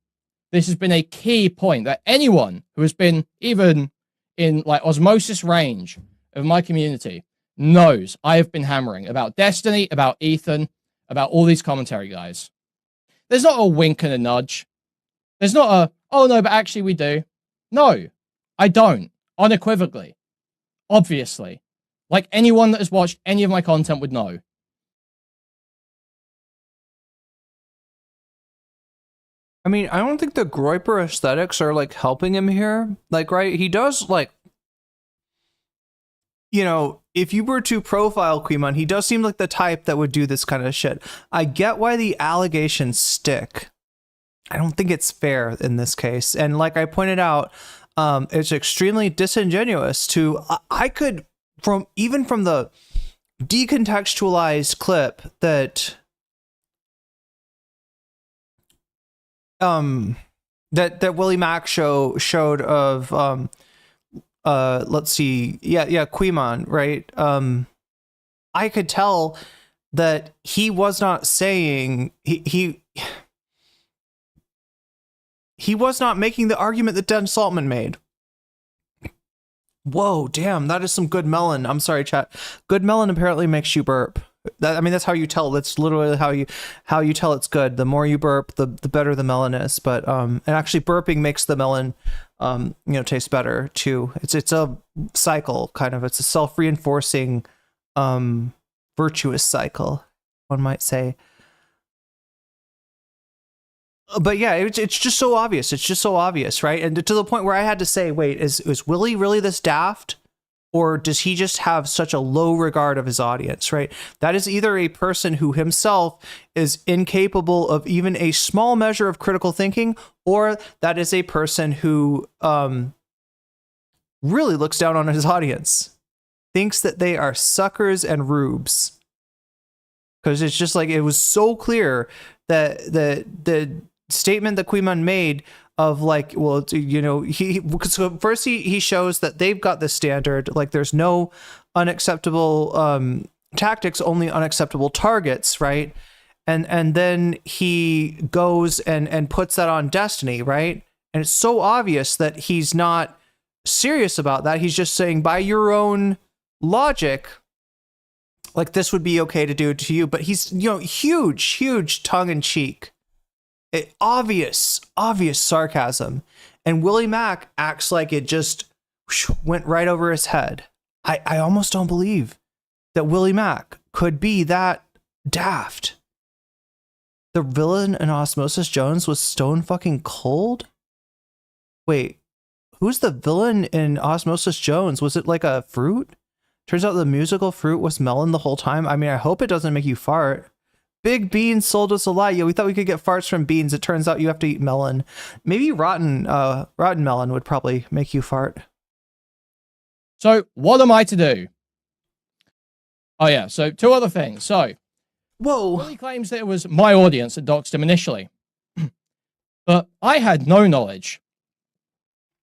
This has been a key point that anyone who has been even in like osmosis range of my community knows I have been hammering about Destiny, about Ethan, about all these commentary guys. There's not a wink and a nudge. There's not a, oh no, but actually we do. No, I don't. Unequivocally. Obviously. Like anyone that has watched any of my content would know. I mean, I don't think the Groiper aesthetics are like helping him here. Like, right? He does like, if you were to profile Kuihman, he does seem like the type that would do this kind of shit. I get why the allegations stick. I don't think it's fair in this case. And like I pointed out, it's extremely disingenuous to, I could, from the decontextualized clip that that Willy Mac showed of let's see, Kuihman, right? I could tell that he was not saying he was not making the argument that Den Saltman made. Whoa, damn, that is some good melon. I'm sorry, chat. Good melon apparently makes you burp. That's how you tell. That's literally how you tell it's good. The more you burp, the better the melon is. But and actually burping makes the melon taste better too. It's a cycle, kind of. It's a self-reinforcing virtuous cycle, one might say. But yeah, it's just so obvious. It's just so obvious, right? And to the point where I had to say, wait, is Willy really this daft? Or does he just have such a low regard of his audience, right? That is either a person who himself is incapable of even a small measure of critical thinking, or that is a person who really looks down on his audience, thinks that they are suckers and rubes. Because it's just like, it was so clear that the statement that Kuihman made of like, well, so first he shows that they've got the standard, like there's no unacceptable tactics, only unacceptable targets, right? And then he goes and puts that on Destiny, right? And it's so obvious that he's not serious about that. He's just saying, by your own logic, like this would be okay to do to you, but he's, huge tongue in cheek. Obvious sarcasm. And Willy Mac acts like it just went right over his head. I almost don't believe that Willy Mac could be that daft. The villain in Osmosis Jones was stone fucking cold? Wait, who's the villain in Osmosis Jones? Was it like a fruit? Turns out the musical fruit was melon the whole time. I mean, I hope it doesn't make you fart. Big Beans sold us a lie. Yeah, we thought we could get farts from beans. It turns out you have to eat melon. Maybe rotten melon would probably make you fart. So what am I to do? Oh yeah, so 2 other things. So, whoa. Willy claims that it was my audience that doxed him initially. But I had no knowledge.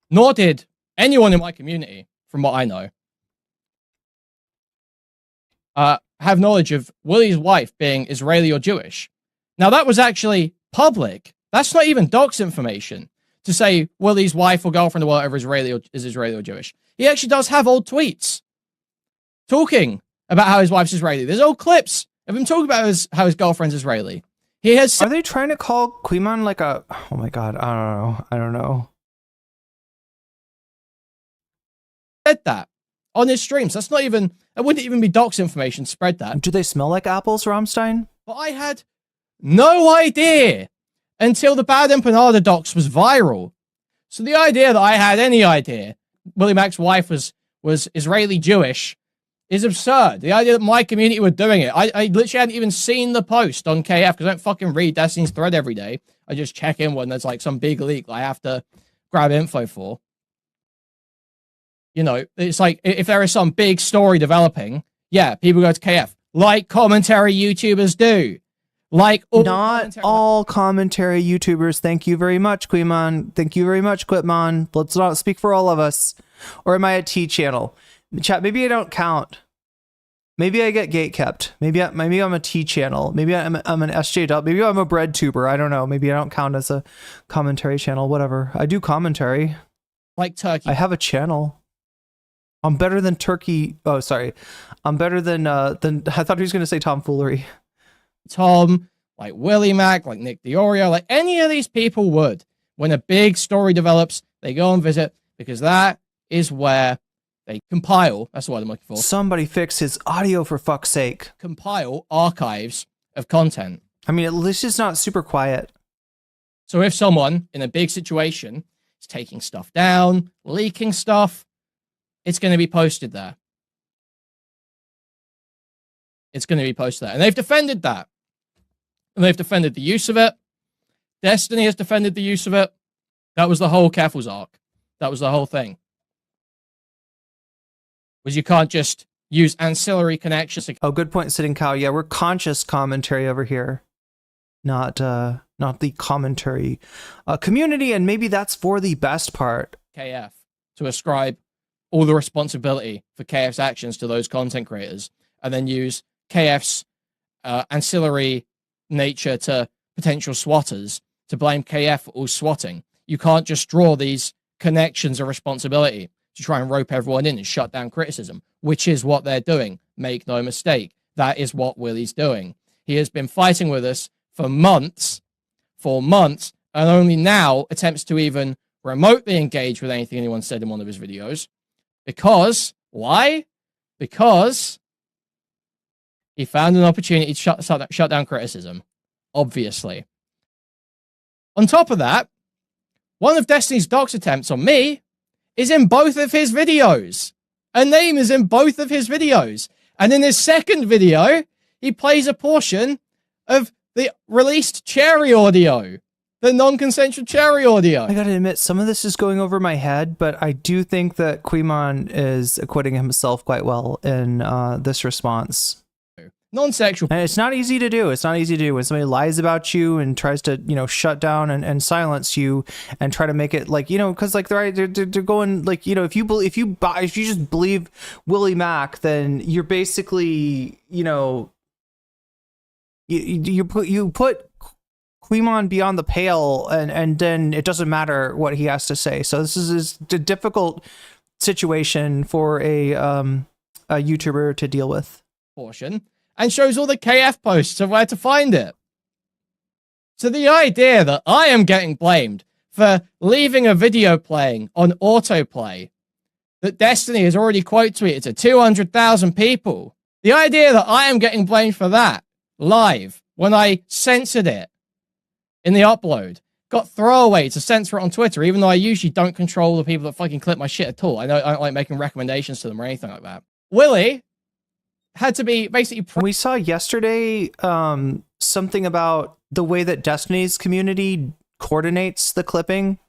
Nor did anyone in my community, from what I know, have knowledge of Willy's wife being Israeli or Jewish. Now, that was actually public. That's not even dox information to say Willy's wife or girlfriend or whatever is Israeli or Jewish. He actually does have old tweets talking about how his wife's Israeli. There's old clips of him talking about how his girlfriend's Israeli. He has. Are they trying to call Kuihman like a? Oh my god! I don't know. Said that on his streams. That's not even. It wouldn't even be dox information. Spread that. Do they smell like apples, Rammstein? But I had no idea until the Bad Empanada dox was viral. So the idea that I had any idea Willy Mac's wife was Israeli Jewish is absurd. The idea that my community were doing it. I literally hadn't even seen the post on KF because I don't fucking read Destiny's thread every day. I just check in when there's like some big leak that I have to grab info for. You know, it's like if there is some big story developing, yeah, people go to KF. Like commentary YouTubers do. Like not all commentary YouTubers. Thank you very much, Kuihman. Thank you very much, Quitman. Let's not speak for all of us. Or am I a T channel? Chat, maybe I don't count. Maybe I get gate kept. Maybe I'm a T channel. Maybe I'm an SJW. Maybe I'm a bread tuber. I don't know. Maybe I don't count as a commentary channel. Whatever. I do commentary. Like Turkey. I have a channel. I'm better than Turkey. Oh, sorry. I'm better than I thought he was going to say tomfoolery. Tom, like Willy Mac, like Nick Diorio, like any of these people would. When a big story develops, they go and visit because that is where they compile. That's what I'm looking for. Somebody fix his audio for fuck's sake. Compile archives of content. I mean, at least it's not super quiet. So if someone in a big situation is taking stuff down, leaking stuff, it's going to be posted there. It's going to be posted there. And they've defended that. And they've defended the use of it. Destiny has defended the use of it. That was the whole Keffel's arc. That was the whole thing. Was you can't just use ancillary connections. Oh, good point, Sitting Cow. Yeah, we're conscious commentary over here. Not the commentary community, and maybe that's for the best part. KF to ascribe all the responsibility for KF's actions to those content creators, and then use KF's ancillary nature to potential swatters to blame KF for all swatting. You can't just draw these connections of responsibility to try and rope everyone in and shut down criticism, which is what they're doing. Make no mistake. That is what Willy's doing. He has been fighting with us for months, and only now attempts to even remotely engage with anything anyone said in one of his videos. Because, why? Because he found an opportunity to shut down criticism, obviously. On top of that, one of Destiny's dox attempts on me is in both of his videos. A name is in both of his videos. And in his second video, he plays a portion of the released Cherry audio. The non-consensual Cherry audio. I gotta admit, some of this is going over my head, but I do think that Kuihman is acquitting himself quite well in this response. Non-sexual. And it's not easy to do. It's not easy to do when somebody lies about you and tries to, shut down and silence you and try to make it like, because like they're going like, if you just believe Willy Mac, then you're basically, you put Kuihman beyond the pale, and then it doesn't matter what he has to say. So this is a difficult situation for a YouTuber to deal with. Portion. And shows all the KF posts of where to find it. So the idea that I am getting blamed for leaving a video playing on autoplay that Destiny has already quote tweeted to 200,000 people. The idea that I am getting blamed for that live when I censored it in the upload got throwaway to censor it on Twitter, even though I usually don't control the people that fucking clip my shit at all. I don't like making recommendations to them or anything like that. Willy had to be basically... We saw yesterday something about the way that Destiny's community coordinates the clipping.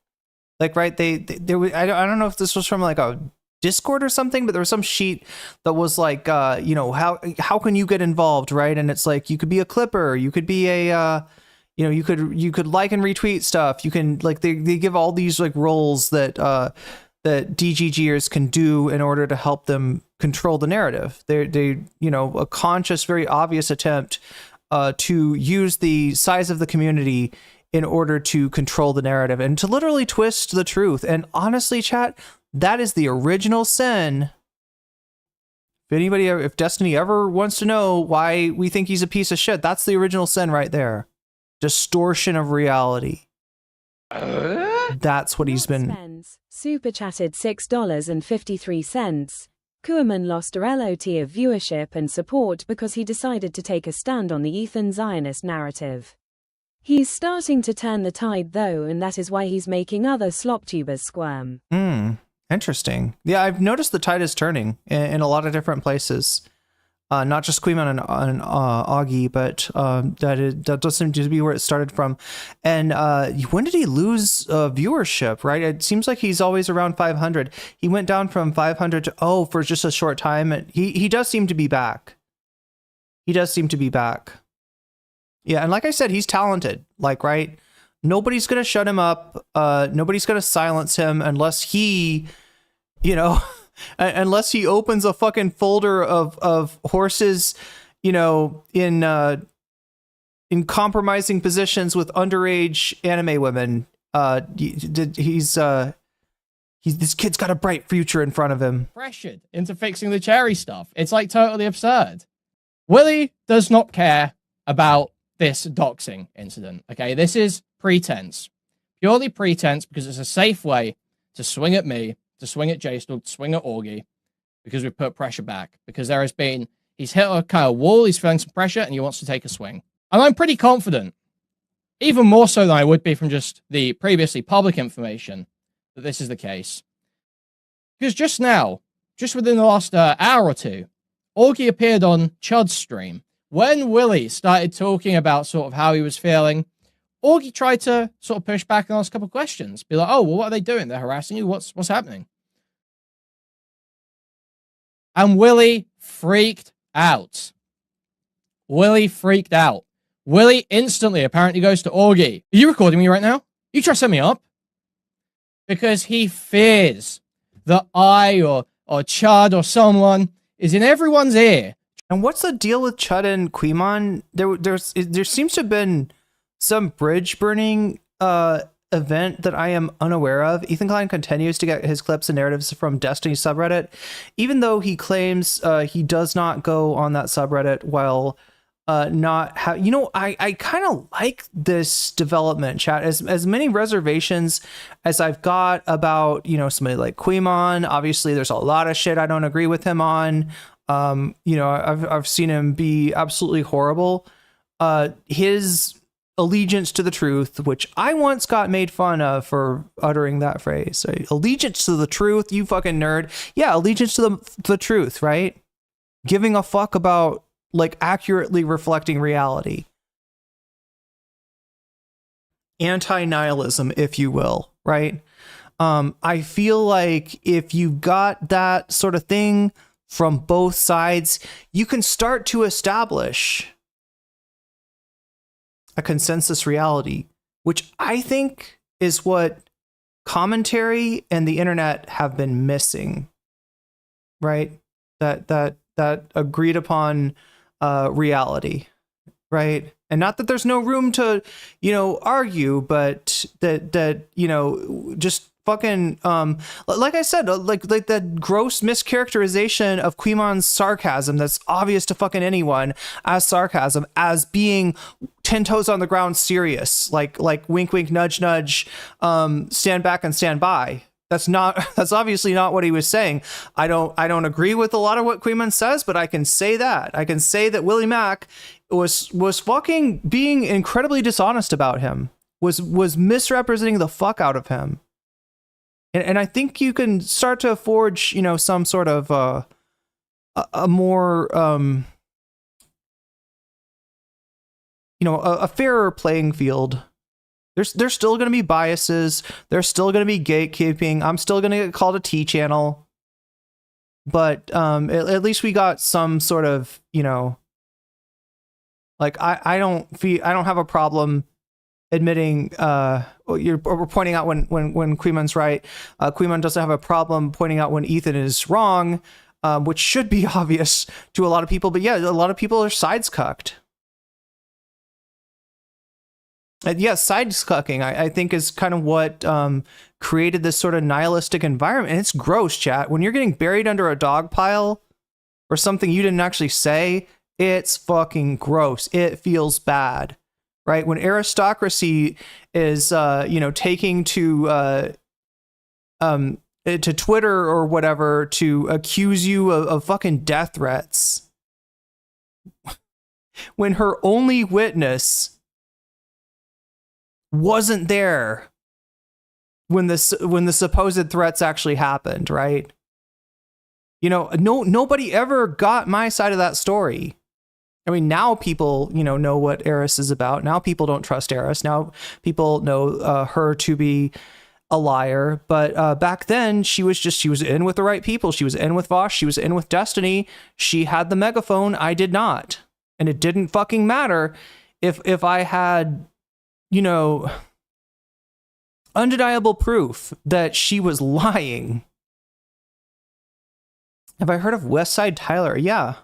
Like, right, I don't know if this was from like a Discord or something, but there was some sheet that was like, you know, how can you get involved, right? And it's like, you could be a clipper, you could be a, you know, you could like and retweet stuff. You can like, they give all these like roles that that DGGers can do in order to help them control the narrative. They you know, a conscious, very obvious attempt to use the size of the community in order to control the narrative and to literally twist the truth. And honestly, chat, that is the original sin. If Destiny ever wants to know why we think he's a piece of shit, that's the original sin right there. Distortion of reality. That's what he's been. Super chatted $6.53. Kuihman lost a lot of viewership and support because he decided to take a stand on the Ethan Zionist narrative. He's starting to turn the tide though, and that is why he's making other Sloptubers squirm. Interesting. Yeah, I've noticed the tide is turning in a lot of different places. Not just Kuihman and Augie, but that does seem to be where it started from. And when did he lose viewership, right? It seems like he's always around 500. He went down from 500 to, for just a short time. And he does seem to be back. He does seem to be back. Yeah, and like I said, he's talented. Like, right? Nobody's going to shut him up. Nobody's going to silence him unless he, you know... Unless he opens a fucking folder of horses, you know, in compromising positions with underage anime women. This kid's got a bright future in front of him. Pressured into fixing the cherry stuff. It's like totally absurd. Willy does not care about this doxing incident. Okay, this is pretense, purely pretense, because it's a safe way to swing at me, to swing at JSTLK, to swing at Augie, because we've put pressure back. Because there has been, he's hit a kind of wall, he's feeling some pressure, and he wants to take a swing. And I'm pretty confident, even more so than I would be from just the previously public information, that this is the case. Because just now, just within the last hour or two, Augie appeared on Chud's stream. When Willy started talking about sort of how he was feeling, Augie tried to sort of push back and ask a couple of questions. Be like, oh, well, what are they doing? They're harassing you? What's happening? And Willy freaked out. Willy freaked out. Willy instantly apparently goes to Augie. Are you recording me right now? You try to set me up? Because he fears that I or Chud or someone is in everyone's ear. And what's the deal with Chud and Kuihman? There seems to have been some bridge burning event that I am unaware of. Ethan Klein continues to get his clips and narratives from Destiny subreddit, even though he claims he does not go on that subreddit while you know, I kind of like this development, chat. As many reservations as I've got about, you know, somebody like Kuihman. Obviously there's a lot of shit I don't agree with him on. You know, I've seen him be absolutely horrible. His allegiance to the truth, which I once got made fun of for uttering that phrase. Allegiance to the truth, you fucking nerd. Yeah, allegiance to the truth, right? Giving a fuck about, like, accurately reflecting reality. Anti-nihilism, if you will, right? I feel like if you've got that sort of thing from both sides, you can start to establish a consensus reality, which I think is what commentary and the internet have been missing, right? That agreed upon reality, right? And not that there's no room to, you know, argue, but that you know, just fucking like I said, like that gross mischaracterization of Kuihman's sarcasm that's obvious to fucking anyone as sarcasm, as being 10 toes on the ground serious, like wink wink nudge nudge, stand back and stand by. That's obviously not what he was saying. I don't agree with a lot of what Kuihman says, but I can say that Willy Mac was fucking being incredibly dishonest about him. was misrepresenting the fuck out of him. And I think you can start to forge, you know, some sort of a more you know, a fairer playing field. There's still going to be biases. There's still going to be gatekeeping. I'm still going to get called a T channel. But at least we got some sort of, you know, like I don't have a problem admitting we're pointing out when Kuihman's right. Kuihman doesn't have a problem pointing out when Ethan is wrong, which should be obvious to a lot of people. But yeah, a lot of people are sides cucked. And yeah, sides cucking, I think, is kind of what created this sort of nihilistic environment. And it's gross, chat. When you're getting buried under a dog pile or something you didn't actually say, it's fucking gross. It feels bad, right? When aristocracy is, you know, taking to Twitter or whatever to accuse you of fucking death threats. When her only witness wasn't there when the supposed threats actually happened, right? You know, nobody ever got my side of that story. I mean, now people, you know what Eris is about. Now people don't trust Eris. Now people know her to be a liar. But back then, she was in with the right people. She was in with Vosh. She was in with Destiny. She had the megaphone. I did not. And it didn't fucking matter if I had, you know, undeniable proof that she was lying. Have I heard of Westside Tyler? Yeah.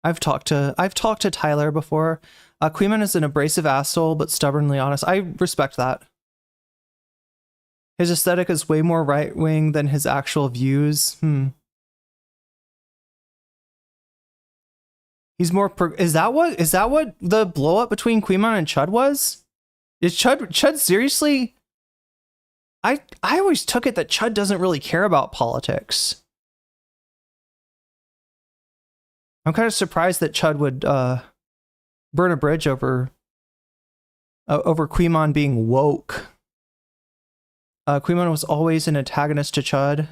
I've talked to Tyler before. Kuihman is an abrasive asshole, but stubbornly honest. I respect that. His aesthetic is way more right-wing than his actual views. He's more is that what the blow up between Kuihman and Chud was? Is Chud seriously? I always took it that Chud doesn't really care about politics. I'm kind of surprised that Chud would burn a bridge over Kuihman being woke. Kuihman was always an antagonist to Chud.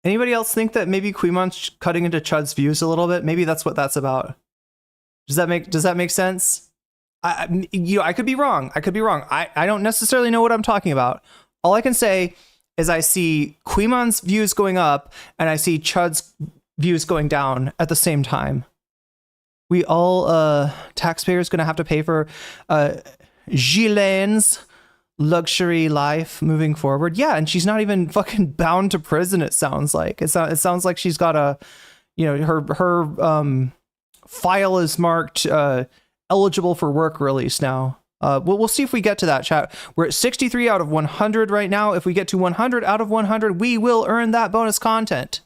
Anybody else think that maybe Kuihman's cutting into Chud's views a little bit? Maybe that's what that's about. Does that make sense? I could be wrong. I don't necessarily know what I'm talking about. All I can say is I see Kuihman's views going up and I see Chud's views going down at the same time. We all taxpayers going to have to pay for Gilane's luxury life moving forward. Yeah, and she's not even fucking bound to prison, it sounds like. It sounds like she's got a, you know, her file is marked eligible for work release now. We'll see if we get to that, chat. We're at 63 out of 100 right now. If we get to 100 out of 100, we will earn that bonus content.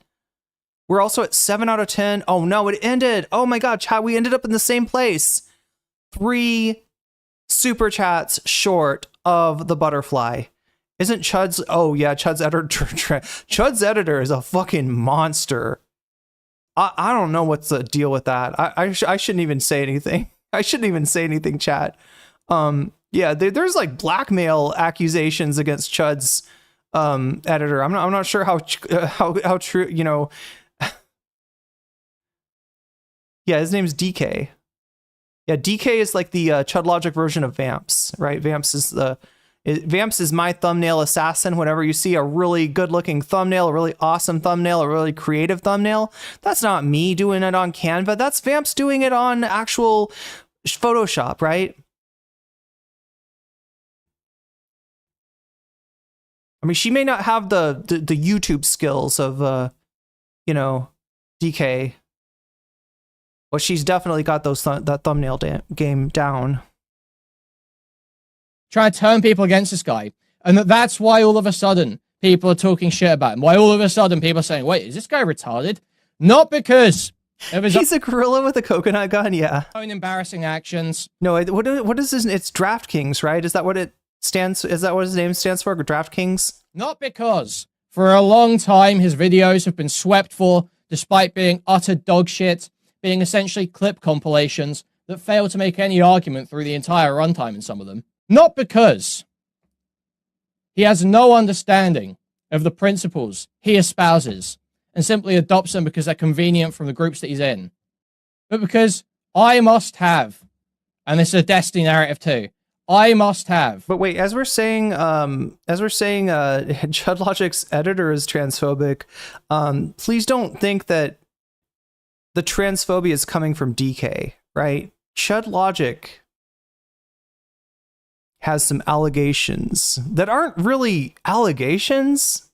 We're also at 7 out of 10. Oh no, it ended. Oh my god, chat, we ended up in the same place. 3 super chats short of the butterfly. Isn't Chud's... Oh yeah, Chud's editor is a fucking monster. I don't know what's the deal with that. I shouldn't even say anything. I shouldn't even say anything, chat. Yeah, there's like blackmail accusations against Chud's editor. I'm not sure how true, you know. Yeah, his name's DK. Yeah, DK is like the Chud Logic version of Vamps, right? Vamps is my thumbnail assassin. Whenever you see a really good looking thumbnail, a really awesome thumbnail, a really creative thumbnail, that's not me doing it on Canva. That's Vamps doing it on actual Photoshop, right? I mean, she may not have the YouTube skills of, you know, DK, but she's definitely got that thumbnail game down. Trying to turn people against this guy, and that's why all of a sudden people are talking shit about him. Why all of a sudden people are saying, "Wait, is this guy retarded?" Not because of his he's a gorilla with a coconut gun. Yeah. Own embarrassing actions. No, what is his? It's DraftKings, right? Is that what it stands? Is that what his name stands for? DraftKings. Not because for a long time his videos have been swept for despite being utter dog shit, being essentially clip compilations that fail to make any argument through the entire runtime in some of them. Not because he has no understanding of the principles he espouses and simply adopts them because they're convenient from the groups that he's in, but because I must have, and this is a Destiny narrative too, I must have. But wait, as we're saying, Chud Logic's editor is transphobic. Please don't think that the transphobia is coming from DK, right? Chud Logic has some allegations that aren't really allegations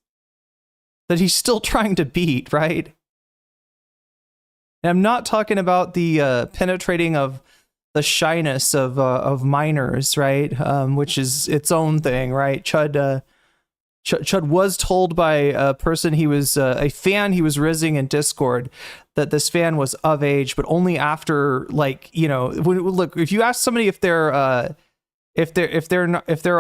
that he's still trying to beat, right? And I'm not talking about the penetrating of the shyness of minors, right? Which is its own thing, right? Chud was told by a person he was a fan he was rizzing in Discord that this fan was of age, but only after, like, you know, look, if you ask somebody if they're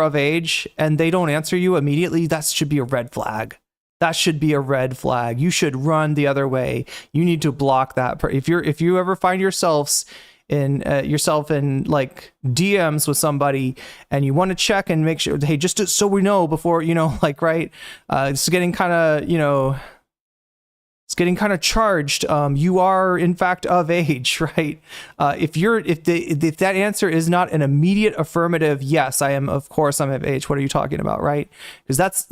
of age and they don't answer you immediately, that should be a red flag. That should be a red flag. You should run the other way. You need to block that. If you ever find yourself in like DMs with somebody and you want to check and make sure, hey, just so we know before, you know, like, right, it's getting kind of, you know, it's getting kind of charged. You are in fact of age, right? If that answer is not an immediate affirmative, yes, I am. Of course, I'm of age. What are you talking about, right? Because that's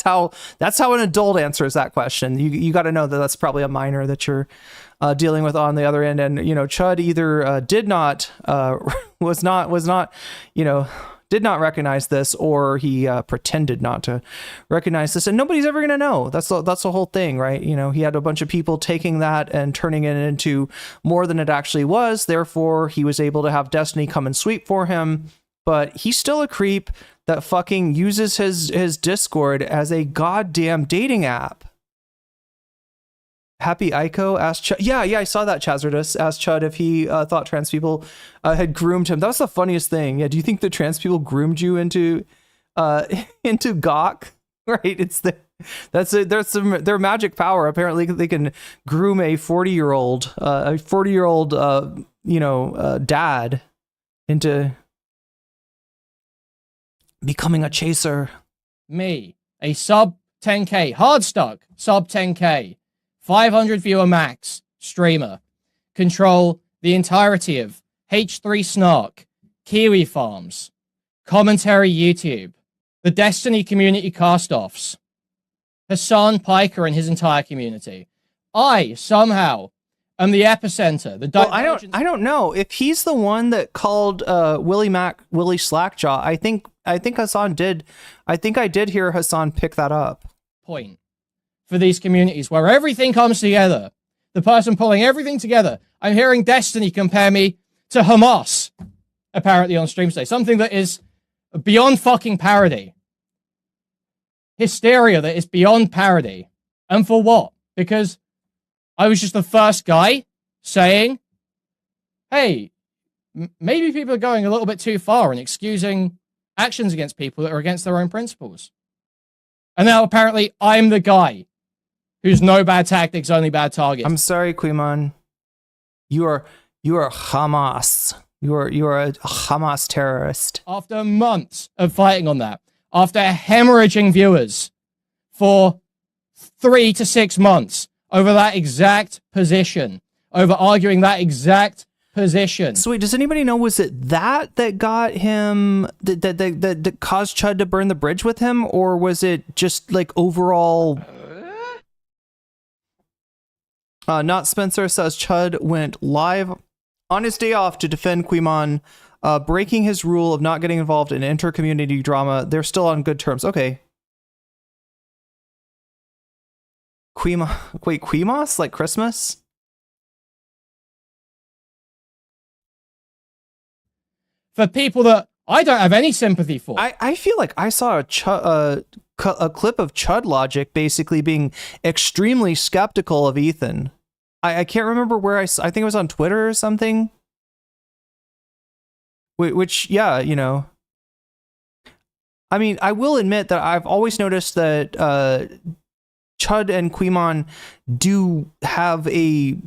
how an adult answers that question. You got to know that that's probably a minor that you're dealing with on the other end. And, you know, Chud either did not recognize this, or he pretended not to recognize this, and nobody's ever going to know. That's the whole thing, right? You know, he had a bunch of people taking that and turning it into more than it actually was. Therefore, he was able to have Destiny come and sweep for him, but he's still a creep that fucking uses his Discord as a goddamn dating app. Happy Ico asked Chud, yeah, I saw that. Chazardus asked Chud if he thought trans people had groomed him. That was the funniest thing. Yeah, do you think the trans people groomed you into gawk? Right, it's their magic power. Apparently, they can groom a 40-year-old dad into becoming a chaser. Me, a sub 10k hardstuck sub 10k 500 viewer max streamer, control the entirety of H3 Snark, Kiwi Farms, Commentary YouTube, the Destiny community cast-offs, Hasan Piker and his entire community. I somehow am the epicenter. I don't know if he's the one that called Willy Mac Willy Slackjaw. I think Hasan did. I think I did hear Hasan pick that up. Point for these communities where everything comes together. The person pulling everything together. I'm hearing Destiny compare me to Hamas, apparently on stream today. Something that is beyond fucking parody. Hysteria that is beyond parody. And for what? Because I was just the first guy saying, hey, maybe people are going a little bit too far and excusing actions against people that are against their own principles. And now apparently I'm the guy who's no bad tactics, only bad targets. I'm sorry, Kuihman. You are Hamas. You are a Hamas terrorist. After months of fighting on that, after hemorrhaging viewers for 3 to 6 months over that exact position, over arguing that exact position. So wait, does anybody know, was it that got him, that caused Chud to burn the bridge with him, or was it just like overall? Not Spencer says Chud went live on his day off to defend Kuihman, breaking his rule of not getting involved in inter-community drama. They're still on good terms. Okay. Kuihmas? Like Christmas? For people that I don't have any sympathy for. I feel like I saw a clip of Chud Logic basically being extremely skeptical of Ethan. I can't remember where I think it was on Twitter or something. Which, yeah, you know. I mean, I will admit that I've always noticed that Chud and Kuihman do have a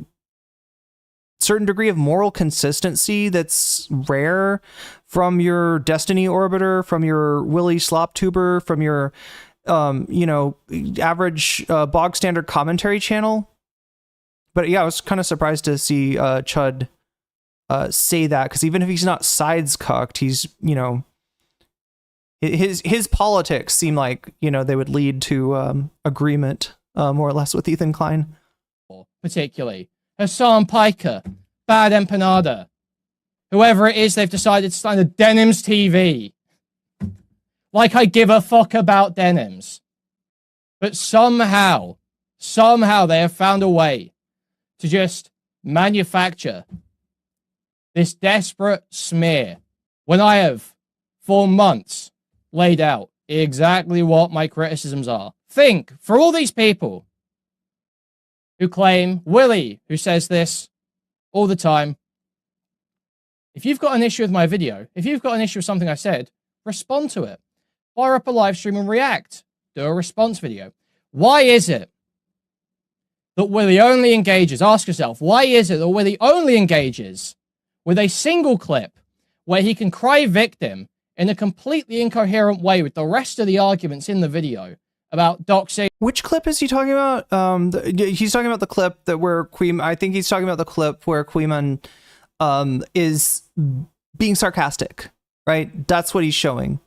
certain degree of moral consistency that's rare from your Destiny Orbiter, from your Willy Sloptuber, from your average bog standard commentary channel. But yeah, I was kind of surprised to see Chud say that, because even if he's not sides cucked, he's, his politics seem like, they would lead to agreement more or less with Ethan Klein. Particularly Hasan Piker, Bad Empanada, whoever it is they've decided to sign a DenimsTTV. Like I give a fuck about Denims. But somehow they have found a way to just manufacture this desperate smear when I have, for months, laid out exactly what my criticisms are. Think, for all these people who claim, Willy, who says this all the time, if you've got an issue with my video, if you've got an issue with something I said, respond to it. Fire up a live stream and react. Do a response video. Why is it that Willy only engages, ask yourself, why is it that Willy only engages with a single clip where he can cry victim in a completely incoherent way with the rest of the arguments in the video about doxing? Which clip is he talking about? He's talking about the clip that where Kuihman, I think he's talking about the clip where Kuihman is being sarcastic, right? That's what he's showing.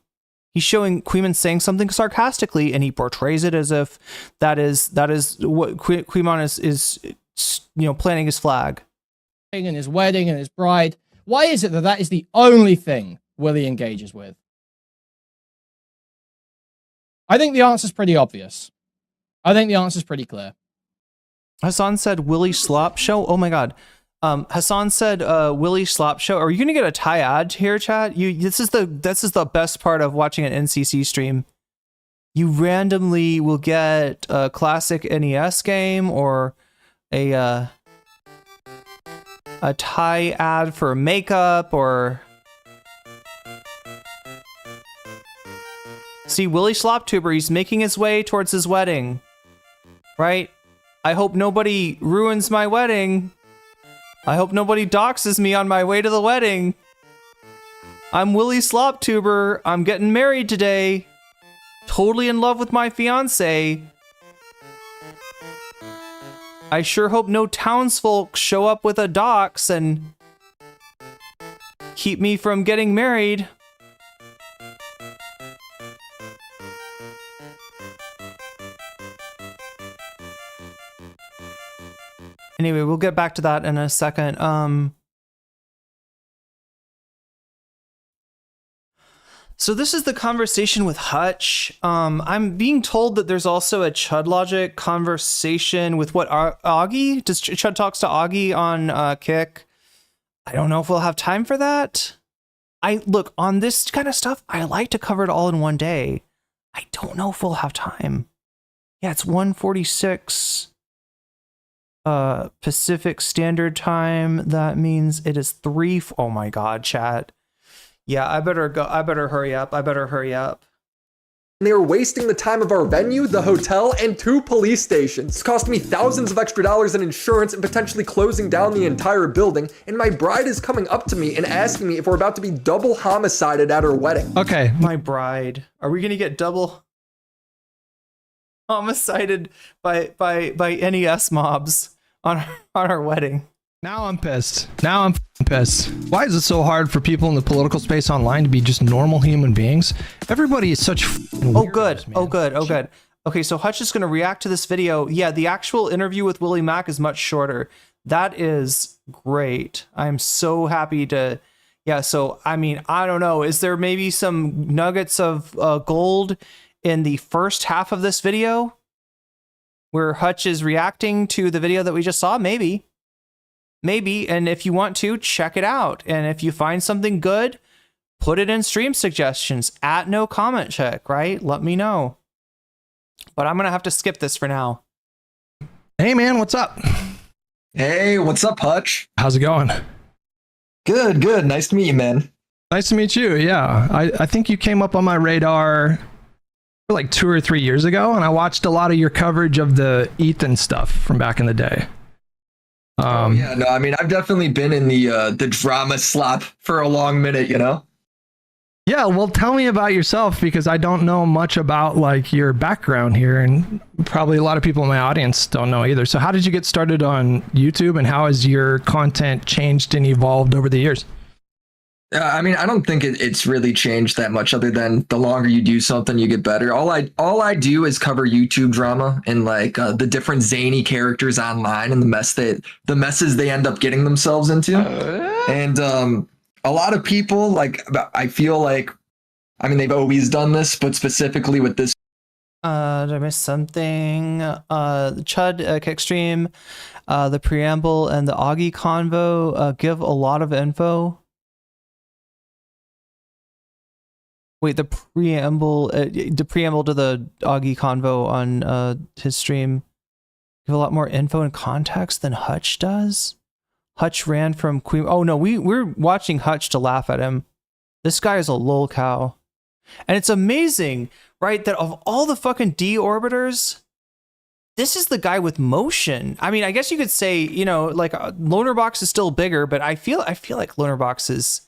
He's showing Kuihman saying something sarcastically, and he portrays it as if that is what Kuihman is planting his flag. And his wedding and his bride. Why is it that that is the only thing Willy engages with? I think the answer's pretty obvious. I think the answer's pretty clear. Hasan said Willy Slop Show. Oh my god. Hasan said Willy Slop Show. Are you gonna get a Thai ad here, chat? This is the best part of watching an NCC stream. You randomly will get a classic NES game or a Thai ad for makeup, or see Willy Sloptuber, he's making his way towards his wedding, right? I hope nobody ruins my wedding. I hope nobody doxes me on my way to the wedding. I'm Willy Sloptuber. I'm getting married today. Totally in love with my fiance. I sure hope no townsfolk show up with a dox and keep me from getting married. Anyway, we'll get back to that in a second. So this is the conversation with Hutch. I'm being told that there's also a Chud Logic conversation with what, Augie? Does Chud talks to Augie on Kick? I don't know if we'll have time for that. Look, on this kind of stuff, I like to cover it all in one day. I don't know if we'll have time. Yeah, it's 1:46 Pacific Standard Time. That means it is 3. Oh my god, chat. Yeah, I better go. I better hurry up. They were wasting the time of our venue, the hotel, and 2 police stations. It's cost me thousands of extra dollars in insurance and potentially closing down the entire building. And my bride is coming up to me and asking me if we're about to be double homicided at her wedding. Okay. My bride. Are we gonna get double homicided by NES mobs on our wedding? Now I'm pissed. Why is it so hard for people in the political space online to be just normal human beings? Everybody is such weirdos, Oh good. Okay, so Hutch is going to react to this video. Yeah, the actual interview with Willy Mac is much shorter. That is great. I'm so happy to... Yeah, so, I mean, I don't know. Is there maybe some nuggets of gold in the first half of this video where Hutch is reacting to the video that we just saw? Maybe, and if you want to, check it out. And if you find something good, put it in stream suggestions at nocommentchick, right? Let me know. But I'm gonna have to skip this for now. Hey man, what's up? Hey, what's up, Hutch? How's it going? Good. Nice to meet you, man. Nice to meet you. Yeah, I think you came up on my radar like 2 or 3 years ago, and I watched a lot of your coverage of the Ethan stuff from back in the day. Yeah, no, I mean, I've definitely been in the drama slop for a long minute, you know? Yeah, well, tell me about yourself, because I don't know much about like your background here, and probably a lot of people in my audience don't know either. So how did you get started on YouTube, and how has your content changed and evolved over the years? I mean, I don't think it's really changed that much, other than the longer you do something, you get better. All I do is cover YouTube drama and like the different zany characters online and the messes they end up getting themselves into. And a lot of people, like, I feel like, I mean, they've always done this, but specifically with this. Did I miss something? Chud, Kickstream, the preamble and the Augie convo give a lot of info. Wait, the preamble to the Augie convo on his stream give a lot more info and context than Hutch does. Hutch ran from Queen. Oh no, we're watching Hutch to laugh at him. This guy is a lol cow, and it's amazing, right? That of all the fucking deorbiters, this is the guy with motion. I mean, I guess you could say, you know, like Lonerbox is still bigger, but I feel like Lonerbox is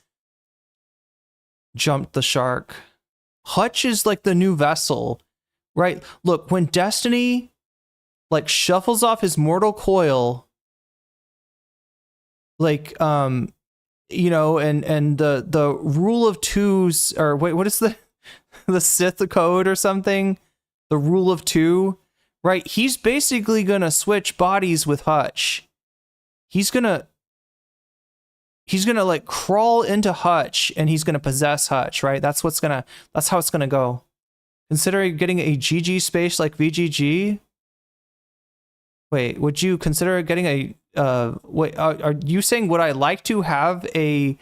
jumped the shark. Hutch is like the new vessel, right? Look, when Destiny like shuffles off his mortal coil, like you know, and the rule of twos, or wait, what is the Sith code or something? The rule of 2, right? He's basically gonna switch bodies with Hutch. He's gonna like crawl into Hutch, and he's gonna possess Hutch, right? That's how it's gonna go. Consider getting a GG space like VGG. Wait, would you consider getting a wait? Are you saying would I like to have a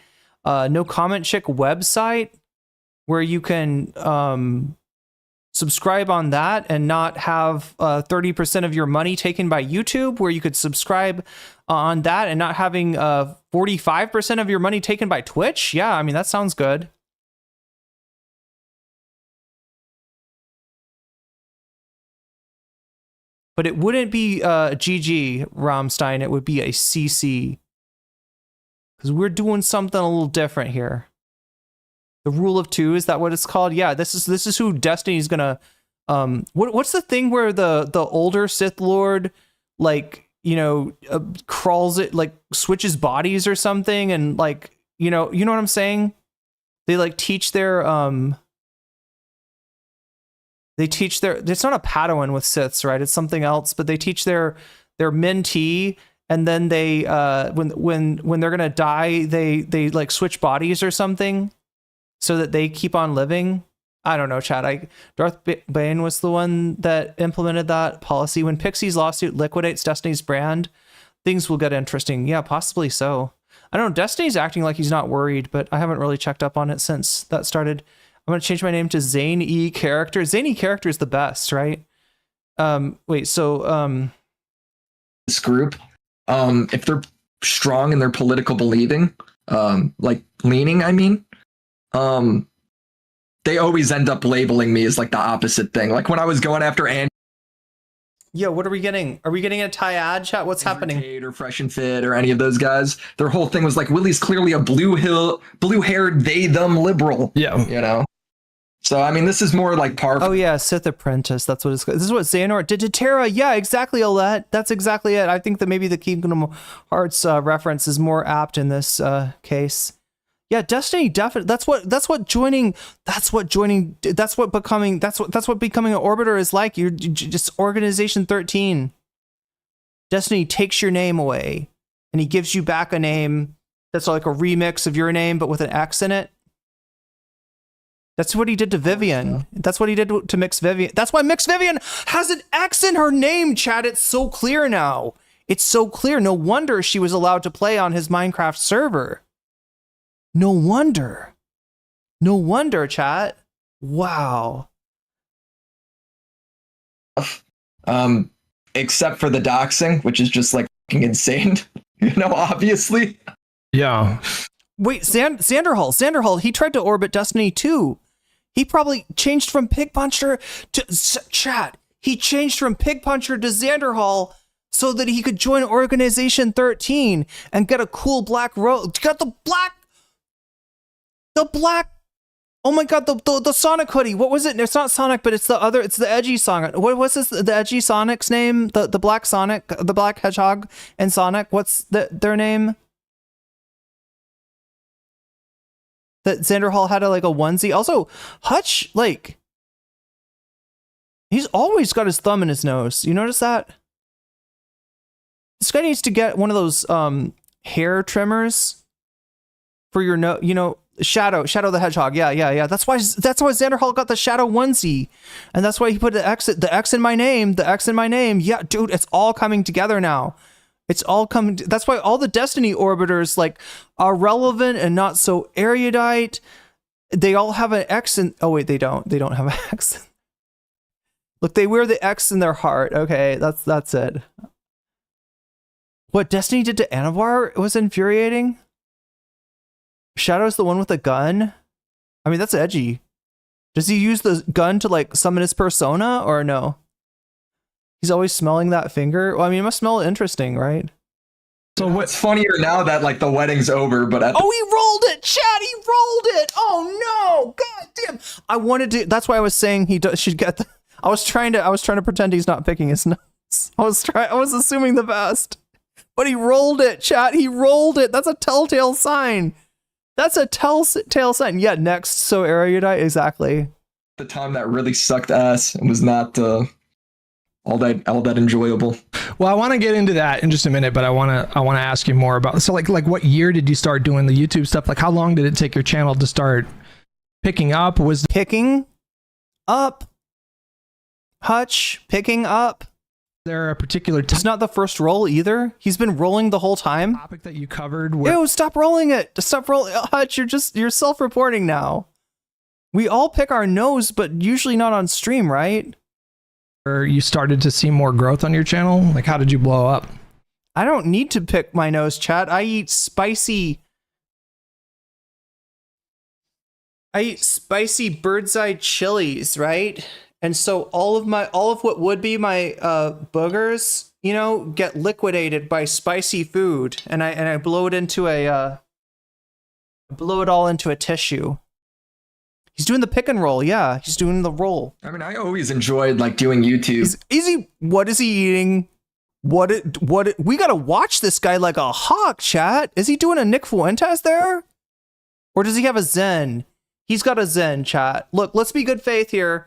nocommentchick website where you can subscribe on that and not have 30% of your money taken by YouTube, where you could subscribe on that and not having 45% of your money taken by Twitch? Yeah, I mean, that sounds good. But it wouldn't be GG, Rammstein. It would be a CC. Because we're doing something a little different here. The rule of 2, is that what it's called? Yeah, this is who Destiny's gonna what's the thing where the older Sith Lord, like, you know, crawls it, like switches bodies or something, and like, you know what I'm saying? They like teach their it's not a Padawan with Siths, right? It's something else, but they teach their mentee, and then they when they're gonna die, they like switch bodies or something, so that they keep on living. I don't know, chat. Darth Bane was the one that implemented that policy. When Pixie's lawsuit liquidates Destiny's brand, things will get interesting. Yeah, possibly so. I don't know. Destiny's acting like he's not worried, but I haven't really checked up on it since that started. I'm going to change my name to Zane E Character. Zane E Character is the best, right? Wait, so this group, if they're strong in their political believing, like leaning, I mean, they always end up labeling me as like the opposite thing. Like when I was going after Andy. Yo, what are we getting? Are we getting a Tyad chat? What's happening? Or Fresh and Fit or any of those guys. Their whole thing was like, Willy's clearly a blue-haired they-them liberal. Yeah. You know? So, I mean, this is more like par. Oh, yeah, Sith Apprentice. That's what it's called. This is what Xehanort did to Terra. Yeah, exactly, Olette. That's exactly it. I think that maybe the Kingdom Hearts reference is more apt in this case. Yeah, Destiny definitely. That's what becoming an orbiter is like. You're just Organization 13. Destiny takes your name away, and he gives you back a name that's like a remix of your name, but with an X in it. That's what he did to Vivian. That's what he did to Mix Vivian. That's why Mix Vivian has an X in her name, Chad. It's so clear now. It's so clear. No wonder she was allowed to play on his Minecraft server. No wonder. No wonder, chat. Wow. Except for the doxing, which is just like fucking insane. You know, obviously. Yeah. Wait, Sanderhull, he tried to orbit Destiny too. He probably changed from Pig Puncher to chat. He changed from Pig Puncher to Xanderhall so that he could join Organization 13 and get a cool black robe. Got the black. Oh my god, the Sonic hoodie. What was it? It's not Sonic, but it's the other. It's the edgy Sonic. What's this? The edgy Sonic's name? The black Sonic, the black hedgehog, and Sonic. What's their name? That Xanderhall had a onesie. Also, Hutch, like, he's always got his thumb in his nose. You notice that? This guy needs to get one of those hair trimmers for your nose. You know, Shadow the Hedgehog. Yeah. That's why Xanderhall got the Shadow onesie, and that's why he put the X in my name. The X in my name. Yeah, dude, it's all coming together now. It's all coming. That's why all the Destiny orbiters are relevant and not so erudite. They all have an X in. Oh wait, they don't. They don't have an X. Look, they wear the X in their heart. Okay, that's it. What Destiny did to Anavar was infuriating. Shadow's the one with the gun. I mean, that's edgy. Does he use the gun to summon his persona or no? He's always smelling that finger. Well, I mean, it must smell interesting, right? So what's funnier now that the wedding's over, but he rolled it, Chad. He rolled it. Oh no, god damn! I wanted to. That's why I was saying should get the. I was trying to pretend he's not picking his nose. I was assuming the best, but he rolled it, Chat. He rolled it. That's a telltale sign. That's a telltale sign. Yeah, next. So erudite, exactly. The time that really sucked ass and was not all that enjoyable. Well, I want to get into that in just a minute, but I want to ask you more about. So like what year did you start doing the YouTube stuff? Like how long did it take your channel to start picking up? Was picking up? Hutch picking up? There a particular It's not the first roll either. He's been rolling the whole time. Topic that you covered. Ew, stop rolling it. Stop rolling. Hutch, you're self-reporting now. We all pick our nose, but usually not on stream, right? Or you started to see more growth on your channel? Like how did you blow up? I don't need to pick my nose, chat. I eat spicy bird's eye chilies, right? And so all of what would be my boogers, get liquidated by spicy food, and I blow it into blow it all into a tissue. He's doing the pick and roll. Yeah, he's doing the roll. I mean, I always enjoyed doing YouTube. What is he eating? We gotta watch this guy like a hawk, chat. Is he doing a Nick Fuentes there? Or does he have a Zen? He's got a Zen, chat. Look, let's be good faith here.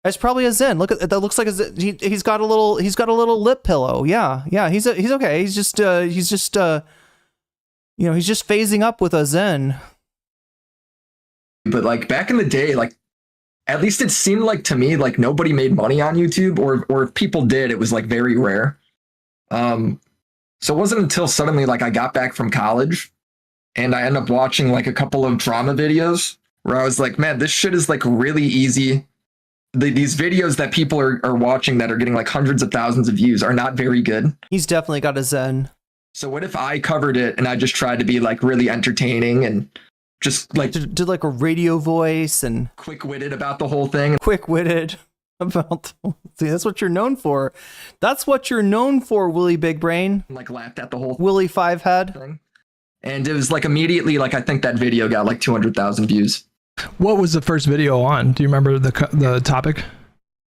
It's probably a Zen. Look at that. Looks like a Zen. He's got a little lip pillow. Yeah. He's okay. He's just phasing up with a Zen. But back in the day, at least it seemed to me nobody made money on YouTube, or if people did, it was very rare. So it wasn't until suddenly I got back from college and I ended up watching a couple of drama videos where I was like, man, this shit is really easy. These videos that people are watching that are getting hundreds of thousands of views are not very good. He's definitely got a Zen. So what if I covered it and I just tried to be really entertaining and just did a radio voice and quick-witted about the whole thing? Quick-witted about see, that's what you're known for. That's what you're known for, Willy Big Brain. Laughed at the whole Willy Five Head thing. And it was immediately I think that video got 200,000 views. What was the first video on? Do you remember the topic?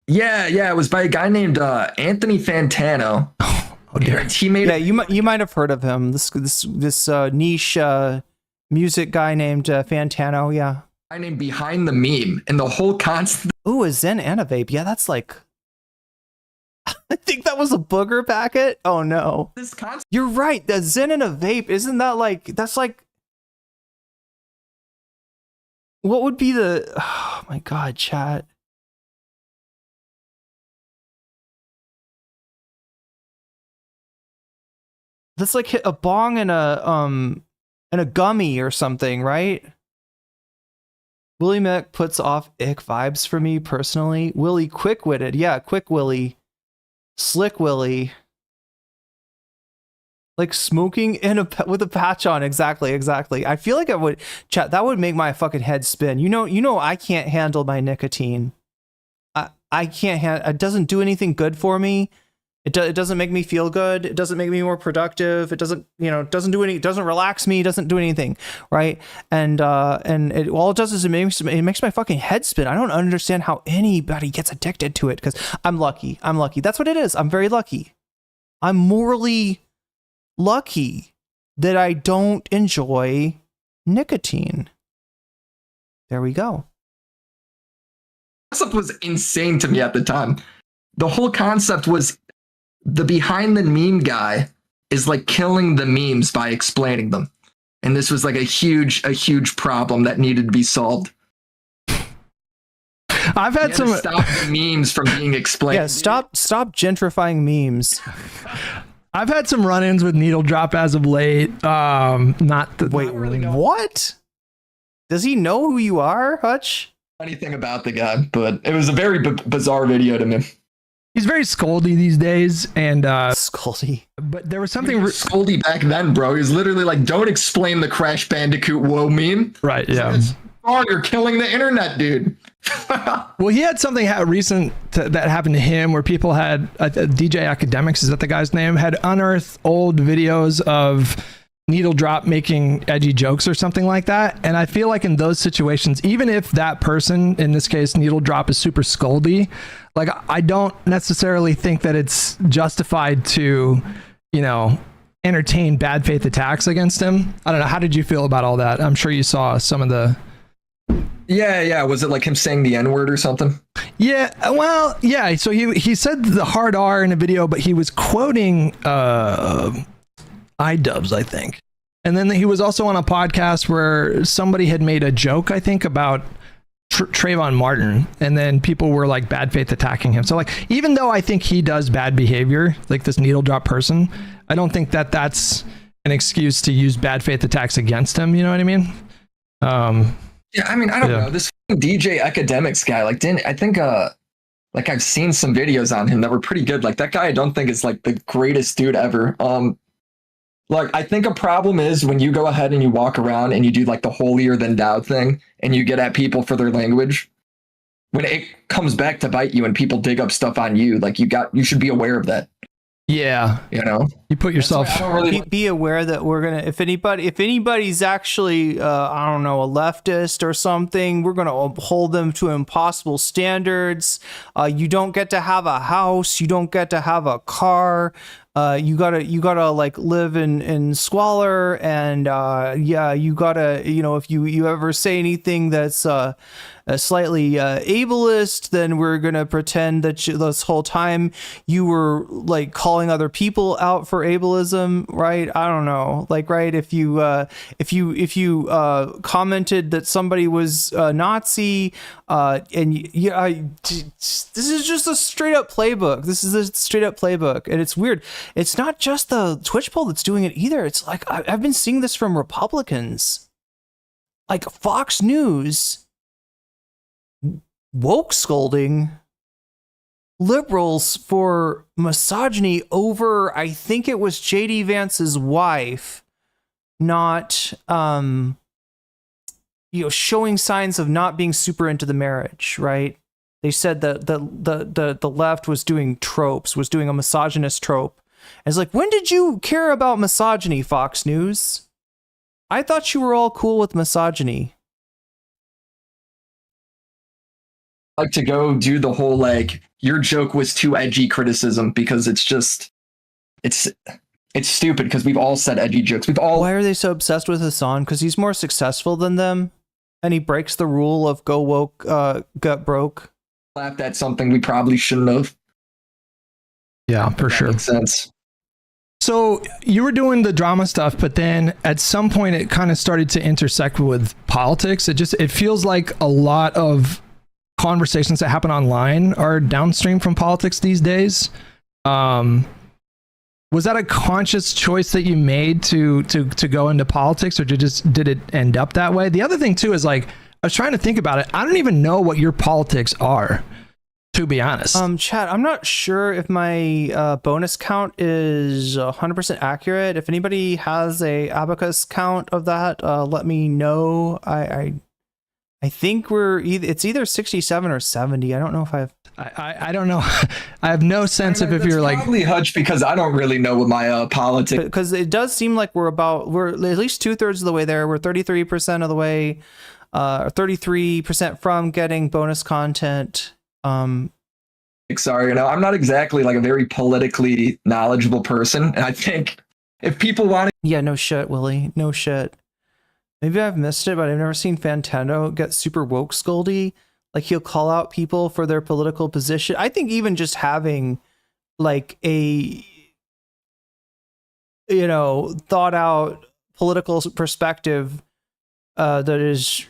Yeah, it was by a guy named Anthony Fantano. Oh dear. He made you might have heard of him. This niche music guy named Fantano. Yeah. Guy named Behind the Meme, and the whole concept. Ooh, a Zen and a vape. Yeah, that's I think that was a booger packet. Oh no. This concept. You're right. The Zen and a vape. Isn't that that's what would be the? Oh my god, chat. That's hit a bong and a gummy or something, right? Willy Mac puts off ick vibes for me personally. Willy quick-witted. Yeah, quick Willy. Slick Willy. Like smoking in with a patch on. Exactly. I feel like that would make my fucking head spin. You know, I can't handle my nicotine. I can't it doesn't do anything good for me. It doesn't make me feel good. It doesn't make me more productive. It doesn't relax me. It doesn't do anything. Right. And all it does is it makes my fucking head spin. I don't understand how anybody gets addicted to it, because I'm lucky. That's what it is. I'm very lucky. I'm morally lucky that I don't enjoy nicotine. There we go. That concept was insane to me at the time. The whole concept was the behind the meme guy is like killing the memes by explaining them. And this was like a huge problem that needed to be solved. I've had some stop the memes from being explained. Yeah, stop gentrifying memes. I've had some run-ins with needle drop as of late. Wait, really what? Does he know who you are, Hutch? Anything about the guy, but it was a very bizarre video to me. He's very scoldy these days, and scoldy. But there was something scoldy back then, bro. He was literally like, "Don't explain the Crash Bandicoot whoa meme." Right? Yeah. Oh, you're killing the internet, dude. Well, he had something recent that happened to him where people had DJ Academics, is that the guy's name, had unearthed old videos of needle drop making edgy jokes or something like that. And I feel like in those situations, even if that person, in this case needle drop, is super scoldy, like I don't necessarily think that it's justified to, entertain bad faith attacks against him. I don't know. How did you feel about all that? I'm sure you saw some of the... Yeah. Was it like him saying the N-word or something? Yeah. Well, yeah. So he said the hard R in a video, but he was quoting iDubbbz, I think. And then he was also on a podcast where somebody had made a joke, I think, about Trayvon Martin, and then people were like bad faith attacking him. So like, even though I think he does bad behavior, like this needle drop person, I don't think that that's an excuse to use bad faith attacks against him. You know what I mean? Yeah, I mean, I don't know. This DJ Academics guy, like, I think like I've seen some videos on him that were pretty good. Like that guy, I don't think is like the greatest dude ever. Like, I think a problem is when you go ahead and you walk around and you do like the holier than thou thing and you get at people for their language, when it comes back to bite you and people dig up stuff on you, like you should be aware of that. Yeah. You put yourself... Be aware that we're going to... If anybody's actually, I don't know, a leftist or something, we're going to hold them to impossible standards. You don't get to have a house. You don't get to have a car. You gotta like live in squalor, and you gotta, if you ever say anything that's slightly ableist, then we're gonna pretend that this whole time you were like calling other people out for ableism, right? I don't know, like, right? If you commented that somebody was Nazi, and this is just a straight up playbook. And it's weird. It's not just the Twitch poll that's doing it either. It's like I've been seeing this from Republicans, like Fox News, woke scolding liberals for misogyny over, I think it was JD Vance's wife, not showing signs of not being super into the marriage, right? They said that the left was doing tropes, was doing a misogynist trope. And it's like, when did you care about misogyny, Fox News? I thought you were all cool with misogyny. Like to go do the whole like your joke was too edgy criticism, because it's stupid, because we've all said edgy jokes. Why are they so obsessed with Hasan? Because he's more successful than them, and he breaks the rule of go woke, gut broke. Laughed at something we probably shouldn't have. Yeah, for sure. Makes sense. So you were doing the drama stuff, but then at some point it kind of started to intersect with politics. It feels like a lot of conversations that happen online are downstream from politics these days. Was that a conscious choice that you made to go into politics, or did it end up that way? The other thing too is, like, I was trying to think about it. I don't even know what your politics are. To be honest. Chat, I'm not sure if my bonus count is 100% accurate. If anybody has a abacus count of that, let me know. I think it's either 67 or 70. I don't know if I don't know. I have no sense of if you're like probably Hutch, because I don't really know what my politics. Because it does seem like we're at least 2/3 of the way there. We're 33% of the way, 33% from getting bonus content. Sorry, I'm not exactly like a very politically knowledgeable person, and I think if people want to, yeah, no shit, Willy, no shit. Maybe I've missed it, but I've never seen Fantano get super woke scoldy. Like he'll call out people for their political position. I think even just having like a thought out political perspective that is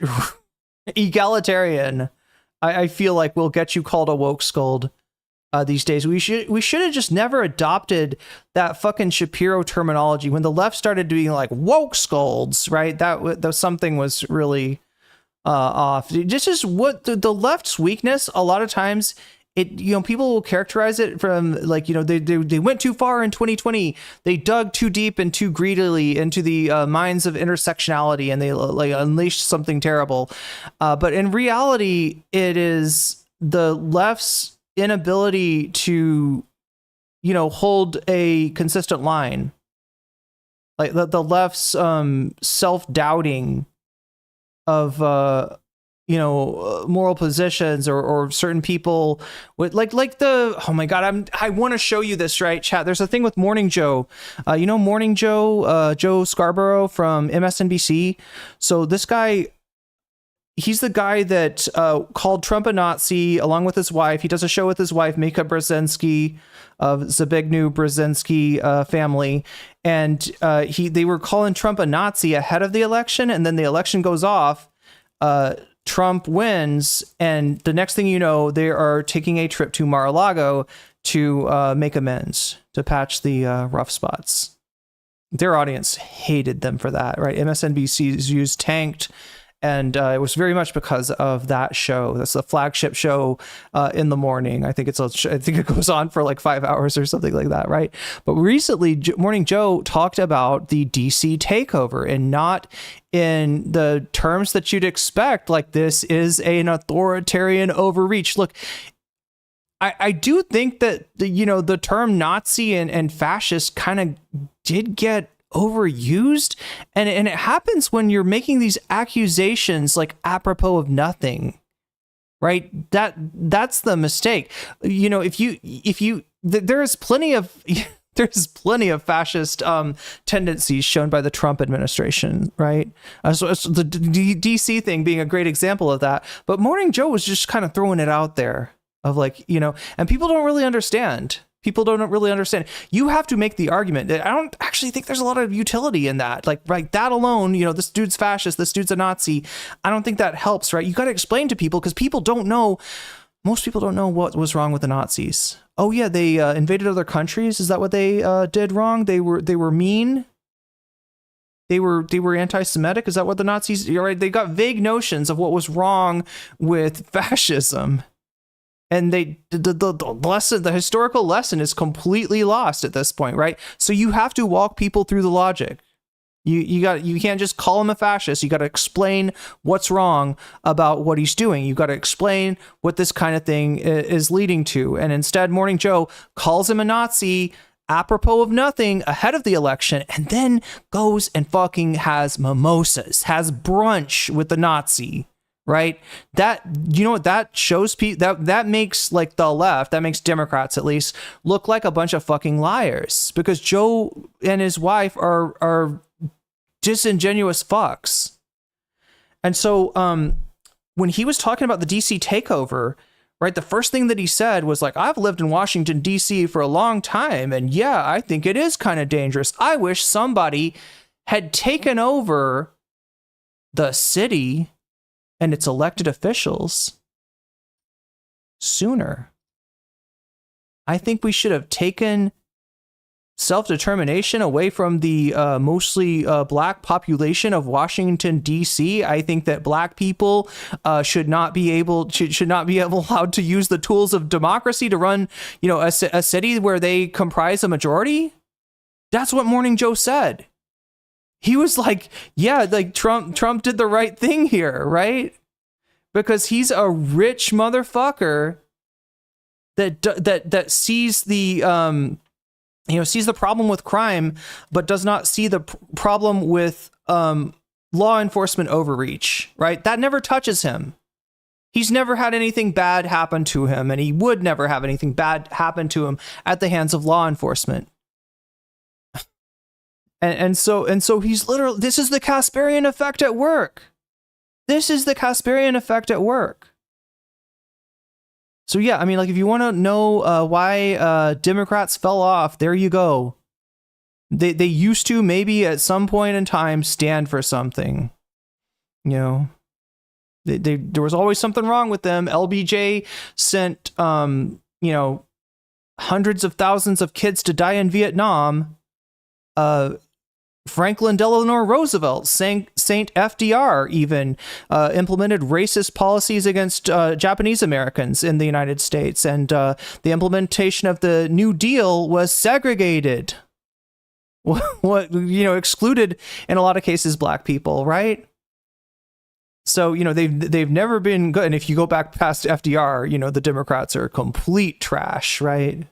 egalitarian, I feel like will get you called a woke scold these days. We should have just never adopted that fucking Shapiro terminology when the left started doing like woke scolds, right? That something was really off. This is what the left's weakness. A lot of times people will characterize it from like, they went too far in 2020. They dug too deep and too greedily into the mines of intersectionality, and they like unleashed something terrible. But in reality, it is the left's inability to, hold a consistent line. Like the left's self-doubting of moral positions or certain people with oh my god, I want to show you this, right, chat. There's a thing with Morning Joe. Morning Joe, Joe Scarborough from MSNBC. So this guy, he's the guy that called Trump a Nazi along with his wife. He does a show with his wife, Mika Brzezinski of Zbigniew Brzezinski family. And they were calling Trump a Nazi ahead of the election. And then the election goes off. Trump wins. And the next thing you know, they are taking a trip to Mar-a-Lago to make amends, to patch the rough spots. Their audience hated them for that, right? MSNBC's views tanked. And it was very much because of that show. That's the flagship show in the morning. I think it goes on for like 5 hours or something like that, right? But recently, Morning Joe talked about the DC takeover, and not in the terms that you'd expect. Like, this is an authoritarian overreach. Look, I do think that the term Nazi and fascist kind of did get overused, and it happens when you're making these accusations like apropos of nothing, right? That's the mistake. There's plenty of fascist tendencies shown by the Trump administration, right? So the DC thing being a great example of that. But Morning Joe was just kind of throwing it out there of like, and people don't really understand. People don't really understand. You have to make the argument. I don't actually think there's a lot of utility in that. Like, right, that alone, this dude's fascist, this dude's a Nazi. I don't think that helps, right? You got to explain to people, because people don't know. Most people don't know what was wrong with the Nazis. Oh yeah, they invaded other countries. Is that what they did wrong? They were mean. They were anti-Semitic. Is that what the Nazis? You're right. They got vague notions of what was wrong with fascism. And the lesson, the historical lesson, is completely lost at this point, right? So you have to walk people through the logic. You can't just call him a fascist. You got to explain what's wrong about what he's doing. You got to explain what this kind of thing is leading to. And instead, Morning Joe calls him a Nazi apropos of nothing ahead of the election, and then goes and fucking has mimosas, has brunch with the Nazi. Right? That, what that shows people, that makes like the left, that makes Democrats at least look like a bunch of fucking liars, because Joe and his wife are disingenuous fucks. And so when he was talking about the DC takeover, right, the first thing that he said was like, I've lived in Washington, DC for a long time, and yeah, I think it is kind of dangerous. I wish somebody had taken over the city and its elected officials sooner. I think we should have taken self-determination away from the mostly black population of Washington D.C. I think that black people should not be allowed to use the tools of democracy to run, you know, a city where they comprise a majority. That's what Morning Joe said. He was like, yeah, like Trump did the right thing here, right? Because he's a rich motherfucker that sees the sees the problem with crime, but does not see the problem with law enforcement overreach, right? That never touches him. He's never had anything bad happen to him, and he would never have anything bad happen to him at the hands of law enforcement. And so he's literally, this is the Kasperian effect at work. This is the Kasperian effect at work. So yeah, I mean, like, if you want to know why Democrats fell off, there you go. They used to maybe at some point in time stand for something. You know, there was always something wrong with them. LBJ sent hundreds of thousands of kids to die in Vietnam. Franklin Delano Roosevelt, Saint FDR even implemented racist policies against Japanese Americans in the United States, and the implementation of the New Deal was segregated. What excluded in a lot of cases black people, right? So they've never been good. And if you go back past FDR, the Democrats are complete trash, right?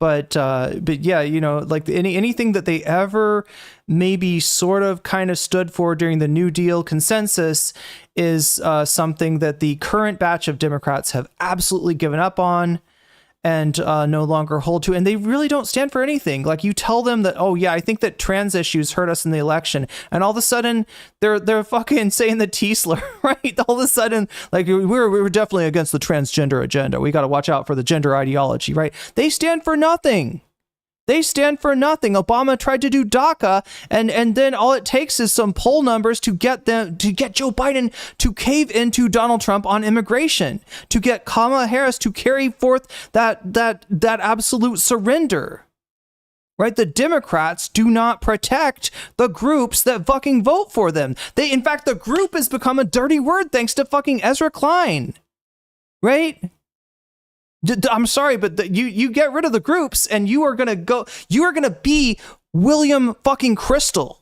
But yeah, like anything that they ever maybe sort of kind of stood for during the New Deal consensus is something that the current batch of Democrats have absolutely given up on and no longer hold to. And they really don't stand for anything. Like, you tell them that, oh yeah, I think that trans issues hurt us in the election, and all of a sudden they're fucking saying the T-slur, right? All of a sudden, like, we were definitely against the transgender agenda. We got to watch out for the gender ideology, right? They stand for nothing. They stand for nothing. Obama tried to do DACA, and then all it takes is some poll numbers to get Joe Biden to cave into Donald Trump on immigration, to get Kamala Harris to carry forth that absolute surrender. Right? The Democrats do not protect the groups that fucking vote for them. In fact, the group has become a dirty word thanks to fucking Ezra Klein. Right? I'm sorry, but you get rid of the groups and you are going to be William fucking Crystal.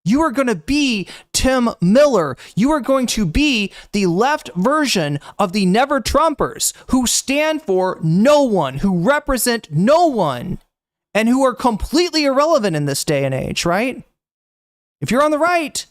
You are going to be Tim Miller. You are going to be the left version of the Never Trumpers, who stand for no one, who represent no one, and who are completely irrelevant in this day and age, right? If you're on the right,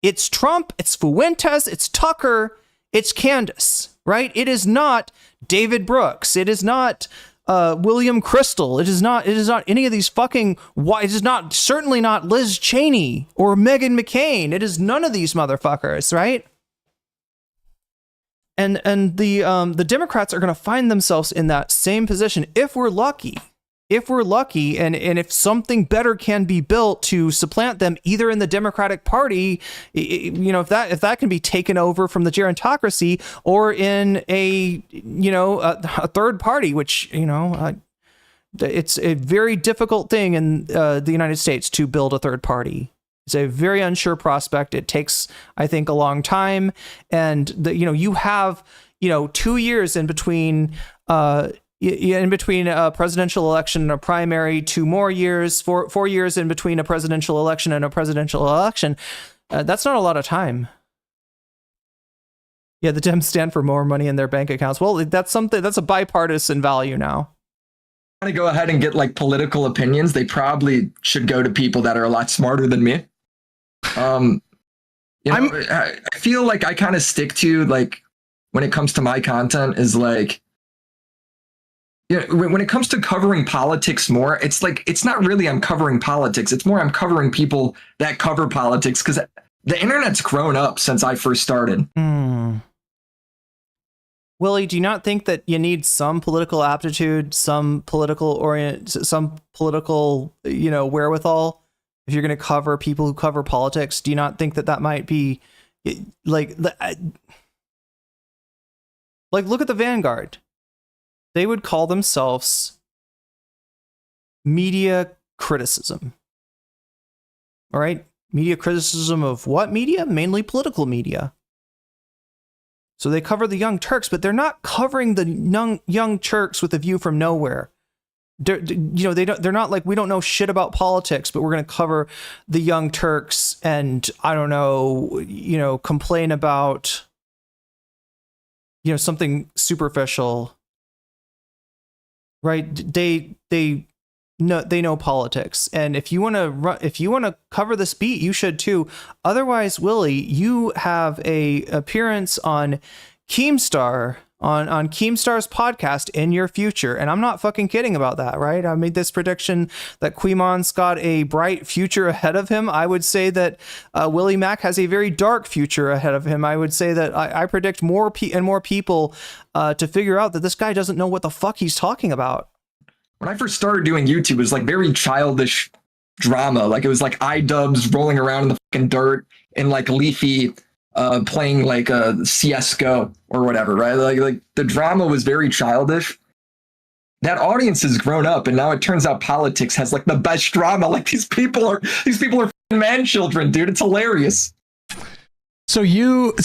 it's Trump, it's Fuentes, it's Tucker, it's Candace, right? It is not David Brooks. It is not William Crystal. It is not any of these fucking. It is not, certainly not Liz Cheney or Meghan McCain. It is none of these motherfuckers, right? And the Democrats are going to find themselves in that same position if we're lucky. If we're lucky, and if something better can be built to supplant them, either in the Democratic Party, if that can be taken over from the gerontocracy, or in a third party, which it's a very difficult thing in the United States to build a third party. It's a very unsure prospect. It takes, I think, a long time, and you have 2 years in between. In between a presidential election and a primary, 2 more years, 4 years in between a presidential election and a presidential election. That's not a lot of time. Yeah, the Dems stand for more money in their bank accounts. Well, that's a bipartisan value now. Want to go ahead and get like political opinions? They probably should go to people that are a lot smarter than me. I feel like I kind of stick to, like, when it comes to my content, is like, when it comes to covering politics more, it's like, it's not really I'm covering politics. It's more I'm covering people that cover politics, because the internet's grown up since I first started. Willie, do you not think that you need some political aptitude, some political wherewithal if you're going to cover people who cover politics? Do you not think that might be like look at the Vanguard. They would call themselves media criticism. All right? Media criticism of what media? Mainly political media. So they cover the Young Turks, but they're not covering the young Turks with a view from nowhere. They're not like, we don't know shit about politics, but we're going to cover the Young Turks and, I don't know, complain about, something superficial. Right? They know politics, and if you want to cover this beat, you should too. Otherwise, Willy, you have a appearance on Keemstar on Keemstar's podcast in your future, and I'm not fucking kidding about that, right? I made this prediction that Kuihman's got a bright future ahead of him. I would say that Willy Mac has a very dark future ahead of him. I would say that I predict more people to figure out that this guy doesn't know what the fuck he's talking about. When I first started doing YouTube, it was like very childish drama. Like it was like iDubbbz rolling around in the fucking dirt and like Leafy playing like a CS:GO or whatever, right? Like the drama was very childish. That audience has grown up, and now it turns out politics has like the best drama. Like these people are man children, dude. It's hilarious. So you've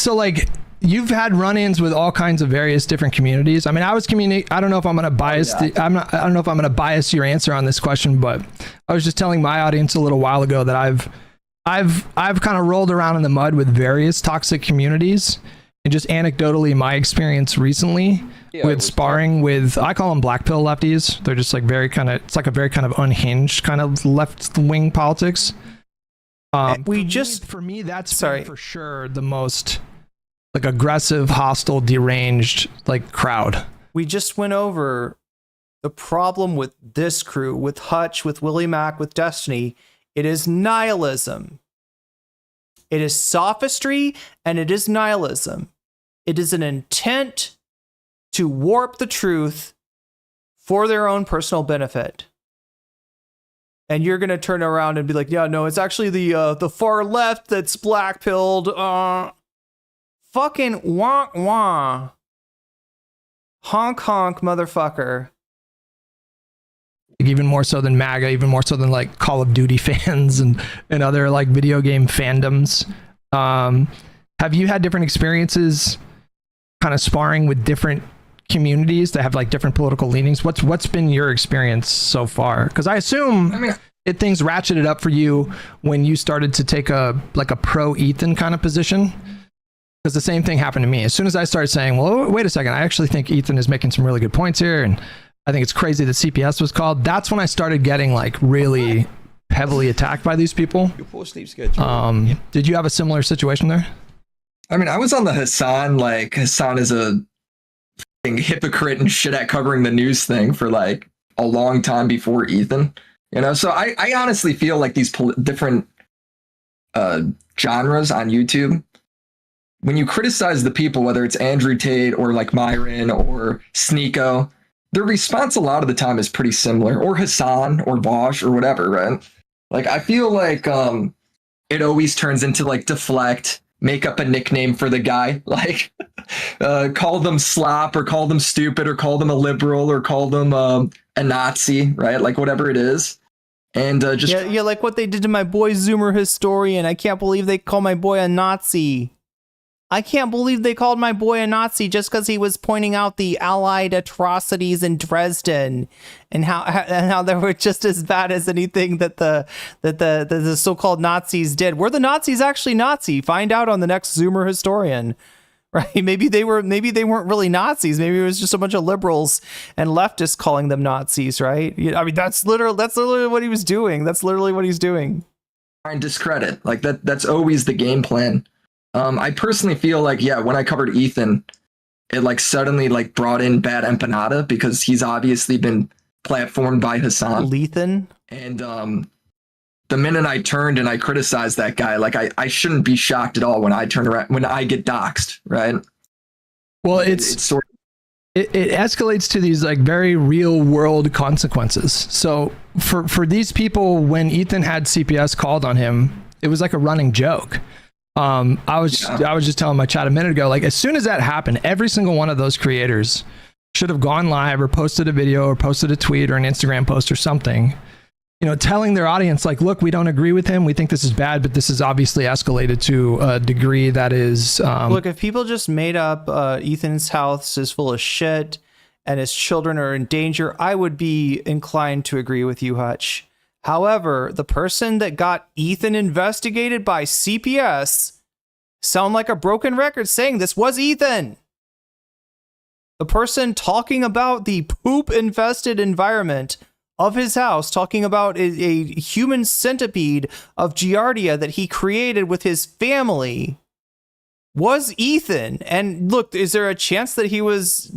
had run-ins with all kinds of various different communities. I mean, I don't know if I'm going to bias I don't know if I'm going to bias your answer on this question, but I was just telling my audience a little while ago that I've kind of rolled around in the mud with various toxic communities, and just anecdotally my experience recently with sparring with, I call them black pill lefties. They're just like it's like a very kind of unhinged kind of left wing politics. For me, that's for sure the most like aggressive, hostile, deranged like crowd. We just went over the problem with this crew, with Hutch, with Willy Mac, with Destiny. It is nihilism. It is sophistry, and it is nihilism. It is an intent to warp the truth for their own personal benefit. And you're going to turn around and be like, yeah, no, it's actually the far left that's black-pilled. Fucking wonk wah. Honk honk, motherfucker. Even more so than MAGA, even more so than like Call of Duty fans and other like video game fandoms. Have you had different experiences kind of sparring with different communities that have like different political leanings? What's been your experience so far? Because I assume things ratcheted up for you when you started to take a pro Ethan kind of position. Because the same thing happened to me. As soon as I started saying, well, wait a second, I actually think Ethan is making some really good points here, and I think it's crazy that CPS was called, that's when I started getting like really heavily attacked by these people. Your poor sleep schedule. Did you have a similar situation there? I mean, I was on the Hasan, like Hasan is a hypocrite and shit at covering the news thing for like a long time before Ethan, so I honestly feel like these different genres on YouTube, when you criticize the people, whether it's Andrew Tate or like Myron or Sneeko, their response a lot of the time is pretty similar, or Hasan or Bosch or whatever, right? Like, I feel like it always turns into like deflect, make up a nickname for the guy, like call them slop or call them stupid or call them a liberal or call them a Nazi, right? Like whatever it is. And just like what they did to my boy Zoomer Historian. I can't believe they call my boy a Nazi. I can't believe they called my boy a Nazi just because he was pointing out the Allied atrocities in Dresden and how they were just as bad as anything that the so-called Nazis did. Were the Nazis actually Nazi? Find out on the next Zoomer Historian, right? Maybe they weren't really Nazis. Maybe it was just a bunch of liberals and leftists calling them Nazis, right? I mean, that's literally what he was doing. That's literally what he's doing. Try and discredit, like that's always the game plan. I personally feel like, when I covered Ethan, it like suddenly like brought in Bad Empanada because he's obviously been platformed by Hasan. Lethan. And the minute I turned and I criticized that guy, like I shouldn't be shocked at all when I turn around, when I get doxxed, right? Well, it escalates to these like very real world consequences. So for these people, when Ethan had CPS called on him, it was like a running joke. I was just telling my chat a minute ago, like as soon as that happened, every single one of those creators should have gone live or posted a video or posted a tweet or an Instagram post or something telling their audience like, look, we don't agree with him. We think this is bad, but this is obviously escalated to a degree that is. Look, if people just made up Ethan's house is full of shit and his children are in danger, I would be inclined to agree with you, Hutch. However, the person that got Ethan investigated by CPS sound like a broken record saying this was Ethan. The person talking about the poop-infested environment of his house, talking about a human centipede of Giardia that he created with his family, was Ethan. And look, is there a chance that he was,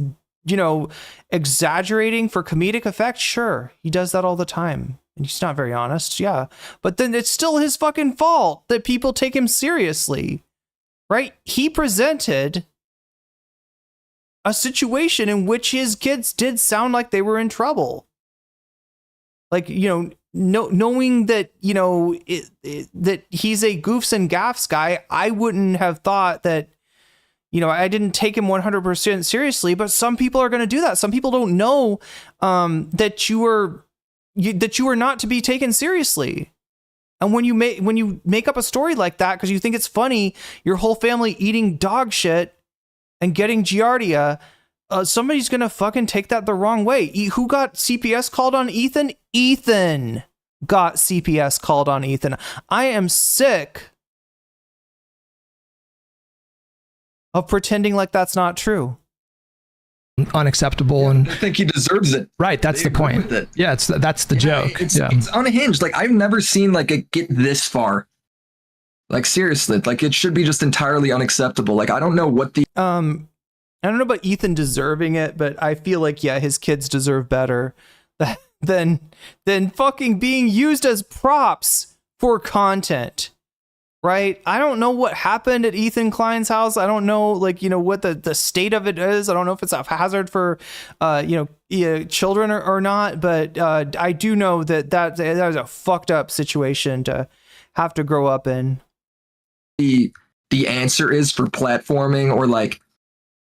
exaggerating for comedic effect? Sure, he does that all the time. And he's not very honest, yeah. But then it's still his fucking fault that people take him seriously, right? He presented a situation in which his kids did sound like they were in trouble. Like, knowing that, that he's a goofs and gaffs guy, I wouldn't have thought that, I didn't take him 100% seriously, but some people are going to do that. Some people don't know that you are not to be taken seriously. And when you make up a story like that because you think it's funny, your whole family eating dog shit and getting Giardia, somebody's gonna fucking take that the wrong way. Who got CPS called on Ethan? Ethan got CPS called on Ethan. I am sick of pretending like that's not true. Unacceptable, and I think he deserves it. Right, that's the point. Yeah, that's the joke. It's unhinged. Like, I've never seen like it get this far. Like, seriously, like it should be just entirely unacceptable. Like, I don't know what the I don't know about Ethan deserving it, but I feel like, yeah, his kids deserve better than fucking being used as props for content. Right? I don't know what happened at Ethan Klein's house. I don't know, what the state of it is. I don't know if it's a hazard for, children or not. But I do know that was a fucked up situation to have to grow up in. The answer is for platforming or like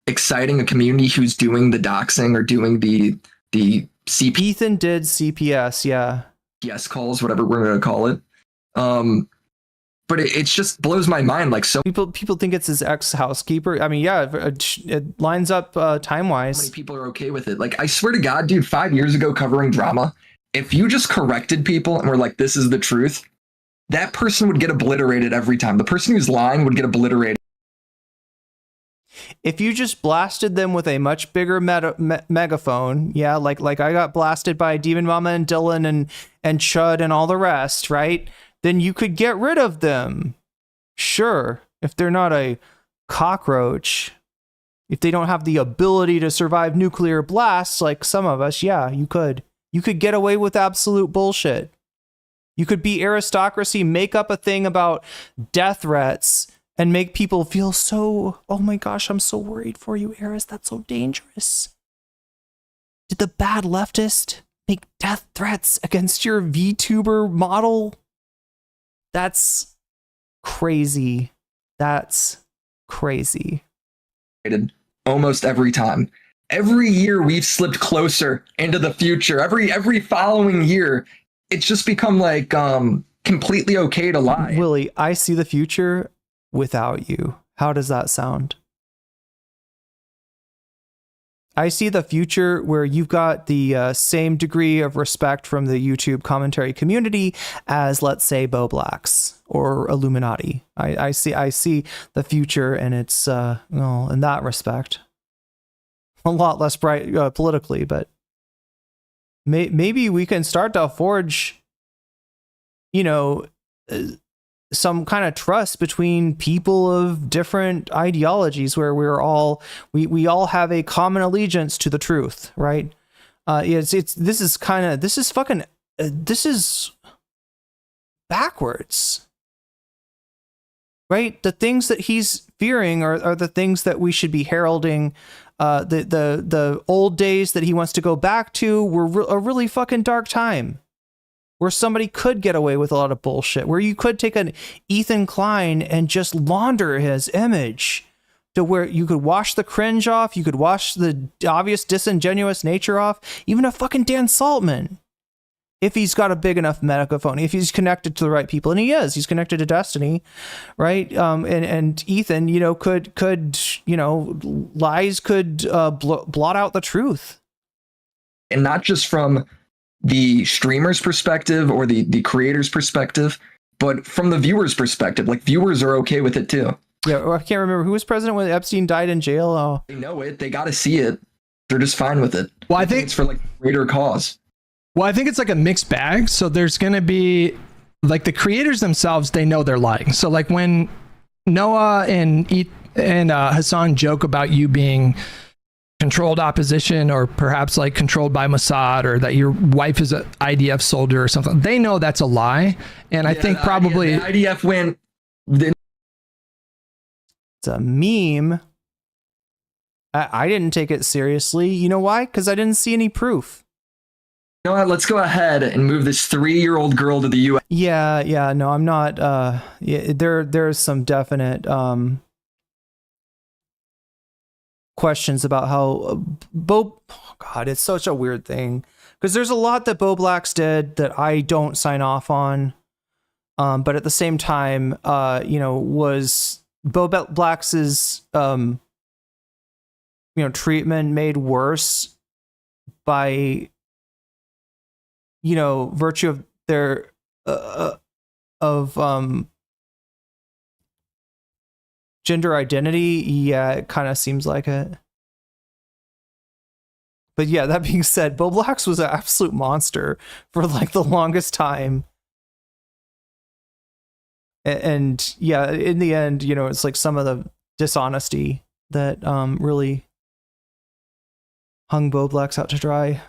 exciting a community who's doing the doxing or doing the CPS. Ethan did CPS, yeah. Yes, calls, whatever we're gonna call it. But it just blows my mind. Like, so people think it's his ex-housekeeper. I mean, yeah, it lines up time-wise. How many people are okay with it? Like, I swear to God, dude, 5 years ago covering drama, if you just corrected people and were like, this is the truth, that person would get obliterated every time. The person who's lying would get obliterated. If you just blasted them with a much bigger megaphone, yeah, like I got blasted by Demon Mama and Dylan and Chud and all the rest, right? Then you could get rid of them. Sure, if they're not a cockroach, if they don't have the ability to survive nuclear blasts like some of us, yeah, you could. You could get away with absolute bullshit. You could be aristocracy, make up a thing about death threats, and make people feel so, oh my gosh, I'm so worried for you, Eris. That's so dangerous. Did the bad leftist make death threats against your VTuber model? That's crazy. That's crazy. Almost every time. Every year we've slipped closer into the future. Every following year, it's just become like completely okay to lie. Willy, I see the future without you. How does that sound? I see the future where you've got the same degree of respect from the YouTube commentary community as, let's say, Bo Blacks or Illuminati. I see the future, and it's in that respect a lot less bright politically, but maybe we can start to forge, some kind of trust between people of different ideologies where we all have a common allegiance to the truth, right? This is backwards, right? The things that he's fearing are the things that we should be heralding. The old days that he wants to go back to were a really fucking dark time, where somebody could get away with a lot of bullshit, where you could take an Ethan Klein and just launder his image to where you could wash the cringe off, you could wash the obvious disingenuous nature off, even a fucking Dan Saltman. if he's got a big enough megaphone, if he's connected to the right people, and he is, he's connected to Destiny, right? And Ethan, you know, could you know, lies could blot out the truth, and not just from the streamer's perspective or the creator's perspective, but from the viewer's perspective. Like, viewers are okay with it too. Yeah, I can't remember who was president when Epstein died in jail. Oh. They know it. They got to see it. They're just fine with it. Well, I think it's for like greater cause. Well, I think it's like a mixed bag. So there's going to be like the creators themselves, they know they're lying. So like when Noah and Hasan joke about you being controlled opposition, or perhaps like controlled by Mossad, or that your wife is an IDF soldier or something, they know that's a lie. And I think probably the IDF went. It's a meme. I didn't take it seriously. You know why? Because I didn't see any proof. You know what? Let's go ahead and move this 3-year-old girl to the U.S. Yeah. No, I'm not. Yeah, there's some definite questions about how Bo. Oh God, it's such a weird thing, because there's a lot that Bo Blacks did that I don't sign off on. But at the same time, you know, was Bo Blacks's you know, treatment made worse by, you know, virtue of their gender identity? Yeah, it kind of seems like it. But yeah, that being said, Bo Blacks was an absolute monster for like the longest time. And yeah, in the end, you know, it's like some of the dishonesty that really hung Bo Blacks out to dry.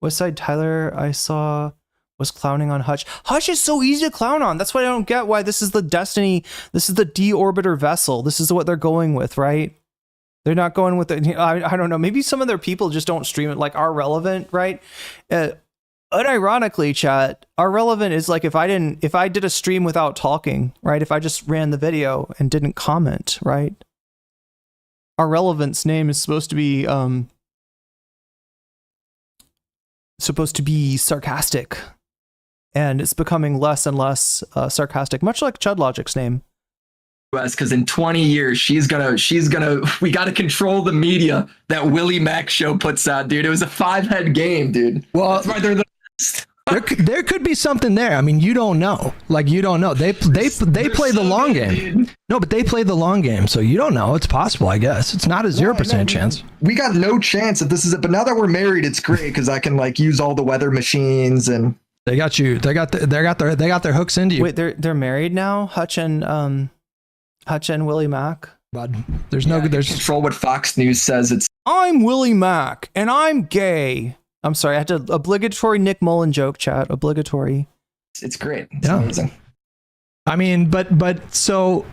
Westside Tyler, I saw, was clowning on Hutch. Hutch is so easy to clown on. That's why I don't get why this is the Destiny. This is the deorbiter vessel. This is what they're going with, right? They're not going with it. I don't know. Maybe some of their people just don't stream it, like are relevant, right? Unironically, chat, our relevant is like if I did a stream without talking, right? If I just ran the video and didn't comment, right? Our relevance name is supposed to be sarcastic, and it's becoming less and less sarcastic, much like Chud Logic's name. Because in 20 years we gotta control the media that Willy Mac show puts out, dude. It was a 5-head game, dude. Well, that's why they're the there could be something there. I mean, you don't know. Like, you don't know. They play the long game. Dude. No, but they play the long game, so you don't know. It's possible, I guess. It's not a 0% chance. We got no chance if this is it. But now that we're married, it's great because I can like use all the weather machines, and they got you. They got their hooks into you. Wait, they're married now, Hutch and Willy Mac. But there's control what Fox News says. I'm Willy Mac and I'm gay. I'm sorry, I had to obligatory Nick Mullen joke, chat. Obligatory. It's great. It's amazing. I mean, but so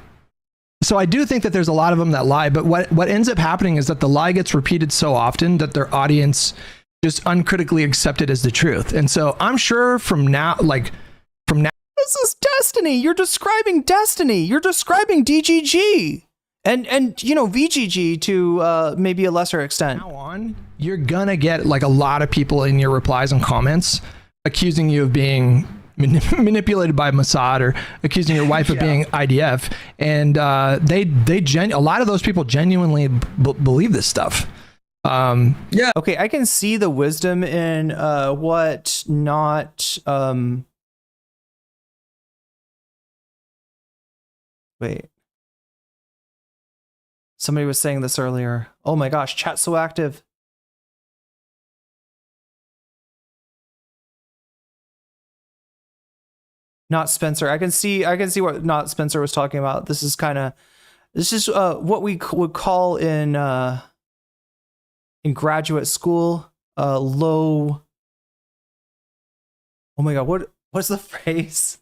I do think that there's a lot of them that lie, but what ends up happening is that the lie gets repeated so often that their audience just uncritically accept it as the truth. And so I'm sure from now, this is Destiny. You're describing Destiny. You're describing DGG. And you know, VGG to maybe a lesser extent. Now on, you're gonna get like a lot of people in your replies and comments accusing you of being manipulated by Mossad, or accusing your wife of being IDF, and a lot of those people genuinely believe this stuff. Yeah. Okay, I can see the wisdom in what not. Wait. Somebody was saying this earlier. Oh my gosh, chat's so active. Not Spencer. I can see what Not Spencer was talking about. This is what we would call in graduate school low. Oh my god, what's the phrase?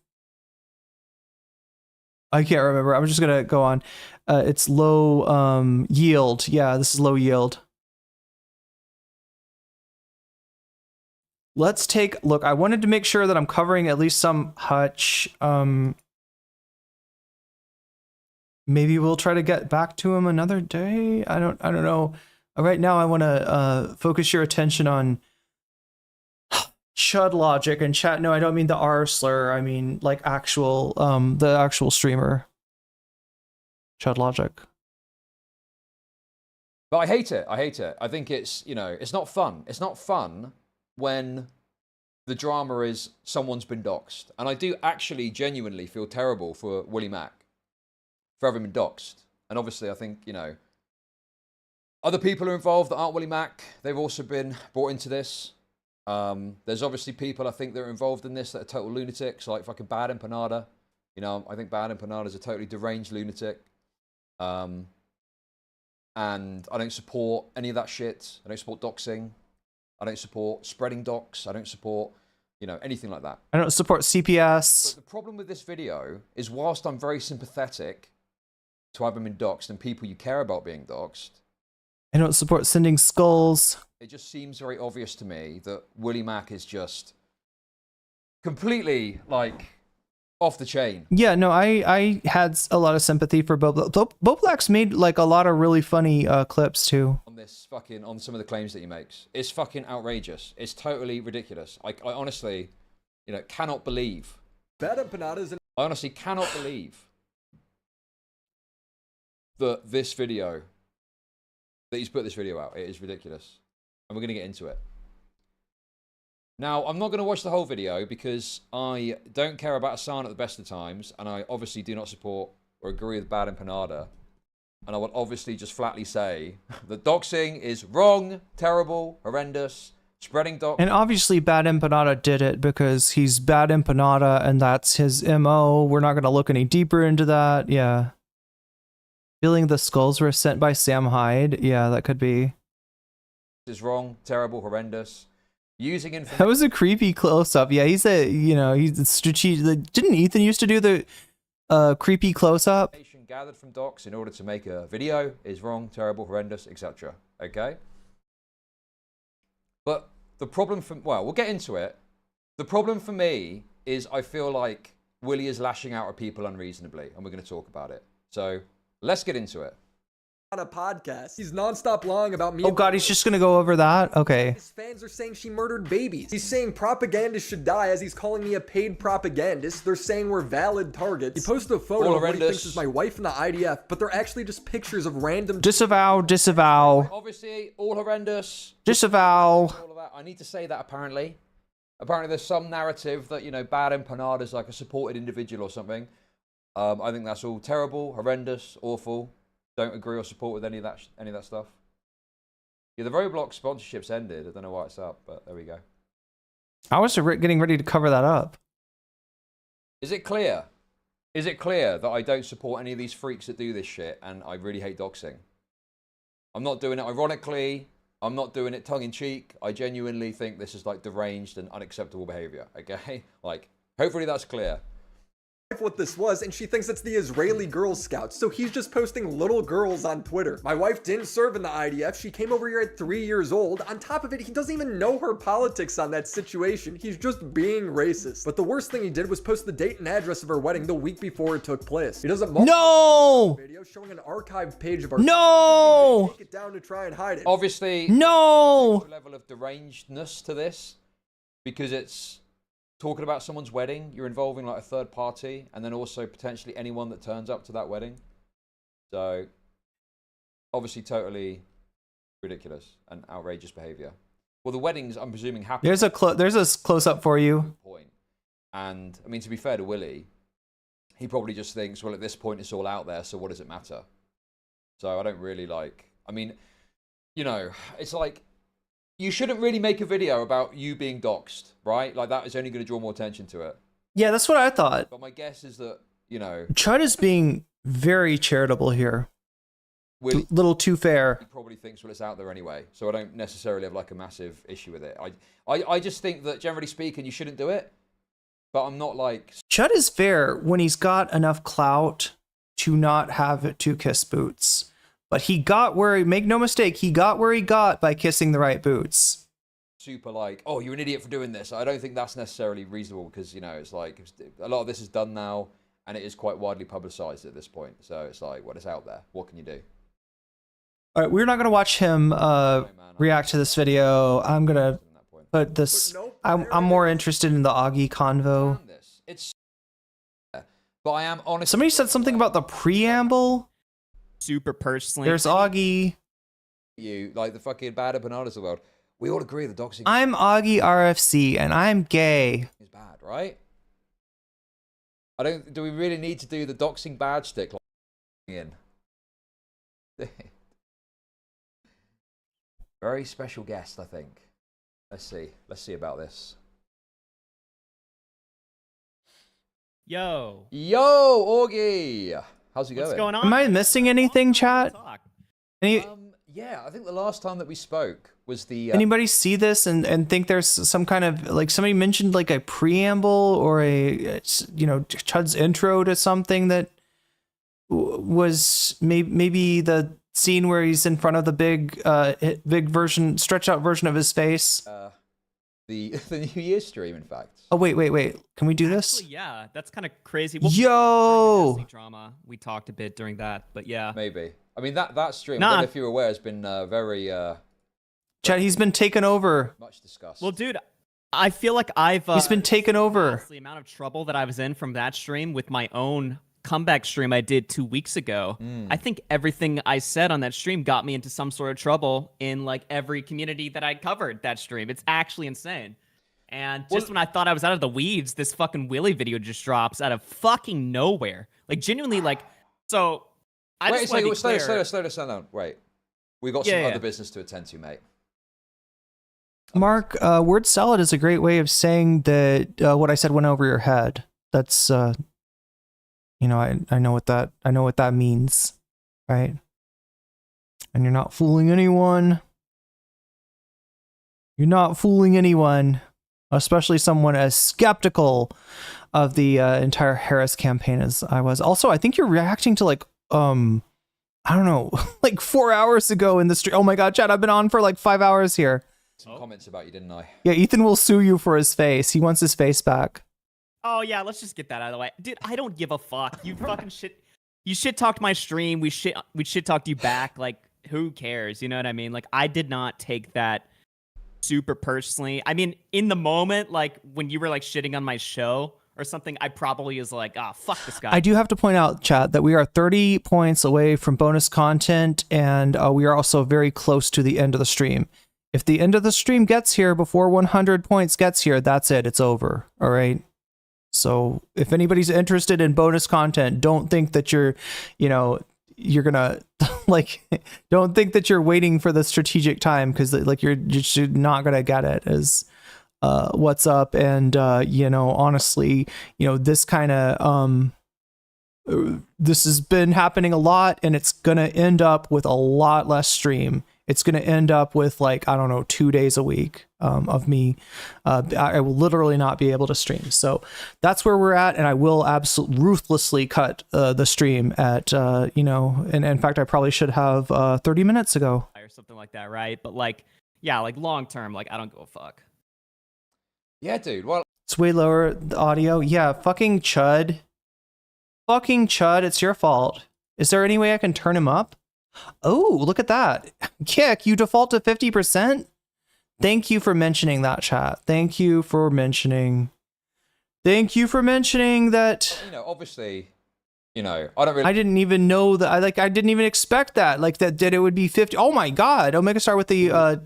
I can't remember. I'm just gonna go on. It's low yield. Yeah, this is low yield. Let's take a look. I wanted to make sure that I'm covering at least some Hutch. Maybe we'll try to get back to him another day. I don't know. Right now I want to focus your attention on Chud logic and chat. No, I don't mean the R slur. I mean like actual, the actual streamer. Chud logic. But I hate it. I hate it. I think it's, you know, it's not fun. It's not fun when the drama is someone's been doxxed. And I do actually genuinely feel terrible for Willy Mac for having been doxxed. And obviously, I think, you know, other people are involved that aren't Willy Mac. They've also been brought into this. There's obviously people I think that are involved in this that are total lunatics, like fucking Bad Empanada. You know, I think Bad Empanada is a totally deranged lunatic. And I don't support any of that shit. I don't support doxing. I don't support spreading dox. I don't support, you know, anything like that. I don't support CPS. But the problem with this video is whilst I'm very sympathetic to having been doxed and people you care about being doxed, I don't support sending skulls. it just seems very obvious to me that Willy Mac is just completely, like, off the chain. Yeah, no, I had a lot of sympathy for Boblack's made like a lot of really funny clips too. On this fucking, on some of the claims that he makes. It's fucking outrageous. It's totally ridiculous. I honestly, you know, cannot believe. Bad Empanadas and I honestly cannot believe that this video, that he's put this video out. It is ridiculous. And we're going to get into it. Now, I'm not going to watch the whole video because I don't care about Hasan at the best of times, and I obviously do not support or agree with Bad Empanada. And I will obviously just flatly say that doxing is wrong, terrible, horrendous, spreading dox. And obviously Bad Empanada did it because he's Bad Empanada and that's his MO. We're not going to look any deeper into that. Yeah. Feeling the skulls were sent by Sam Hyde. Yeah, that could be. Is wrong, terrible, horrendous. Using information. That was a creepy close-up. Yeah, he's a, you know, he's a strategic. Didn't Ethan used to do the creepy close-up? Gathered from docs in order to make a video is wrong, terrible, horrendous, etc. Okay? But the problem for, well, we'll get into it. The problem for me is I feel like Willy is lashing out at people unreasonably, and we're going to talk about it. So let's get into it. On a podcast. He's nonstop lying about me. Oh god, he's just gonna go over that? Okay. His fans are saying she murdered babies. He's saying propagandists should die as he's calling me a paid propagandist. They're saying we're valid targets. He posted a photo of what he thinks is my wife in the IDF, but they're actually just pictures of random... Disavow, disavow. Obviously, all horrendous. Disavow. All of that. I need to say that apparently. Apparently there's some narrative that, you know, Bad Empanada is like a supported individual or something. I think that's all terrible, horrendous, awful. Don't agree or support with any of that stuff. Yeah, the Roblox sponsorships ended. I don't know why it's up, but there we go. I was getting ready to cover that up. Is it clear? Is it clear that I don't support any of these freaks that do this shit and I really hate doxing? I'm not doing it ironically. I'm not doing it tongue-in-cheek. I genuinely think this is like deranged and unacceptable behavior, okay? Like, hopefully that's clear. What this was, and she thinks it's the Israeli Girl Scouts, so he's just posting little girls on Twitter. My wife didn't serve in the IDF. She came over here at 3 years old. On top of it, he doesn't even know her politics on that situation. He's just being racist. But the worst thing he did was post the date and address of her wedding the week before it took place. He doesn't video showing an archived page of our take it down to try and hide it. Obviously, no level of derangedness to this because it's talking about someone's wedding, you're involving like a third party, and then also potentially anyone that turns up to that wedding. So, obviously, totally ridiculous and outrageous behavior. Well, the weddings, I'm presuming, happen. There's a close up for you. And I mean, to be fair to Willy, he probably just thinks, well, at this point, it's all out there, so what does it matter? So I don't really like. I mean, you know, it's like. You shouldn't really make a video about you being doxxed, right? Like, that is only going to draw more attention to it. Yeah, that's what I thought. But my guess is that, you know... Chud is being very charitable here. A little too fair. He probably thinks, well, it's out there anyway. So I don't necessarily have, like, a massive issue with it. I just think that, generally speaking, you shouldn't do it. But I'm not, like... Chud is fair when he's got enough clout to not have to kiss boots. But he got where, make no mistake, he got where he got by kissing the right boots. Super like, oh, you're an idiot for doing this. I don't think that's necessarily reasonable because, you know, it's like a lot of this is done now and it is quite widely publicized at this point. So it's like, what is out there? What can you do? All right, we're not going to watch him react to this video. I'm going to But this, I'm more interested in the Augie convo. It's, but I am honest. Somebody said something about the preamble. Super personally. There's Augie. You like the fucking bad empanadas of the world. We all agree the doxing. I'm Augie RFC and I'm gay. Is bad, right? I don't. Do we really need to do the doxing bad stick like in? Very special guest, I think. Let's see. Let's see about this. Yo. Yo, Augie. How's it going? What's going on? Am I missing anything, chat? Yeah, I think the last time that we spoke was the. Anybody see this and think there's some kind of, like, somebody mentioned like a preamble or a, you know, Chud's intro to something that was maybe the scene where he's in front of the big version, stretched out version of his face. The New Year's stream, in fact. Oh wait. Can we do this? Actually, yeah, that's kind of crazy. Well, Yo! during the drama, we talked a bit during that, but yeah. Maybe. I mean, that stream, I don't know if you're aware, has been very... Chad, he's been taken over. Much discussed. Well, dude, I feel like I've... he's been taken over. The amount of trouble that I was in from that stream with my own comeback stream I did 2 weeks ago. I think everything I said on that stream got me into some sort of trouble in like every community that I covered that stream. It's actually insane. And just when I thought I was out of the weeds, this fucking Willy video just drops out of fucking nowhere. Like, genuinely, like, so... Wait, slow down. Wait. We've got some other business to attend to, mate. Mark, word salad is a great way of saying that what I said went over your head. That's, you know, I know what that means, right? And you're not fooling anyone. You're not fooling anyone, especially someone as skeptical of the entire Harris campaign as I was. Also, I think you're reacting to like, I don't know, like 4 hours ago in the stream. Oh my God, Chad, I've been on for like 5 hours here. Some comments about you, didn't I? Yeah, Ethan will sue you for his face. He wants his face back. Oh yeah, let's just get that out of the way. Dude, I don't give a fuck. You fucking shit. You shit talked my stream. We shit talked you back. Like, who cares? You know what I mean? Like, I did not take that super personally. I mean, in the moment, like when you were like shitting on my show or something, I probably was like, ah, fuck this guy. I do have to point out, chat, that we are 30 points away from bonus content, and we are also very close to the end of the stream. If the end of the stream gets here before 100 points gets here, that's it. It's over. All right. So if anybody's interested in bonus content, don't think that you're gonna like, don't think that you're waiting for the strategic time, because like you're just not gonna get it as what's up. And you know, honestly, you know, this kind of this has been happening a lot, and it's gonna end up with a lot less stream. It's going to end up with, like, I don't know, 2 days a week of me. I will literally not be able to stream. So that's where we're at. And I will absolutely ruthlessly cut the stream at, you know, and in fact, I probably should have 30 minutes ago. Or something like that, right? But like, yeah, like long term, like I don't give a fuck. Yeah, dude. Well, it's way lower, the audio. Yeah, fucking Chud. Fucking Chud, it's your fault. Is there any way I can turn him up? Oh, look at that. Kick, you default to 50%? Thank you for mentioning that, chat. Thank you for mentioning that. You know, obviously, you know, I don't really... I didn't even know that. I didn't even expect that. Like, that it would be 50. Oh my God. Omega Star with the,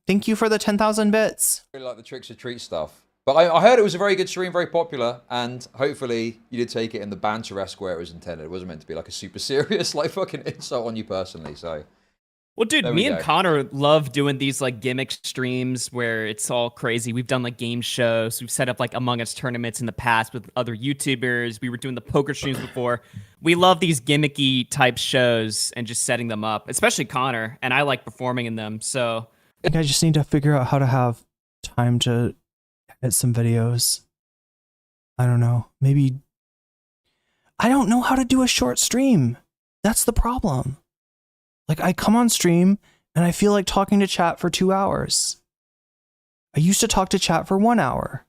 thank you for the 10,000 bits. I really like the tricks or treat stuff. But I heard it was a very good stream, very popular, and hopefully you did take it in the banter-esque where it was intended. It wasn't meant to be like a super serious, like, fucking insult on you personally, so... Well, dude, me and Connor love doing these, like, gimmick streams where it's all crazy. We've done, like, game shows. We've set up, like, Among Us tournaments in the past with other YouTubers. We were doing the poker streams before. We love these gimmicky type shows and just setting them up, especially Connor, and I like performing in them, so... I think I just need to figure out how to have time to edit some videos. I don't know. Maybe... I don't know how to do a short stream. That's the problem. Like, I come on stream and I feel like talking to chat for 2 hours. I used to talk to chat for 1 hour.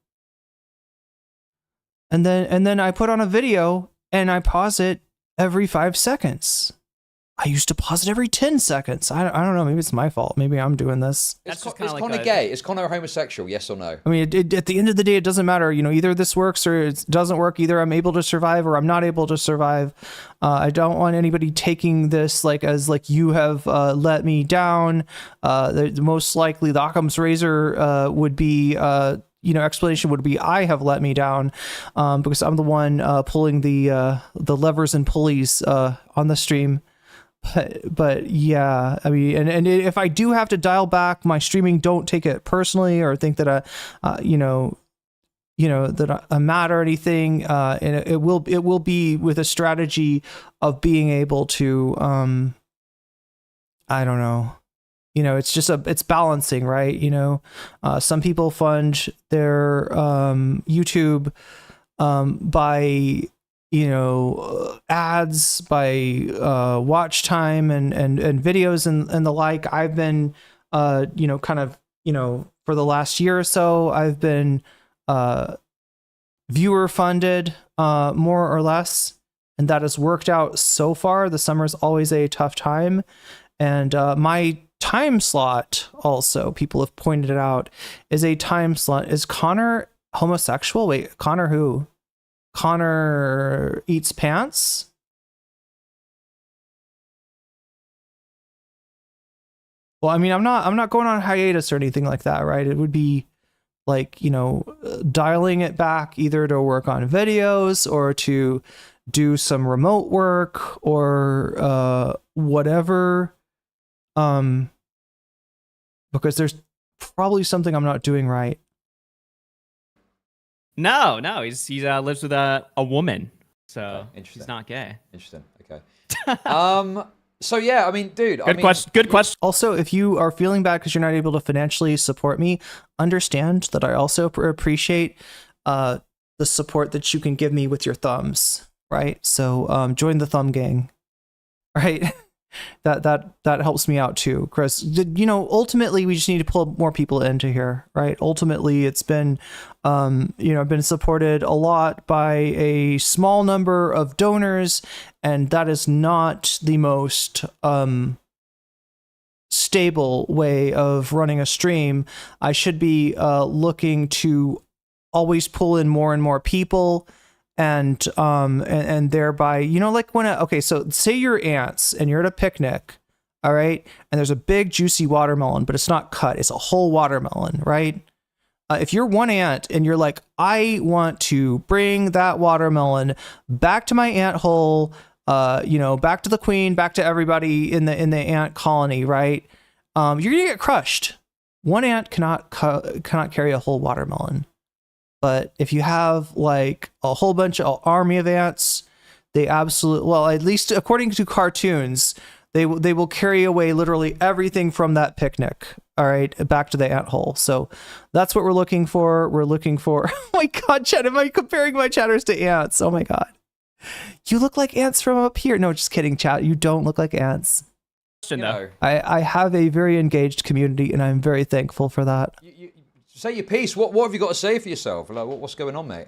And then I put on a video and I pause it every 5 seconds. I used to pause it every 10 seconds. I don't know. Maybe it's my fault. Maybe I'm doing this. Is Connor gay? Is Connor homosexual? Yes or no? I mean, at the end of the day, it doesn't matter. You know, either this works or it doesn't work. Either I'm able to survive or I'm not able to survive. I don't want anybody taking this like as like you have let me down. Most likely, the Occam's razor would be. Explanation would be I have let me down because I'm the one pulling the levers and pulleys on the stream. But yeah, I mean, and if I do have to dial back my streaming, don't take it personally or think that that I'm mad or anything. And it will be with a strategy of being able to, I don't know. It's just it's balancing, right? Some people fund their YouTube by ads, by watch time and videos and the like. I've been for the last year or so, I've been viewer funded more or less, and that has worked out so far. The summer's always a tough time, and my time slot also, people have pointed it out, is a time slot. Is Connor homosexual? Wait, Connor who? Connor eats pants? Well, I mean, I'm not going on hiatus or anything like that, right? It would be like, dialing it back either to work on videos or to do some remote work or whatever. Because there's probably something I'm not doing right. No, he lives with a woman, so he's not gay. Interesting. Okay. So yeah, I mean, dude. Good question. Also, if you are feeling bad because you're not able to financially support me, understand that I also appreciate the support that you can give me with your thumbs, right? So join the thumb gang, right? that helps me out too, Chris. Ultimately we just need to pull more people into here, right? Ultimately it's been I've been supported a lot by a small number of donors, and that is not the most stable way of running a stream. I should be looking to always pull in more and more people, and thereby, like when so say you're ants and you're at a picnic, all right, and there's a big juicy watermelon, but it's not cut, it's a whole watermelon, right? If you're one ant and you're like, I want to bring that watermelon back to my ant hole, back to the queen, back to everybody in the ant colony, right? You're gonna get crushed. One ant cannot carry a whole watermelon. But if you have like a whole bunch of army of ants, they at least according to cartoons, they will carry away literally everything from that picnic. All right, back to the ant hole. So that's what we're looking for. We're looking for. Oh my God, chat! Am I comparing my chatters to ants? Oh my God, you look like ants from up here. No, just kidding, chat. You don't look like ants. I have a very engaged community, and I'm very thankful for that. Say your piece. What have you got to say for yourself? Like, what's going on, mate?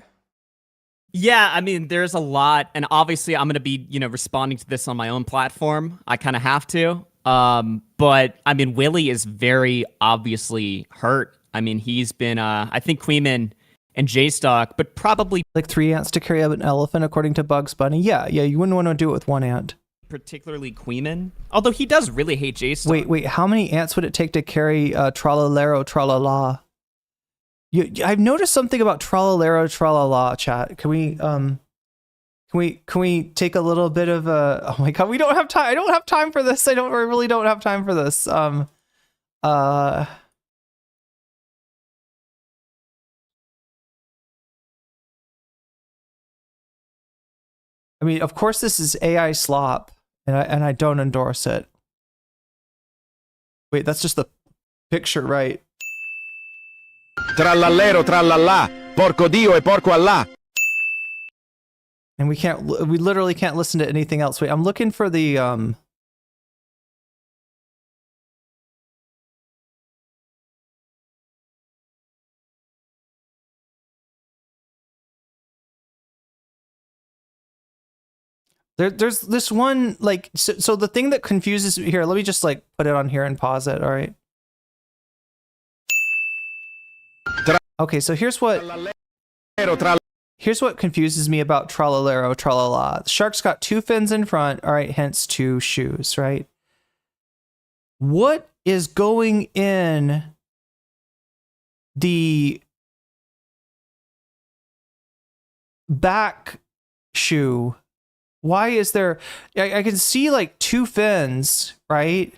Yeah, I mean, there's a lot, and obviously I'm going to be, responding to this on my own platform. I kind of have to. But I mean, Willy is very obviously hurt. I mean, he's been, I think Kuihman and JSTLK, but probably like 3 ants to carry up an elephant, according to Bugs Bunny. Yeah, you wouldn't want to do it with 1 ant. Particularly Kuihman, although he does really hate JSTLK. Wait, how many ants would it take to carry Tralalero Tralala? I've noticed something about Tralalero Tralala, chat. Can we take a little bit of a? Oh my God, we don't have time. I don't have time for this. I really don't have time for this. I mean, of course, this is AI slop, and I don't endorse it. Wait, that's just the picture, right? Trallallero trallallà, porco Dio e porco Allah. And we literally can't listen to anything else. Wait, I'm looking for the There's this one, like, so the thing that confuses me here, let me just like put it on here and pause it. All right. Okay, so here's what confuses me about Tralalero Tralala. The shark's got 2 fins in front, all right, hence 2 shoes, right? What is going in the back shoe? Why is there, I can see like 2 fins, right?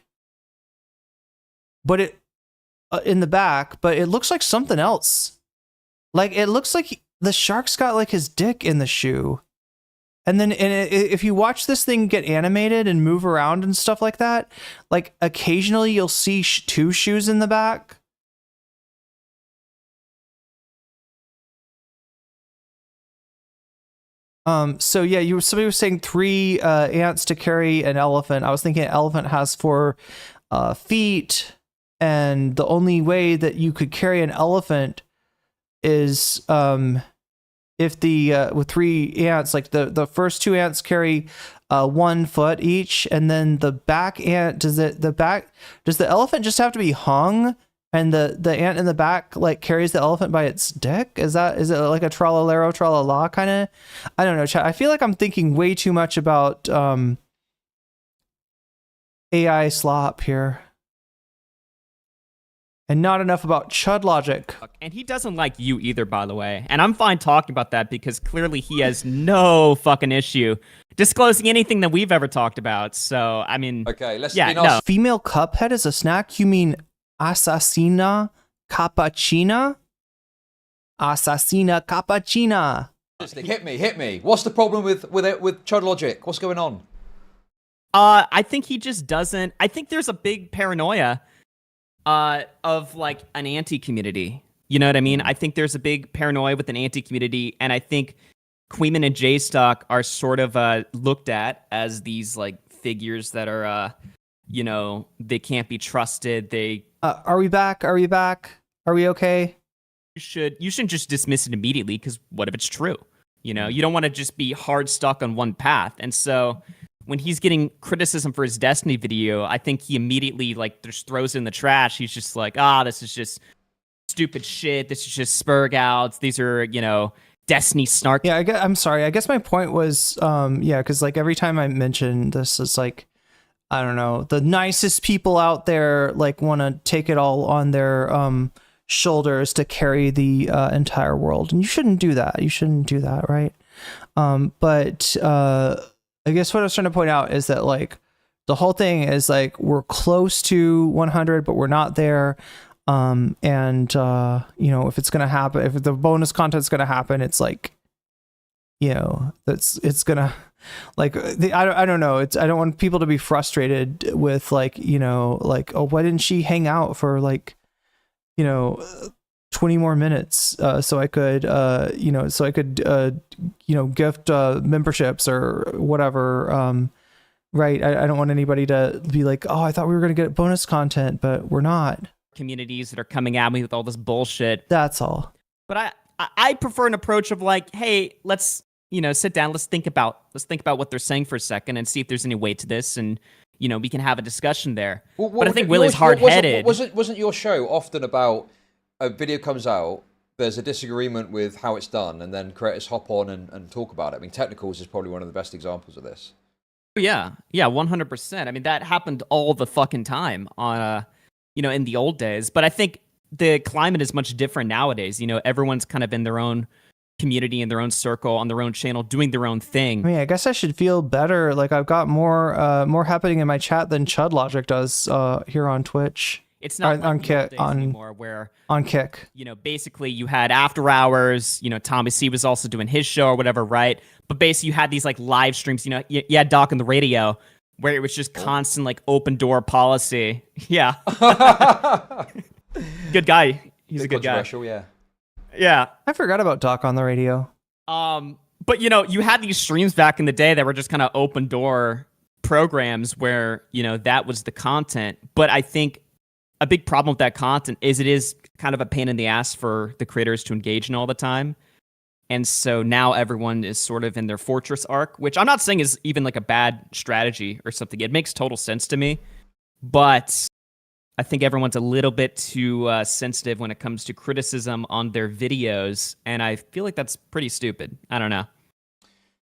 But it in the back, but it looks like something else. Like it looks like the shark's got like his dick in the shoe. And then if you watch this thing get animated and move around and stuff like that, like occasionally you'll see 2 shoes in the back. So yeah, somebody was saying 3 ants to carry an elephant. I was thinking an elephant has 4 feet, and the only way that you could carry an elephant is if the with 3 ants, like the first 2 ants carry 1 foot each, and then the back ant, does the elephant just have to be hung? And the ant in the back like carries the elephant by its dick? Is it like a tralalero tralala kind of? I don't know, chat. I feel like I'm thinking way too much about AI slop here, and not enough about chud logic. And he doesn't like you either, by the way. And I'm fine talking about that because clearly he has no fucking issue disclosing anything that we've ever talked about. So I mean, okay, let's no. Female cuphead is a snack? You mean Assassina Cappuccina? Assassina Cappuccina. Hit me. What's the problem with Chud Logic? What's going on? I think he just doesn't. I think there's a big paranoia of like an anti-community. You know what I mean? I think there's a big paranoia with an anti-community, and I think Kuihman and JSTLK are sort of looked at as these like figures that are they can't be trusted. They are we back? Are we okay? You shouldn't just dismiss it immediately, because what if it's true? You don't want to just be hard stuck on one path. And so when he's getting criticism for his Destiny video, I think he immediately like just throws it in the trash. He's just like, this is just stupid shit. This is just spurg outs. These are, Destiny snark. Yeah, I'm sorry. I guess my point was, because like every time I mention this, it's like, I don't know, the nicest people out there like want to take it all on their shoulders to carry the entire world, and you shouldn't do that. Right? But I guess what I was trying to point out is that like the whole thing is like we're close to 100, but we're not there. And if it's gonna happen, if the bonus content's gonna happen, it's like, it's gonna. Like I don't know. I don't want people to be frustrated with like, oh, why didn't she hang out for like, 20 more minutes so I could gift memberships or whatever. Right. I don't want anybody to be like, oh, I thought we were going to get bonus content, but we're not. Communities that are coming at me with all this bullshit. That's all. But I prefer an approach of like, hey, let's sit down. Let's think about what they're saying for a second and see if there's any weight to this, and we can have a discussion there. But I think Willy's hard-headed. Wasn't your show often about a video comes out, there's a disagreement with how it's done, and then creators hop on and talk about it? I mean, Technicals is probably one of the best examples of this. Yeah, 100%. I mean, that happened all the fucking time on in the old days. But I think the climate is much different nowadays. Everyone's kind of in their own community, in their own circle, on their own channel, doing their own thing. I mean, I guess I should feel better. Like I've got more happening in my chat than Chud Logic does here on Twitch. It's not on Kick anymore, where on Kick. Basically you had after hours. Tommy C was also doing his show or whatever, right? But basically you had these like live streams. You had Doc on the radio, where it was just constant like open door policy. Yeah, good guy. He's a good guy. Yeah. I forgot about Doc on the radio. But you had these streams back in the day that were just kind of open door programs where, that was the content. But I think a big problem with that content is it is kind of a pain in the ass for the creators to engage in all the time. And so now everyone is sort of in their fortress arc, which I'm not saying is even like a bad strategy or something. It makes total sense to me. But I think everyone's a little bit too sensitive when it comes to criticism on their videos. And I feel like that's pretty stupid. I don't know.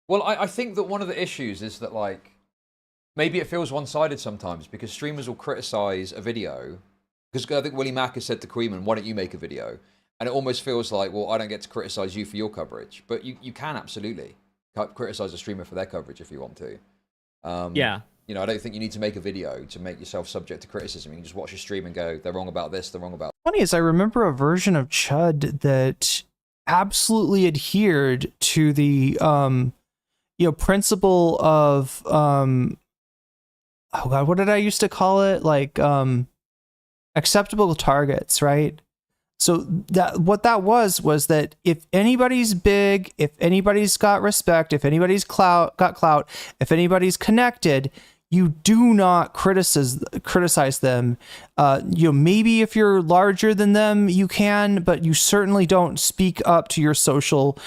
Well, I think that one of the issues is that, like, maybe it feels one-sided sometimes because streamers will criticize a video. Because I think Willy Mac has said to Kuihman, why don't you make a video? And it almost feels like, well, I don't get to criticize you for your coverage. But you can absolutely criticize a streamer for their coverage if you want to. Yeah. You know, I don't think you need to make a video to make yourself subject to criticism. You can just watch a stream and go, they're wrong about this, they're wrong about Funny is, I remember a version of Chud that absolutely adhered to the, principle of, oh God, what did I used to call it? Like, acceptable targets, right? So what that was that if anybody's big, if anybody's got respect, if anybody's got clout, if anybody's connected, you do not criticize them. Maybe if you're larger than them, you can, but you certainly don't speak up to your social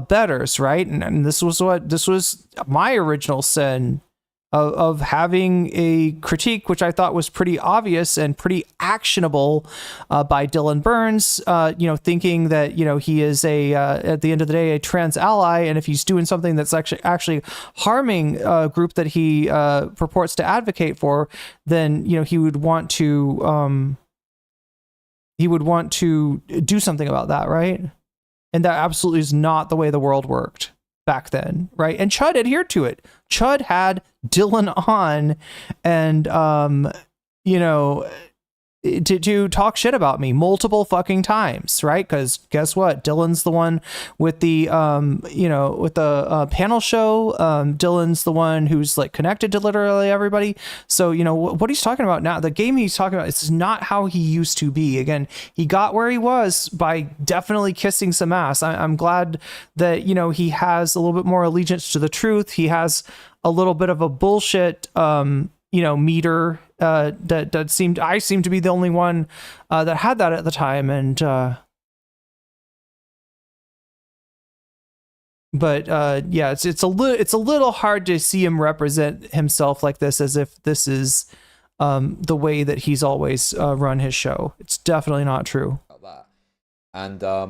betters, right? And this was my original sin of having a critique, which I thought was pretty obvious and pretty actionable by Dylan Burns, thinking that, he is at the end of the day, a trans ally. And if he's doing something that's actually harming a group that he purports to advocate for, then, he would want to do something about that. Right. And that absolutely is not the way the world worked back then, right? And Chud adhered to it. Chud had Dylan on and to talk shit about me multiple fucking times, right? Because guess what? Dylan's the one with the panel show. Dylan's the one who's like connected to literally everybody. So what he's talking about now, the game he's talking about, is not how he used to be. Again, he got where he was by definitely kissing some ass. I'm glad that he has a little bit more allegiance to the truth. He has a little bit of a bullshit meter that seemed to be the only one that had that at the time. And it's a little hard to see him represent himself like this, as if this is the way that he's always run his show. It's definitely not true. And I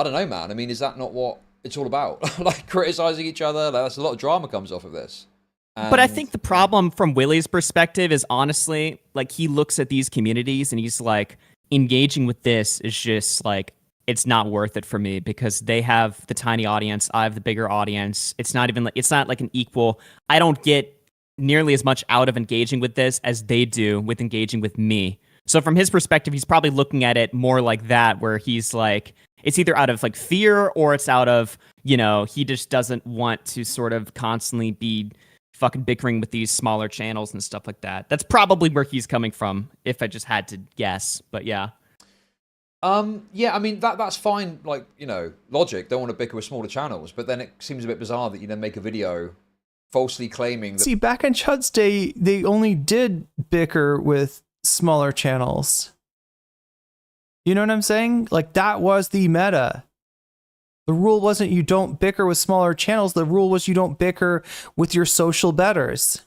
don't know, man. I mean, is that not what it's all about? Like criticizing each other? That's a lot of drama comes off of this. But I think the problem from Willy's perspective is honestly, like, he looks at these communities and he's like, engaging with this is just like, it's not worth it for me because they have the tiny audience, I have the bigger audience. It's not like an equal. I don't get nearly as much out of engaging with this as they do with engaging with me. So from his perspective, he's probably looking at it more like that, where he's like, it's either out of like fear or it's out of, he just doesn't want to sort of constantly be fucking bickering with these smaller channels and stuff like that. That's probably where he's coming from, if I just had to guess. But yeah. Yeah, I mean, that's fine, like, logic. Don't want to bicker with smaller channels, but then it seems a bit bizarre that you then make a video falsely claiming that... See, back in Chud's day, they only did bicker with smaller channels. You know what I'm saying? Like, that was the meta. The rule wasn't you don't bicker with smaller channels. The rule was you don't bicker with your social betters.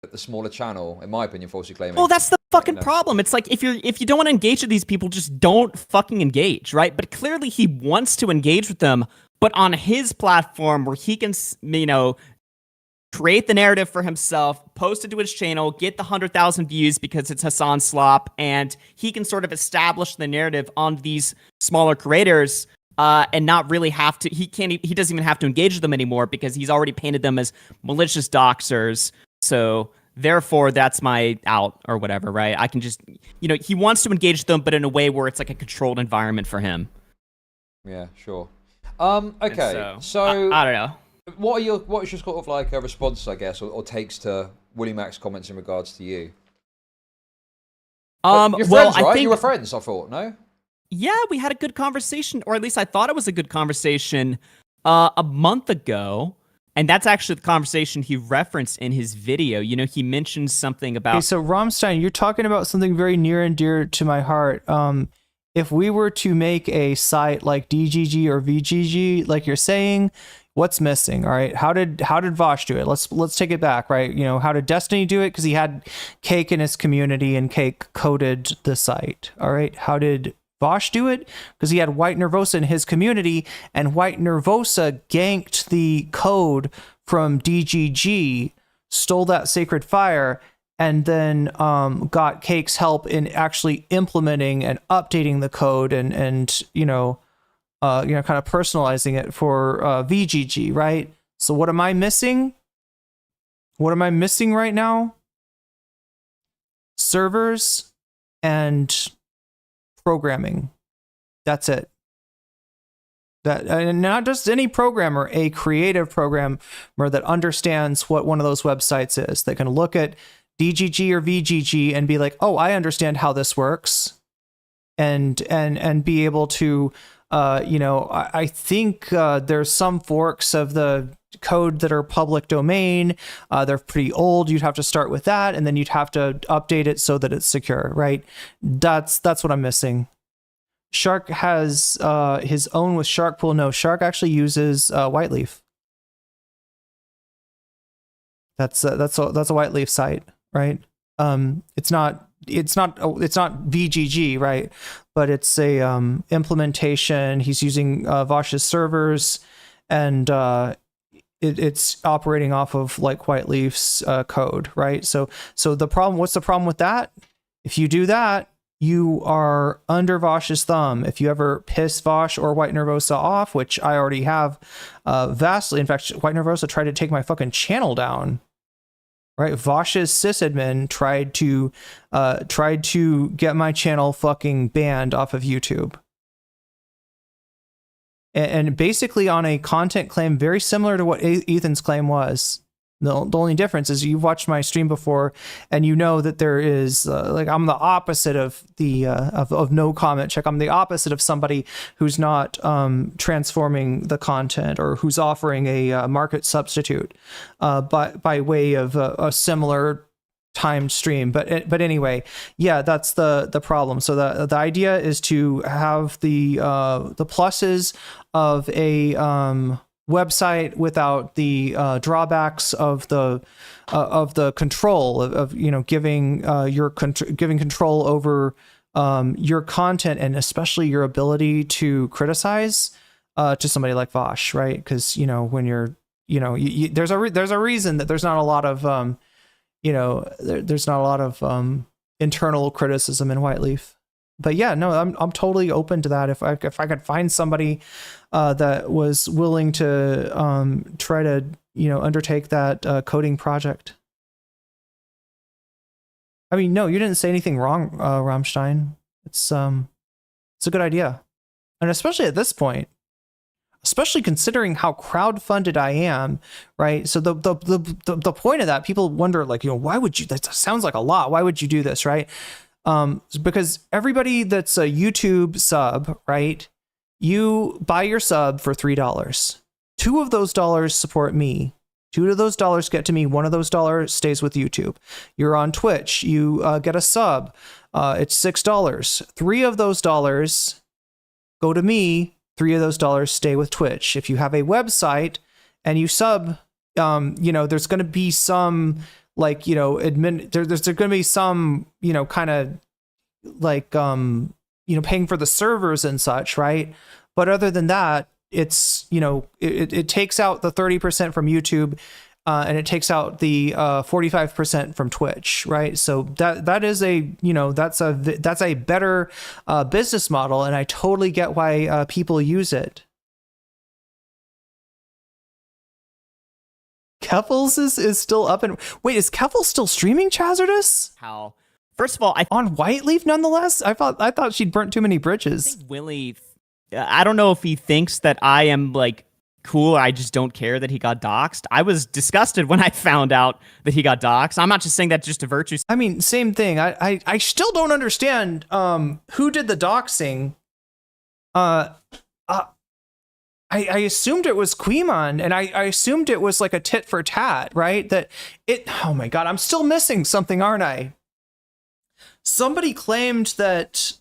The smaller channel, in my opinion, falsely claiming. Well, that's the fucking problem. It's like, if you don't want to engage with these people, just don't fucking engage, right? But clearly he wants to engage with them, but on his platform where he can, create the narrative for himself, post it to his channel, get the 100,000 views because it's Hasan Slop, and he can sort of establish the narrative on these smaller creators. And not really have to. He doesn't even have to engage with them anymore because he's already painted them as malicious doxers. So therefore, that's my out or whatever, right? I can just, he wants to engage them, but in a way where it's like a controlled environment for him. Yeah, sure. Okay, so I don't know. What is your sort of like a response, I guess, or takes to Willy Mac's comments in regards to you? You're friends, right? I think you were friends, I thought, no? Yeah, we had a good conversation, or at least I thought it was a good conversation a month ago. And that's actually the conversation he referenced in his video. He mentioned something about... Okay, so Rammstein, you're talking about something very near and dear to my heart. if we were to make a site like DGG or VGG, like you're saying, what's missing? All right, how did Vosh do it? Let's take it back, right? You know, how did Destiny do it? Because he had Cake in his community and Cake coded the site. All right, how did Vosh do it? Because he had White Nervosa in his community, and White Nervosa ganked the code from DGG, stole that sacred fire, and then got Cake's help in actually implementing and updating the code and kind of personalizing it for VGG, right? So what am I missing? What am I missing right now? Servers and programming. That's it. That, and not just any programmer, a creative programmer that understands what one of those websites is. They can look at DGG or VGG and be like, oh, I understand how this works, and be able to, I think there's some forks of the code that are public domain. They're pretty old. You'd have to start with that, and then you'd have to update it so that it's secure, right? That's what I'm missing. Shark has his own with Sharkpool. No, Shark actually uses Whiteleaf. That's a Whiteleaf site, right? It's not VGG, right? But it's a implementation. He's using Vosh's servers, and it's operating off of like Whiteleaf's code, right? So the problem, what's the problem with that? If you do that, you are under Vosh's thumb. If you ever piss Vosh or White Nervosa off, which I already have vastly, in fact, White Nervosa tried to take my fucking channel down. Right, Vosh's sysadmin tried to get my channel fucking banned off of YouTube, and basically on a content claim very similar to what Ethan's claim was. The only difference is you've watched my stream before, and you know that there is like I'm the opposite of the of no comment check. I'm the opposite of somebody who's not transforming the content or who's offering a market substitute by way of a similar timed stream. But anyway, yeah, that's the problem. So the idea is to have the pluses of a website without the drawbacks of the control of giving giving control over your content, and especially your ability to criticize to somebody like Vosh, right? Because when you're there's a reason that there's not a lot of there's not a lot of internal criticism in Whiteleaf. But yeah, no, I'm totally open to that. If I could find somebody that was willing to try to undertake that coding project. I mean, no, you didn't say anything wrong, Rammstein. It's a good idea, and especially at this point, especially considering how crowdfunded I am, right? So the point of that, people wonder like, why would you? That sounds like a lot. Why would you do this, right? Because everybody that's a YouTube sub, right? You buy your sub for $3. $2 of those dollars support me. $2 of those dollars get to me. $1 of those dollars stays with YouTube. You're on Twitch. You get a sub. It's $6. $3 of those dollars go to me. $3 of those dollars stay with Twitch. If you have a website and you sub, there's going to be some like, there's going to be some, kind of like, paying for the servers and such, right? But other than that, it's, it takes out the 30% from YouTube, and it takes out the 45% from Twitch, right? So that is a, that's a better business model, and I totally get why people use it. Keffels is still up, and wait, is Keffels still streaming Chazardus? How? First of all, on Whiteleaf nonetheless? I thought she'd burnt too many bridges. I think Willy, I don't know if he thinks that I am like cool. I just don't care that he got doxxed. I was disgusted when I found out that he got doxxed. I'm not just saying that just to virtue. I mean, same thing. I still don't understand who did the doxing. I assumed it was Kuihman, and I assumed it was like a tit for tat, right? Oh my God, I'm still missing something, aren't I? Somebody claimed that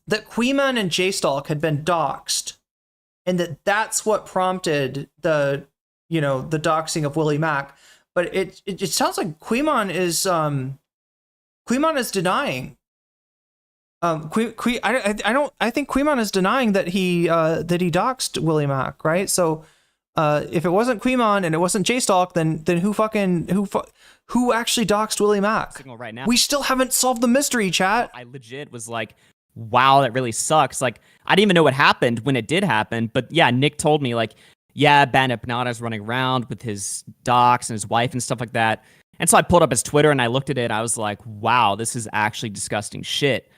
that Kuihman and JSTLK had been doxxed, and that's what prompted the doxing of Willy Mac. But it sounds like Kuihman is denying. I think Kuihman is denying that he doxed Willy Mac, right? So if it wasn't Kuihman and it wasn't JSTLK, then who actually doxed Willy Mac? Right now. We still haven't solved the mystery, chat. I legit was like, wow, that really sucks. Like, I didn't even know what happened when it did happen. But yeah, Nick told me, like, yeah, Bad Empanada's running around with his docs and his wife and stuff like that. And so I pulled up his Twitter and I looked at it. I was like, wow, this is actually disgusting shit.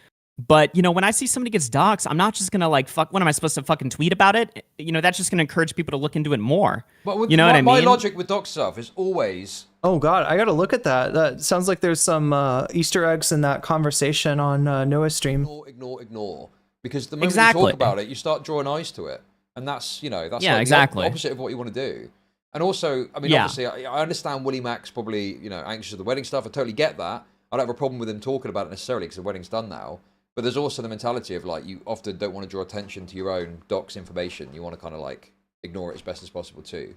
But, when I see somebody gets doxxed, I'm not just going to like, fuck, what am I supposed to fucking tweet about it? That's just going to encourage people to look into it more. But with, you know what I mean? My logic with dox stuff is always... Oh, God, I got to look at that. That sounds like there's some Easter eggs in that conversation on Noah's stream. Ignore. Because the moment you talk about it, you start drawing eyes to it. And that's, that's the opposite of what you want to do. And also, I mean, obviously, I understand Willy Mac's probably, anxious of the wedding stuff. I totally get that. I don't have a problem with him talking about it necessarily because the wedding's done now. But there's also the mentality of, like, you often don't want to draw attention to your own docs information. You want to kind of, like, ignore it as best as possible, too.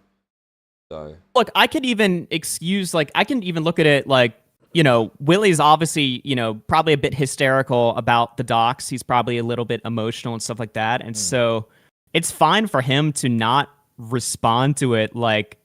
So... Look, I could even excuse, like, I can even look at it like, Willy's obviously, probably a bit hysterical about the docs. He's probably a little bit emotional and stuff like that. And so it's fine for him to not respond to it, like,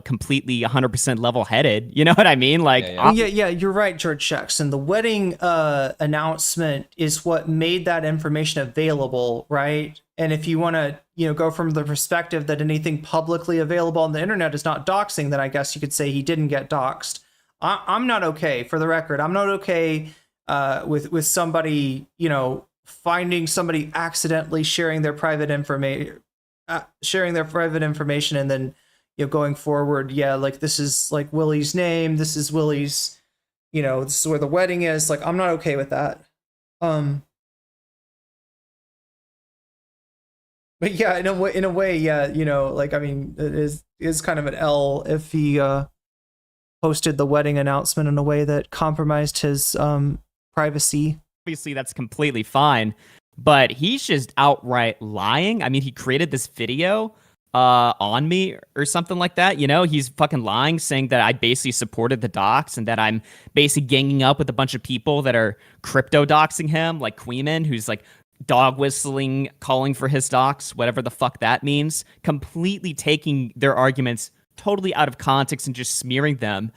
completely 100% level-headed. You know what I mean? Like, yeah, you're right, George Jackson. The wedding announcement is what made that information available, right? And if you want to, go from the perspective that anything publicly available on the internet is not doxing, then I guess you could say he didn't get doxed. I'm not okay, for the record. I'm not okay with somebody, finding somebody accidentally sharing their private information, and then going forward, like this is like Willy's name, this is Willy's, this is where the wedding is. Like, I'm not okay with that. But yeah, in a way, yeah, like, I mean, it is kind of an L if he posted the wedding announcement in a way that compromised his privacy. Obviously, that's completely fine, but he's just outright lying. I mean, he created this video on me or something like that. He's fucking lying, saying that I basically supported the docs and that I'm basically ganging up with a bunch of people that are crypto doxing him, like Kuihman, who's like dog whistling, calling for his docs, whatever the fuck that means, completely taking their arguments totally out of context and just smearing them.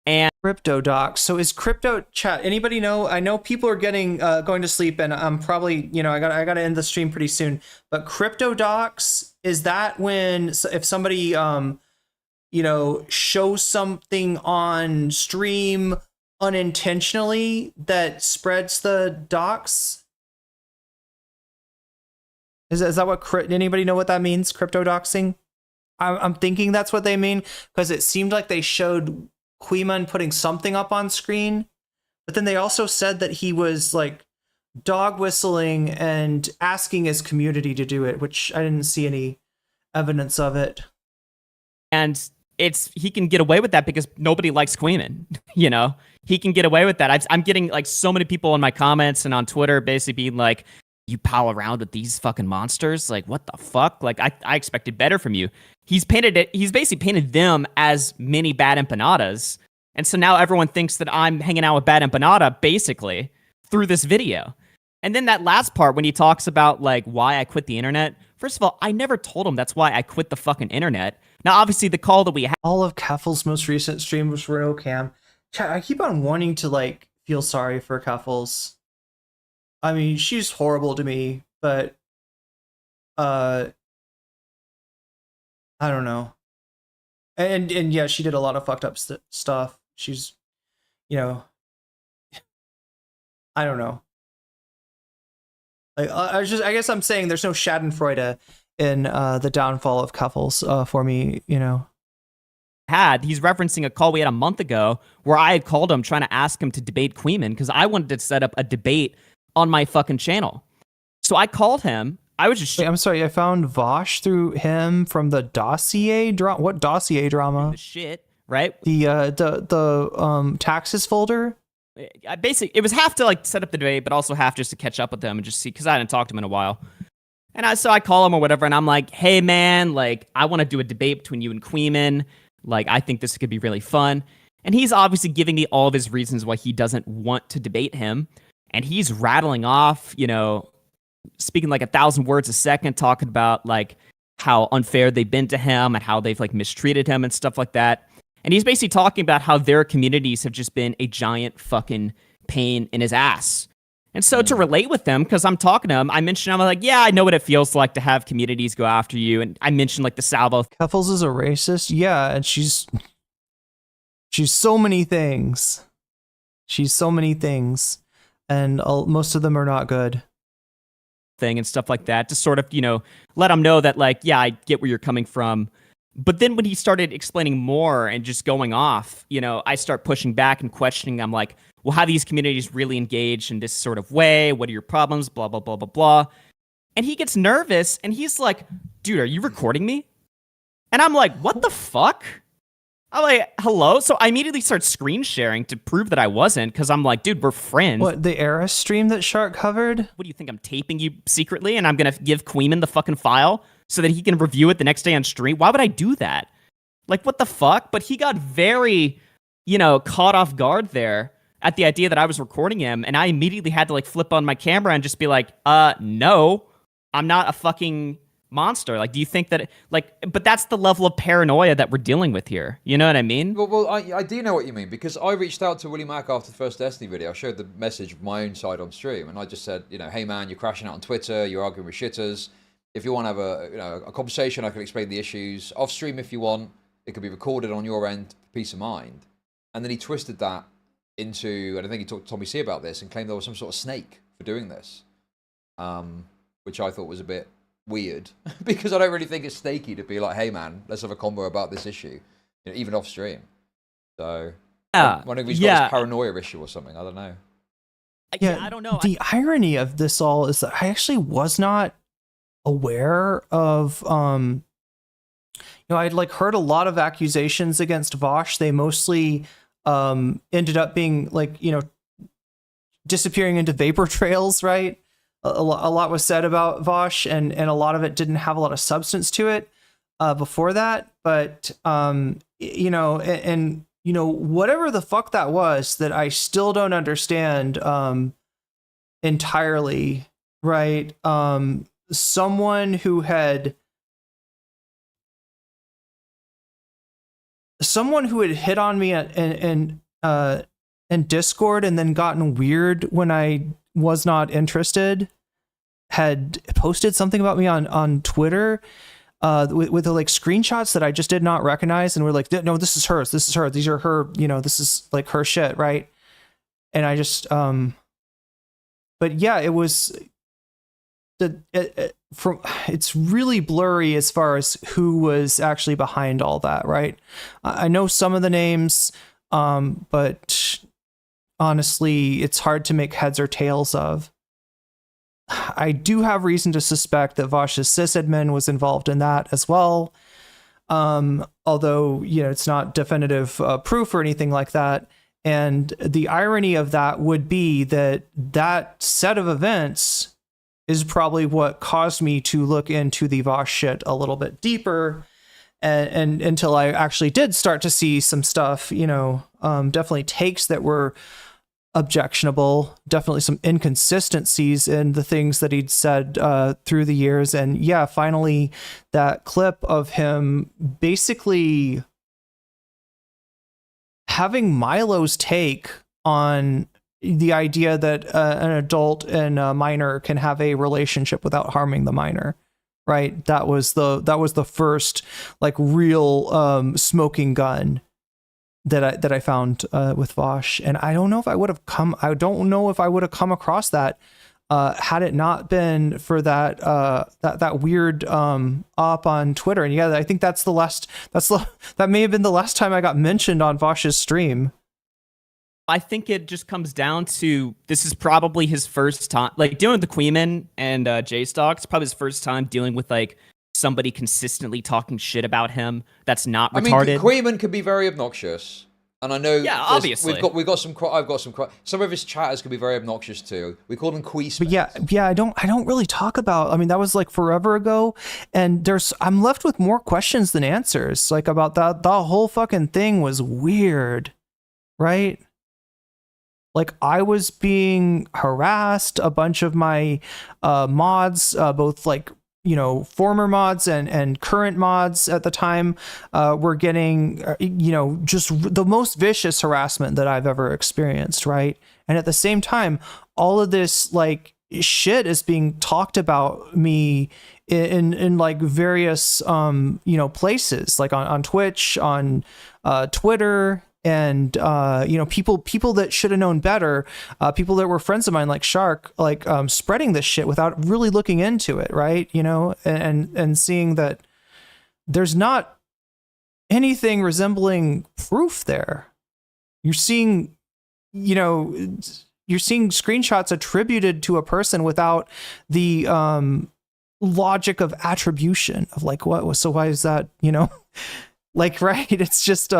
And crypto docs. So is crypto chat? Anybody know? I know people are getting going to sleep, and I'm probably I got to end the stream pretty soon. But crypto docs, is that when if somebody shows something on stream unintentionally that spreads the docs? Is that what? Anybody know what that means? Crypto doxing? I'm thinking that's what they mean, because it seemed like they showed Kuihman putting something up on screen, but then they also said that he was like dog whistling and asking his community to do it, which I didn't see any evidence of it. And he can get away with that because nobody likes Kuihman. He can get away with that. I'm getting like so many people in my comments and on Twitter basically being like, you pal around with these fucking monsters? Like, what the fuck? Like, I expected better from you. He's basically painted them as mini Bad Empanadas. And so now everyone thinks that I'm hanging out with Bad Empanada, basically, through this video. And then that last part, when he talks about, like, why I quit the internet. First of all, I never told him that's why I quit the fucking internet. Now, obviously, the call that we had... All of Keffel's most recent streams were no cam. Chat, I keep on wanting to, like, feel sorry for Keffel's. I mean, she's horrible to me, but I don't know. And yeah, she did a lot of fucked up stuff. She's, I don't know. Like, I guess I'm saying there's no Schadenfreude in the downfall of Keffel's for me, He's referencing a call we had a month ago where I had called him trying to ask him to debate Kuihman because I wanted to set up a debate on my fucking channel. So I called him. I was just... Wait, I'm sorry, I found Vosh through him from the dossier drama. What dossier drama? The shit, right? The taxes folder? it was half to like set up the debate, but also half just to catch up with them and just see, because I hadn't talked to him in a while. And so I call him or whatever, and I'm like, hey man, like I want to do a debate between you and Kuihman. Like I think this could be really fun. And he's obviously giving me all of his reasons why he doesn't want to debate him. And he's rattling off, you know, speaking like 1,000 words a second, talking about like how unfair they've been to him and how they've like mistreated him and stuff like that. And he's basically talking about how their communities have just been a giant fucking pain in his ass. And so to relate with them, because I'm talking to him, I mentioned, I'm like, yeah, I know what it feels like to have communities go after you. And I mentioned like the salvo. Keffels is a racist? Yeah, and she's so many things. She's so many things. And most of them are not good. Thing and stuff like that to sort of, you know, let him know that like, yeah, I get where you're coming from. But then when he started explaining more and just going off, you know, I start pushing back and questioning. I'm like, well, how these communities really engage in this sort of way? What are your problems? Blah, blah, blah, blah, blah. And he gets nervous and he's like, dude, are you recording me? And I'm like, what the fuck? I'm like, hello? So I immediately start screen sharing to prove that I wasn't, because I'm like, dude, we're friends. What, the Era stream that Shark covered? What do you think? I'm taping you secretly and I'm going to give Kuihman the fucking file so that he can review it the next day on stream? Why would I do that? Like, what the fuck? But he got very, you know, caught off guard there at the idea that I was recording him. And I immediately had to like flip on my camera and just be like, no, I'm not a fucking monster. Like, do you think that but that's the level of paranoia that we're dealing with here. You know what I mean? Well, I do know what you mean, because I reached out to Willy Mac after the first Destiny video. I showed the message of my own side on stream, and I just said, you know, hey man, you're crashing out on Twitter, you're arguing with shitters. If you want to have a conversation, I can explain the issues off stream if you want. It could be recorded on your end for peace of mind. And then he twisted that into, and I think he talked to Tommy C about this and claimed there was some sort of snake for doing this, which I thought was a bit weird, because I don't really think it's snaky to be like, hey man, let's have a convo about this issue, you know, even off stream. So I wonder if he's got this paranoia issue or something. I don't know. Yeah, I don't know. The irony of this all is that I actually was not aware of you know, I'd like heard a lot of accusations against Vosh. They mostly ended up being like, you know, disappearing into vapor trails, right? A lot was said about Vosh, and a lot of it didn't have a lot of substance to it before that. But you know, and you know, whatever the fuck that was, that I still don't understand entirely, right? Someone who had hit on me in Discord and then gotten weird when I was not interested, had posted something about me on Twitter with the like screenshots that I just did not recognize, and we're like, no, this is hers, these are her, you know, this is like her shit, right? And I just but yeah, it was it's really blurry as far as who was actually behind all that, right? I know some of the names, but honestly, it's hard to make heads or tails of. I do have reason to suspect that Vosh's sysadmin was involved in that as well. Although, you know, it's not definitive proof or anything like that. And the irony of that would be that that set of events is probably what caused me to look into the Vosh shit a little bit deeper, and until I actually did start to see some stuff, you know, definitely takes that were objectionable, definitely some inconsistencies in the things that he'd said through the years. And yeah, finally that clip of him basically having Milo's take on the idea that an adult and a minor can have a relationship without harming the minor, right? That was the first like real smoking gun that I found with Vosh. And I don't know if I would have come across that had it not been for that weird op on Twitter. And yeah, I think that may have been the last time I got mentioned on Vosh's stream. I think it just comes down to, this is probably his first time, like dealing with the Kuihman and JSTLK. It's probably his first time dealing with like somebody consistently talking shit about him that's not retarded. I mean, Kuihman could be very obnoxious. And I know, obviously, we've got some. I've got some. Some of his chatters can be very obnoxious too. We call them Kuihman. But yeah, I don't really talk about. I mean, that was like forever ago, and I'm left with more questions than answers. Like about that, the whole fucking thing was weird, right? Like I was being harassed. A bunch of my mods, both like, you know, former mods and current mods at the time, were getting, you know, just the most vicious harassment that I've ever experienced, right? And at the same time, all of this like shit is being talked about me in like various you know, places, like on Twitch, on Twitter, and you know, people that should have known better, people that were friends of mine like Shark, like spreading this shit without really looking into it, right? You know, and seeing that there's not anything resembling proof there. You're seeing, you know, you're seeing screenshots attributed to a person without the logic of attribution of like, what, so why is that, you know? Like, right, it's just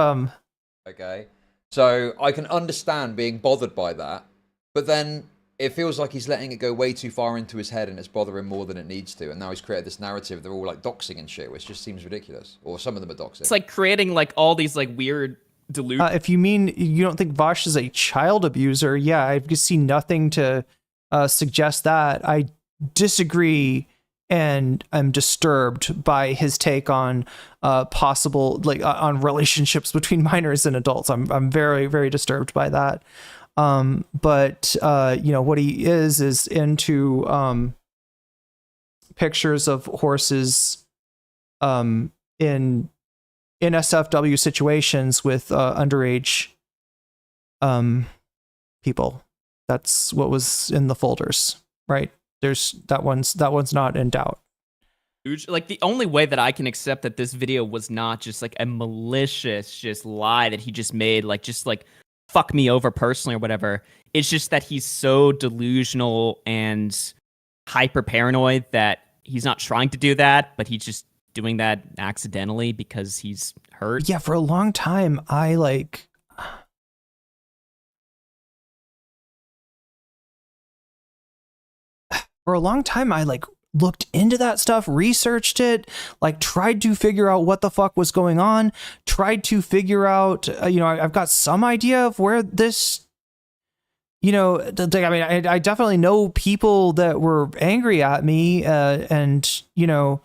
Okay, so I can understand being bothered by that, but then it feels like he's letting it go way too far into his head and it's bothering more than it needs to. And now he's created this narrative. They're all like doxing and shit, which just seems ridiculous. Or some of them are doxing. It's like creating like all these like weird delusions. If you mean you don't think Vosh is a child abuser, yeah, I've just seen nothing to suggest that. I disagree, and I'm disturbed by his take on possible, like on relationships between minors and adults. I'm very, very disturbed by that. But you know, what he is into pictures of horses in NSFW situations with underage people. That's what was in the folders, right? There's that one's not in doubt. Like the only way that I can accept that this video was not just like a malicious just lie that he just made, like just like fuck me over personally or whatever. It's just that he's so delusional and hyper paranoid that he's not trying to do that, but he's just doing that accidentally because he's hurt. Yeah, for a long time I like looked into that stuff, researched it, like tried to figure out what the fuck was going on, tried to figure out, you know, I've got some idea of where this, you know, I mean, I definitely know people that were angry at me, and, you know,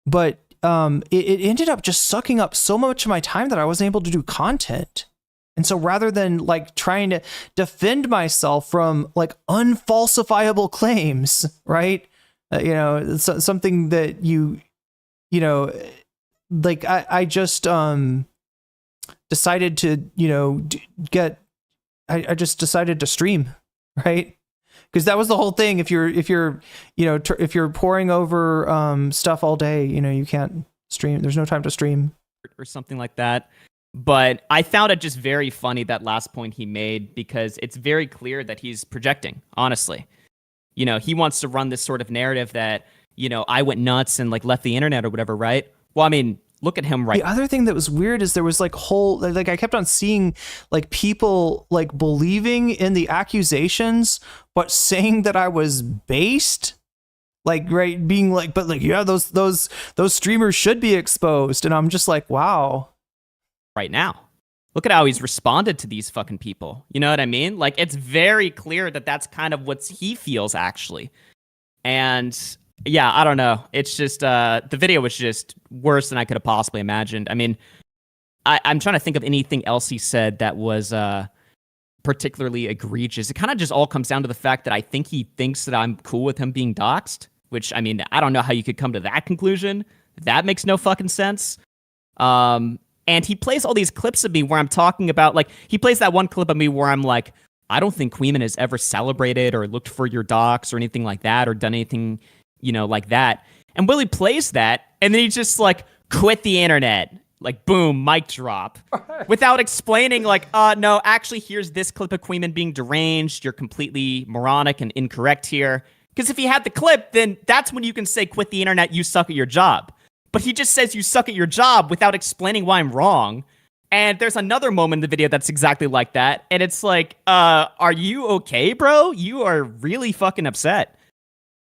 but it ended up just sucking up so much of my time that I wasn't able to do content. And so rather than like trying to defend myself from like unfalsifiable claims, right? You know, it's something that you know, like I just decided to, you know, I just decided to stream, right? Because that was the whole thing. If you're, you know, if you're poring over stuff all day, you know, you can't stream. There's no time to stream or something like that. But I found it just very funny, that last point he made, because it's very clear that he's projecting, honestly. You know, he wants to run this sort of narrative that, you know, I went nuts and like left the internet or whatever, right? Well, I mean, look at him right now. The other thing that was weird is there was like like I kept on seeing like people like believing in the accusations, but saying that I was based. Like, right, being like, but like, yeah, those streamers should be exposed. And I'm just like, wow. Right now, look at how he's responded to these fucking people. You know what I mean? Like, it's very clear that that's kind of what he feels, actually. And yeah, I don't know. It's just the video was just worse than I could have possibly imagined. I mean, I'm trying to think of anything else he said that was particularly egregious. It kind of just all comes down to the fact that I think he thinks that I'm cool with him being doxxed, which, I mean, I don't know how you could come to that conclusion. That makes no fucking sense. And he plays all these clips of me where I'm talking about, like, he plays that one clip of me where I'm like, I don't think Kuihman has ever celebrated or looked for your docs or anything like that, or done anything, you know, like that. And Willy plays that, and then he just like quit the internet, like boom, mic drop, without explaining, like, no, actually, here's this clip of Kuihman being deranged. You're completely moronic and incorrect here. Because if he had the clip, then that's when you can say, quit the internet, you suck at your job. But he just says you suck at your job without explaining why I'm wrong. And there's another moment in the video that's exactly like that. And it's like, are you okay, bro? You are really fucking upset.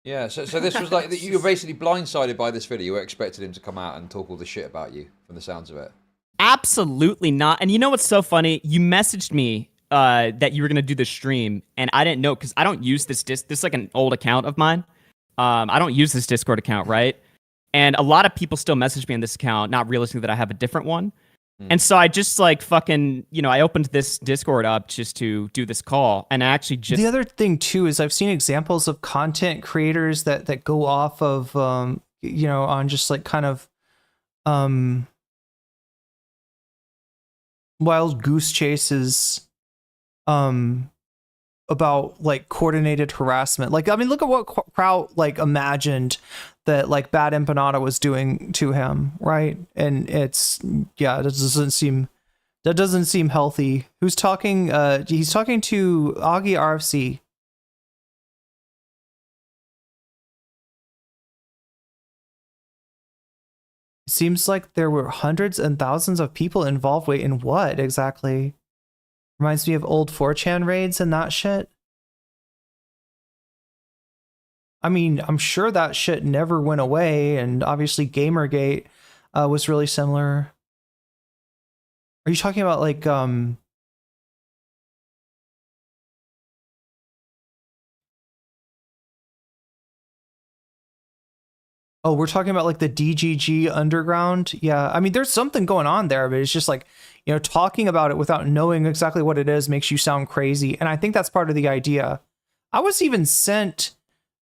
Yeah, so this was like, you were basically blindsided by this video. You were expecting him to come out and talk all the shit about you, from the sounds of it. Absolutely not. And you know what's so funny? You messaged me that you were going to do the stream, and I didn't know, because I don't use this this is like an old account of mine. I don't use this Discord account, right? And a lot of people still message me on this account, not realizing that I have a different one. And so I just like fucking, I opened this Discord up just to do this call. And I actually just... The other thing too is I've seen examples of content creators that go off of, on just like kind of wild goose chases about like coordinated harassment. Like, I mean, look at what Kraut like imagined that like Bad Empanada was doing to him, right? And it's, that doesn't seem healthy. Who's talking? He's talking to Augie RFC. It seems like there were hundreds and thousands of people involved. Wait, in what exactly? Reminds me of old 4chan raids and that shit. I mean, I'm sure that shit never went away, and obviously Gamergate was really similar. Are you talking about like oh, we're talking about like the DGG underground? Yeah, I mean, there's something going on there, but it's just like, talking about it without knowing exactly what it is makes you sound crazy. And I think that's part of the idea. I was even sent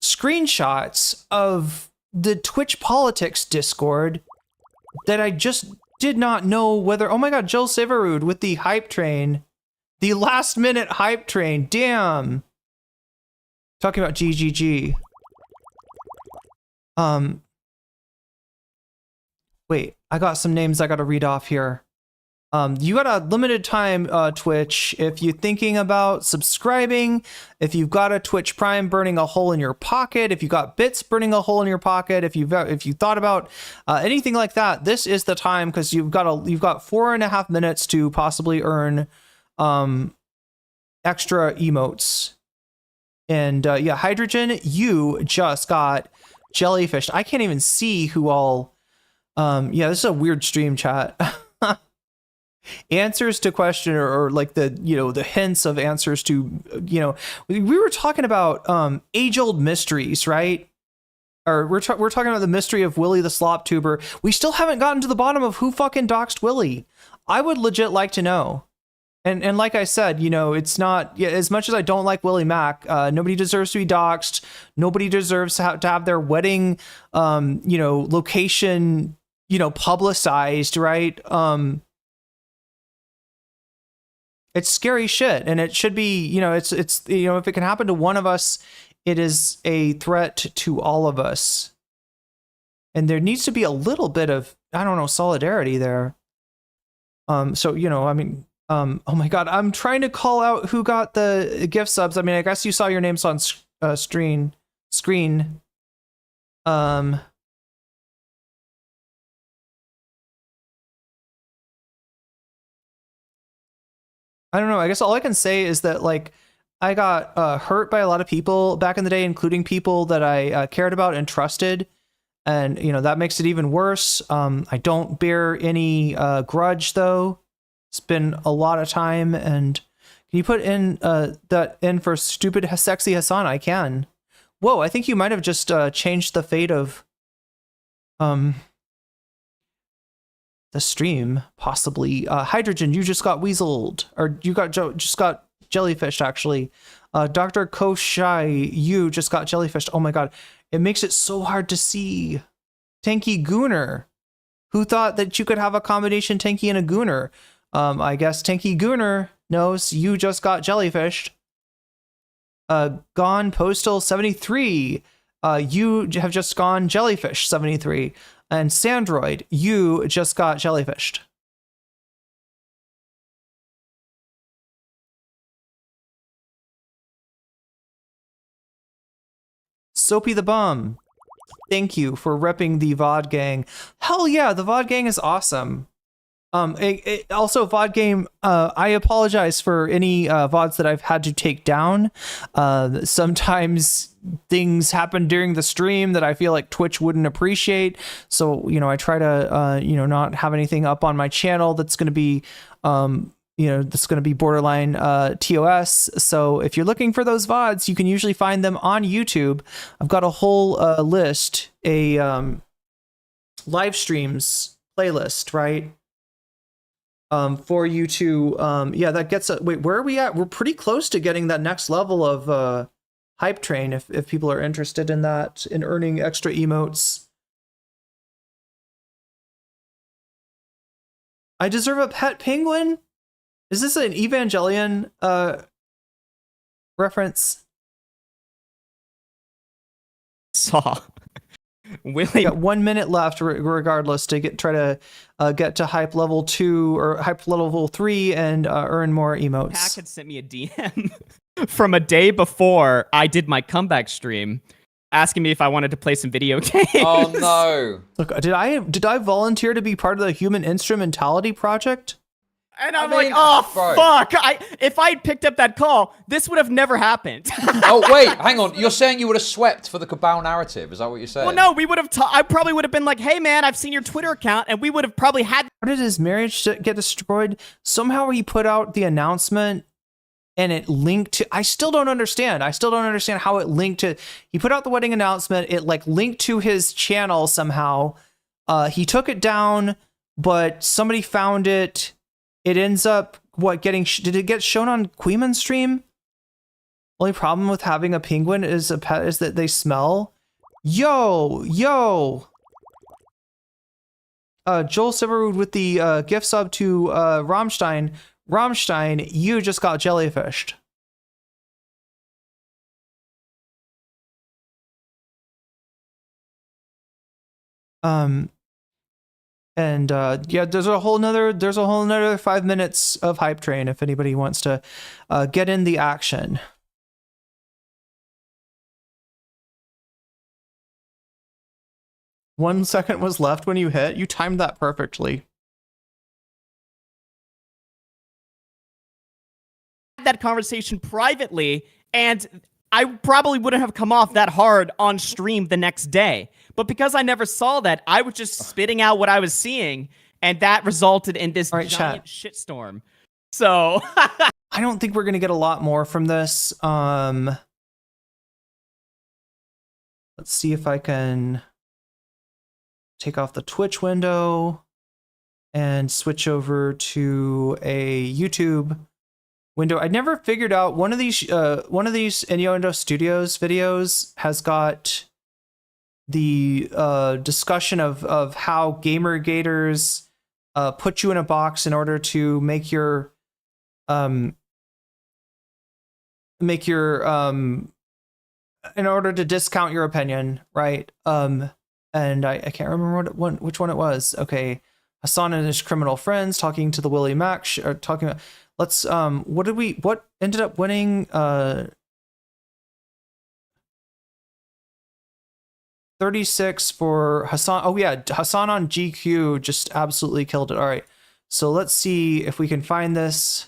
screenshots of the Twitch politics Discord that I just did not know whether... Oh my god, Jill Siverud with the hype train. The last minute hype train. Damn. Talking about GGG. Wait, I got some names I gotta read off here. You got a limited time, Twitch. If you're thinking about subscribing, if you've got a Twitch Prime burning a hole in your pocket, if you got bits burning a hole in your pocket, if you thought about anything like that, this is the time, because you've got 4.5 minutes to possibly earn extra emotes. And yeah, Hydrogen, you just got jellyfish. I can't even see who all. Yeah, this is a weird stream chat. Answers to question, or like the the hints of answers to we were talking about age-old mysteries, right? Or we're talking about the mystery of Willy the Sloptuber. We still haven't gotten to the bottom of who fucking doxed Willy. I would legit like to know. And like I said, it's not, as much as I don't like Willy Mac, nobody deserves to be doxed. Nobody deserves to have their wedding location publicized, right? It's scary shit, and it should be, it's if it can happen to one of us, it is a threat to all of us. And there needs to be a little bit of, I don't know, solidarity there. So, I mean, oh my god, I'm trying to call out who got the gift subs. I mean, I guess you saw your names on screen. I don't know. I guess all I can say is that, like, I got hurt by a lot of people back in the day, including people that I cared about and trusted. And, that makes it even worse. I don't bear any grudge, though. It's been a lot of time. And can you put in that in for stupid, sexy Hasan? I can. Whoa, I think you might have just changed the fate of the stream, possibly. Hydrogen, you just got weaseled, or you just got jellyfished, actually. Dr. Koshai, you just got jellyfished. Oh my god, it makes it so hard to see. Tanky Gooner, who thought that you could have a combination Tanky and a Gooner? I guess Tanky Gooner knows you just got jellyfished. Gone Postal 73, you have just gone jellyfish 73. And Sandroid, you just got jellyfished. Soapy the Bum, thank you for repping the VOD gang. Hell yeah, the VOD gang is awesome. Also, VOD game, I apologize for any VODs that I've had to take down. Sometimes things happen during the stream that I feel like Twitch wouldn't appreciate. So, I try to, not have anything up on my channel that's going to be, that's going to be borderline TOS. So if you're looking for those VODs, you can usually find them on YouTube. I've got a whole list, a live streams playlist, right? For you to, that gets, wait, where are we at? We're pretty close to getting that next level of hype train if people are interested in that, in earning extra emotes. I deserve a pet penguin? Is this an Evangelion reference? Saw. Willy, got 1 minute left, regardless, to try to get to hype level 2 or hype level 3 and earn more emotes. Pack had sent me a DM from a day before I did my comeback stream, asking me if I wanted to play some video games. Oh no! Look, did I volunteer to be part of the Human Instrumentality Project? And I'm like, oh, fuck. If I had picked up that call, this would have never happened. Oh, wait, hang on. You're saying you would have swept for the Cabal narrative. Is that what you're saying? Well, no, we would have. I probably would have been like, hey, man, I've seen your Twitter account. And we would have probably had. How did his marriage get destroyed? Somehow he put out the announcement and it linked to. I still don't understand. How it linked to. He put out the wedding announcement. It linked to his channel somehow. He took it down, but somebody found it. It ends up did it get shown on Kuihman's stream? Only problem with having a penguin is a pet is that they smell. Yo. Joel Silverwood with the gift sub to Rammstein. Rammstein, you just got jellyfished. And there's a whole nother 5 minutes of hype train if anybody wants to get in the action. One second was left when you hit. You timed that perfectly. That conversation privately, and I probably wouldn't have come off that hard on stream the next day. But because I never saw that, I was just spitting out what I was seeing, and that resulted in this giant shitstorm. So I don't think we're gonna get a lot more from this. Let's see if I can take off the Twitch window and switch over to a YouTube window. I never figured out one of these Innuendo Studios videos has got the discussion of how gamer gators put you in a box in order to make your in order to discount your opinion, right? And I can't remember which one it was. Okay, Hasan and his criminal friends talking to the Willy Mac talking about. Let's what ended up winning 36 for Hasan. Oh yeah, Hasan on GQ just absolutely killed it. All right, so let's see if we can find this.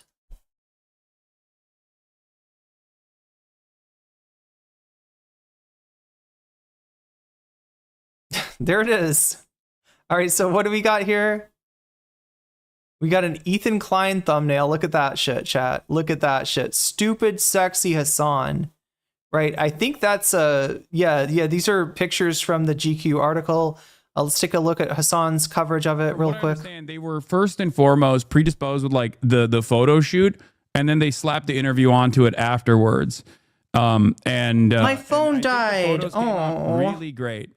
There it is. All right, so what do we got here? We got an Ethan Klein thumbnail. Look at that shit, chat. Look at that shit. Stupid, sexy Hasan. Right, I think that's these are pictures from the GQ article. Let's take a look at Hasan's coverage of it real quick. They were first and foremost predisposed with the photo shoot, and then they slapped the interview onto it afterwards. My phone died. Oh, really great.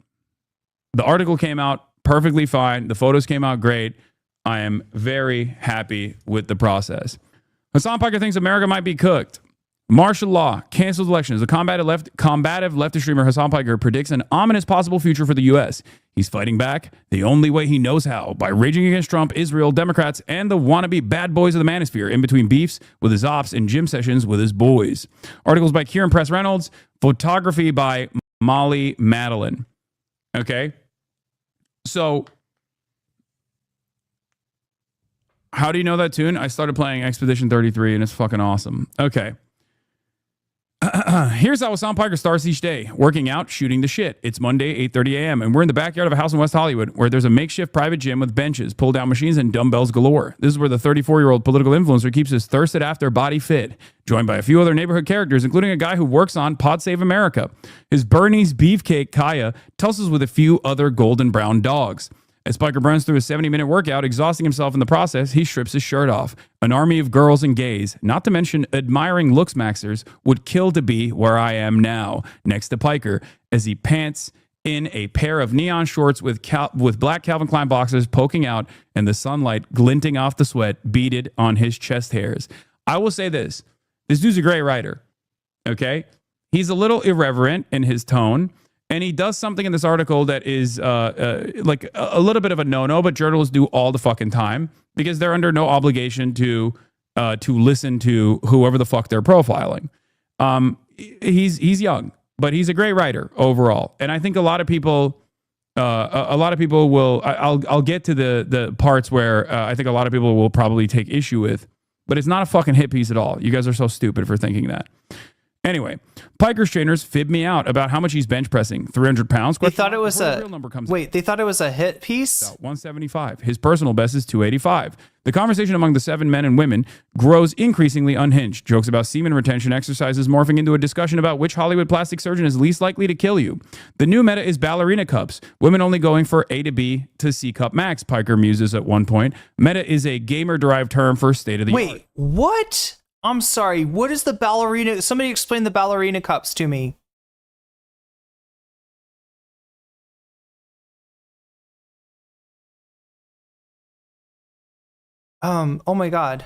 The article came out perfectly fine. The photos came out great. I am very happy with the process. Hasan Piker thinks America might be cooked. Martial law, canceled elections. The combative leftist streamer Hasan Piker predicts an ominous possible future for the U.S. He's fighting back the only way he knows how, by raging against Trump, Israel, Democrats, and the wannabe bad boys of the manosphere, in between beefs with his ops and gym sessions with his boys. Articles by Kieran Press Reynolds. Photography by Molly Madeline. Okay? So How do you know that tune? I started playing Expedition 33 and it's fucking awesome. Okay. Here's how Hasan Piker starts each day. Working out, shooting the shit. It's Monday, 8:30 a.m. and we're in the backyard of a house in West Hollywood where there's a makeshift private gym with benches, pull-down machines, and dumbbells galore. This is where the 34-year-old political influencer keeps his thirsted after body fit, joined by a few other neighborhood characters, including a guy who works on Pod Save America. His Bernie's Beefcake, Kaya, tussles with a few other golden brown dogs. As Piker burns through a 70-minute workout, exhausting himself in the process, he strips his shirt off. An army of girls and gays, not to mention admiring looks maxers, would kill to be where I am now, next to Piker, as he pants in a pair of neon shorts with black Calvin Klein boxers poking out and the sunlight glinting off the sweat beaded on his chest hairs. I will say this. This dude's a great writer, okay? He's a little irreverent in his tone. And he does something in this article that is like a little bit of a no-no, but journalists do all the fucking time because they're under no obligation to listen to whoever the fuck they're profiling. He's young, but he's a great writer overall. And I think a lot of people will. I'll get to the parts where I think a lot of people will probably take issue with, but it's not a fucking hit piece at all. You guys are so stupid for thinking that. Anyway, Piker's trainers fib me out about how much he's bench pressing. 300 pounds. They thought it was they thought it was a hit piece? 175. His personal best is 285. The conversation among the 7 men and women grows increasingly unhinged. Jokes about semen retention exercises morphing into a discussion about which Hollywood plastic surgeon is least likely to kill you. The new meta is ballerina cups. Women only going for A to B to C cup max, Piker muses at one point. Meta is a gamer-derived term for state-of-the-art. Wait, what? I'm sorry, what is the ballerina? Somebody explain the ballerina cups to me. Oh my God.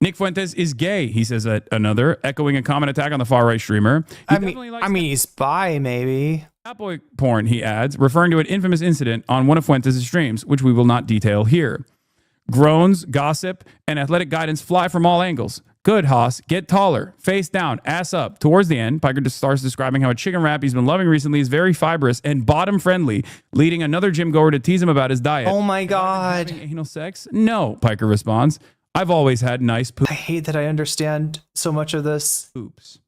Nick Fuentes is gay, he says at another, echoing a common attack on the far-right streamer. I mean, he's bi, maybe. Boy porn, he adds, referring to an infamous incident on one of Fuentes' streams, which we will not detail here. Groans, gossip, and athletic guidance fly from all angles. Good, Haas. Get taller. Face down. Ass up. Towards the end, Piker starts describing how a chicken wrap he's been loving recently is very fibrous and bottom-friendly, leading another gym goer to tease him about his diet. Oh my God. Anal sex? No, Piker responds. I've always had nice poop. I hate that I understand so much of this. Oops.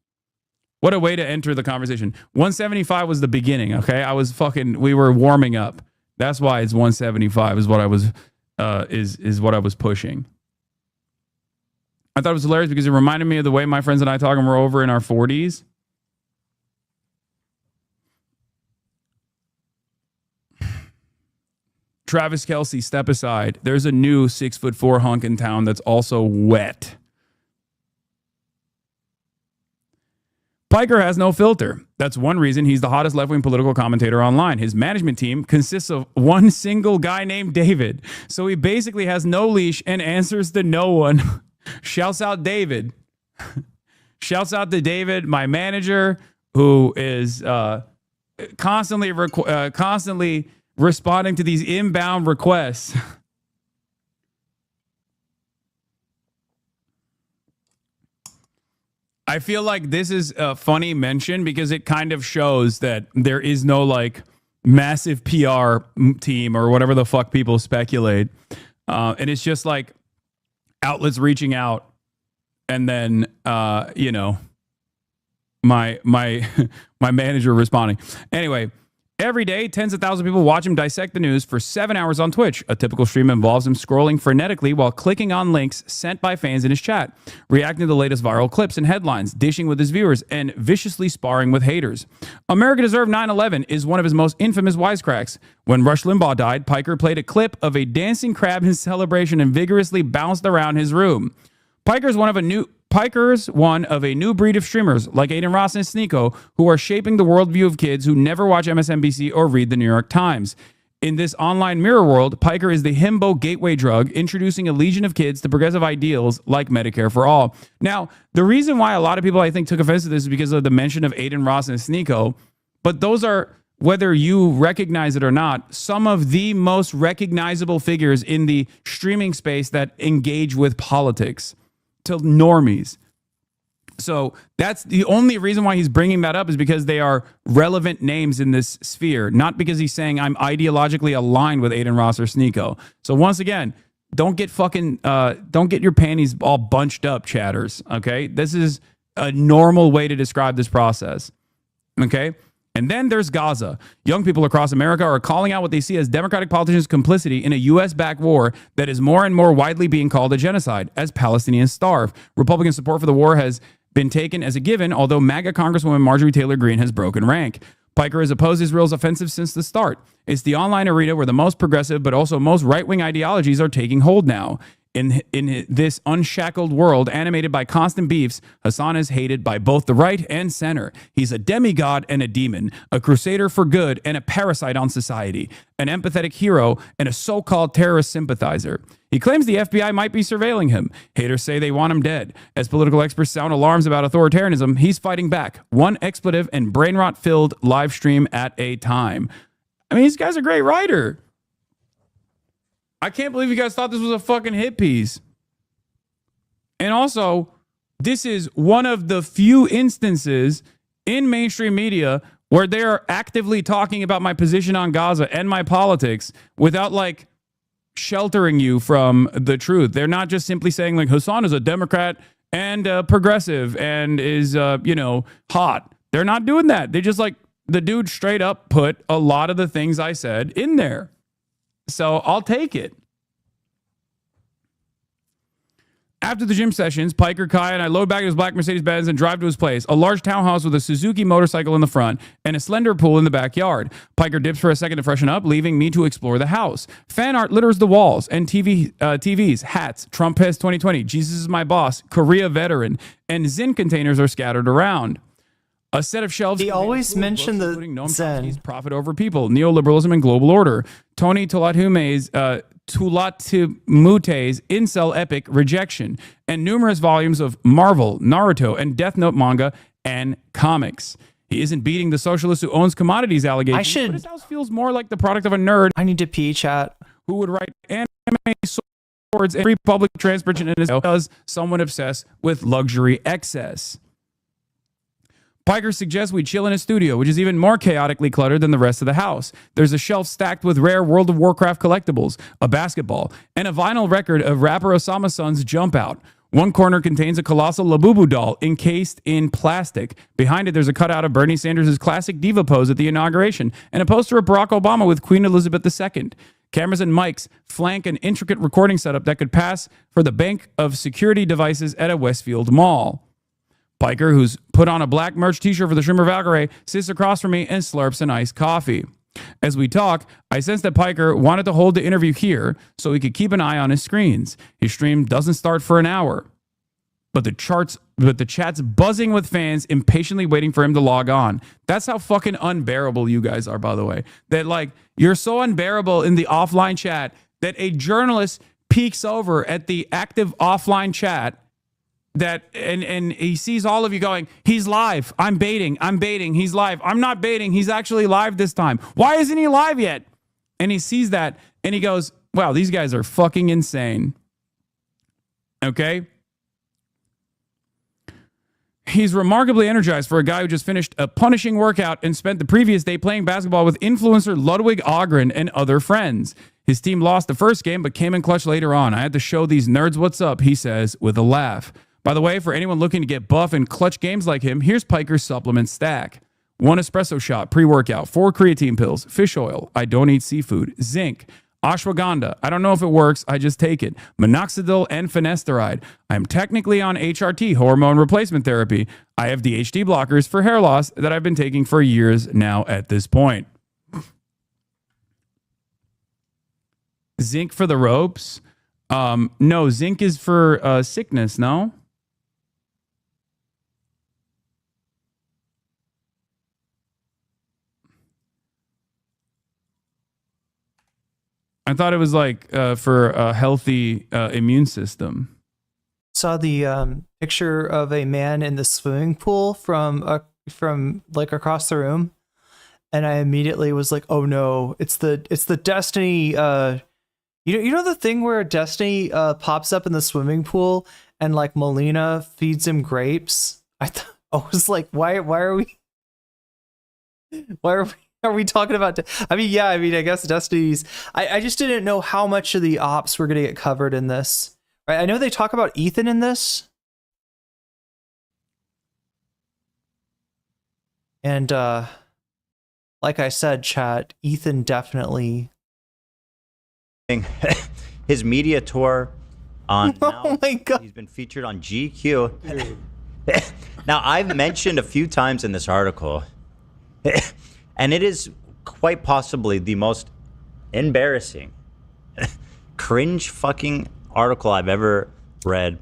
What a way to enter the conversation. 175 was the beginning, okay? We were warming up. That's why it's 175 is what I was... is what I was pushing. I thought it was hilarious because it reminded me of the way my friends and I talk when we're over in our 40s. Travis Kelce, step aside. There's a new 6'4" hunk in town that's also wet. Piker has no filter. That's one reason he's the hottest left-wing political commentator online. His management team consists of one single guy named David. So he basically has no leash and answers to no one. Shouts out David. Shouts out to David, my manager, who is constantly responding to these inbound requests. I feel like this is a funny mention because it kind of shows that there is no like massive PR team or whatever the fuck people speculate. And it's just like outlets reaching out and then, my manager responding. Anyway, every day, tens of thousands of people watch him dissect the news for 7 hours on Twitch. A typical stream involves him scrolling frenetically while clicking on links sent by fans in his chat, reacting to the latest viral clips and headlines, dishing with his viewers, and viciously sparring with haters. America Deserved 9/11 is one of his most infamous wisecracks. When Rush Limbaugh died, Piker played a clip of a dancing crab in celebration and vigorously bounced around his room. Piker's one of a new breed of streamers like Aiden Ross and Sneeko who are shaping the worldview of kids who never watch MSNBC or read the New York Times. In this online mirror world, Piker is the himbo gateway drug, introducing a legion of kids to progressive ideals like Medicare for all. Now, the reason why a lot of people, I think, took offense to this is because of the mention of Aiden Ross and Sneeko, but those are, whether you recognize it or not, some of the most recognizable figures in the streaming space that engage with politics. To normies. So that's the only reason why he's bringing that up, is because they are relevant names in this sphere, not because he's saying I'm ideologically aligned with Aiden Ross or Sneeko. So once again, don't get your panties all bunched up, chatters. Okay, this is a normal way to describe this process. Okay. And then there's Gaza. Young people across America are calling out what they see as Democratic politicians' complicity in a U.S.-backed war that is more and more widely being called a genocide as Palestinians starve. Republican support for the war has been taken as a given, although MAGA Congresswoman Marjorie Taylor Greene has broken rank. Piker has opposed Israel's offensive since the start. It's the online arena where the most progressive but also most right-wing ideologies are taking hold now. In this unshackled world animated by constant beefs, Hasan is hated by both the right and center. He's a demigod and a demon, a crusader for good and a parasite on society, an empathetic hero and a so-called terrorist sympathizer. He claims the FBI might be surveilling him. Haters say they want him dead. As political experts sound alarms about authoritarianism, he's fighting back, one expletive and brain rot-filled live stream at a time. I mean, this guy's a great writer. I can't believe you guys thought this was a fucking hit piece. And also, this is one of the few instances in mainstream media where they are actively talking about my position on Gaza and my politics without like sheltering you from the truth. They're not just simply saying like Hasan is a Democrat and progressive and is, hot. They're not doing that. They just like the dude straight up put a lot of the things I said in there. So I'll take it. After the gym sessions, Piker, Kai, and I load back his black Mercedes-Benz and drive to his place, a large townhouse with a Suzuki motorcycle in the front and a slender pool in the backyard. Piker dips for a second to freshen up, leaving me to explore the house. Fan art litters the walls, and TVs, hats, Trump has 2020, Jesus is my boss, Korea veteran, and Zin containers are scattered around. A set of shelves. He always mentioned the Zen. Profit over people, neoliberalism and global order. Tony Tulatume's incel epic rejection, and numerous volumes of Marvel, Naruto, and Death Note manga and comics. He isn't beating the socialist who owns commodities allegations. But his house feels more like the product of a nerd. I need to pee, chat. Who would write anime swords and free public transportation in his house does someone obsessed with luxury excess. Piker suggests we chill in his studio, which is even more chaotically cluttered than the rest of the house. There's a shelf stacked with rare World of Warcraft collectibles, a basketball, and a vinyl record of rapper Osama Sun's Jump Out. One corner contains a colossal Labubu doll encased in plastic. Behind it, there's a cutout of Bernie Sanders' classic diva pose at the inauguration and a poster of Barack Obama with Queen Elizabeth II. Cameras and mics flank an intricate recording setup that could pass for the bank of security devices at a Westfield mall. Piker, who's put on a black merch t-shirt for the Streamer Valkyrie, sits across from me and slurps an iced coffee. As we talk, I sense that Piker wanted to hold the interview here so he could keep an eye on his screens. His stream doesn't start for an hour, but the chat's buzzing with fans impatiently waiting for him to log on. That's how fucking unbearable you guys are, by the way. That like you're so unbearable in the offline chat that a journalist peeks over at the active offline chat that and he sees all of you going, he's live. I'm baiting. He's live. I'm not baiting. He's actually live this time. Why isn't he live yet? And he sees that and he goes, wow, these guys are fucking insane. Okay. He's remarkably energized for a guy who just finished a punishing workout and spent the previous day playing basketball with influencer Ludwig Ogren and other friends. His team lost the first game, but came in clutch later on. I had to show these nerds what's up, he says with a laugh. By the way, for anyone looking to get buff in clutch games like him, here's Piker's supplement stack. 1 espresso shot, pre-workout, 4 creatine pills, fish oil, I don't eat seafood, zinc, ashwagandha, I don't know if it works, I just take it, minoxidil and finasteride. I'm technically on HRT, hormone replacement therapy. I have DHT blockers for hair loss that I've been taking for years now at this point. Zinc for the ropes? No, zinc is for sickness, no? I thought it was like for a healthy immune system. Saw the picture of a man in the swimming pool from like across the room, and I immediately was like, "Oh no, it's the Destiny." You know the thing where Destiny pops up in the swimming pool and like Melina feeds him grapes. I was like, why are we talking about? I mean, yeah, I mean, I guess Destiny's. I just didn't know how much of the ops were gonna get covered in this. Right? I know they talk about Ethan in this, and like I said, chat, Ethan definitely. His media tour on. Oh my god! He's been featured on GQ. Now, I've mentioned a few times in this article, and it is quite possibly the most embarrassing, cringe fucking article I've ever read.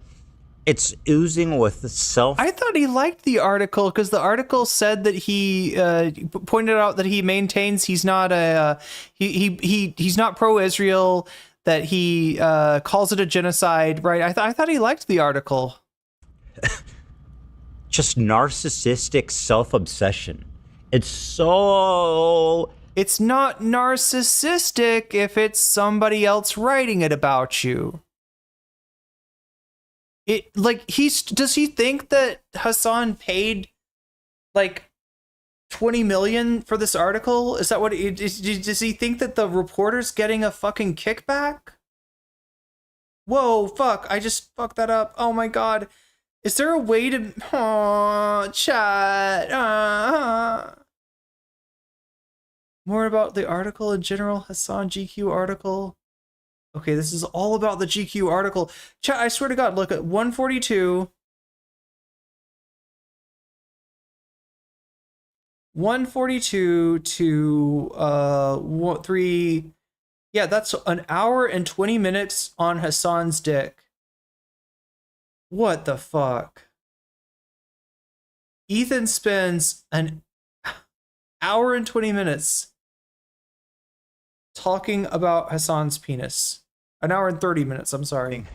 It's oozing with self. I thought he liked the article because the article said that he pointed out that he maintains he's not a he's not pro-Israel, that he calls it a genocide, right? I thought he liked the article. Just narcissistic self-obsession. It's so... It's not narcissistic if it's somebody else writing it about you. It like does he think that Hasan paid like 20 million for this article? Is that what does he think that the reporter's getting a fucking kickback? Whoa, fuck, I just fucked that up. Oh my god. Is there a way to chat? More about the article in general, Hasan GQ article. Okay, this is all about the GQ article. Chat, I swear to God, look at 142. 142 to 3. Yeah, that's an hour and 20 minutes on Hasan's dick. What the fuck? Ethan spends an hour and 20 minutes talking about Hasan's penis. An hour and 30 minutes, I'm sorry.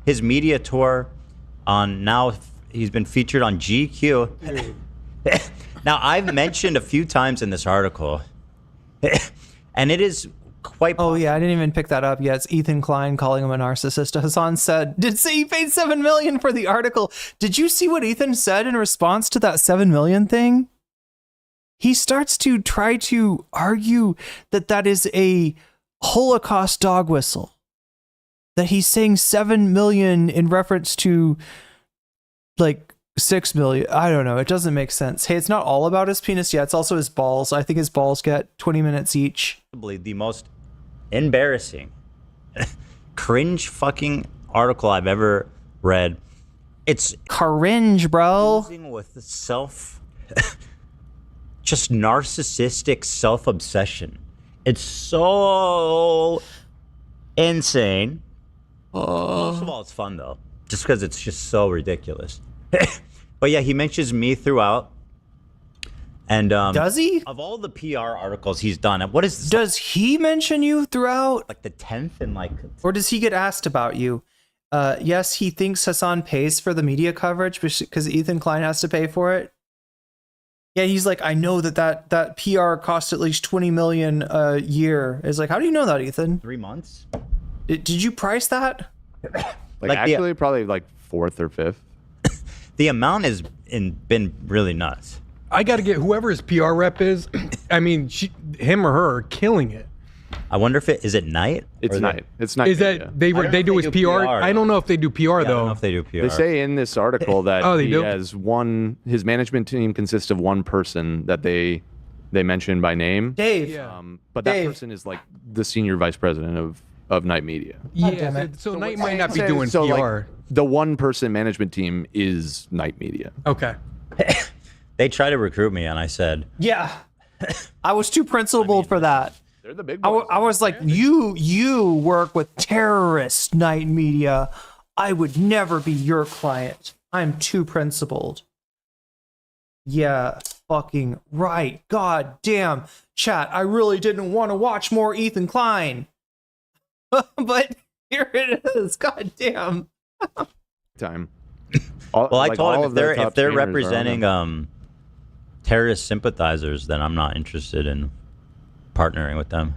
His media tour on now, he's been featured on GQ. Now, I've mentioned a few times in this article, and it is quite... Oh, yeah, I didn't even pick that up yet. It's Ethan Klein calling him a narcissist. Hasan said, did say he paid $7 million for the article. Did you see what Ethan said in response to that $7 million thing? He starts to try to argue that that is a Holocaust dog whistle. That he's saying 7 million in reference to like 6 million. I don't know. It doesn't make sense. Hey, it's not all about his penis yet. It's also his balls. I think his balls get 20 minutes each. The most embarrassing, cringe fucking article I've ever read. It's cringe, bro. With the self, just narcissistic self-obsession. It's so insane. Most of all, it's fun though, just because it's just so ridiculous. But yeah, he mentions me throughout. And does he? Of all the PR articles he's done, what is this? Does he mention you throughout? Like the 10th and like... Or does he get asked about you? Yes, he thinks Hasan pays for the media coverage because Ethan Klein has to pay for it. Yeah, he's like, I know that PR costs at least 20 million a year. It's like, how do you know that, Ethan? 3 months. Did you price that? Like actually, probably like 4th or 5th. The amount has been really nuts. I got to get whoever his PR rep is. I mean, him or her are killing it. I wonder if is it Night? It's Night. It's Night. Is that they do his PR? I don't know if they do PR though. I don't know if they do PR. They say in this article that oh, they do? has one. His management team consists of one person that they mention by name. Dave. Yeah. But that person is like the senior vice president of Night Media. Yeah. So Night might not be doing PR. Like, the one person management team is Night Media. Okay. They tried to recruit me, and I said, "Yeah, I was too principled for that." They're the big boys. I was like, "You work with terrorist Night Media. I would never be your client. I'm too principled." Yeah, fucking right. God damn, chat. I really didn't want to watch more Ethan Klein, but here it is. God damn. Time. Well, I told him if they're representing terrorist sympathizers, then I'm not interested in partnering with them.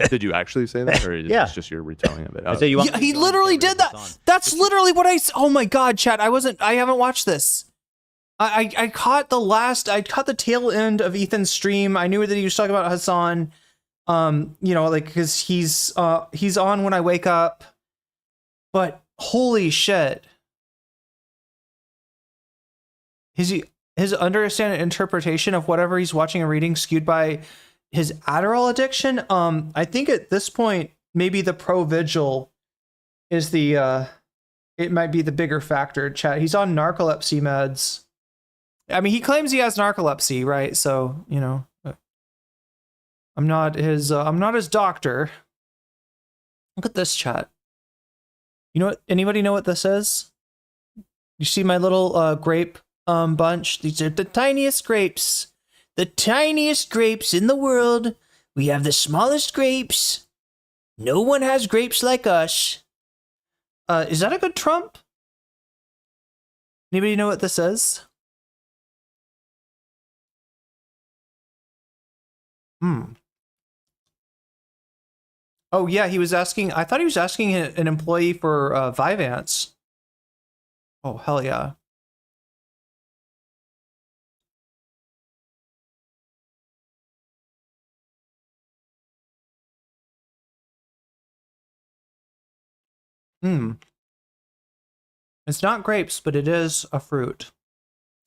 Did you actually say that, or is this just your retelling of it? I said, Yeah, he literally did that. That's literally what I. Oh my god, chat. I haven't watched this. I caught the tail end of Ethan's stream. I knew that he was talking about Hasan. You know, like, because he's on when I wake up. But holy shit. His understanding and interpretation of whatever he's watching and reading skewed by his Adderall addiction. I think at this point, maybe the Provigil is it might be the bigger factor. Chat. He's on narcolepsy meds. I mean, he claims he has narcolepsy, right? So, you know, I'm not his doctor. Look at this, chat. You know what? Anybody know what this is? You see my little grape bunch? These are the tiniest grapes. The tiniest grapes in the world. We have the smallest grapes. No one has grapes like us. Is that a good Trump? Anybody know what this is? Oh yeah, he was asking. I thought he was asking an employee for Vyvanse. Oh hell yeah. It's not grapes, but it is a fruit.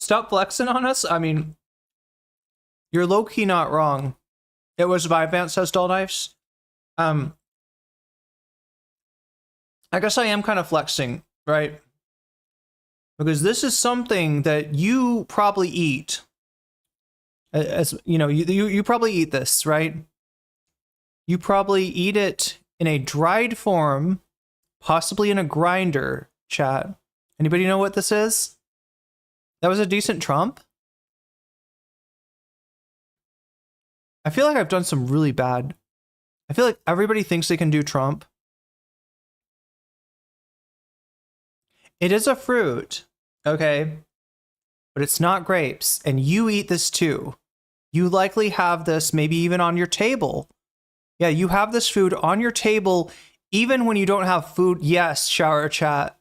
Stop flexing on us. I mean, you're low-key not wrong. It was Vyvanse has dull knives. I guess I am kind of flexing, right? Because this is something that you probably eat. As you know, you probably eat this, right? You probably eat it in a dried form, possibly in a grinder, chat. Anybody know what this is? That was a decent Trump. I feel like I've done some really bad. I feel like everybody thinks they can do Trump. It is a fruit, okay? But it's not grapes, and you eat this too. You likely have this maybe even on your table. Yeah, you have this food on your table even when you don't have food. Yes, shower chat.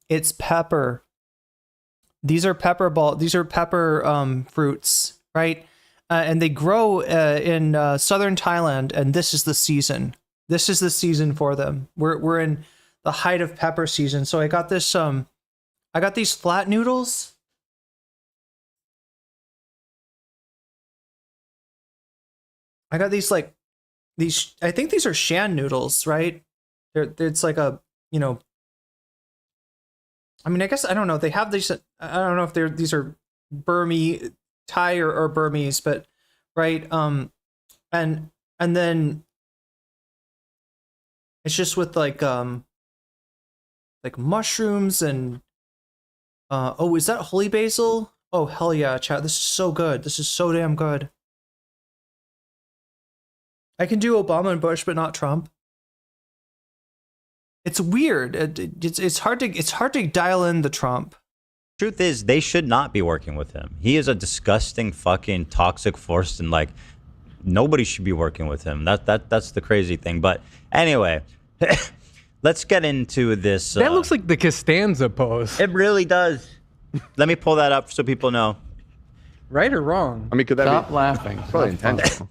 It's pepper. These are pepper fruits, right? And they grow in southern Thailand, and this is the season. This is the season for them. We're in the height of pepper season. So I got this. I got these flat noodles. I got these I think these are shan noodles, right? It's like a, you know. I mean, I guess I don't know. They have these. I don't know if these are Burmese, Thai or Burmese, but right. And then it's just with like mushrooms and oh, is that holy basil? Oh hell yeah, chat! This is so good. This is so damn good. I can do Obama and Bush, but not Trump. It's weird. It's hard to dial in the Trump. Truth is, they should not be working with him. He is a disgusting fucking toxic force, and like nobody should be working with him. That's the crazy thing. But anyway, let's get into this. That looks like the Costanza pose. It really does. Let me pull that up so people know. Right or wrong? I mean, could that Stop be laughing? Probably intentional.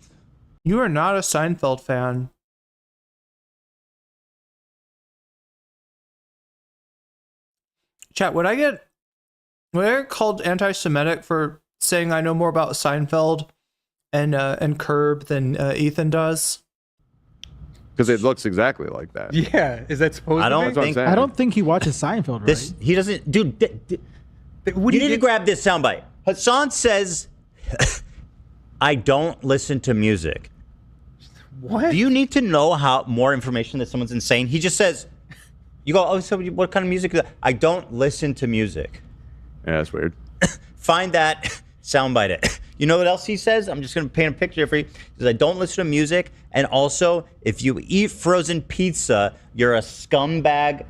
You are not a Seinfeld fan. Chat, would I get called anti-Semitic for saying I know more about Seinfeld and Curb than Ethan does? Because it looks exactly like that. Yeah, is that supposed I to don't be? think. I don't think he watches Seinfeld, right? He doesn't, dude. You need to grab this soundbite. Hasan says, "I don't listen to music." What? Do you need to know how more information that someone's insane? He just says, "You go, oh, so what kind of music is that?" I don't listen to music. Yeah, that's weird. Find that, soundbite it. You know what else he says? I'm just going to paint a picture for you. He says, I don't listen to music. And also, if you eat frozen pizza, you're a scumbag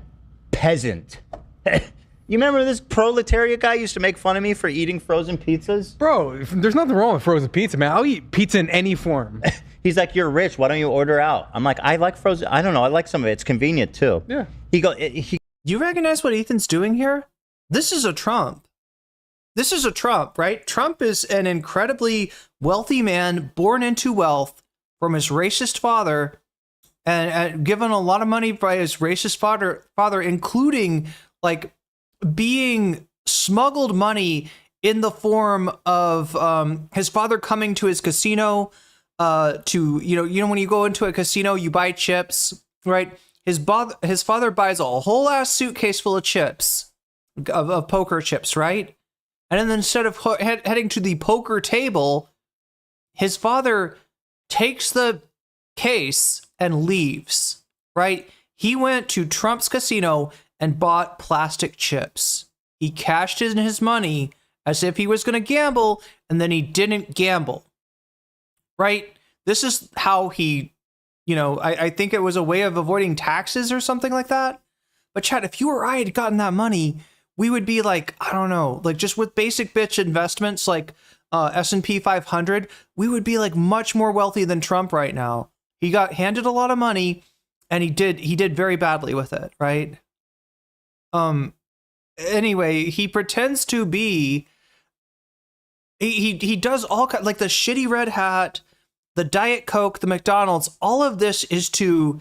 peasant. You remember this proletariat guy used to make fun of me for eating frozen pizzas? Bro, there's nothing wrong with frozen pizza, man. I'll eat pizza in any form. He's like, you're rich. Why don't you order out? I'm like, I like frozen. I don't know. I like some of it. It's convenient, too. Yeah. Do you recognize what Ethan's doing here? This is a Trump. this is a Trump, right? Trump is an incredibly wealthy man born into wealth from his racist father and given a lot of money by his racist father, including like being smuggled money in the form of his father coming to his casino to, you know, when you go into a casino, you buy chips, right? His father buys a whole ass suitcase full of chips, of poker chips, right? And then instead of heading to the poker table, his father takes the case and leaves, right? He went to Trump's casino and bought plastic chips. He cashed in his money as if he was going to gamble, and then he didn't gamble, right? This is how he, you know, I think it was a way of avoiding taxes or something like that. But chat, if you or I had gotten that money, we would be like, I don't know, like just with basic bitch investments like S&P 500, we would be like much more wealthy than Trump right now. He got handed a lot of money and he did very badly with it, right? Anyway, he pretends to be, he does all kind, like the shitty red hat, the Diet Coke, the McDonald's, all of this is to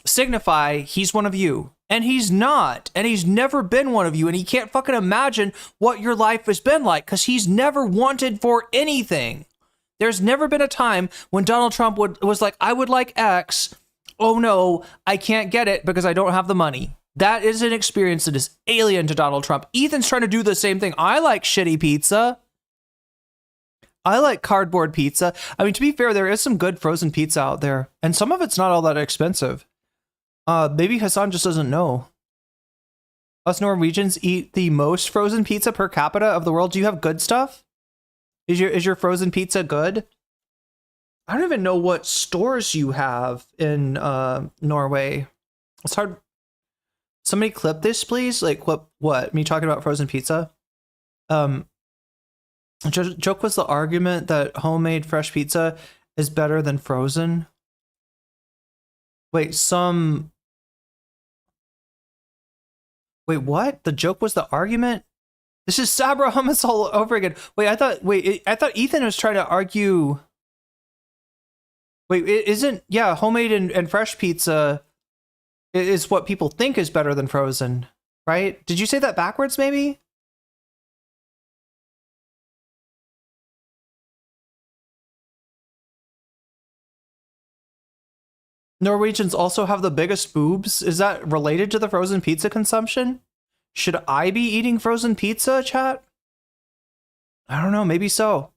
signify he's one of you. And he's not. And he's never been one of you. And he can't fucking imagine what your life has been like because he's never wanted for anything. There's never been a time when Donald Trump was like, I would like X. Oh no, I can't get it because I don't have the money. That is an experience that is alien to Donald Trump. Ethan's trying to do the same thing. I like shitty pizza. I like cardboard pizza. I mean, to be fair, there is some good frozen pizza out there. And some of it's not all that expensive. Maybe Hasan just doesn't know. Us Norwegians eat the most frozen pizza per capita of the world. Do you have good stuff? Is your frozen pizza good? I don't even know what stores you have in Norway. It's hard. Somebody clip this, please. Like what? Me talking about frozen pizza? Joke was the argument that homemade fresh pizza is better than frozen. Wait, Wait, what? The joke was the argument? This is Sabra hummus all over again. I thought Ethan was trying to argue. Wait, homemade and fresh pizza is what people think is better than frozen, right? Did you say that backwards, maybe? Norwegians also have the biggest boobs. Is that related to the frozen pizza consumption? Should I be eating frozen pizza, chat? I don't know, maybe so.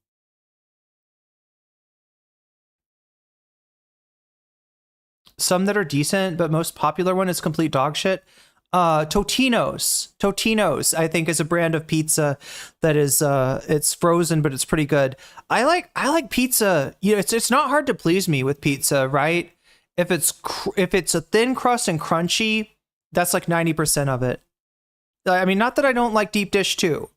Some that are decent, but most popular one is complete dog shit. Totino's, I think, is a brand of pizza that is it's frozen, but it's pretty good. I like pizza. You know, it's not hard to please me with pizza, right? If it's a thin crust and crunchy, that's like 90% of it. I mean, not that I don't like deep dish too,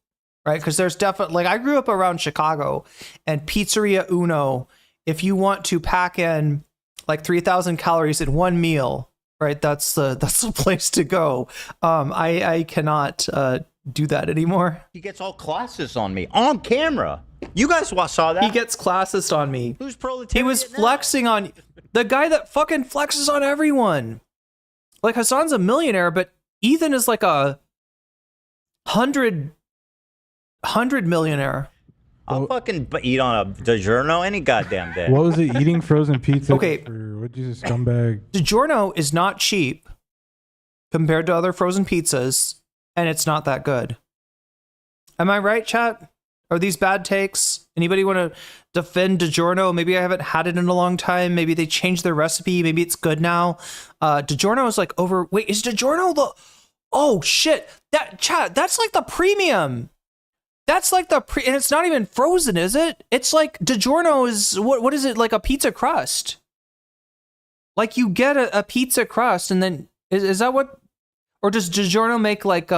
right? Because there's definitely, like, I grew up around Chicago, and Pizzeria Uno, if you want to pack in like 3,000 calories in one meal, right? That's the place to go. I cannot do that anymore. He gets all classist on me on camera. You guys saw that? He gets classist on me. Who's proletariat? He was flexing on the guy that fucking flexes on everyone. Like, Hasan's a millionaire, but Ethan is like a 100 millionaire. I'll fucking eat on a DiGiorno any goddamn day. What was it? Eating frozen pizza? Okay. What'd you say, scumbag? DiGiorno is not cheap compared to other frozen pizzas, and it's not that good. Am I right, chat? Are these bad takes? Anybody want to defend DiGiorno? Maybe I haven't had it in a long time. Maybe they changed their recipe. Maybe it's good now. DiGiorno is like over. Wait, is DiGiorno the? Oh shit! That chat. That's like the premium. That's like the and it's not even frozen, is it? It's like DiGiorno is what is it, like a pizza crust? Like you get a pizza crust and then is that what? Or does DiGiorno make like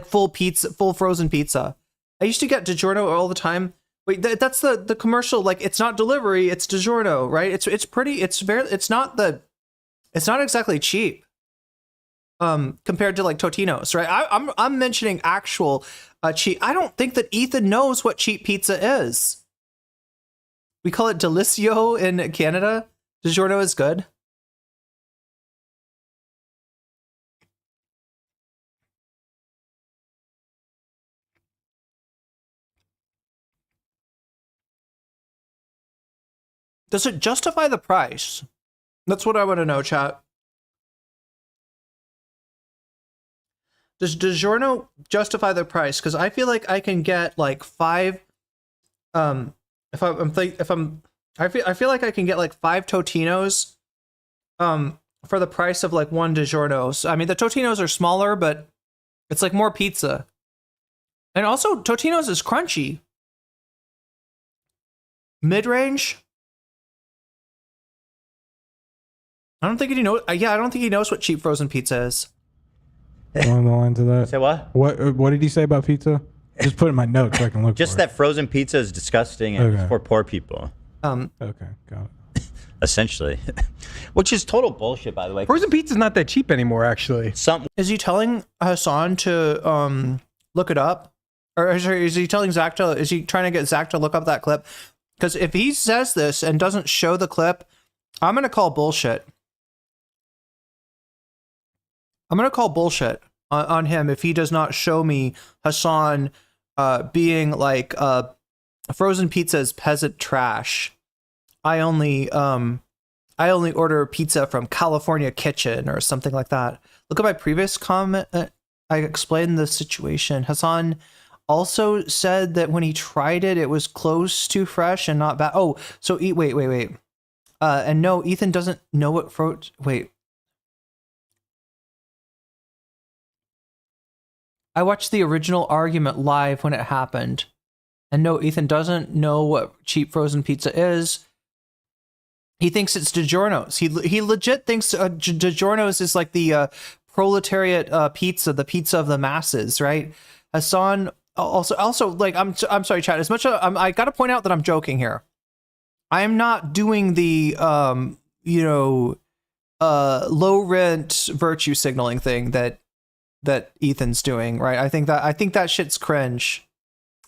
full frozen pizza? I used to get DiGiorno all the time. Wait, that's the commercial. Like, it's not delivery, it's DiGiorno, right? It's not exactly cheap. compared to like Totino's, right? I'm mentioning actual cheap. I don't think that Ethan knows what cheap pizza is. We call it Delicio in Canada. DiGiorno is good. Does it justify the price? That's what I want to know, chat. Does DiGiorno justify the price? Because I feel like I can get like 5. I feel like I can get like 5 Totinos, for the price of like 1 DiGiorno. I mean, the Totinos are smaller, but it's like more pizza. And also, Totinos is crunchy. Mid-range. I don't think he knows. Yeah, I don't think he knows what cheap frozen pizza is. Along the lines of that. Say what? What did he say about pizza? Just put it in my notes so I can look. Just for that frozen pizza is disgusting and it's for poor people. Okay, got it. Essentially, which is total bullshit, by the way. Frozen pizza's not that cheap anymore, actually. Is he telling Hasan to look it up, or is he telling Zach to? Is he trying to get Zach to look up that clip? Because if he says this and doesn't show the clip, I'm gonna call bullshit. I'm gonna call bullshit on him if he does not show me Hasan being like frozen pizza is peasant trash. I only order pizza from California Kitchen or something like that. Look at my previous comment. I explained the situation. Hasan also said that when he tried it, it was close to fresh and not bad. Oh, so wait. And no, Ethan doesn't know what wait. I watched the original argument live when it happened. And no, Ethan doesn't know what cheap frozen pizza is. He thinks it's DiGiorno's. He legit thinks DiGiorno's is like the proletariat pizza, the pizza of the masses, right? Hasan also like I'm sorry, chat. As much as I got to point out that I'm joking here. I am not doing the low rent virtue signaling thing that Ethan's doing, right? I think that shit's cringe.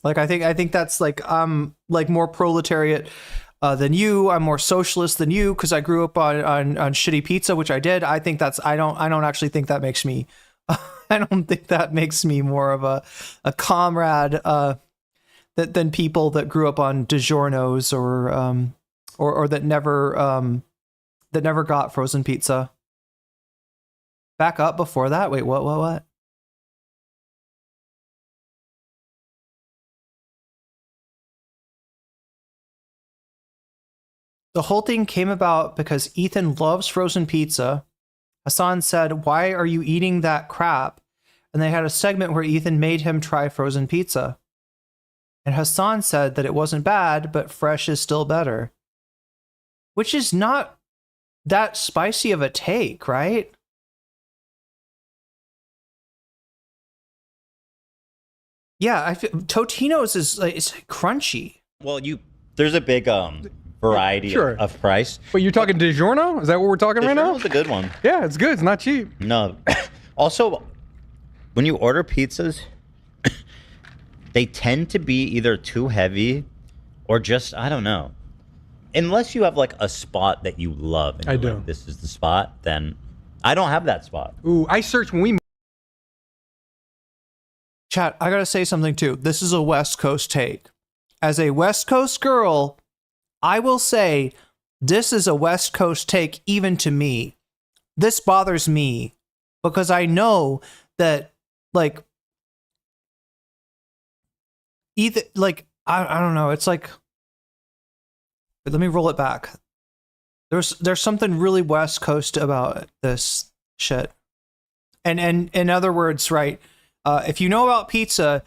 Like I think that's like I'm like more proletariat than you. I'm more socialist than you because I grew up on shitty pizza, which I did. I think that's I don't actually think that makes me I don't think that makes me more of a comrade than people that grew up on DiGiorno's or that never got frozen pizza. Back up before that. Wait, what? The whole thing came about because Ethan loves frozen pizza. Hasan said, "Why are you eating that crap?" And they had a segment where Ethan made him try frozen pizza. And Hasan said that it wasn't bad, but fresh is still better. Which is not that spicy of a take, right? Yeah, I feel Totino's is like it's crunchy. Well, there's a big variety of price. But you're talking DiGiorno? Is that what we're talking right now? DiGiorno's a good one. Yeah, it's good. It's not cheap. No. Also, when you order pizzas, they tend to be either too heavy or just, I don't know. Unless you have like a spot that you love. And I do. like, this is the spot, then I don't have that spot. Ooh, I searched when we... Chat, I gotta say something too. This is a West Coast take. As a West Coast girl, I will say this is a West Coast take even to me. This bothers me because I know that like either like I don't know, it's like let me roll it back. There's something really West Coast about this shit. And in other words, right, if you know about pizza,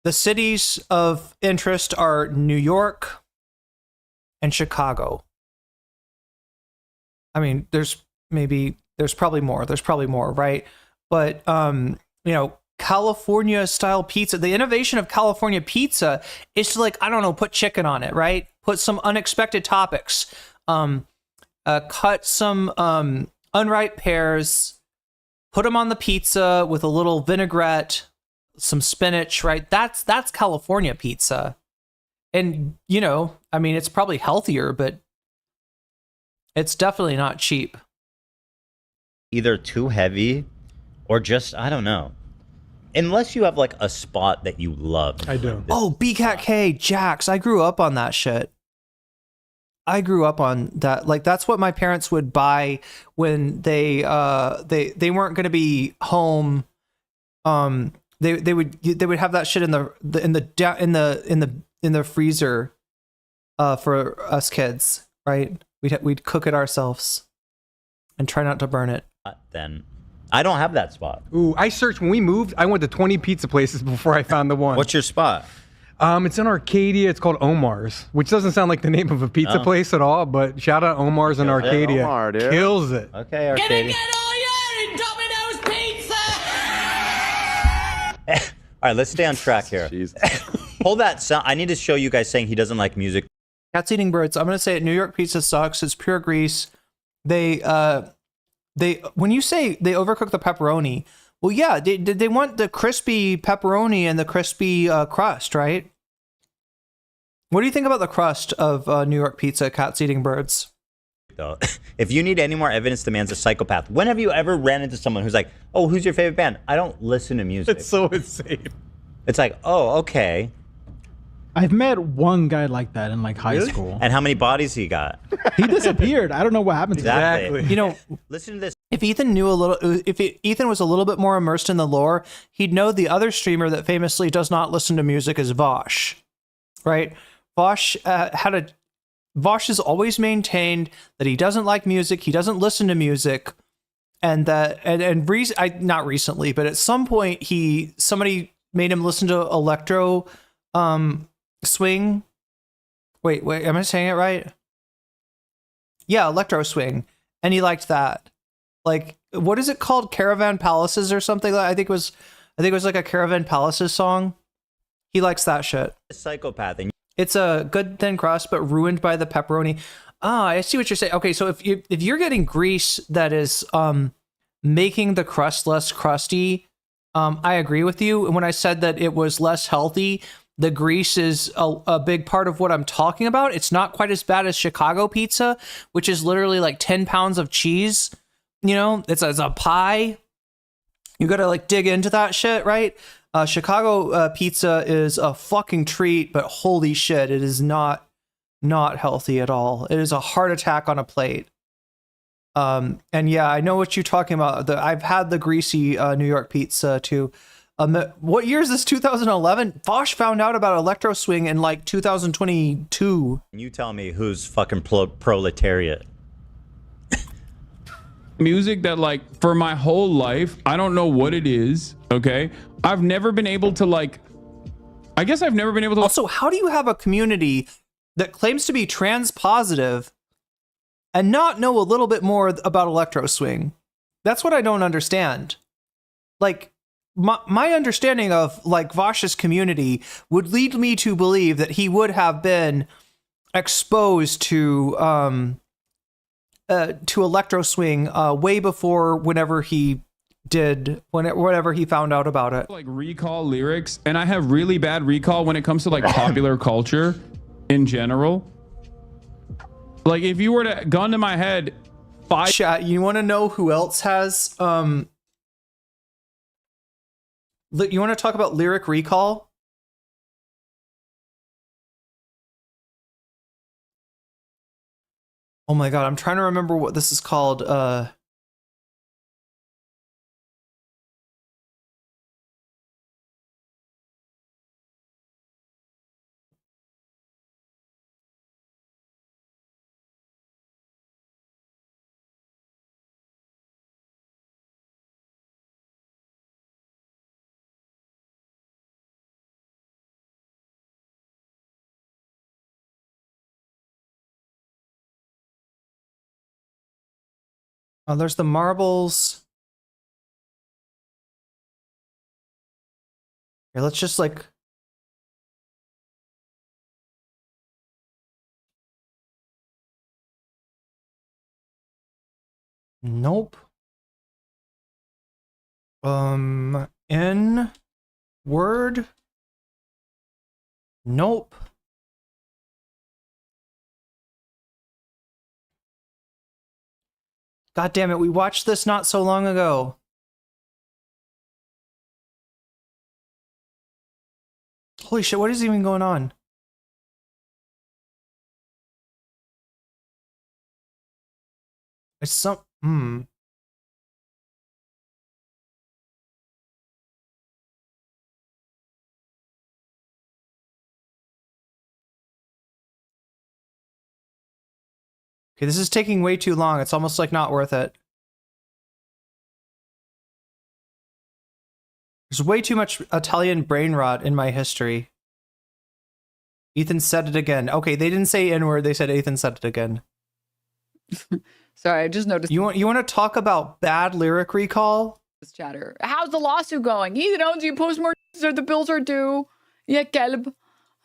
the cities of interest are New York and Chicago. I mean, there's probably more, right? But California style pizza, the innovation of California pizza is to like, I don't know, put chicken on it, right? Put some unexpected topics, cut some unripe pears, put them on the pizza with a little vinaigrette, some spinach, right? That's California pizza. And, you know, I mean, it's probably healthier, but it's definitely not cheap. Either too heavy or just, I don't know. Unless you have like a spot that you love. I do. Oh, BCAT Jax. I grew up on that shit. I grew up on that. Like, that's what my parents would buy when they weren't going to be home. They would have that shit in the freezer for us kids, right? We'd cook it ourselves and try not to burn it. Then I don't have that spot. Ooh, I searched when we moved. I went to 20 pizza places before I found the one. What's your spot? It's in Arcadia. It's called Omar's, which doesn't sound like the name of a pizza place at all. But shout out Omar's in Arcadia. Omar, dude. Kills it. Okay, Arcadia. All right, let's stay on track here. Hold that sound. I need to show you guys saying he doesn't like music. Cats eating birds. I'm gonna say it. New York pizza sucks. It's pure grease. When you say they overcook the pepperoni, well, yeah, they want the crispy pepperoni and the crispy crust, right? What do you think about the crust of New York pizza? Cats eating birds. Though, if you need any more evidence, the man's a psychopath. When have you ever ran into someone who's like, "Oh, who's your favorite band?" I don't listen to music. It's so insane. It's like, oh, okay. I've met one guy like that in like high school. And how many bodies he got? He disappeared. I don't know what happened to him. Exactly. You know, listen to this. If Ethan knew a little, Ethan was a little bit more immersed in the lore, he'd know the other streamer that famously does not listen to music is Vosh, right? Vosh Vosh has always maintained that he doesn't like music, he doesn't listen to music, and that not recently, but at some point somebody made him listen to electro swing. Wait, am I saying it right? Yeah, electro swing, and he liked that. Like, what is it called? Caravan Palaces or something? I think it was like a Caravan Palaces song. He likes that shit. Psychopath. It's a good thin crust, but ruined by the pepperoni. I see what you're saying. Okay, so if you're getting grease that is making the crust less crusty, I agree with you. And when I said that it was less healthy, the grease is a big part of what I'm talking about. It's not quite as bad as Chicago pizza, which is literally like 10 pounds of cheese. You know, it's a pie. You got to like dig into that shit, right? Chicago pizza is a fucking treat, but holy shit, it is not healthy at all. It is a heart attack on a plate. And yeah, I know what you're talking about. I've had the greasy New York pizza too. What year is this? 2011? Vosh found out about electro swing in like 2022. You tell me who's fucking proletariat. Music that, like, for my whole life, I don't know what it is, okay? I've never been able to, like, I guess I've never been able to. Also, how do you have a community that claims to be trans positive and not know a little bit more about electro swing? That's what I don't understand. Like, my understanding of like Vosh's community would lead me to believe that he would have been exposed to electro swing way before whenever he found out about it. Like, recall lyrics, and I have really bad recall when it comes to like popular culture in general. Like, if you were to gun to my head, Chat, you want to know who else has you want to talk about lyric recall? Oh my god, I'm trying to remember what this is called. There's the marbles. Here, let's just like. Nope. N word. Nope. God damn it, we watched this not so long ago. Holy shit, what is even going on? It's some Okay, this is taking way too long. It's almost like not worth it. There's way too much Italian brain rot in my history. Ethan said it again. Okay, they didn't say N-word, they said Ethan said it again. Sorry, I just noticed. You want to talk about bad lyric recall? This chatter. How's the lawsuit going? Ethan owns you. Postmortems or the bills are due. Yeah, Caleb.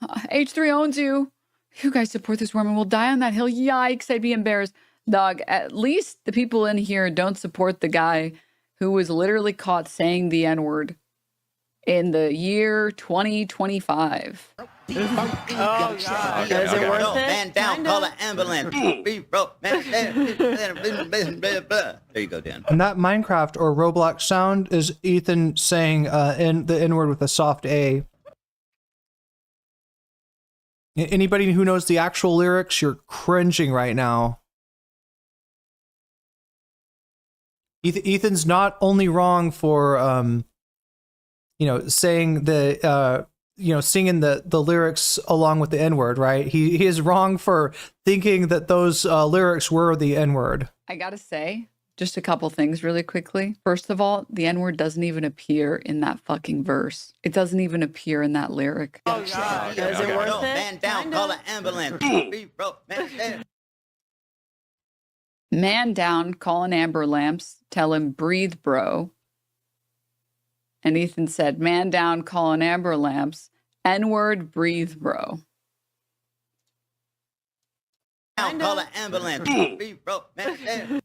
H3 owns you. You guys support this woman. We'll die on that hill. Yikes, I'd be embarrassed. Dog, at least the people in here don't support the guy who was literally caught saying the N-word in the year 2025. Oh, God. Is it worth it? Man down, call an ambulance. Be broke, man. There you go, Dan. And that Minecraft or Roblox sound is Ethan saying in the N-word with a soft A. Anybody who knows the actual lyrics, you're cringing right now. Ethan's not only wrong for saying the singing the lyrics along with the N-word, right? He is wrong for thinking that those lyrics were the N-word. I gotta say, just a couple things really quickly. First of all, the N-word doesn't even appear in that fucking verse. It doesn't even appear in that lyric. Oh, God. Is it worth it? Man down, call an ambulance. Be broke, man. Man down, call an amber lamps, tell him breathe, bro. And Ethan said, man down, call an amber lamps, N-word, breathe, bro. Down, call an ambulance. Be broke, man.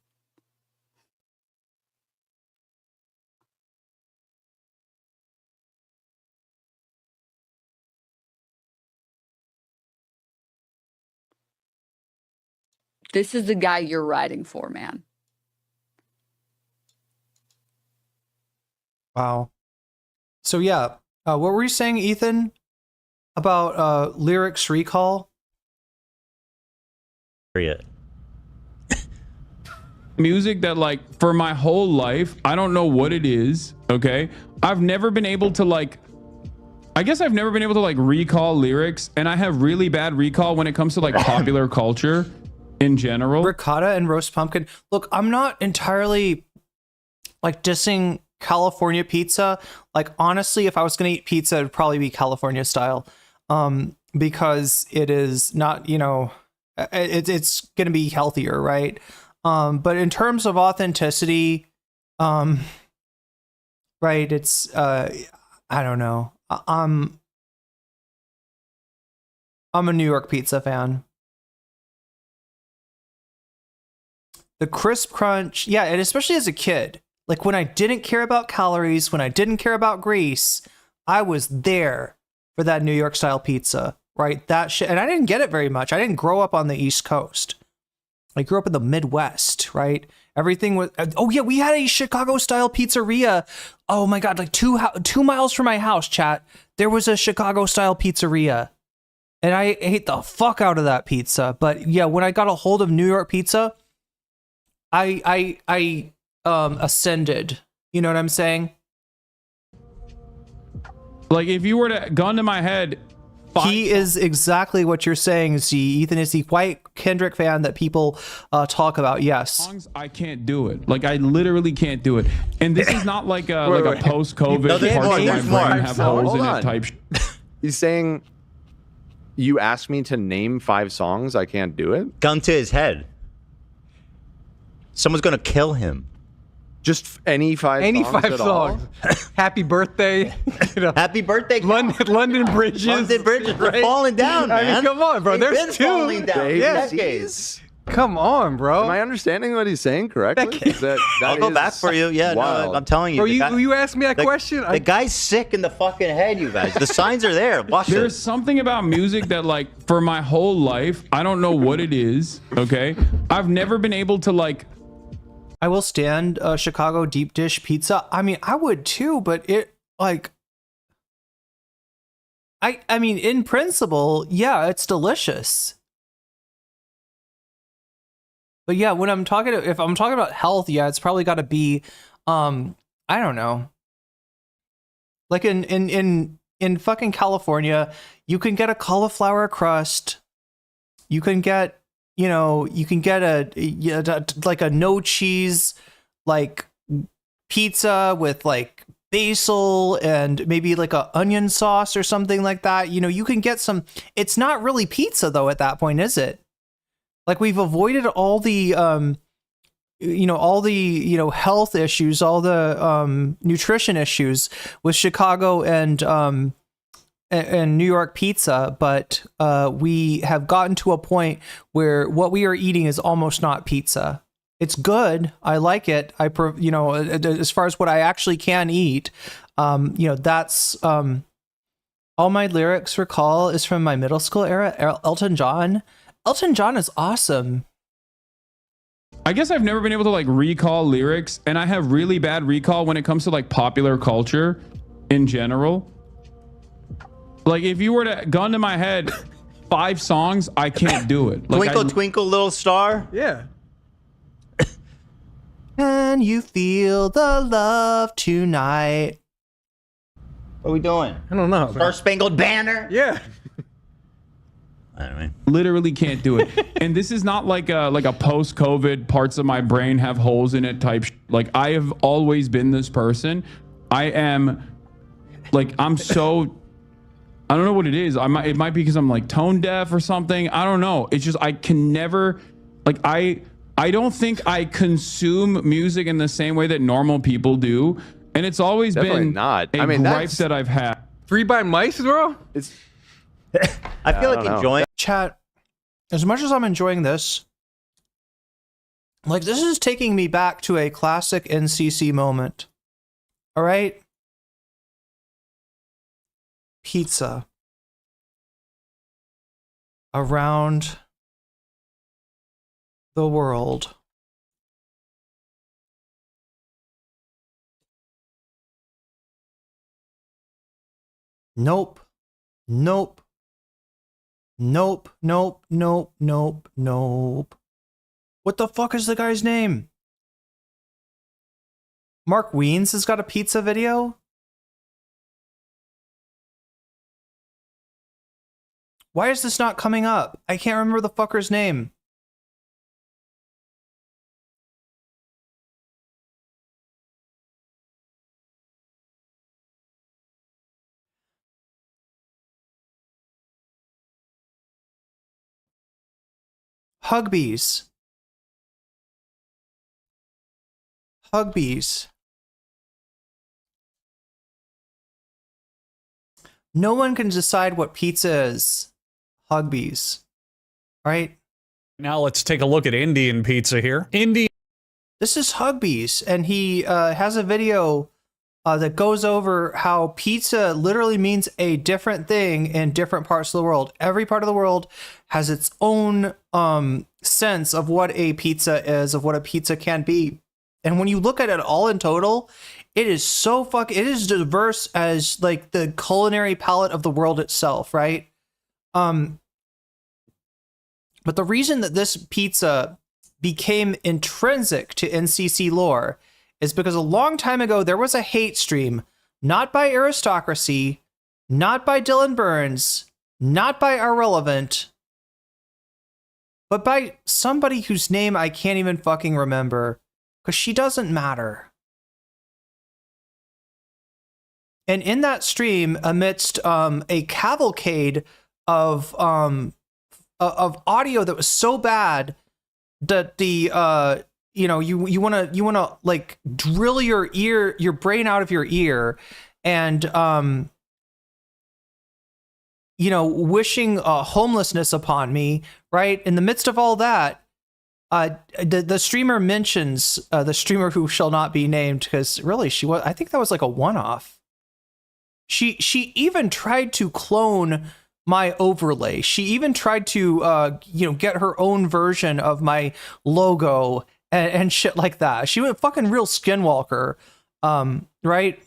This is the guy you're riding for, man. Wow. So yeah, what were you saying, Ethan, about lyrics recall? Music that, like, for my whole life, I don't know what it is, okay? I've never been able to, like, recall lyrics, and I have really bad recall when it comes to, like, popular culture in general. Ricotta and roast pumpkin. Look, I'm not entirely, like, dissing California pizza. Like, honestly, if I was gonna eat pizza, it'd probably be California style, because it is not, it's gonna be healthier, right? But in terms of authenticity, right, it's I don't know. I'm a New York pizza fan. The crisp crunch, yeah, and especially as a kid, like when I didn't care about calories, when I didn't care about grease, I was there for that New York style pizza, right? That shit, and I didn't get it very much. I didn't grow up on the East Coast. I grew up in the Midwest, right? Everything was, oh yeah, we had a Chicago style pizzeria. Oh my God, like 2 miles from my house, chat, there was a Chicago style pizzeria. And I ate the fuck out of that pizza. But yeah, when I got a hold of New York pizza, I ascended. You know what I'm saying? Like, if you were to gun to my head, he is exactly what you're saying. See, Ethan is the white Kendrick fan that people talk about. Yes, songs, I can't do it. Like, I literally can't do it. And this is not like a a post-COVID parts of my brain have holes in it type. He's saying, you asked me to name 5 songs. I can't do it. Gun to his head. Someone's gonna kill him. Just any 5 songs. Happy birthday. Happy birthday. London Bridges. London Bridges. They're falling down, man. I mean, come on, bro. They've There's been 2. falling down. Yeah. Decades. Come on, bro. Am I understanding what he's saying correctly? I'll go back for you. Yeah, no, I'm telling you. Bro, you asked me that question. The guy's sick in the fucking head, you guys. The signs are there. Watch There's it. something about music that, like, for my whole life, I don't know what it is. Okay, I've never been able to like. I will stand Chicago deep dish pizza. I mean, I would too, but it like. I mean, in principle, yeah, it's delicious. But yeah, when I'm talking, if I'm talking about health, yeah, it's probably got to be, I don't know. Like in fucking California, you can get a cauliflower crust. You can get, you can get like a no cheese, like pizza with like basil and maybe like a onion sauce or something like that. You can get some. It's not really pizza though at that point, is it? Like we've avoided all the, health issues, all the nutrition issues with Chicago and New York pizza, but we have gotten to a point where what we are eating is almost not pizza. It's good. I like it. As far as what I actually can eat, that's all my lyrics recall is from my middle school era. Elton John. Elton John is awesome. I guess I've never been able to like recall lyrics, and I have really bad recall when it comes to like popular culture in general. Like if you were to gun to my head 5 songs, I can't do it. Like, Twinkle Twinkle Little Star. Yeah. Can you feel the love tonight? What are we doing? I don't know. Star Spangled Banner. Yeah. I don't know. Literally can't do it. And this is not like a post-COVID parts of my brain have holes in it type. Like I have always been this person. I am like, I'm so, I don't know what it is. It might be because I'm like tone deaf or something. I don't know. It's just, I can never, like, I don't think I consume music in the same way that normal people do. And it's always been not. a gripe that I've had. 3 by Mice, bro? It's. I feel like enjoying. Chat, as much as I'm enjoying this, like this is taking me back to a classic NCC moment. All right? Pizza. Around the world. Nope. Nope. Nope, nope, nope, nope, nope. What the fuck is the guy's name? Mark Wiens has got a pizza video? Why is this not coming up? I can't remember the fucker's name. Hugbees. Hugbees. No one can decide what pizza is. Hugbees. Right? Now let's take a look at Indian pizza here. This is Hugbees, and he has a video that goes over how pizza literally means a different thing in different parts of the world. Every part of the world has its own sense of what a pizza is, of what a pizza can be. And when you look at it all in total, it is so it is diverse as like the culinary palette of the world itself, right? But the reason that this pizza became intrinsic to NCC lore is because a long time ago there was a hate stream, not by Aristocracy, not by Dylan Burns, not by Irrelevant, but by somebody whose name I can't even fucking remember, because she doesn't matter. And in that stream, amidst a cavalcade of audio that was so bad that the you want to like drill your brain out of your ear, and wishing homelessness upon me, right? In the midst of all that, the streamer mentions the streamer who shall not be named, because really I think that was like a one-off. She even tried to clone my overlay. She even tried to get her own version of my logo and shit like that. She went fucking real skinwalker, right?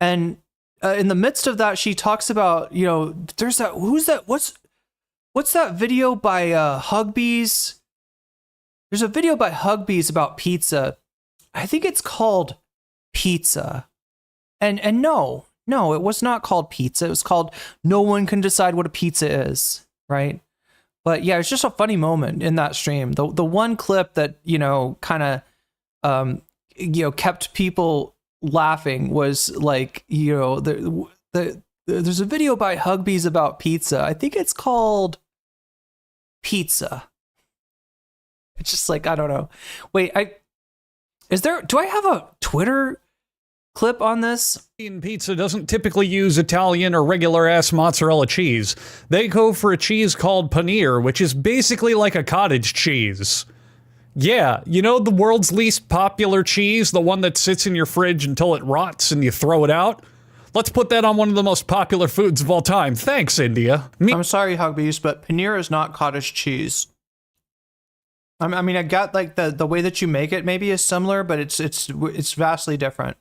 And in the midst of that, she talks about, there's that, what's that video by Hugbees? There's a video by Hugbees about pizza. I think it's called Pizza. And no, it was not called Pizza. It was called No One Can Decide What a Pizza Is, right? But yeah, it's just a funny moment in that stream. The one clip that, kind of, kept people laughing was like, there's a video by Hugbees about pizza. I think it's called Pizza. It's just like, I don't know. Wait, do I have a Twitter clip on this? Pizza doesn't typically use Italian or regular ass mozzarella cheese. They go for a cheese called paneer, which is basically like a cottage cheese. Yeah, the world's least popular cheese, the one that sits in your fridge until it rots and you throw it out? Let's put that on one of the most popular foods of all time. Thanks, India. I'm sorry, Hugbees, but paneer is not cottage cheese. I mean, I got like the way that you make it maybe is similar, but it's vastly different.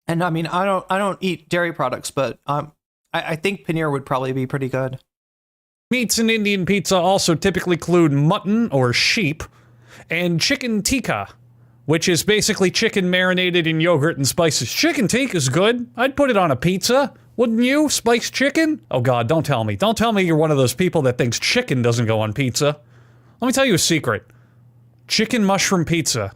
And I mean, I don't eat dairy products, but I think paneer would probably be pretty good. Meats in Indian pizza also typically include mutton or sheep and chicken tikka, which is basically chicken marinated in yogurt and spices. Chicken tikka is good. I'd put it on a pizza. Wouldn't you? Spiced chicken? Oh God, don't tell me. Don't tell me you're one of those people that thinks chicken doesn't go on pizza. Let me tell you a secret. Chicken mushroom pizza.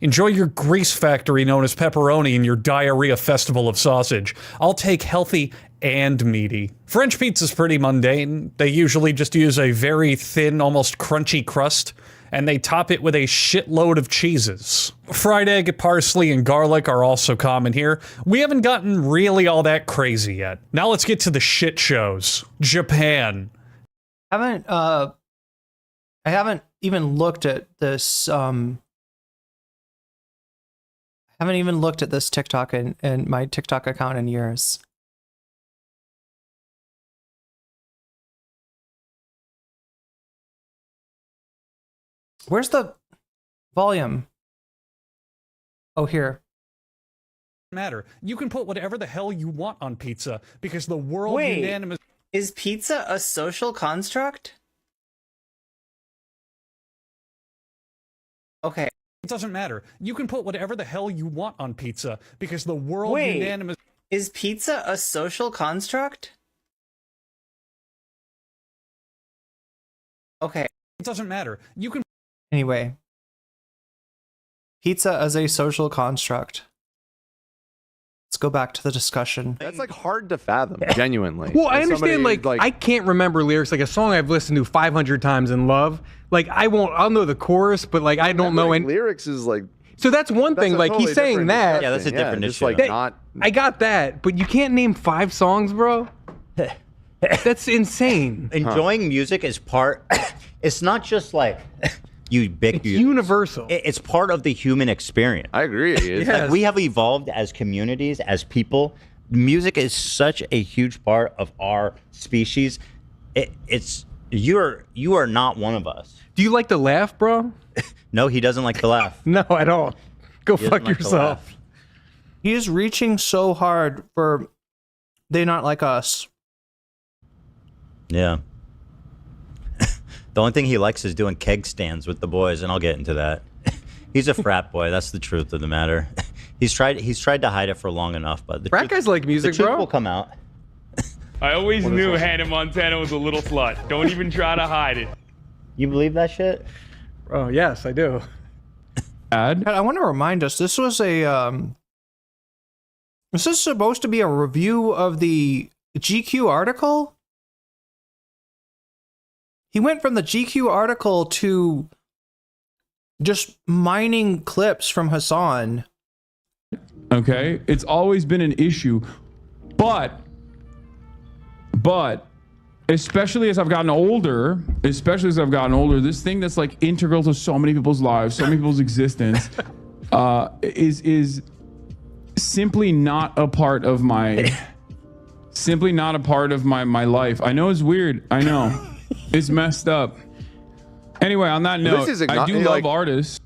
Enjoy your grease factory known as pepperoni and your diarrhea festival of sausage. I'll take healthy and meaty. French pizza's pretty mundane. They usually just use a very thin, almost crunchy crust, and they top it with a shitload of cheeses. Fried egg, parsley, and garlic are also common here. We haven't gotten really all that crazy yet. Now let's get to the shit shows. Japan. I haven't even looked at this, I haven't even looked at this TikTok in my TikTok account in years. Where's the volume? Oh, here. Matter. You can put whatever the hell you want on pizza because the world Wait, unanimous. Is pizza a social construct? Okay. It doesn't matter. You can put whatever the hell you want on pizza because the world unanimous. Is pizza a social construct? Okay. It doesn't matter. You can. Anyway. Pizza as a social construct. Let's go back to the discussion. That's like hard to fathom, genuinely. Well, I As understand, somebody, like, I can't remember lyrics. Like a song I've listened to 500 times in love. Like, I'll know the chorus, but like, I don't know any lyrics is like. So that's one thing. a Like, totally he's saying different that. Yeah, that's a different just issue. like That- not. I got that, but you can't name 5 songs, bro. That's insane. Enjoying music is part. It's not just like It's universal. It's part of the human experience. I agree. It's Like, we have evolved as communities, as people. Music is such a huge part of our species. You are not one of us. Do you like to laugh, bro? No, he doesn't like to laugh. No, I don't. Go He doesn't fuck like to yourself. laugh. He is reaching so hard for They Not Like Us. Yeah. The only thing he likes is doing keg stands with the boys, and I'll get into that. He's a frat boy. That's the truth of the matter. He's tried to hide it for long enough, but the Frat truth, guys like music, the truth bro. will come out. I always knew Hannah Montana was a little slut. Don't even try to hide it. You believe that shit? Oh, yes, I do. I want to remind us, this was this is supposed to be a review of the GQ article? He went from the GQ article to just mining clips from Hasan. Okay, it's always been an issue, but especially as I've gotten older, this thing that's like integral to so many people's lives, so many people's existence, is simply not a part of my life. I know it's weird. I know it's messed up. Anyway, on that note, I do love artists.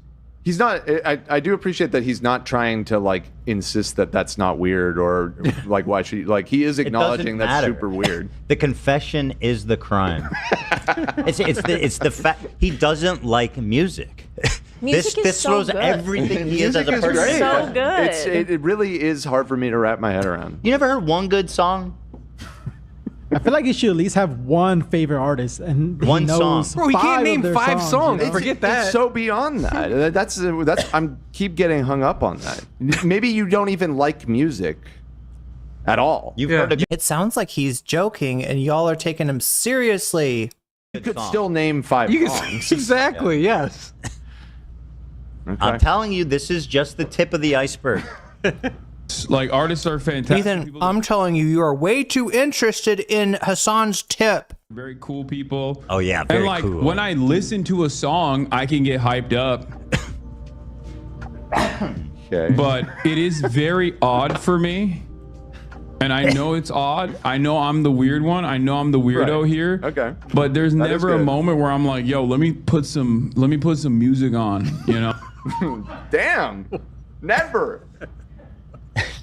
He's not. I do appreciate that he's not trying to like insist that that's not weird or like why should like he is acknowledging that's super weird. The confession is the crime. it's the fact he doesn't like music. This so throws good. everything he is as a Music person. great, So but good. It really is hard for me to wrap my head around. You never heard one good song? I feel like you should at least have one favorite artist and he One knows song. Bro, he can't 5 of name their 5 songs. you know? Forget that. It's so beyond that. That's I'm keep getting hung up on that. Maybe you don't even like music at all. You've heard of It sounds like he's joking, and y'all are taking him seriously. You could still name 5 songs. Exactly. Yes. I'm telling you, this is just the tip of the iceberg. Like artists are fantastic. Ethan, I'm telling you, you are way too interested in Hasan's tip. Very cool people. Oh yeah, and like when I listen to a song, I can get hyped up. Okay. But it is very odd for me. And I know it's odd. I know I'm the weird one. I know I'm the weirdo here. Okay. But there's That is never a good. moment where I'm like, yo, let me put some music on, you know? Damn. Never.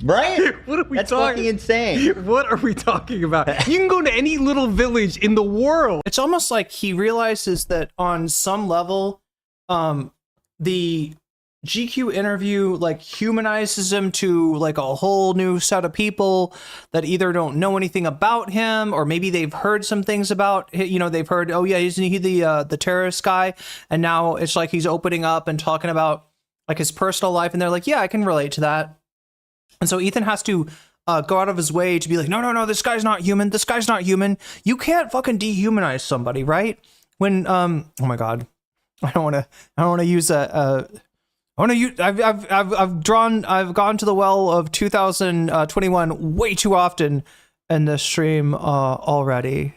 Right? What are we That's talking? fucking insane. What are we talking about? You can go to any little village in the world. It's almost like he realizes that on some level, the GQ interview like humanizes him to like a whole new set of people that either don't know anything about him, or maybe they've heard some things about, you know, they've heard, oh yeah, isn't he the terrorist guy? And now it's like he's opening up and talking about like his personal life, and they're like, yeah, I can relate to that. And so Ethan has to go out of his way to be like, no, this guy's not human. This guy's not human. You can't fucking dehumanize somebody, right? When oh my god, I don't want to use I've gone to the well of 2021 way too often in this stream already.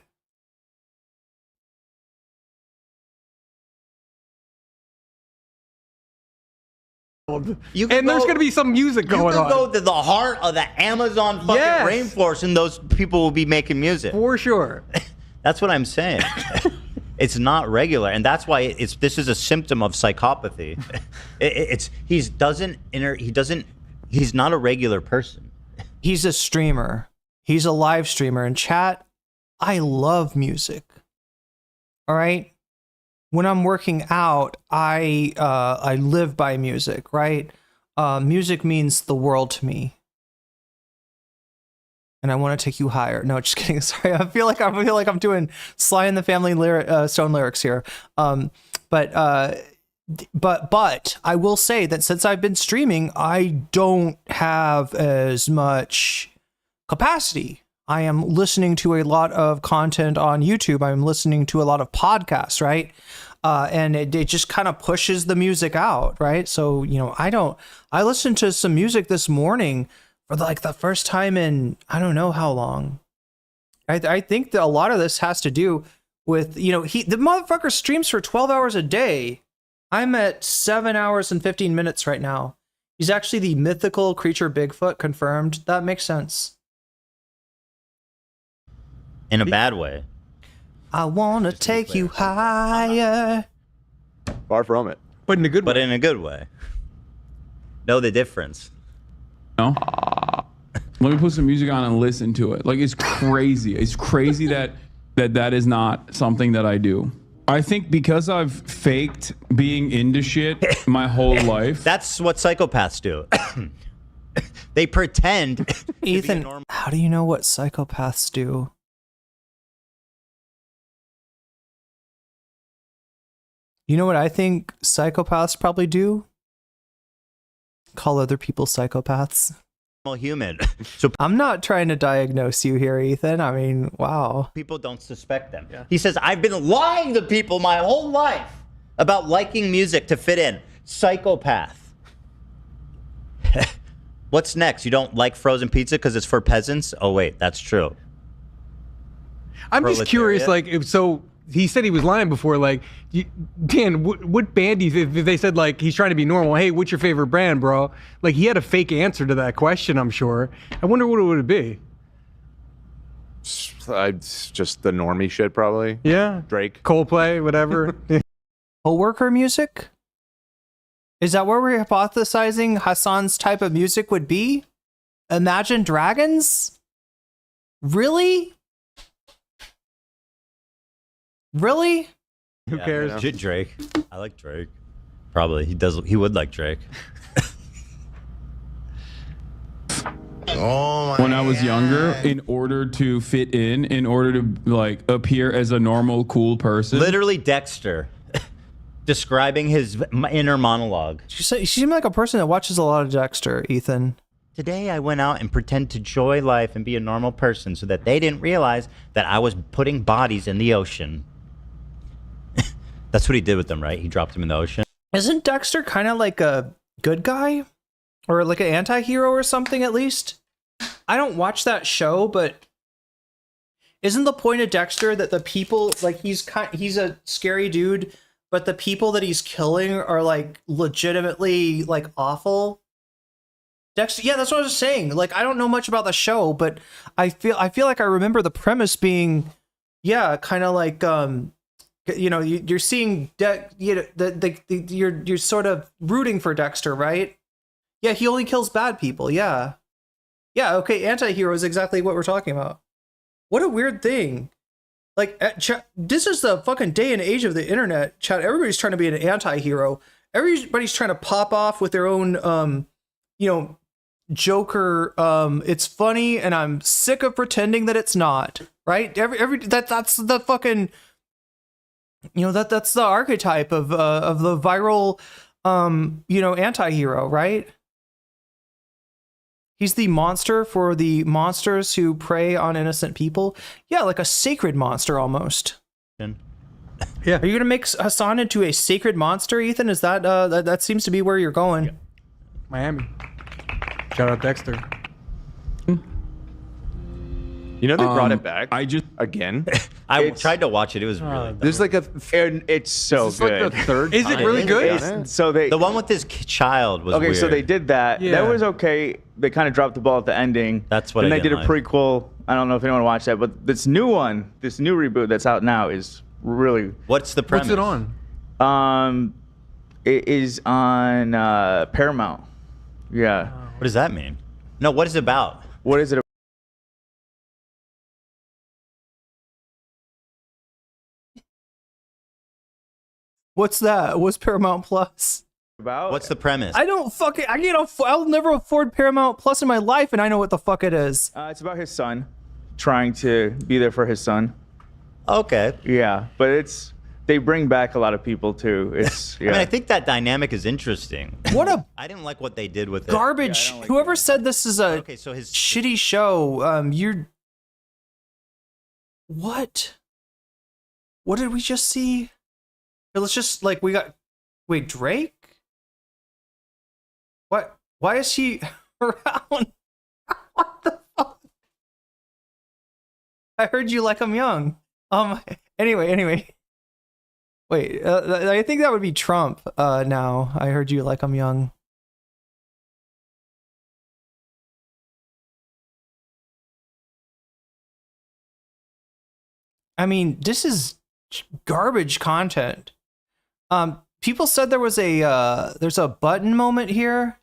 And there's going to be some music going on. You can go to the heart of the Amazon fucking rainforest and those people will be making music. For sure. That's what I'm saying. It's not regular, and that's why this is a symptom of psychopathy. He's not a regular person. He's a streamer. He's a live streamer. And chat, I love music. All right? When I'm working out, I live by music, right? Music means the world to me. And I want to take you higher. No, just kidding. Sorry, I feel like I'm doing Sly and the Family Stone lyrics here. But I will say that since I've been streaming, I don't have as much capacity. I am listening to a lot of content on YouTube. I'm listening to a lot of podcasts, right? And it just kind of pushes the music out, right? So, you know, I listened to some music this morning for like the first time in I don't know how long. I think that a lot of this has to do with, you know, the motherfucker streams for 12 hours a day. I'm at 7 hours and 15 minutes right now. He's actually the mythical creature Bigfoot, confirmed. That makes sense. In a bad way. I want to take you higher. Far from it. But in a good way. But in a good way. Know the difference. No. Let me put some music on and listen to it. Like, it's crazy. It's crazy that is not something that I do. I think because I've faked being into shit my whole life. That's what psychopaths do. They pretend. Ethan, how do you know what psychopaths do? You know what I think psychopaths probably do? Call other people psychopaths. Human. So I'm not trying to diagnose you here, Ethan. I mean, wow. People don't suspect them. Yeah. He says, I've been lying to people my whole life about liking music to fit in. Psychopath. What's next? You don't like frozen pizza because it's for peasants? Oh, wait, that's true. I'm just curious, like, so he said he was lying before. Like, Dan, what band do you think, if they said, like, he's trying to be normal, hey, what's your favorite brand, bro? Like, he had a fake answer to that question, I'm sure. I wonder what it would be. It's just the normie shit, probably. Yeah. Drake. Coldplay, whatever. Co-worker music? Is that where we're hypothesizing Hasan's type of music would be? Imagine Dragons? Really? Really? Who cares? Drake. I like Drake. Probably. He would like Drake. When I was younger, in order to fit in order to like appear as a normal, cool person. Literally Dexter. Describing his inner monologue. You seem like a person that watches a lot of Dexter, Ethan. Today I went out and pretended to enjoy life and be a normal person so that they didn't realize that I was putting bodies in the ocean. That's what he did with them, right? He dropped them in the ocean. Isn't Dexter kind of like a good guy? Or like an anti-hero or something, at least? I don't watch that show, but isn't the point of Dexter that the people, like, he's a scary dude, but the people that he's killing are like legitimately like awful? Dexter, yeah, that's what I was saying. Like, I don't know much about the show, but I feel like I remember the premise being, yeah, kind of like you know, you're seeing you're sort of rooting for Dexter, right? Yeah, he only kills bad people. Yeah. Yeah, okay, anti-hero is exactly what we're talking about. What a weird thing. Like, this is the fucking day and age of the internet, chat. Everybody's trying to be an anti-hero. Everybody's trying to pop off with their own, you know, Joker. It's funny, and I'm sick of pretending that it's not. Right? That's the fucking, you know, that's the archetype of the viral, you know, anti-hero, right? He's the monster for the monsters who prey on innocent people. Yeah, like a sacred monster almost. Yeah. Are you gonna make Hasan into a sacred monster, Ethan? Is that that seems to be where you're going? Yeah. Miami. Shout out Dexter. You know they brought it back. Again. I tried to watch it. It was really. There's like it's so good. Like the third. Is it really good? So they the one with his child was okay. Weird. So they did that. Yeah. That was okay. They kind of dropped the ball at the ending. That's what. Then I they did didn't a prequel. I don't know if anyone watched that, but this new one, this new reboot that's out now is really. What's the premise? What's it on? It is on Paramount. Yeah. What does that mean? No, what is it about? What is it? What's that? What's Paramount Plus? About? What's the premise? I'll never afford Paramount Plus in my life, and I know what the fuck it is. It's about his son, trying to be there for his son. Okay. Yeah, but they bring back a lot of people too. It's yeah. I mean, I think that dynamic is interesting. What a I didn't like what they did with garbage. Like Whoever said this is a shitty show, you're. What? What did we just see? Let's just like wait, Drake? What? Why is he around? What the fuck? I heard you like him young. Anyway. Wait, I think that would be Trump now. I heard you like him young. I mean, this is garbage content. People said there was there's a button moment here.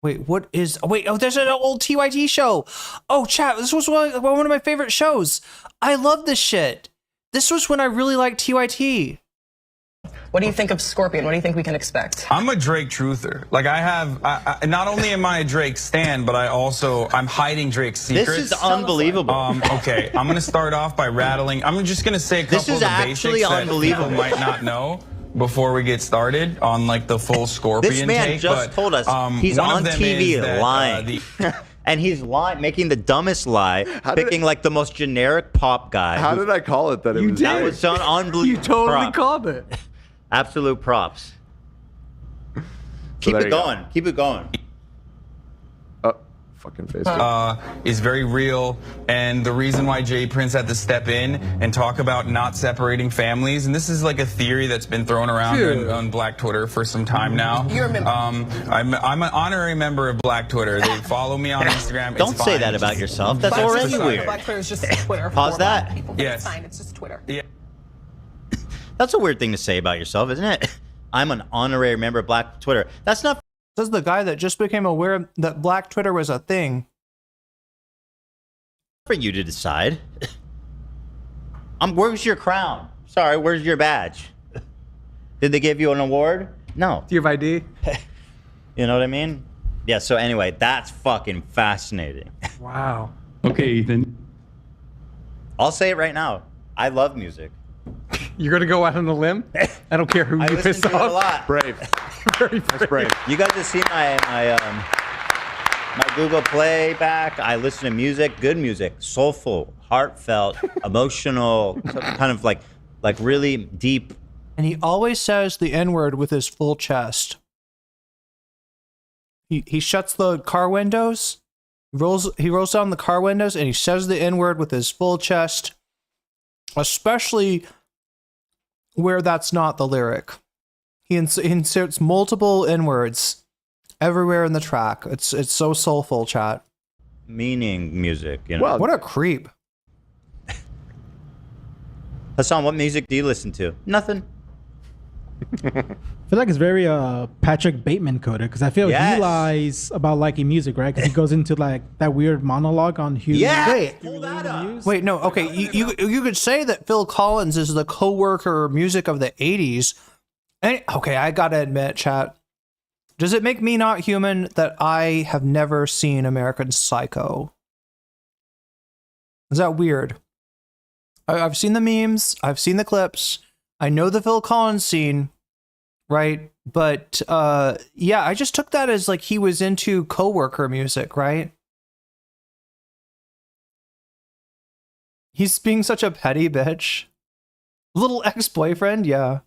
Wait, what is? Wait, oh, there's an old TYT show. Oh, chat, this was one of my favorite shows. I love this shit. This was when I really liked TYT. What do you think of Scorpion? What do you think we can expect? I'm a Drake truther. Like I not only am I a Drake stan, but I'm hiding Drake's secrets. This is unbelievable. Okay, I'm gonna start off by rattling. I'm just gonna say a couple of the basics that people might not know before we get started on like the full Scorpion This man take. just told us he's on TV lying. And he's lying, making the dumbest lie, picking like the most generic pop guy. How did I call it that? That was so unbelievable. You totally called it. Absolute props. Keep it going. Keep it going. fucking face. Is very real, and the reason why Jay Prince had to step in and talk about not separating families, and this is like a theory that's been thrown around on Black Twitter for some time now. You're a member. I'm an honorary member of Black Twitter. They follow me on Instagram. Don't say that about yourself. That's already weird. Black Twitter is just Twitter. Pause that. People. Yes. It's fine. It's just Twitter. Yeah. That's a weird thing to say about yourself, isn't it? I'm an honorary member of Black Twitter. That's not. This is the guy that just became aware that Black Twitter was a thing. For you to decide. Where's your crown? Sorry, where's your badge? Did they give you an award? No. Do you have ID? You know what I mean? Yeah, so anyway, that's fucking fascinating. Wow. Okay, Ethan. I'll say it right now. I love music. You're gonna go out on a limb? I don't care who I you listen piss to it off. a lot. Brave. Very That's brave. You guys have seen my Google Play back. I listen to music, good music, soulful, heartfelt, emotional, kind of like really deep. And he always says the N-word with his full chest. He shuts the car windows, he rolls down the car windows, and he says the N-word with his full chest, especially where that's not the lyric. He inserts multiple N-words everywhere in the track. It's so soulful, chat. Meaning music, you know. Well, what a creep. Hasan, what music do you listen to? Nothing. I feel like it's very Patrick Bateman coded because I feel Yes. he lies about liking music, right? Because he goes into like that weird monologue on Huey. Wait, no, okay. You could say that Phil Collins is the co-worker music of the 80s. And, okay, I gotta admit, chat. Does it make me not human that I have never seen American Psycho? Is that weird? I've seen the memes, I've seen the clips, I know the Phil Collins scene, right? But yeah, I just took that as like he was into co-worker music, right? He's being such a petty bitch. Little ex-boyfriend, yeah.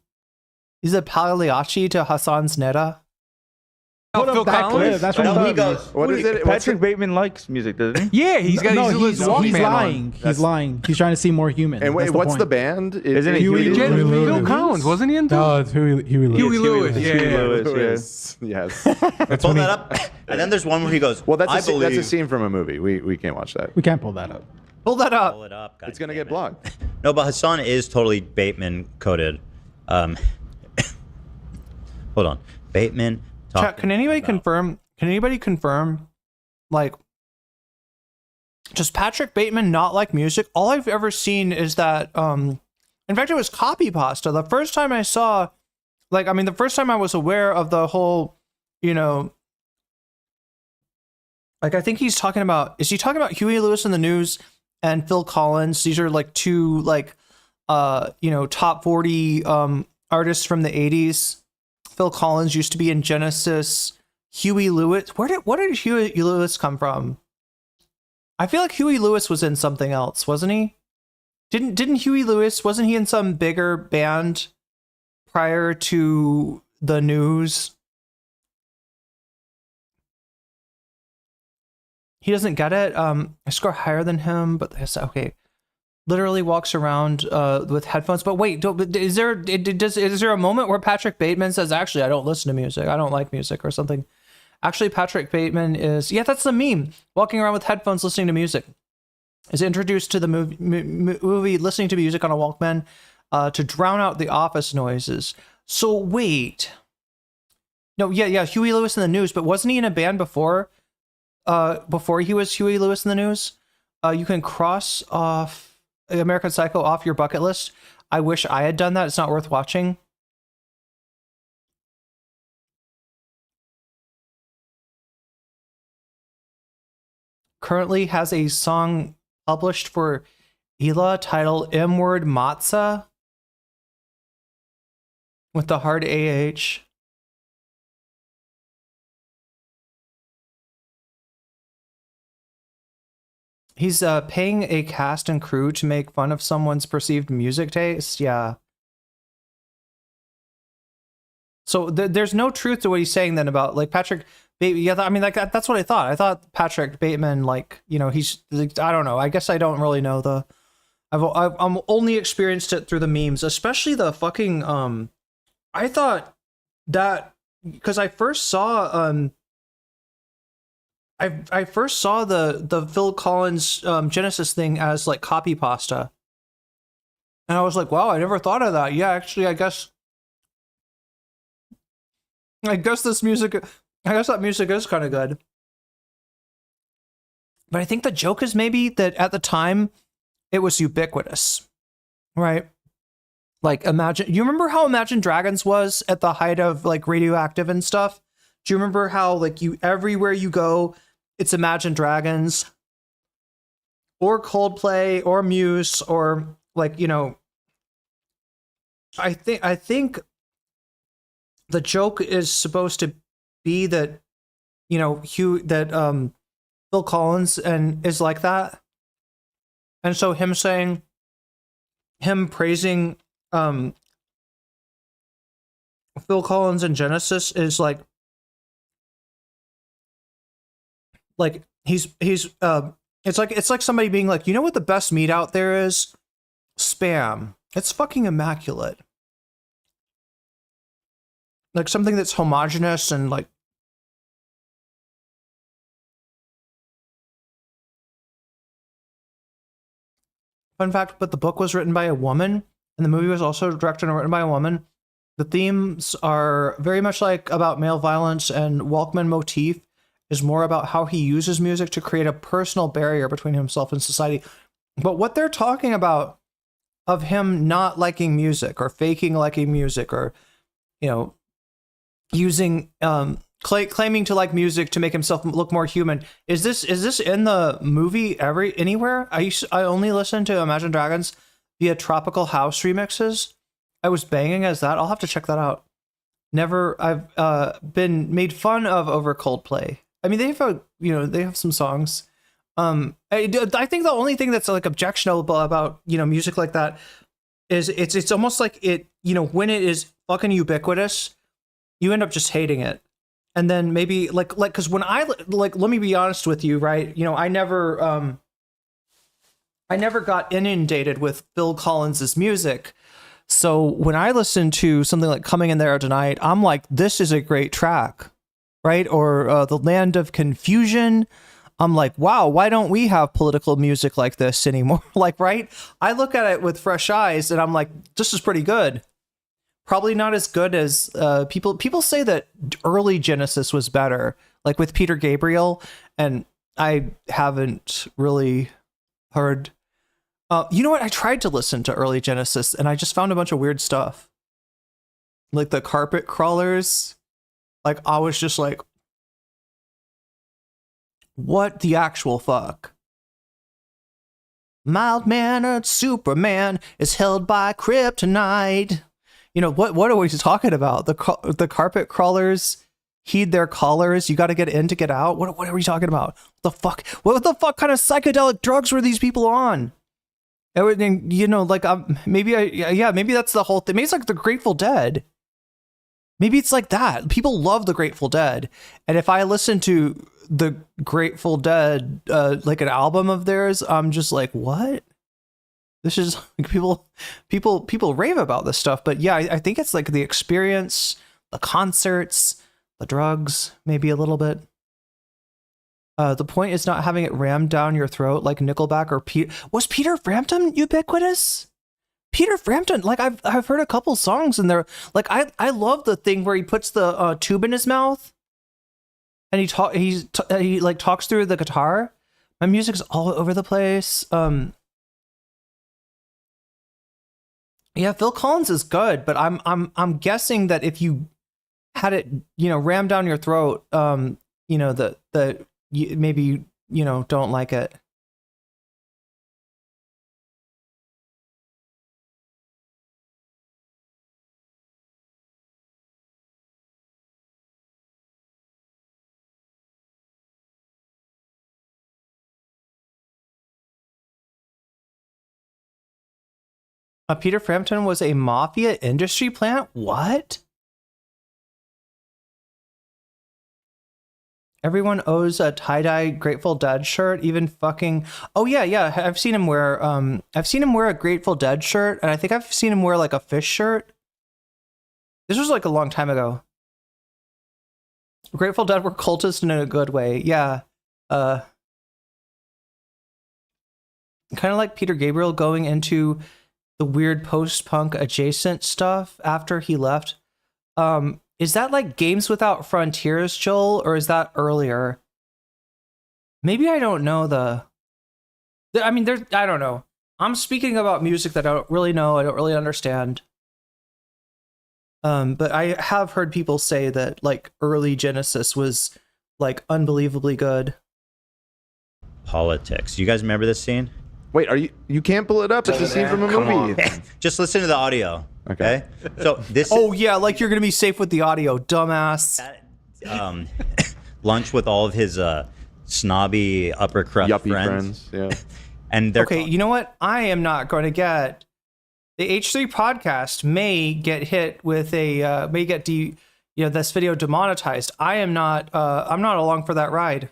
He's a Pagliacci to Hasan's Netta. Hold up, that clip, that's from he goes, What is it? What's Patrick Bateman likes music, doesn't he? Yeah, he's got No, his he's Walkman lying. on. He's lying. He's trying to seem more human. And wait, That's what's the point. band? Isn't it Huey Huey Lewis? Lewis? Phil Collins, wasn't he into? No, it's Huey Lewis. Huey Lewis. Yeah, Huey yeah. Lewis, Yes. Pull that up. And then there's one where he goes, Well, that's I a believe. that's a scene from a movie. We can't watch that. We can't pull that up. Pull that up. Pull it up, It's gonna get blocked. No, but Hasan is totally Bateman coded. Hold on. Bateman. Chat, can anybody confirm? Can anybody confirm? Like, does Patrick Bateman not like music? All I've ever seen is that. In fact, it was copy pasta. The first time I saw, like, I mean, the first time I was aware of the whole, you know, like, I think he's talking about. Is he talking about Huey Lewis in the News and Phil Collins? These are like two, like, you know, top 40 artists from the 80s. Phil Collins used to be in Genesis. Huey Lewis, what did Huey Lewis come from? I feel like Huey Lewis was in something else, wasn't he? Didn't Huey Lewis, wasn't he in some bigger band prior to the News? He doesn't get it. I score higher than him, but okay. Literally walks around with headphones. But wait, is there a moment where Patrick Bateman says, actually, I don't listen to music, I don't like music or something? Actually, Patrick Bateman is, yeah, that's the meme. Walking around with headphones listening to music. Is introduced to the movie listening to music on a Walkman to drown out the office noises. So wait. No, yeah, Huey Lewis in the News, but wasn't he in a band before he was Huey Lewis in the News? You can cross off American Psycho off your bucket list. I wish I had done that. It's not worth watching. Currently has a song published for Hila titled M-Word Matzah with the hard AH. He's paying a cast and crew to make fun of someone's perceived music taste. Yeah. So there's no truth to what he's saying then about, like, Patrick Yeah, I mean, like that's what I thought. I thought Patrick Bateman, like, you know, he's like, I don't know. I guess I don't really know the. I'm only experienced it through the memes, especially the fucking. I thought that because I first saw I first saw the Phil Collins Genesis thing as like copy pasta, and I was like, wow, I never thought of that. Yeah, actually, I guess this music. I guess that music is kind of good. But I think the joke is maybe that at the time it was ubiquitous, right? Like you remember how Imagine Dragons was at the height of like Radioactive and stuff? Do you remember how like everywhere you go, it's Imagine Dragons or Coldplay or Muse or like, you know, I think the joke is supposed to be that, you know, Phil Collins and is like that. And so him praising Phil Collins and Genesis is like he's it's like somebody being like, you know what the best meat out there is? Spam. It's fucking immaculate. Like something that's homogenous and like fun fact, but the book was written by a woman and the movie was also directed and written by a woman. The themes are very much like about male violence, and Walkman motif is more about how he uses music to create a personal barrier between himself and society. But what they're talking about of him not liking music or faking liking music or, you know, using claiming to like music to make himself look more human. Is this in the movie anywhere? I only listen to Imagine Dragons via Tropical House remixes. I was banging as that. I'll have to check that out. I've been made fun of over Coldplay. I mean, they have some songs. I think the only thing that's like objectionable about, you know, music like that is it's almost like it, you know, when it is fucking ubiquitous, you end up just hating it. And then maybe like, cause when let me be honest with you, right? You know, I never got inundated with Phil Collins's music. So when I listen to something like Coming in There Tonight, I'm like, this is a great track, right? Or The Land of Confusion. I'm like, wow, why don't we have political music like this anymore? Like, right? I look at it with fresh eyes and I'm like, this is pretty good. Probably not as good as people say that early Genesis was better, like with Peter Gabriel, and I haven't really heard. You know what? I tried to listen to early Genesis, and I just found a bunch of weird stuff, like the Carpet Crawlers. Like I was just like, what the actual fuck? Mild-mannered Superman is held by kryptonite. You know, what are we talking about? The Carpet Crawlers heed their callers. You got to get in to get out. What are we talking about? What the fuck kind of psychedelic drugs were these people on? Everything, you know, like maybe that's the whole thing. Maybe it's like the Grateful Dead. Maybe it's like that. People love the Grateful Dead, and if I listen to the Grateful Dead, like an album of theirs, I'm just like, what? This is like people rave about this stuff, but yeah, I think it's like the experience, the concerts, the drugs, maybe a little bit. The point is not having it rammed down your throat like Nickelback or Was Peter Frampton ubiquitous? Peter Frampton, like I've heard a couple songs and they're like I love the thing where he puts the tube in his mouth and he like talks through the guitar. My music's all over the place. Yeah, Phil Collins is good, but I'm guessing that if you had it, you know, rammed down your throat, you know, maybe you know, don't like it. Peter Frampton was a mafia industry plant? What? Everyone owes a tie-dye Grateful Dead shirt, even fucking. Oh yeah. I've seen him wear a Grateful Dead shirt, and I think I've seen him wear like a Fish shirt. This was like a long time ago. Grateful Dead were cultists in a good way. Yeah. Kind of like Peter Gabriel going into the weird post-punk adjacent stuff after he left. Is that like Games Without Frontiers, Joel, or is that earlier? Maybe I don't know I mean, I don't know. I'm speaking about music that I don't really know. I don't really understand. But I have heard people say that like early Genesis was like unbelievably good. Politics. You guys remember this scene? Wait, you can't pull it up. It's a scene from a movie. Just listen to the audio. Okay. So this. Oh yeah, like you're gonna be safe with the audio, dumbass. Lunch with all of his snobby upper crust Yuppie friends. Yeah. And they're okay. You know what? I am not going to get the H3 podcast may get hit with a this video demonetized. I'm not along for that ride.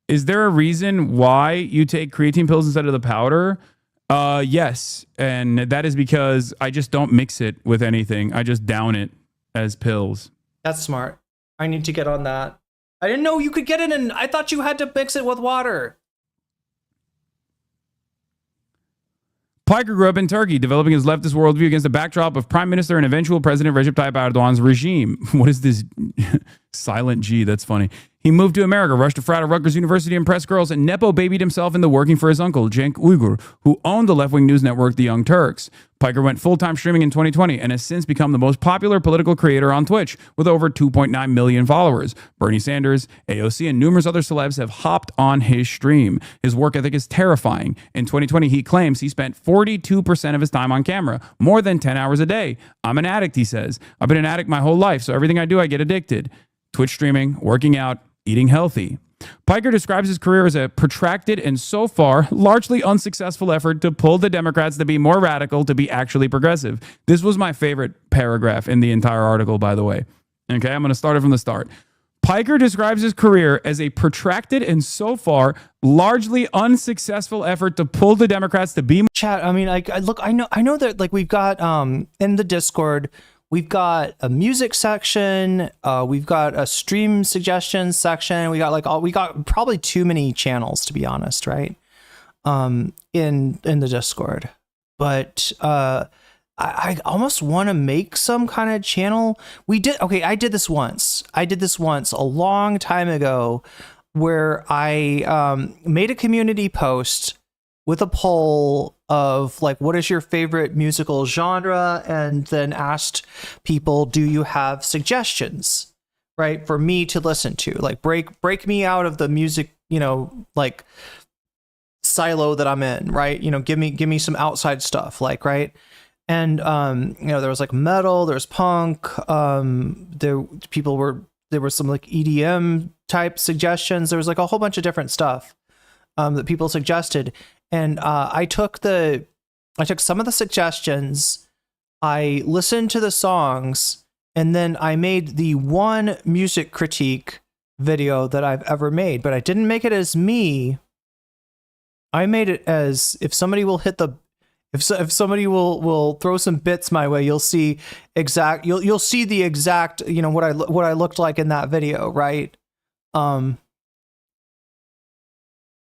Is there a reason why you take creatine pills instead of the powder? Yes, and that is because I just don't mix it with anything. I just down it as pills. That's smart. I need to get on that. I didn't know you could get it in. I thought you had to mix it with water. Piker grew up in Turkey, developing his leftist worldview against the backdrop of Prime Minister and eventual President Recep Tayyip Erdogan's regime. What is this? Silent G, that's funny. He moved to America, rushed to frat at Rutgers University, impressed girls, and Nepo babied himself into working for his uncle, Cenk Uygur, who owned the left-wing news network The Young Turks. Piker went full-time streaming in 2020 and has since become the most popular political creator on Twitch, with over 2.9 million followers. Bernie Sanders, AOC, and numerous other celebs have hopped on his stream. His work ethic is terrifying. In 2020, he claims he spent 42% of his time on camera, more than 10 hours a day. I'm an addict, he says. I've been an addict my whole life, so everything I do, I get addicted. Twitch streaming, working out, eating healthy. Piker describes his career as a protracted and so far largely unsuccessful effort to pull the Democrats to be more radical, to be actually progressive. This was my favorite paragraph in the entire article, by the way. Okay, I'm going to start it from the start. Piker describes his career as a protracted and so far largely unsuccessful effort to pull the Democrats to be. Chat. I mean, I know that like we've got in the Discord. We've got a music section. We've got a stream suggestions section. We got probably too many channels, to be honest, right? In the Discord, but I almost want to make some kind of channel. I did this once a long time ago, where I made a community post with a poll of like, what is your favorite musical genre? And then asked people, do you have suggestions, right, for me to listen to? Like break me out of the music, like silo that I'm in, right? Give me some outside stuff, like, right? And there was like metal, there's punk, there were some like EDM type suggestions. There was like a whole bunch of different stuff that people suggested. And I took some of the suggestions, I listened to the songs, and then I made the one music critique video that I've ever made. But I didn't make it as me. I made it as if somebody will if somebody will throw some bits my way, you'll see you'll see the exact what I looked like in that video, right?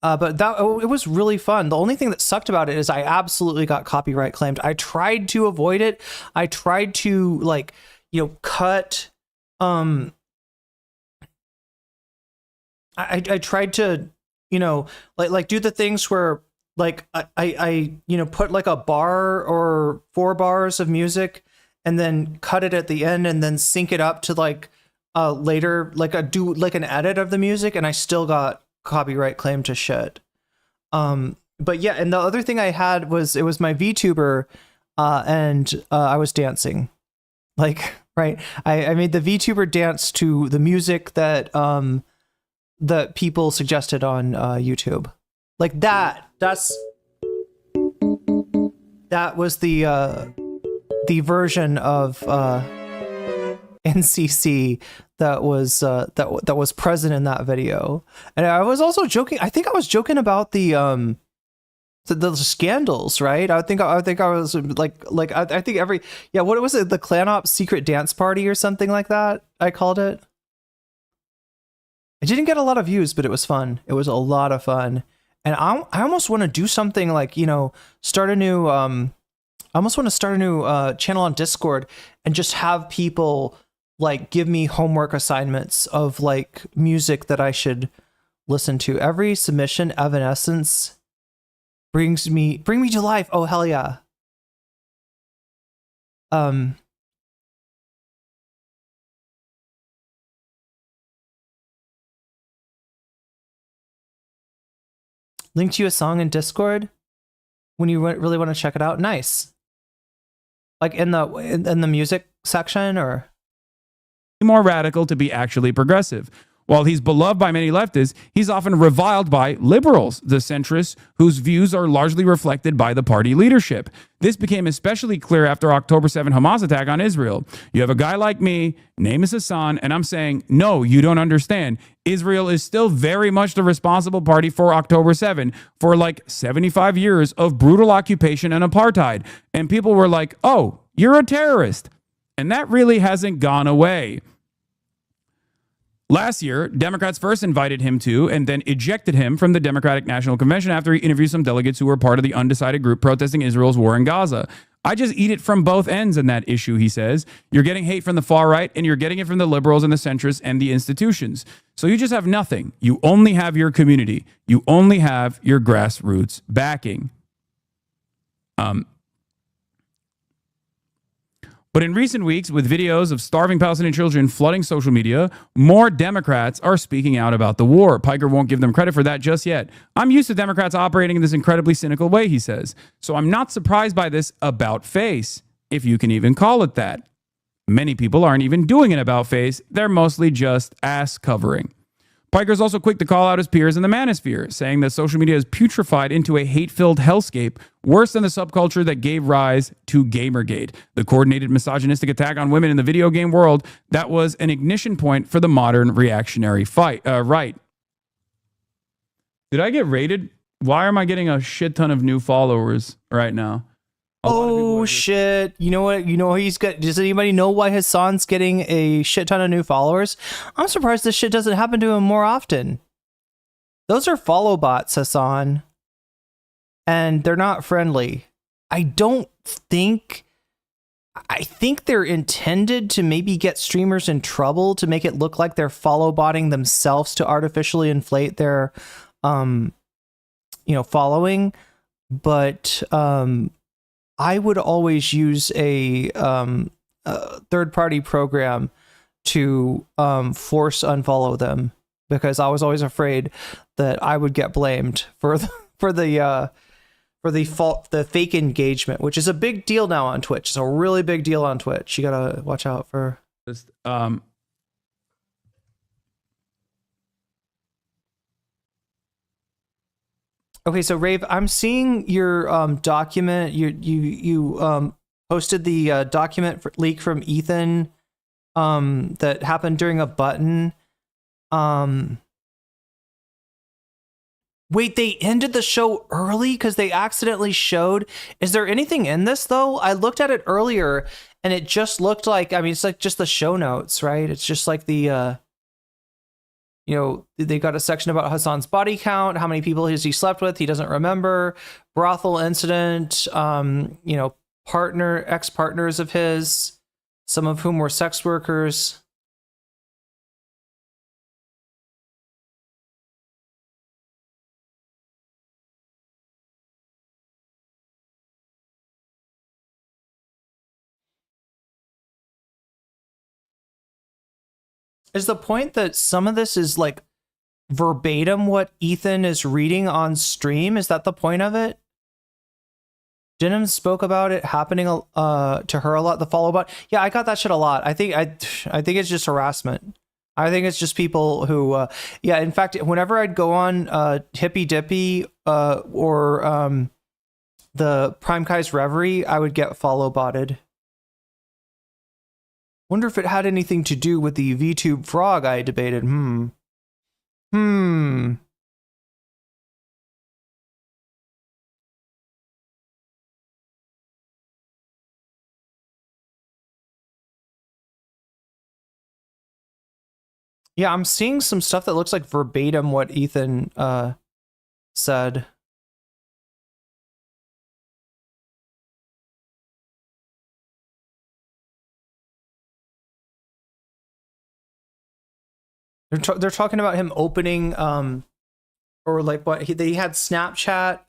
But it was really fun. The only thing that sucked about it is I absolutely got copyright claimed. I tried to avoid it. I tried to cut. I tried to do the things where I put like a bar or 4 bars of music and then cut it at the end and then sync it up to later do an edit of the music, and I still got copyright claim to shit. But yeah, and the other thing I had was it was my VTuber, and I was dancing, right. I made the VTuber dance to the music that that people suggested on YouTube, like that. That was the version of NCC that was that was present in that video. And I was also joking. I think I was joking about the scandals, right? I think I was like I think every what was it, the Clan Ops secret dance party or something like that, I called it. It didn't get a lot of views, but it was fun. It was a lot of fun. And I almost want to do something like, start a new I almost want to start a new channel on Discord and just have people like give me homework assignments of like music that I should listen to. Every submission, Evanescence, bring me to life. Oh hell yeah. Link to you a song in Discord when you really want to check it out. Nice. Like in the music section, or more radical to be actually progressive. While he's beloved by many leftists, he's often reviled by liberals, the centrists, whose views are largely reflected by the party leadership. This became especially clear after October 7 Hamas attack on Israel. You have a guy like me, name is Hasan, and I'm saying, no, you don't understand. Israel is still very much the responsible party for October 7, for like 75 years of brutal occupation and apartheid. And people were like, oh, you're a terrorist. And that really hasn't gone away. Last year, Democrats first invited him to and then ejected him from the Democratic National Convention after he interviewed some delegates who were part of the undecided group protesting Israel's war in Gaza. I just eat it from both ends in that issue, he says. You're getting hate from the far right, and you're getting it from the liberals and the centrists and the institutions. So you just have nothing. You only have your community. You only have your grassroots backing. But in recent weeks, with videos of starving Palestinian children flooding social media, more Democrats are speaking out about the war. Piker won't give them credit for that just yet. I'm used to Democrats operating in this incredibly cynical way, he says. So I'm not surprised by this about face, if you can even call it that. Many people aren't even doing an about face. They're mostly just ass covering. Piker's also quick to call out his peers in the manosphere, saying that social media is putrefied into a hate-filled hellscape, worse than the subculture that gave rise to Gamergate, the coordinated misogynistic attack on women in the video game world that was an ignition point for the modern reactionary right. Did I get raided? Why am I getting a shit ton of new followers right now? Oh shit. You know what? He's got. Does anybody know why Hasan's getting a shit ton of new followers? I'm surprised this shit doesn't happen to him more often. Those are follow bots, Hasan. And they're not friendly. I think they're intended to maybe get streamers in trouble, to make it look like they're follow botting themselves to artificially inflate their following. But I would always use a third-party program to force unfollow them, because I was always afraid that I would get blamed for the fake engagement, which is a big deal now on Twitch. It's a really big deal on Twitch. You gotta watch out for. Okay, so Rave, I'm seeing your document. You posted the document leak from Ethan that happened during a button. Wait, they ended the show early because they accidentally showed. Is there anything in this though? I looked at it earlier and it just looked like, I mean, it's like just the show notes, right? It's just like the they got a section about Hasan's body count, how many people has he slept with, he doesn't remember, brothel incident, ex-partners of his, some of whom were sex workers. Is the point that some of this is like verbatim what Ethan is reading on stream? Is that the point of it? Denims spoke about it happening to her a lot. The follow bot. Yeah, I got that shit a lot. I think it's just harassment. I think it's just people who, in fact, whenever I'd go on Hippy Dippy or the Prime Kai's Reverie, I would get follow botted. Wonder if it had anything to do with the VTube frog I debated. Yeah, I'm seeing some stuff that looks like verbatim what Ethan said. They're talking about him opening or like what they had Snapchat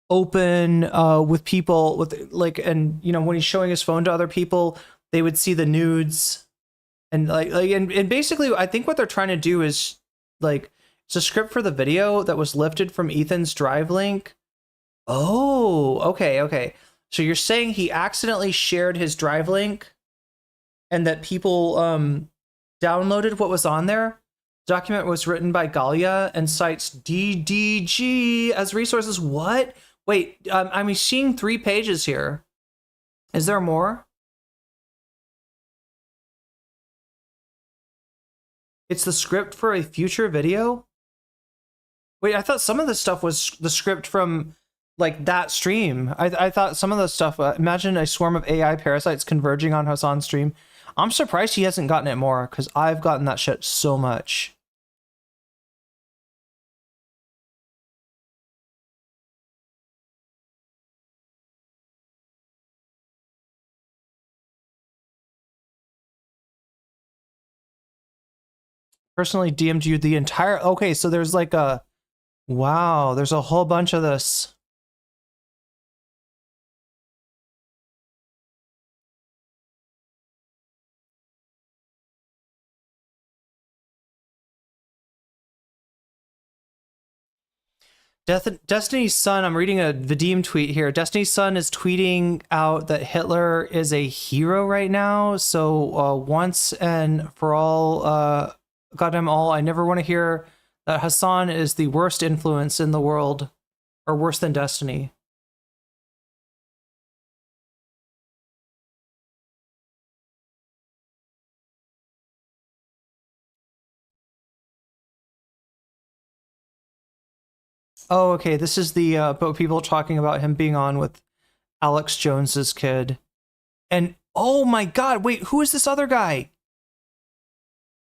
open with people with like, and you know, when he's showing his phone to other people, they would see the nudes. And and basically I think what they're trying to do is like, it's a script for the video that was lifted from Ethan's drive link. Oh, okay. So you're saying he accidentally shared his drive link and that people downloaded what was on there? The document was written by Galia and cites DDG as resources. What? Wait, I'm seeing 3 pages here. Is there more? It's the script for a future video? Wait, I thought some of this stuff was the script from like that stream. I thought some of the stuff, imagine a swarm of AI parasites converging on Hasan's stream. I'm surprised he hasn't gotten it more, because I've gotten that shit so much. Personally DM'd you the entire, okay, so there's like a, wow, there's a whole bunch of this. Destiny's Son, I'm reading a Vadim tweet here. Destiny's Son is tweeting out that Hitler is a hero right now. So once and for all, goddamn all, I never want to hear that Hasan is the worst influence in the world, or worse than Destiny. Oh, okay. This is the people talking about him being on with Alex Jones's kid. And oh my god, wait, who is this other guy?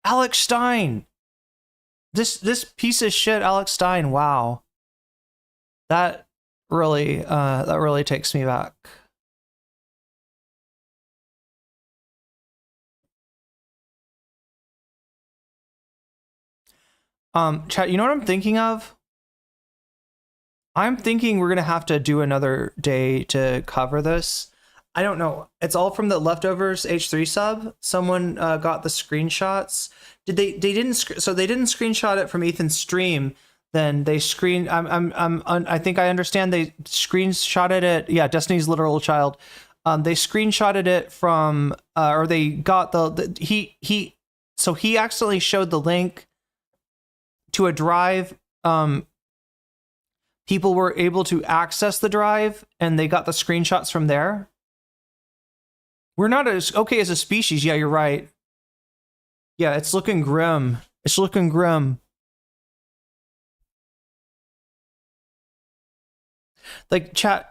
Alex Stein. This piece of shit, Alex Stein. Wow. That really takes me back. Chat, you know what I'm thinking of? I'm thinking we're gonna have to do another day to cover this. I don't know. It's all from the Leftovers H3 sub. Someone got the screenshots. They didn't screenshot it from Ethan's stream. Then they I think I understand they screenshotted it. Yeah, Destiny's Literal Child. They screenshotted it from or they got so he accidentally showed the link to a drive. People were able to access the drive and they got the screenshots from there. We're not as okay as a species. Yeah, you're right. Yeah, it's looking grim. It's looking grim. Like, chat.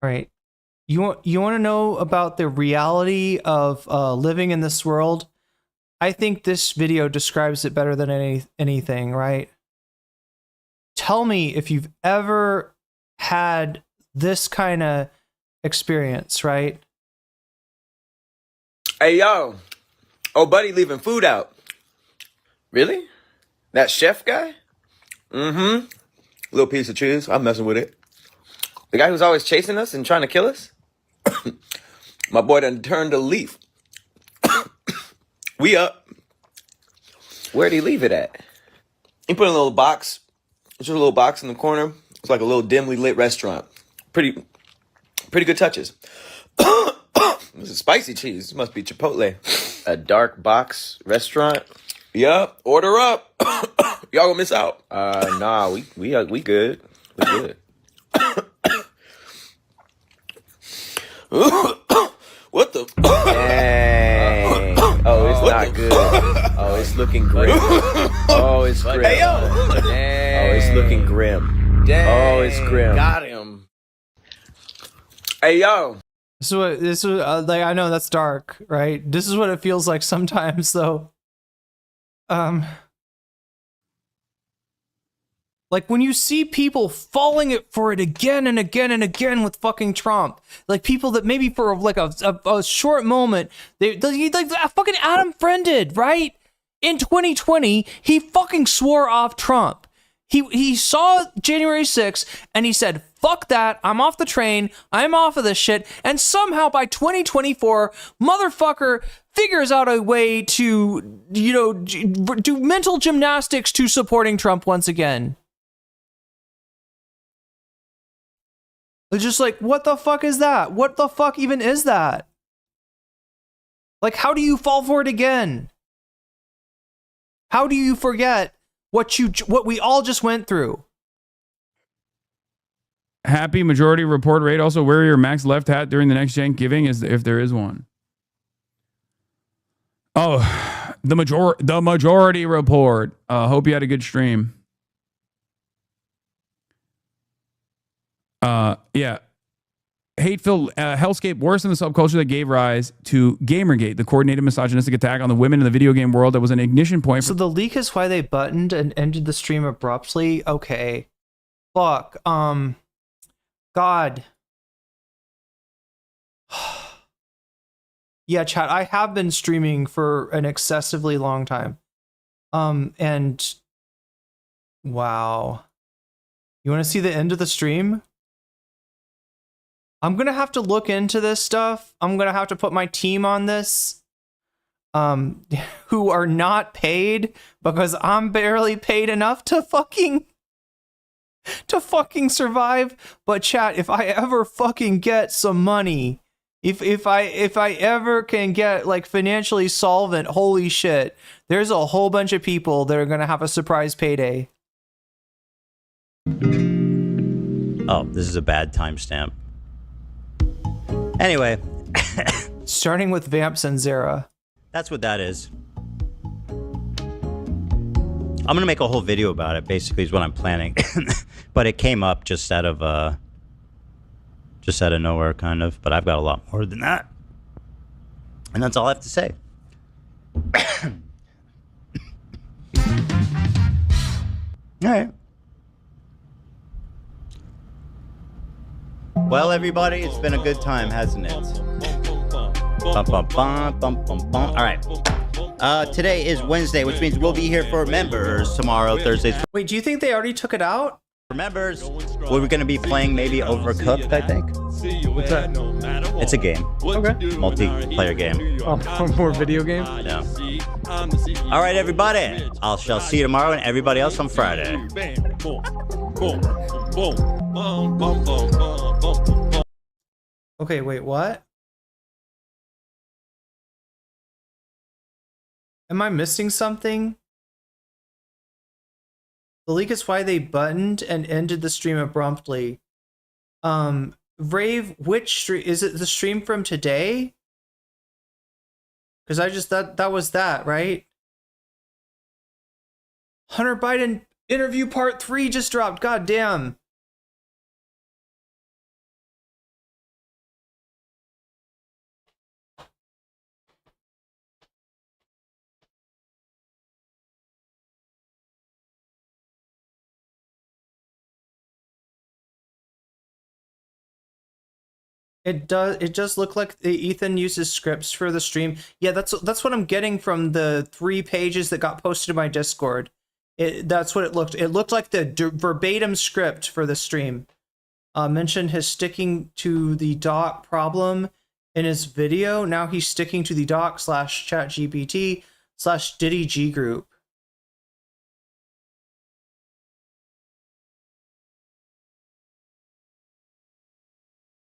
All right. You want to know about the reality of living in this world? I think this video describes it better than anything, right? Tell me if you've ever had this kind of experience, right? Hey, yo. Oh, buddy leaving food out. Really? That chef guy? Mm-hmm. Little piece of cheese. I'm messing with it. The guy who's always chasing us and trying to kill us? My boy done turned a leaf. We up. Where'd he leave it at? He put in a little box. It's just a little box in the corner. It's like a little dimly lit restaurant. Pretty good touches. This is spicy cheese. This must be Chipotle. A dark box restaurant. Yup. Order up. Y'all gonna miss out. Nah, we good. We good. What the? Dang. Oh, it's not good. Oh, it's looking grim. Oh, it's grim. Hey, yo. Dang. Oh, it's looking grim. Dang. Oh, it's grim. Got him. Hey, yo. This is like, I know that's dark, right? This is what it feels like sometimes, though. Like when you see people falling for it again and again and again with fucking Trump, like people that maybe for like a short moment, they like fucking Adam Friend did, right? In 2020, he fucking swore off Trump. He saw January 6th and he said, fuck that, I'm off the train, I'm off of this shit, and somehow by 2024, motherfucker figures out a way to, you know, do mental gymnastics to supporting Trump once again. It's just like, what the fuck is that? What the fuck even is that? Like, how do you fall for it again? How do you forget what we all just went through? Happy majority report rate. Also, wear your Max left hat during the next gen giving, if there is one. Oh, the majority report. Hope you had a good stream. Yeah. Hateful hellscape worse than the subculture that gave rise to Gamergate, the coordinated misogynistic attack on the women in the video game world that was an ignition point. So the leak is why they buttoned and ended the stream abruptly. Okay. Fuck. God. Yeah, chat, I have been streaming for an excessively long time. And wow. You want to see the end of the stream? I'm going to have to look into this stuff. I'm going to have to put my team on this. Who are not paid because I'm barely paid enough to fucking survive. But chat, if I ever fucking get some money, if I ever can get like financially solvent, holy shit, there's a whole bunch of people that are going to have a surprise payday. Oh, this is a bad timestamp. Anyway. Starting with Vamps and Zera. That's what that is. I'm going to make a whole video about it, basically, is what I'm planning. But it came up just out of nowhere, kind of. But I've got a lot more than that. And that's all I have to say. All right. Well, everybody, it's been a good time, hasn't it? Bum, bum, bum, bum, bum, bum. All right. Today is Wednesday, which means we'll be here for members tomorrow, Thursday. Wait, do you think they already took it out? For members, we're going to be playing maybe Overcooked, I think. What's that? It's a game. Okay. Multiplayer game. Oh, more video game? Yeah. All right, everybody. I shall see you tomorrow and everybody else on Friday. Okay, wait, what? Am I missing something? The leak is why they buttoned and ended the stream abruptly. Rave, which stream? Is it the stream from today? Because I just thought that was that, right? Hunter Biden interview part 3 just dropped. God damn. It does. It just look like Ethan uses scripts for the stream. Yeah, that's what I'm getting from the 3 pages that got posted in my Discord. That's what it looked. It looked like the verbatim script for the stream. Mentioned his sticking to the dot problem in his video. Now he's sticking to the doc/ChatGPT/DiddyG group.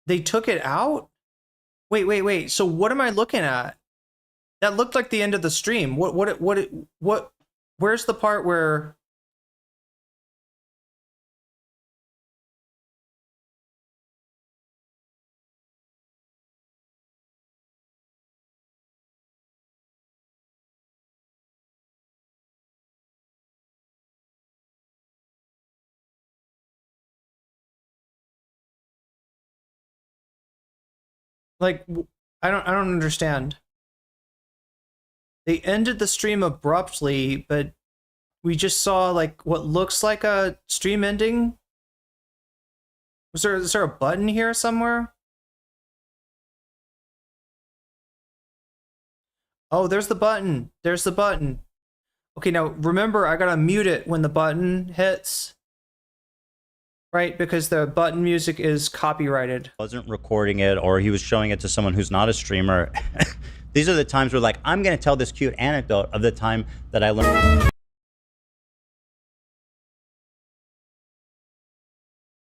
They took it out? Wait. So what am I looking at? That looked like the end of the stream. What, where's the part where... Like, I don't understand. They ended the stream abruptly, but we just saw like what looks like a stream ending. Is there a button here somewhere? Oh, there's the button. There's the button. Okay, now remember, I gotta mute it when the button hits. Right, because the button music is copyrighted. Wasn't recording it, or he was showing it to someone who's not a streamer. These are the times where, like, I'm going to tell this cute anecdote of the time that I learned.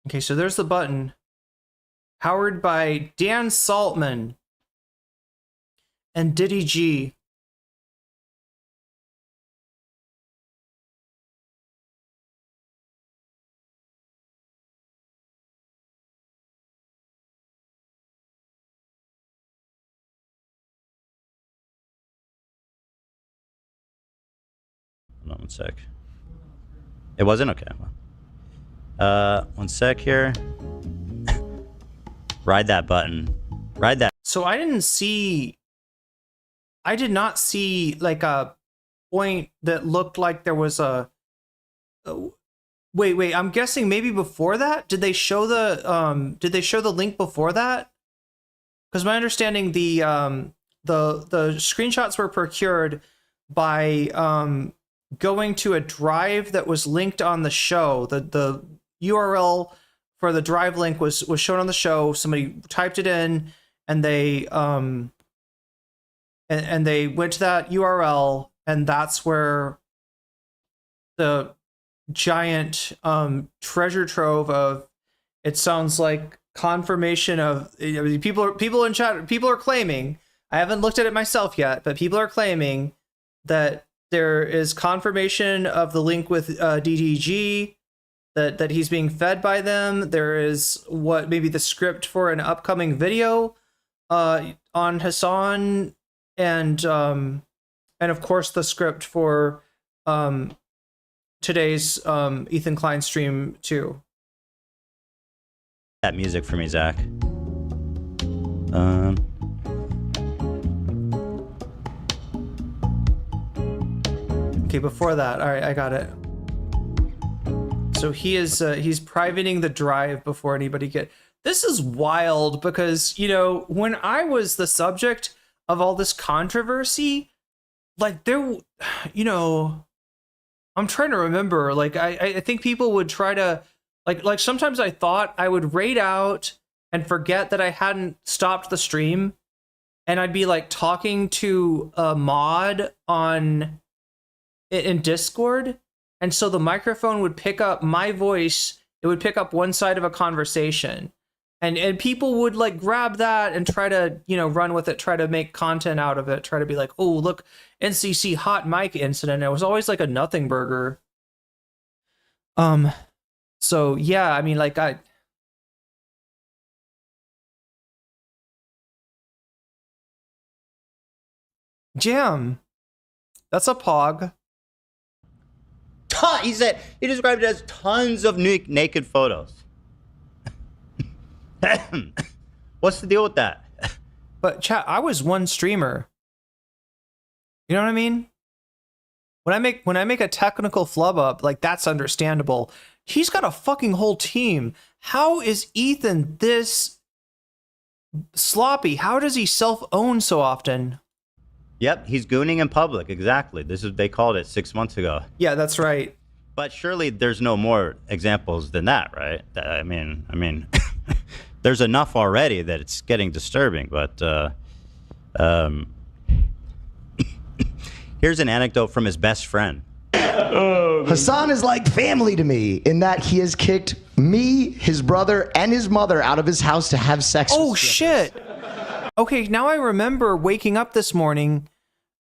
Okay, so there's the button. Powered by Dan Saltman and Diddy G. Hold on one sec. It wasn't? Okay. One sec here. Ride that button. Ride that. So I did not see like a point that looked like there was a... Wait, I'm guessing maybe before that? Did they show the link before that? Because my understanding, the screenshots were procured by going to a drive that was linked on the show. The URL for the drive link was shown on the show. Somebody typed it in, and they and they went to that URL, and that's where the giant treasure trove of, it sounds like, confirmation of, I mean, people in chat, people are claiming, I haven't looked at it myself yet, but people are claiming that there is confirmation of the link with DDG, that he's being fed by them. There is what maybe the script for an upcoming video on Hasan, and of course the script for today's Ethan Klein stream too. That music for me, Zach. Okay, before that, all right, I got it. So he is he's privating the drive before anybody get. This is wild because, you know, when I was the subject of all this controversy, like there, you know, I'm trying to remember, like I think people would try to like sometimes I thought I would raid out and forget that I hadn't stopped the stream, and I'd be like talking to a mod in Discord, and so the microphone would pick up my voice, it would pick up one side of a conversation, and people would like grab that and try to, you know, run with it, try to make content out of it, try to be like, oh look, NCC hot mic incident. It was always like a nothing burger. So yeah, I mean, like Jam, that's a pog. He said, he described it as tons of naked photos. What's the deal with that? But chat, I was one streamer. You know what I mean? When I make a technical flub up, like, that's understandable. He's got a fucking whole team. How is Ethan this sloppy? How does he self-own so often? Yep, he's gooning in public. Exactly. This is, they called it 6 months ago. Yeah, that's right. But surely there's no more examples than that, right? I mean, there's enough already that it's getting disturbing. But here's an anecdote from his best friend. Hasan is like family to me in that he has kicked me, his brother, and his mother out of his house to have sex with strippers. Shit. Okay, now I remember waking up this morning,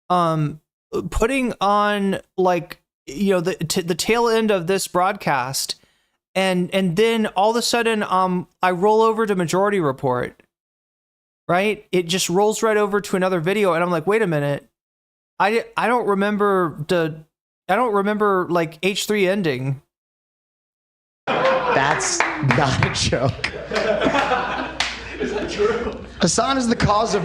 putting on like, you know, the tail end of this broadcast, and then all of a sudden I roll over to Majority Report, right? It just rolls right over to another video, and I'm like, wait a minute, I don't remember like H3 ending. That's not a joke. Is that true? Hasan is the cause of.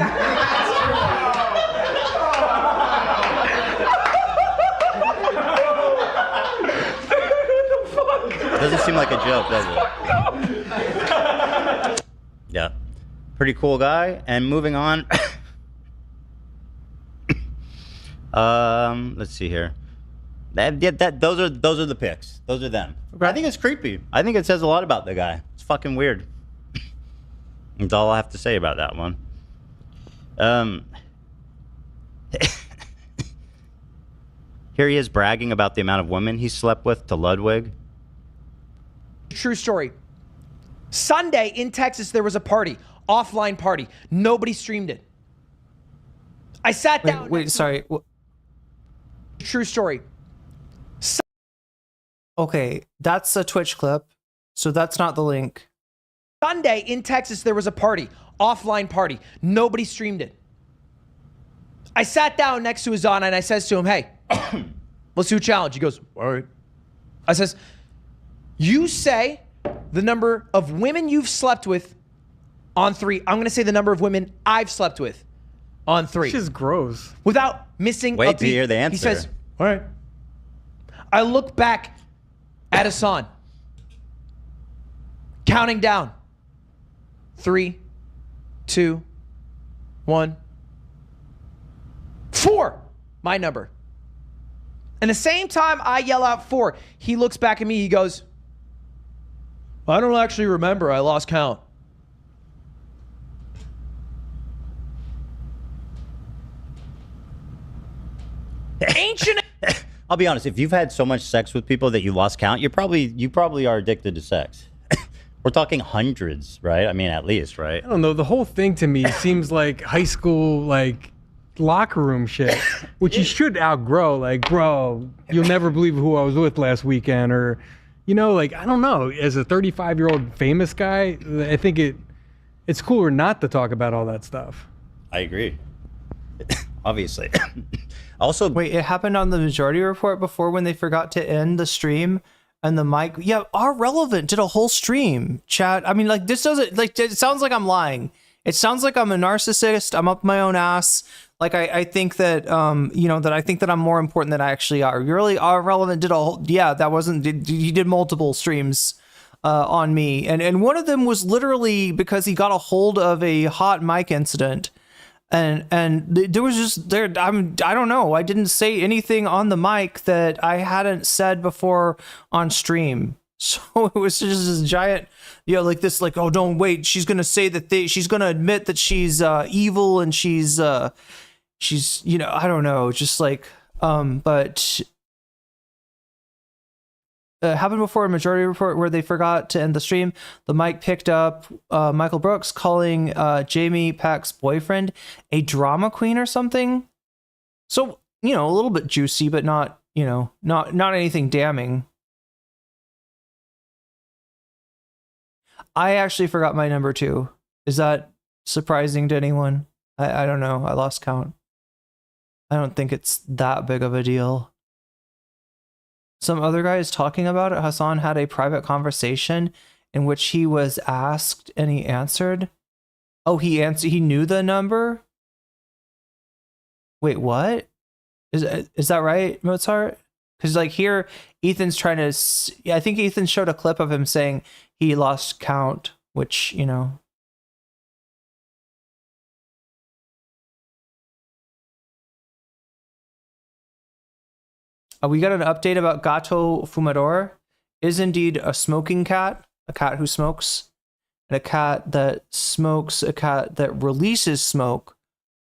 Doesn't seem like a joke, does it? Yeah. Pretty cool guy. And moving on. Let's see here. Those are the pics. Those are them. Okay. I think it's creepy. I think it says a lot about the guy. It's fucking weird. That's all I have to say about that one. Here he is bragging about the amount of women he slept with to Ludwig. True story. Sunday in Texas, there was a party, offline party. Nobody streamed it. I sat down. Wait, sorry. True story. Okay, that's a Twitch clip, so that's not the link. Sunday in Texas, there was a party, offline party. Nobody streamed it. I sat down next to Hasan and I says to him, hey, let's do a challenge. He goes, all right. I says, you say the number of women you've slept with on 3. I'm going to say the number of women I've slept with on 3. This is gross. Without missing a beat. Wait to hear the answer. He says, all right. I look back at Hasan, counting down. 3, 2, 1, 4. My number. And the same time I yell out 4, he looks back at me. He goes, I don't actually remember. I lost count. Ancient. I'll be honest. If you've had so much sex with people that you lost count, you probably are addicted to sex. We're talking hundreds, right? I mean, at least, right? I don't know. The whole thing to me seems like high school, like locker room shit, which you should outgrow. Like, bro, you'll never believe who I was with last weekend, or, you know, like, I don't know. As a 35-year-old famous guy, I think it's cooler not to talk about all that stuff. I agree. Obviously. Also, wait, it happened on the Majority Report before when they forgot to end the stream. And the mic, yeah, our Relevant did a whole stream, chat. I mean, like, this doesn't, like, it sounds like I'm lying. It sounds like I'm a narcissist. I'm up my own ass. Like, I think that, you know, that I think that I'm more important than I actually are. Really, our Relevant did a whole, yeah, that wasn't, he did multiple streams on me. And one of them was literally because he got a hold of a hot mic incident. And there was just I don't know. I didn't say anything on the mic that I hadn't said before on stream. So it was just this giant, you know, like this, like, oh, don't wait. She's going to say that she's going to admit that she's evil and she's, you know, I don't know, just like, but happened before a Majority Report where they forgot to end the stream. The mic picked up Michael Brooks calling Jamie Pack's boyfriend a drama queen or something. So, you know, a little bit juicy, but not, you know, not anything damning. I actually forgot my number 2. Is that surprising to anyone? I don't know. I lost count. I don't think it's that big of a deal. Some other guy is talking about it. Hasan had a private conversation in which he was asked and he answered. Oh, he knew the number? Wait, what? Is that right, Mozart? Because like here, Ethan's trying to, I think Ethan showed a clip of him saying he lost count, which, you know. We got an update about Gato Fumador. Is indeed a smoking cat, a cat who smokes. and a cat that smokes, a cat that releases smoke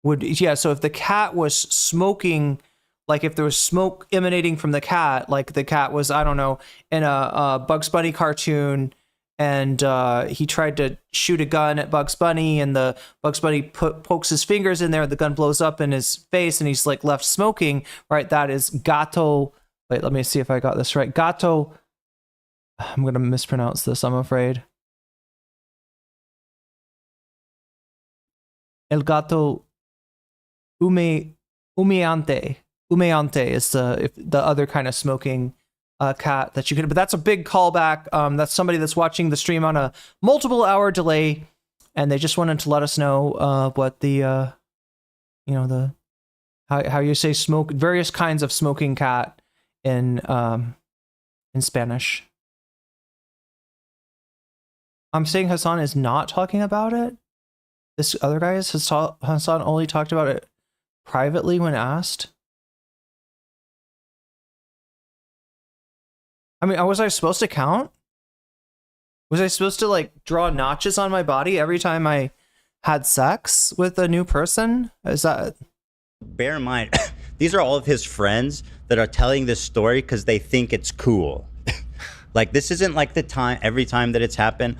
would, yeah, so if the cat was smoking, like if there was smoke emanating from the cat, like the cat was, I don't know, in a Bugs Bunny cartoon, and he tried to shoot a gun at Bugs Bunny, and the Bugs Bunny pokes his fingers in there, the gun blows up in his face, and he's like left smoking, right? That is gato. Wait, let me see if I got this right. Gato. I'm going to mispronounce this, I'm afraid. El gato humeante. Humeante is the other kind of smoking cat that you could, but that's a big callback. That's somebody that's watching the stream on a multiple hour delay, and they just wanted to let us know what the you know, the how you say smoke, various kinds of smoking cat in Spanish. I'm saying Hasan is not talking about it. This other guy is Hasan only talked about it privately when asked. I mean, was I supposed to count? Was I supposed to like draw notches on my body every time I had sex with a new person? Is that? Bear in mind, these are all of his friends that are telling this story because they think it's cool. Like, this isn't like the time, every time that it's happened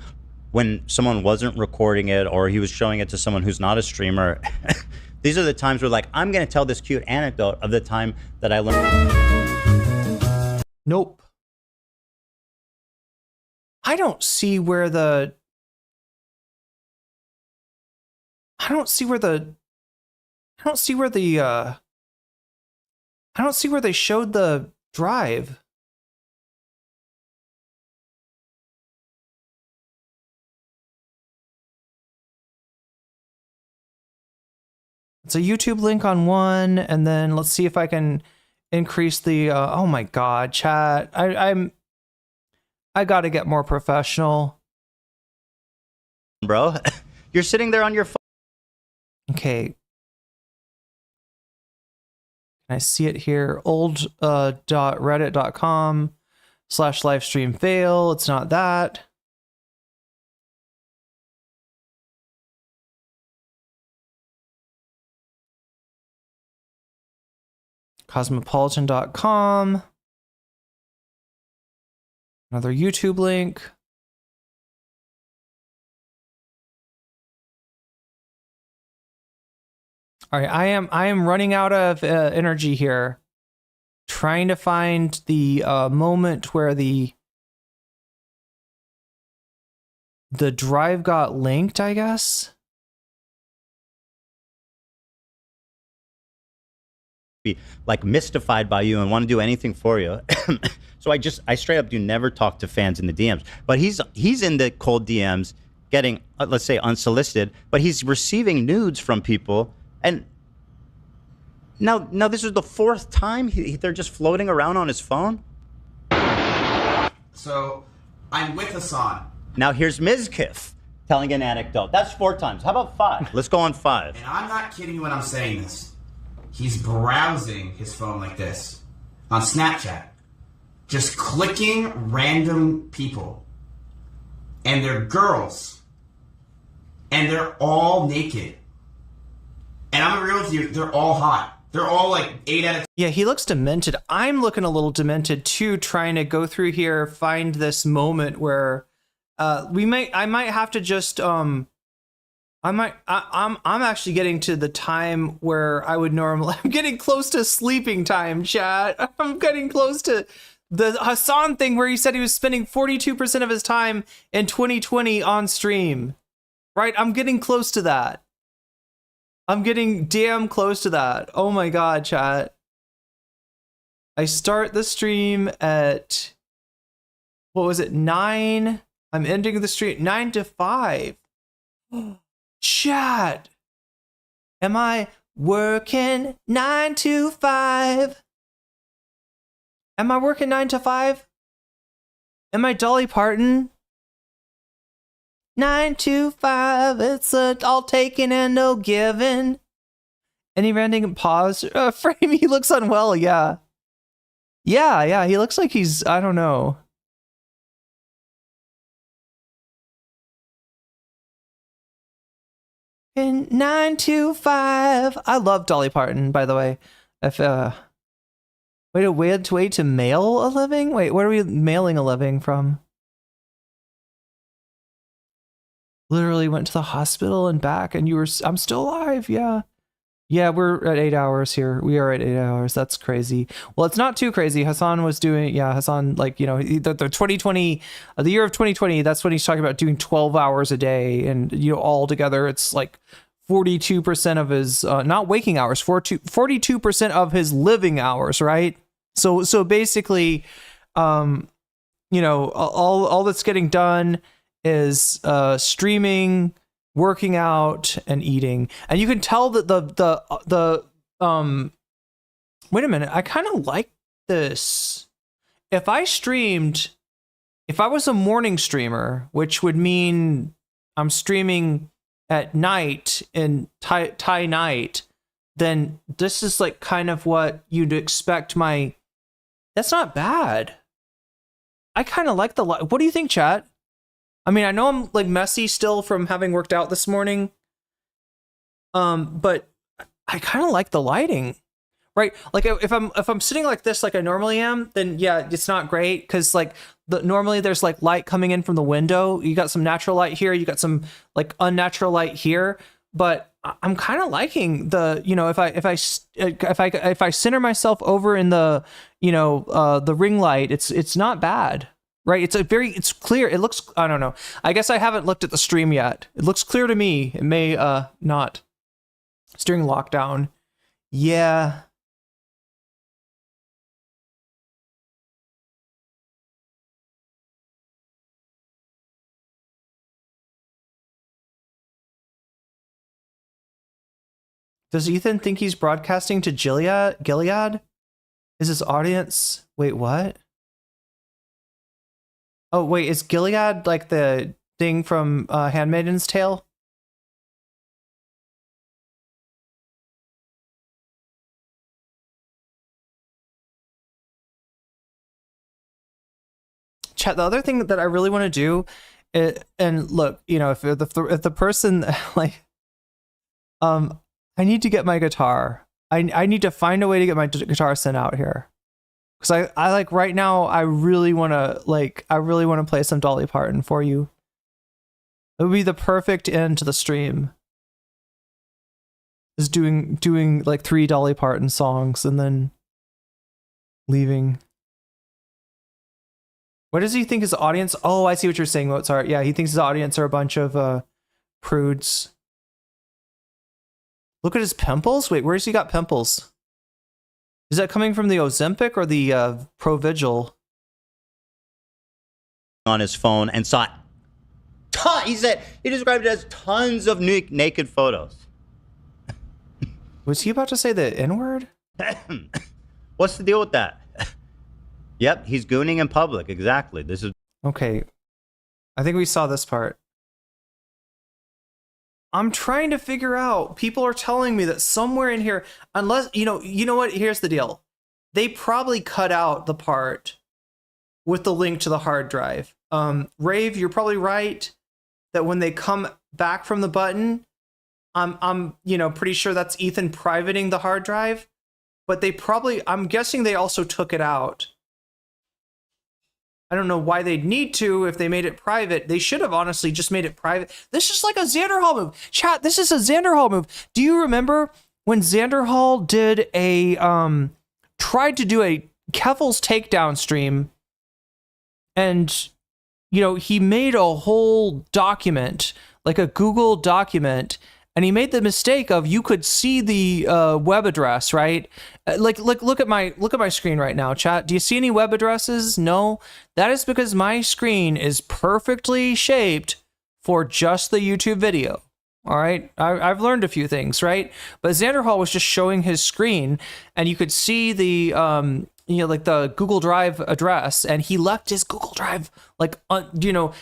when someone wasn't recording it or he was showing it to someone who's not a streamer. These are the times where, like, I'm going to tell this cute anecdote of the time that I learned. Nope. I don't see where the... I don't see where they showed the drive. It's a YouTube link on one, and then let's see if I can increase the oh my god, chat. I gotta get more professional. Bro, you're sitting there on your phone. Okay. Can I see it here? old.reddit.com/livestream_fail. It's not that. Cosmopolitan.com. Another YouTube link. All right, I am running out of energy here, trying to find the moment where the drive got linked, I guess. Be like mystified by you and want to do anything for you. So I straight up do never talk to fans in the DMs. But he's in the cold DMs getting, let's say, unsolicited, but he's receiving nudes from people. And now this is the fourth time they're just floating around on his phone. So I'm with Hasan. Now here's Mizkif telling an anecdote. That's 4 times. How about 5? Let's go on 5. And I'm not kidding you when I'm saying this. He's browsing his phone like this on Snapchat, just clicking random people, and they're girls, and they're all naked. And I'm gonna be real with you, they're all hot. They're all like 8 out of 10. Yeah, he looks demented. I'm looking a little demented too, trying to go through here, find this moment where I might have to just I'm actually getting to the time where I would normally, I'm getting close to sleeping time, chat. I'm getting close to the Hasan thing where he said he was spending 42% of his time in 2020 on stream. Right? I'm getting close to that. I'm getting damn close to that. Oh my god, chat. I start the stream at, what was it, 9? I'm ending the stream 9 to 5. Chat. Am I working 9 to 5? Am I working 9 to 5? Am I Dolly Parton? 9 to 5, it's all taken and no given. Any random pause? Frame, he looks unwell, yeah. Yeah, he looks like he's, I don't know. In 925. I love Dolly Parton, by the way. If wait to mail a living? Wait, where are we mailing a living from? Literally went to the hospital and back, and I'm still alive. Yeah. Yeah, we're at 8 hours here. We are at 8 hours. That's crazy. Well, it's not too crazy. Hasan was doing, Hasan, like, you know, the 2020, the year of 2020, that's when he's talking about doing 12 hours a day. And, you know, all together, it's like 42% of his, not waking hours, 42% of his living hours, right? So basically, you know, all that's getting done is streaming, working out, and eating. And you can tell that the wait a minute, I kind of like this. If I was a morning streamer, which would mean I'm streaming at night in Thai night, then this is like kind of what you'd expect that's not bad. I kind of like what do you think, chat? I mean, I know I'm like messy still from having worked out this morning. But I kind of like the lighting, right? Like if I'm sitting like this, like I normally am, then yeah, it's not great. Cause like normally there's like light coming in from the window. You got some natural light here. You got some like unnatural light here, but I'm kind of liking the, you know, if I center myself over in the, you know, the ring light, it's not bad. Right, it's clear. It looks, I don't know. I guess I haven't looked at the stream yet. It looks clear to me. It may not. It's during lockdown. Yeah. Does Ethan think he's broadcasting to Gilead? Is his audience? Wait, what? Oh, wait, is Gilead like the thing from Handmaid's Tale? Chat, the other thing that I really want to do, and look, you know, if the person, like, I need to get my guitar. I need to find a way to get my guitar sent out here. Because I like right now, I really want to play some Dolly Parton for you. It would be the perfect end to the stream. Is doing like 3 Dolly Parton songs and then leaving. What does he think his audience? Oh, I see what you're saying, Mozart. Yeah, he thinks his audience are a bunch of prudes. Look at his pimples. Wait, where's he got pimples? Is that coming from the Ozempic or the Provigil? On his phone and saw he described it as tons of naked photos. Was he about to say the N-word? What's the deal with that? Yep, he's gooning in public. Exactly. This is okay. I think we saw this part. I'm trying to figure out, people are telling me that somewhere in here, unless, you know what, here's the deal. They probably cut out the part with the link to the hard drive. Rave, you're probably right that when they come back from the button, I'm pretty sure that's Ethan privating the hard drive, but I'm guessing they also took it out. I don't know why they'd need to if they made it private. They should have honestly just made it private. This is like a Xanderhall move. Chat, this is a Xanderhall move. Do you remember when Xanderhall did tried to do a Keffel's takedown stream, and, you know, he made a whole document, like a Google document, and he made the mistake of, you could see the web address, right? Look at my screen right now, chat. Do you see any web addresses? No. That is because my screen is perfectly shaped for just the YouTube video. All right, I've learned a few things, right? But Xanderhall was just showing his screen, and you could see the like the Google Drive address, and he left his Google Drive,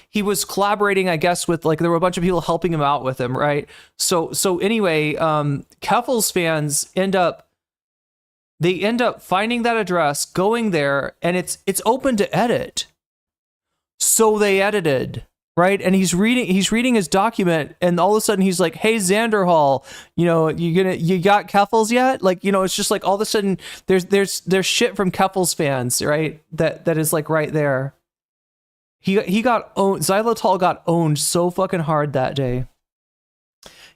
he was collaborating, I guess, with, like, there were a bunch of people helping him out with him, right? So anyway, Keffel's fans end up finding that address, going there, and it's open to edit. So they edited, right? And he's reading his document, and all of a sudden he's like, "Hey, Xanderhall, you know, you got Keffels yet?" Like, you know, it's just like all of a sudden there's shit from Keffels fans, right? That is like right there. He got owned. Xylitol got owned so fucking hard that day.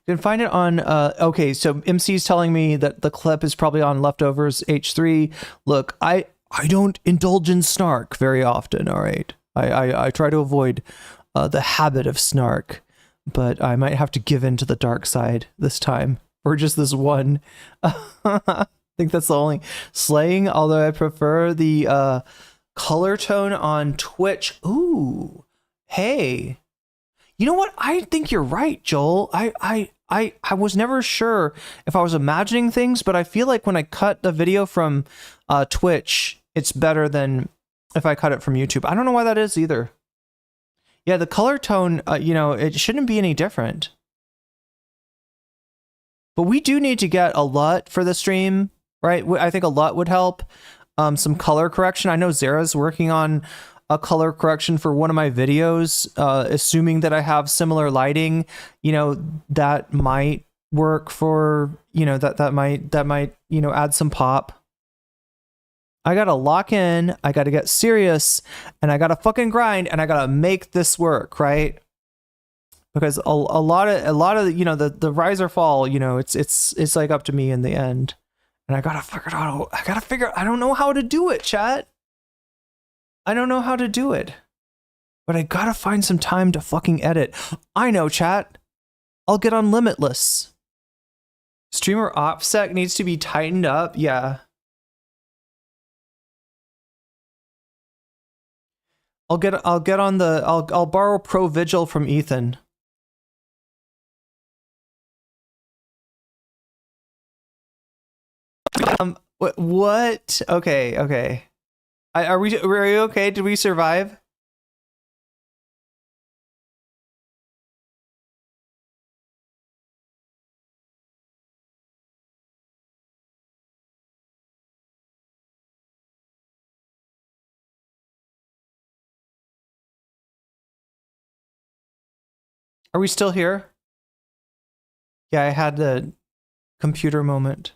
You can find it on, okay, so MC's telling me that the clip is probably on Leftovers H3. Look, I don't indulge in snark very often, all right? I try to avoid the habit of snark, but I might have to give in to the dark side this time, or just this one. I think that's the only slaying, although I prefer the color tone on Twitch. Ooh, hey. You know what? I think you're right, Joel. I was never sure if I was imagining things, but I feel like when I cut the video from Twitch, it's better than if I cut it from YouTube. I don't know why that is either. Yeah, the color tone, you know, it shouldn't be any different. But we do need to get a LUT for the stream, right? I think a LUT would help. Some color correction. I know Zara's working on a color correction for one of my videos, assuming that I have similar lighting, you know, that might work for, you know, that might, you know, add some pop. I gotta lock in, I gotta get serious, and I gotta fucking grind, and I gotta make this work, right? Because a lot of, you know, the rise or fall, you know, it's like up to me in the end. And I gotta figure out, I don't know how to do it, chat. I don't know how to do it, but I gotta find some time to fucking edit. I know, chat. I'll get on Limitless. Streamer OPSEC needs to be tightened up. Yeah. I'll borrow Pro Vigil from Ethan. What? Okay. Are we okay? Did we survive? Are we still here? Yeah, I had the computer moment.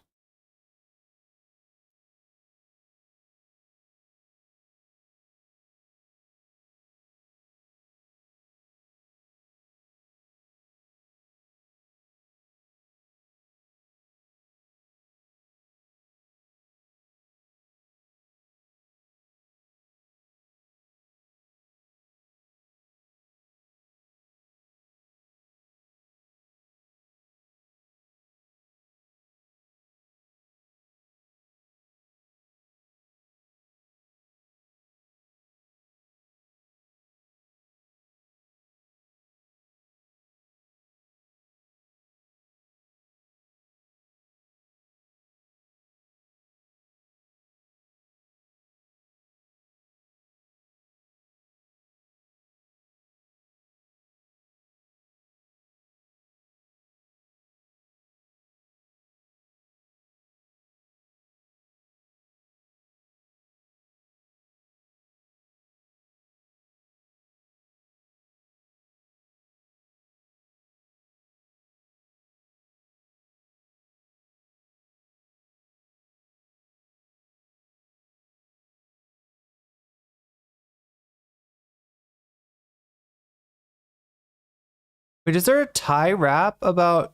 Wait, is there a Thai rap about?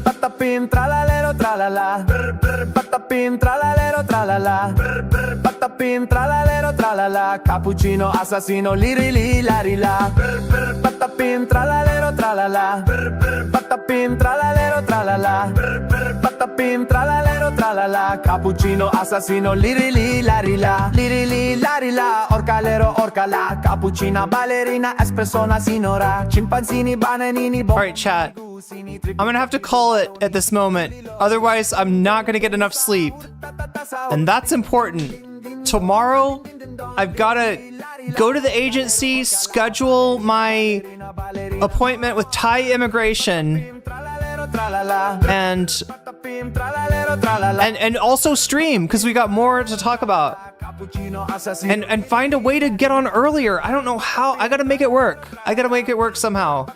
Patapim, tralalero, tralala. Patapim, tralalero, tralala. Patapim, tralalero, tralala. Cappuccino, assassino, liri, li, lari, la. Patapim, tralalero, tralala. Patapim, tralalero, tralala. Patapim, tralalero, tralala. Cappuccino, assassino, liri, li, lari, la. Liri, li, lari, la. Orcalero, orcala, cappuccina, ballerina, espressona, signora, chimpanzini, bananini. All right, chat. I'm gonna have to call it at this moment. Otherwise, I'm not gonna get enough sleep. And that's important. Tomorrow, I've gotta go to the agency, schedule my appointment with Thai immigration, and also stream, because we got more to talk about. And find a way to get on earlier. I don't know how. I gotta make it work. I gotta make it work somehow.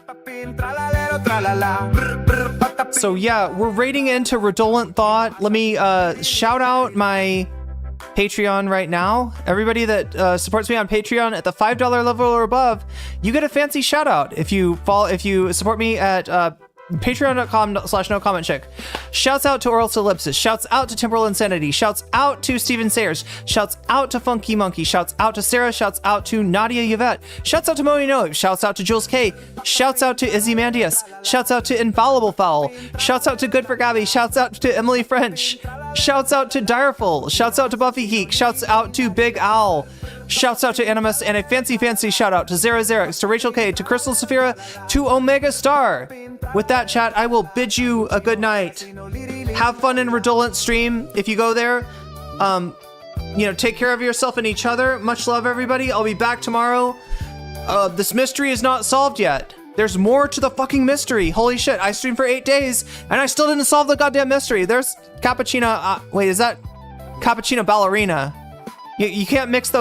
So yeah, we're raiding into Redolent Thought. Let me shout out my Patreon right now. Everybody that supports me on Patreon at the $5 level or above, you get a fancy shout out if you support me at patreon.com/nocommentchick. Shouts out to Oral Ellipsis. Shouts out to Temporal Insanity. Shouts out to Steven Sayers. Shouts out to Funky Monkey. Shouts out to Sarah. Shouts out to Nadia Yvette. Shouts out to Moe Noe. Shouts out to Jules K. Shouts out to Izzy Mandius. Shouts out to Infallible Fowl. Shouts out to Good for Gabby. Shouts out to Emily French. Shouts out to Direful. Shouts out to Buffy Geek. Shouts out to Big Owl. Shouts out to Animus, and a fancy shout out to Zara Xerix, to Rachel K, to Crystal Saphira, to Omega Star. With that, chat, I will bid you a good night. Have fun in Redolent stream if you go there. Take care of yourself and each other. Much love, everybody. I'll be back tomorrow. This mystery is not solved yet. There's more to the fucking mystery. Holy shit, I streamed for 8 days, and I still didn't solve the goddamn mystery. There's Cappuccino, wait, is that Cappuccino Ballerina? You can't mix those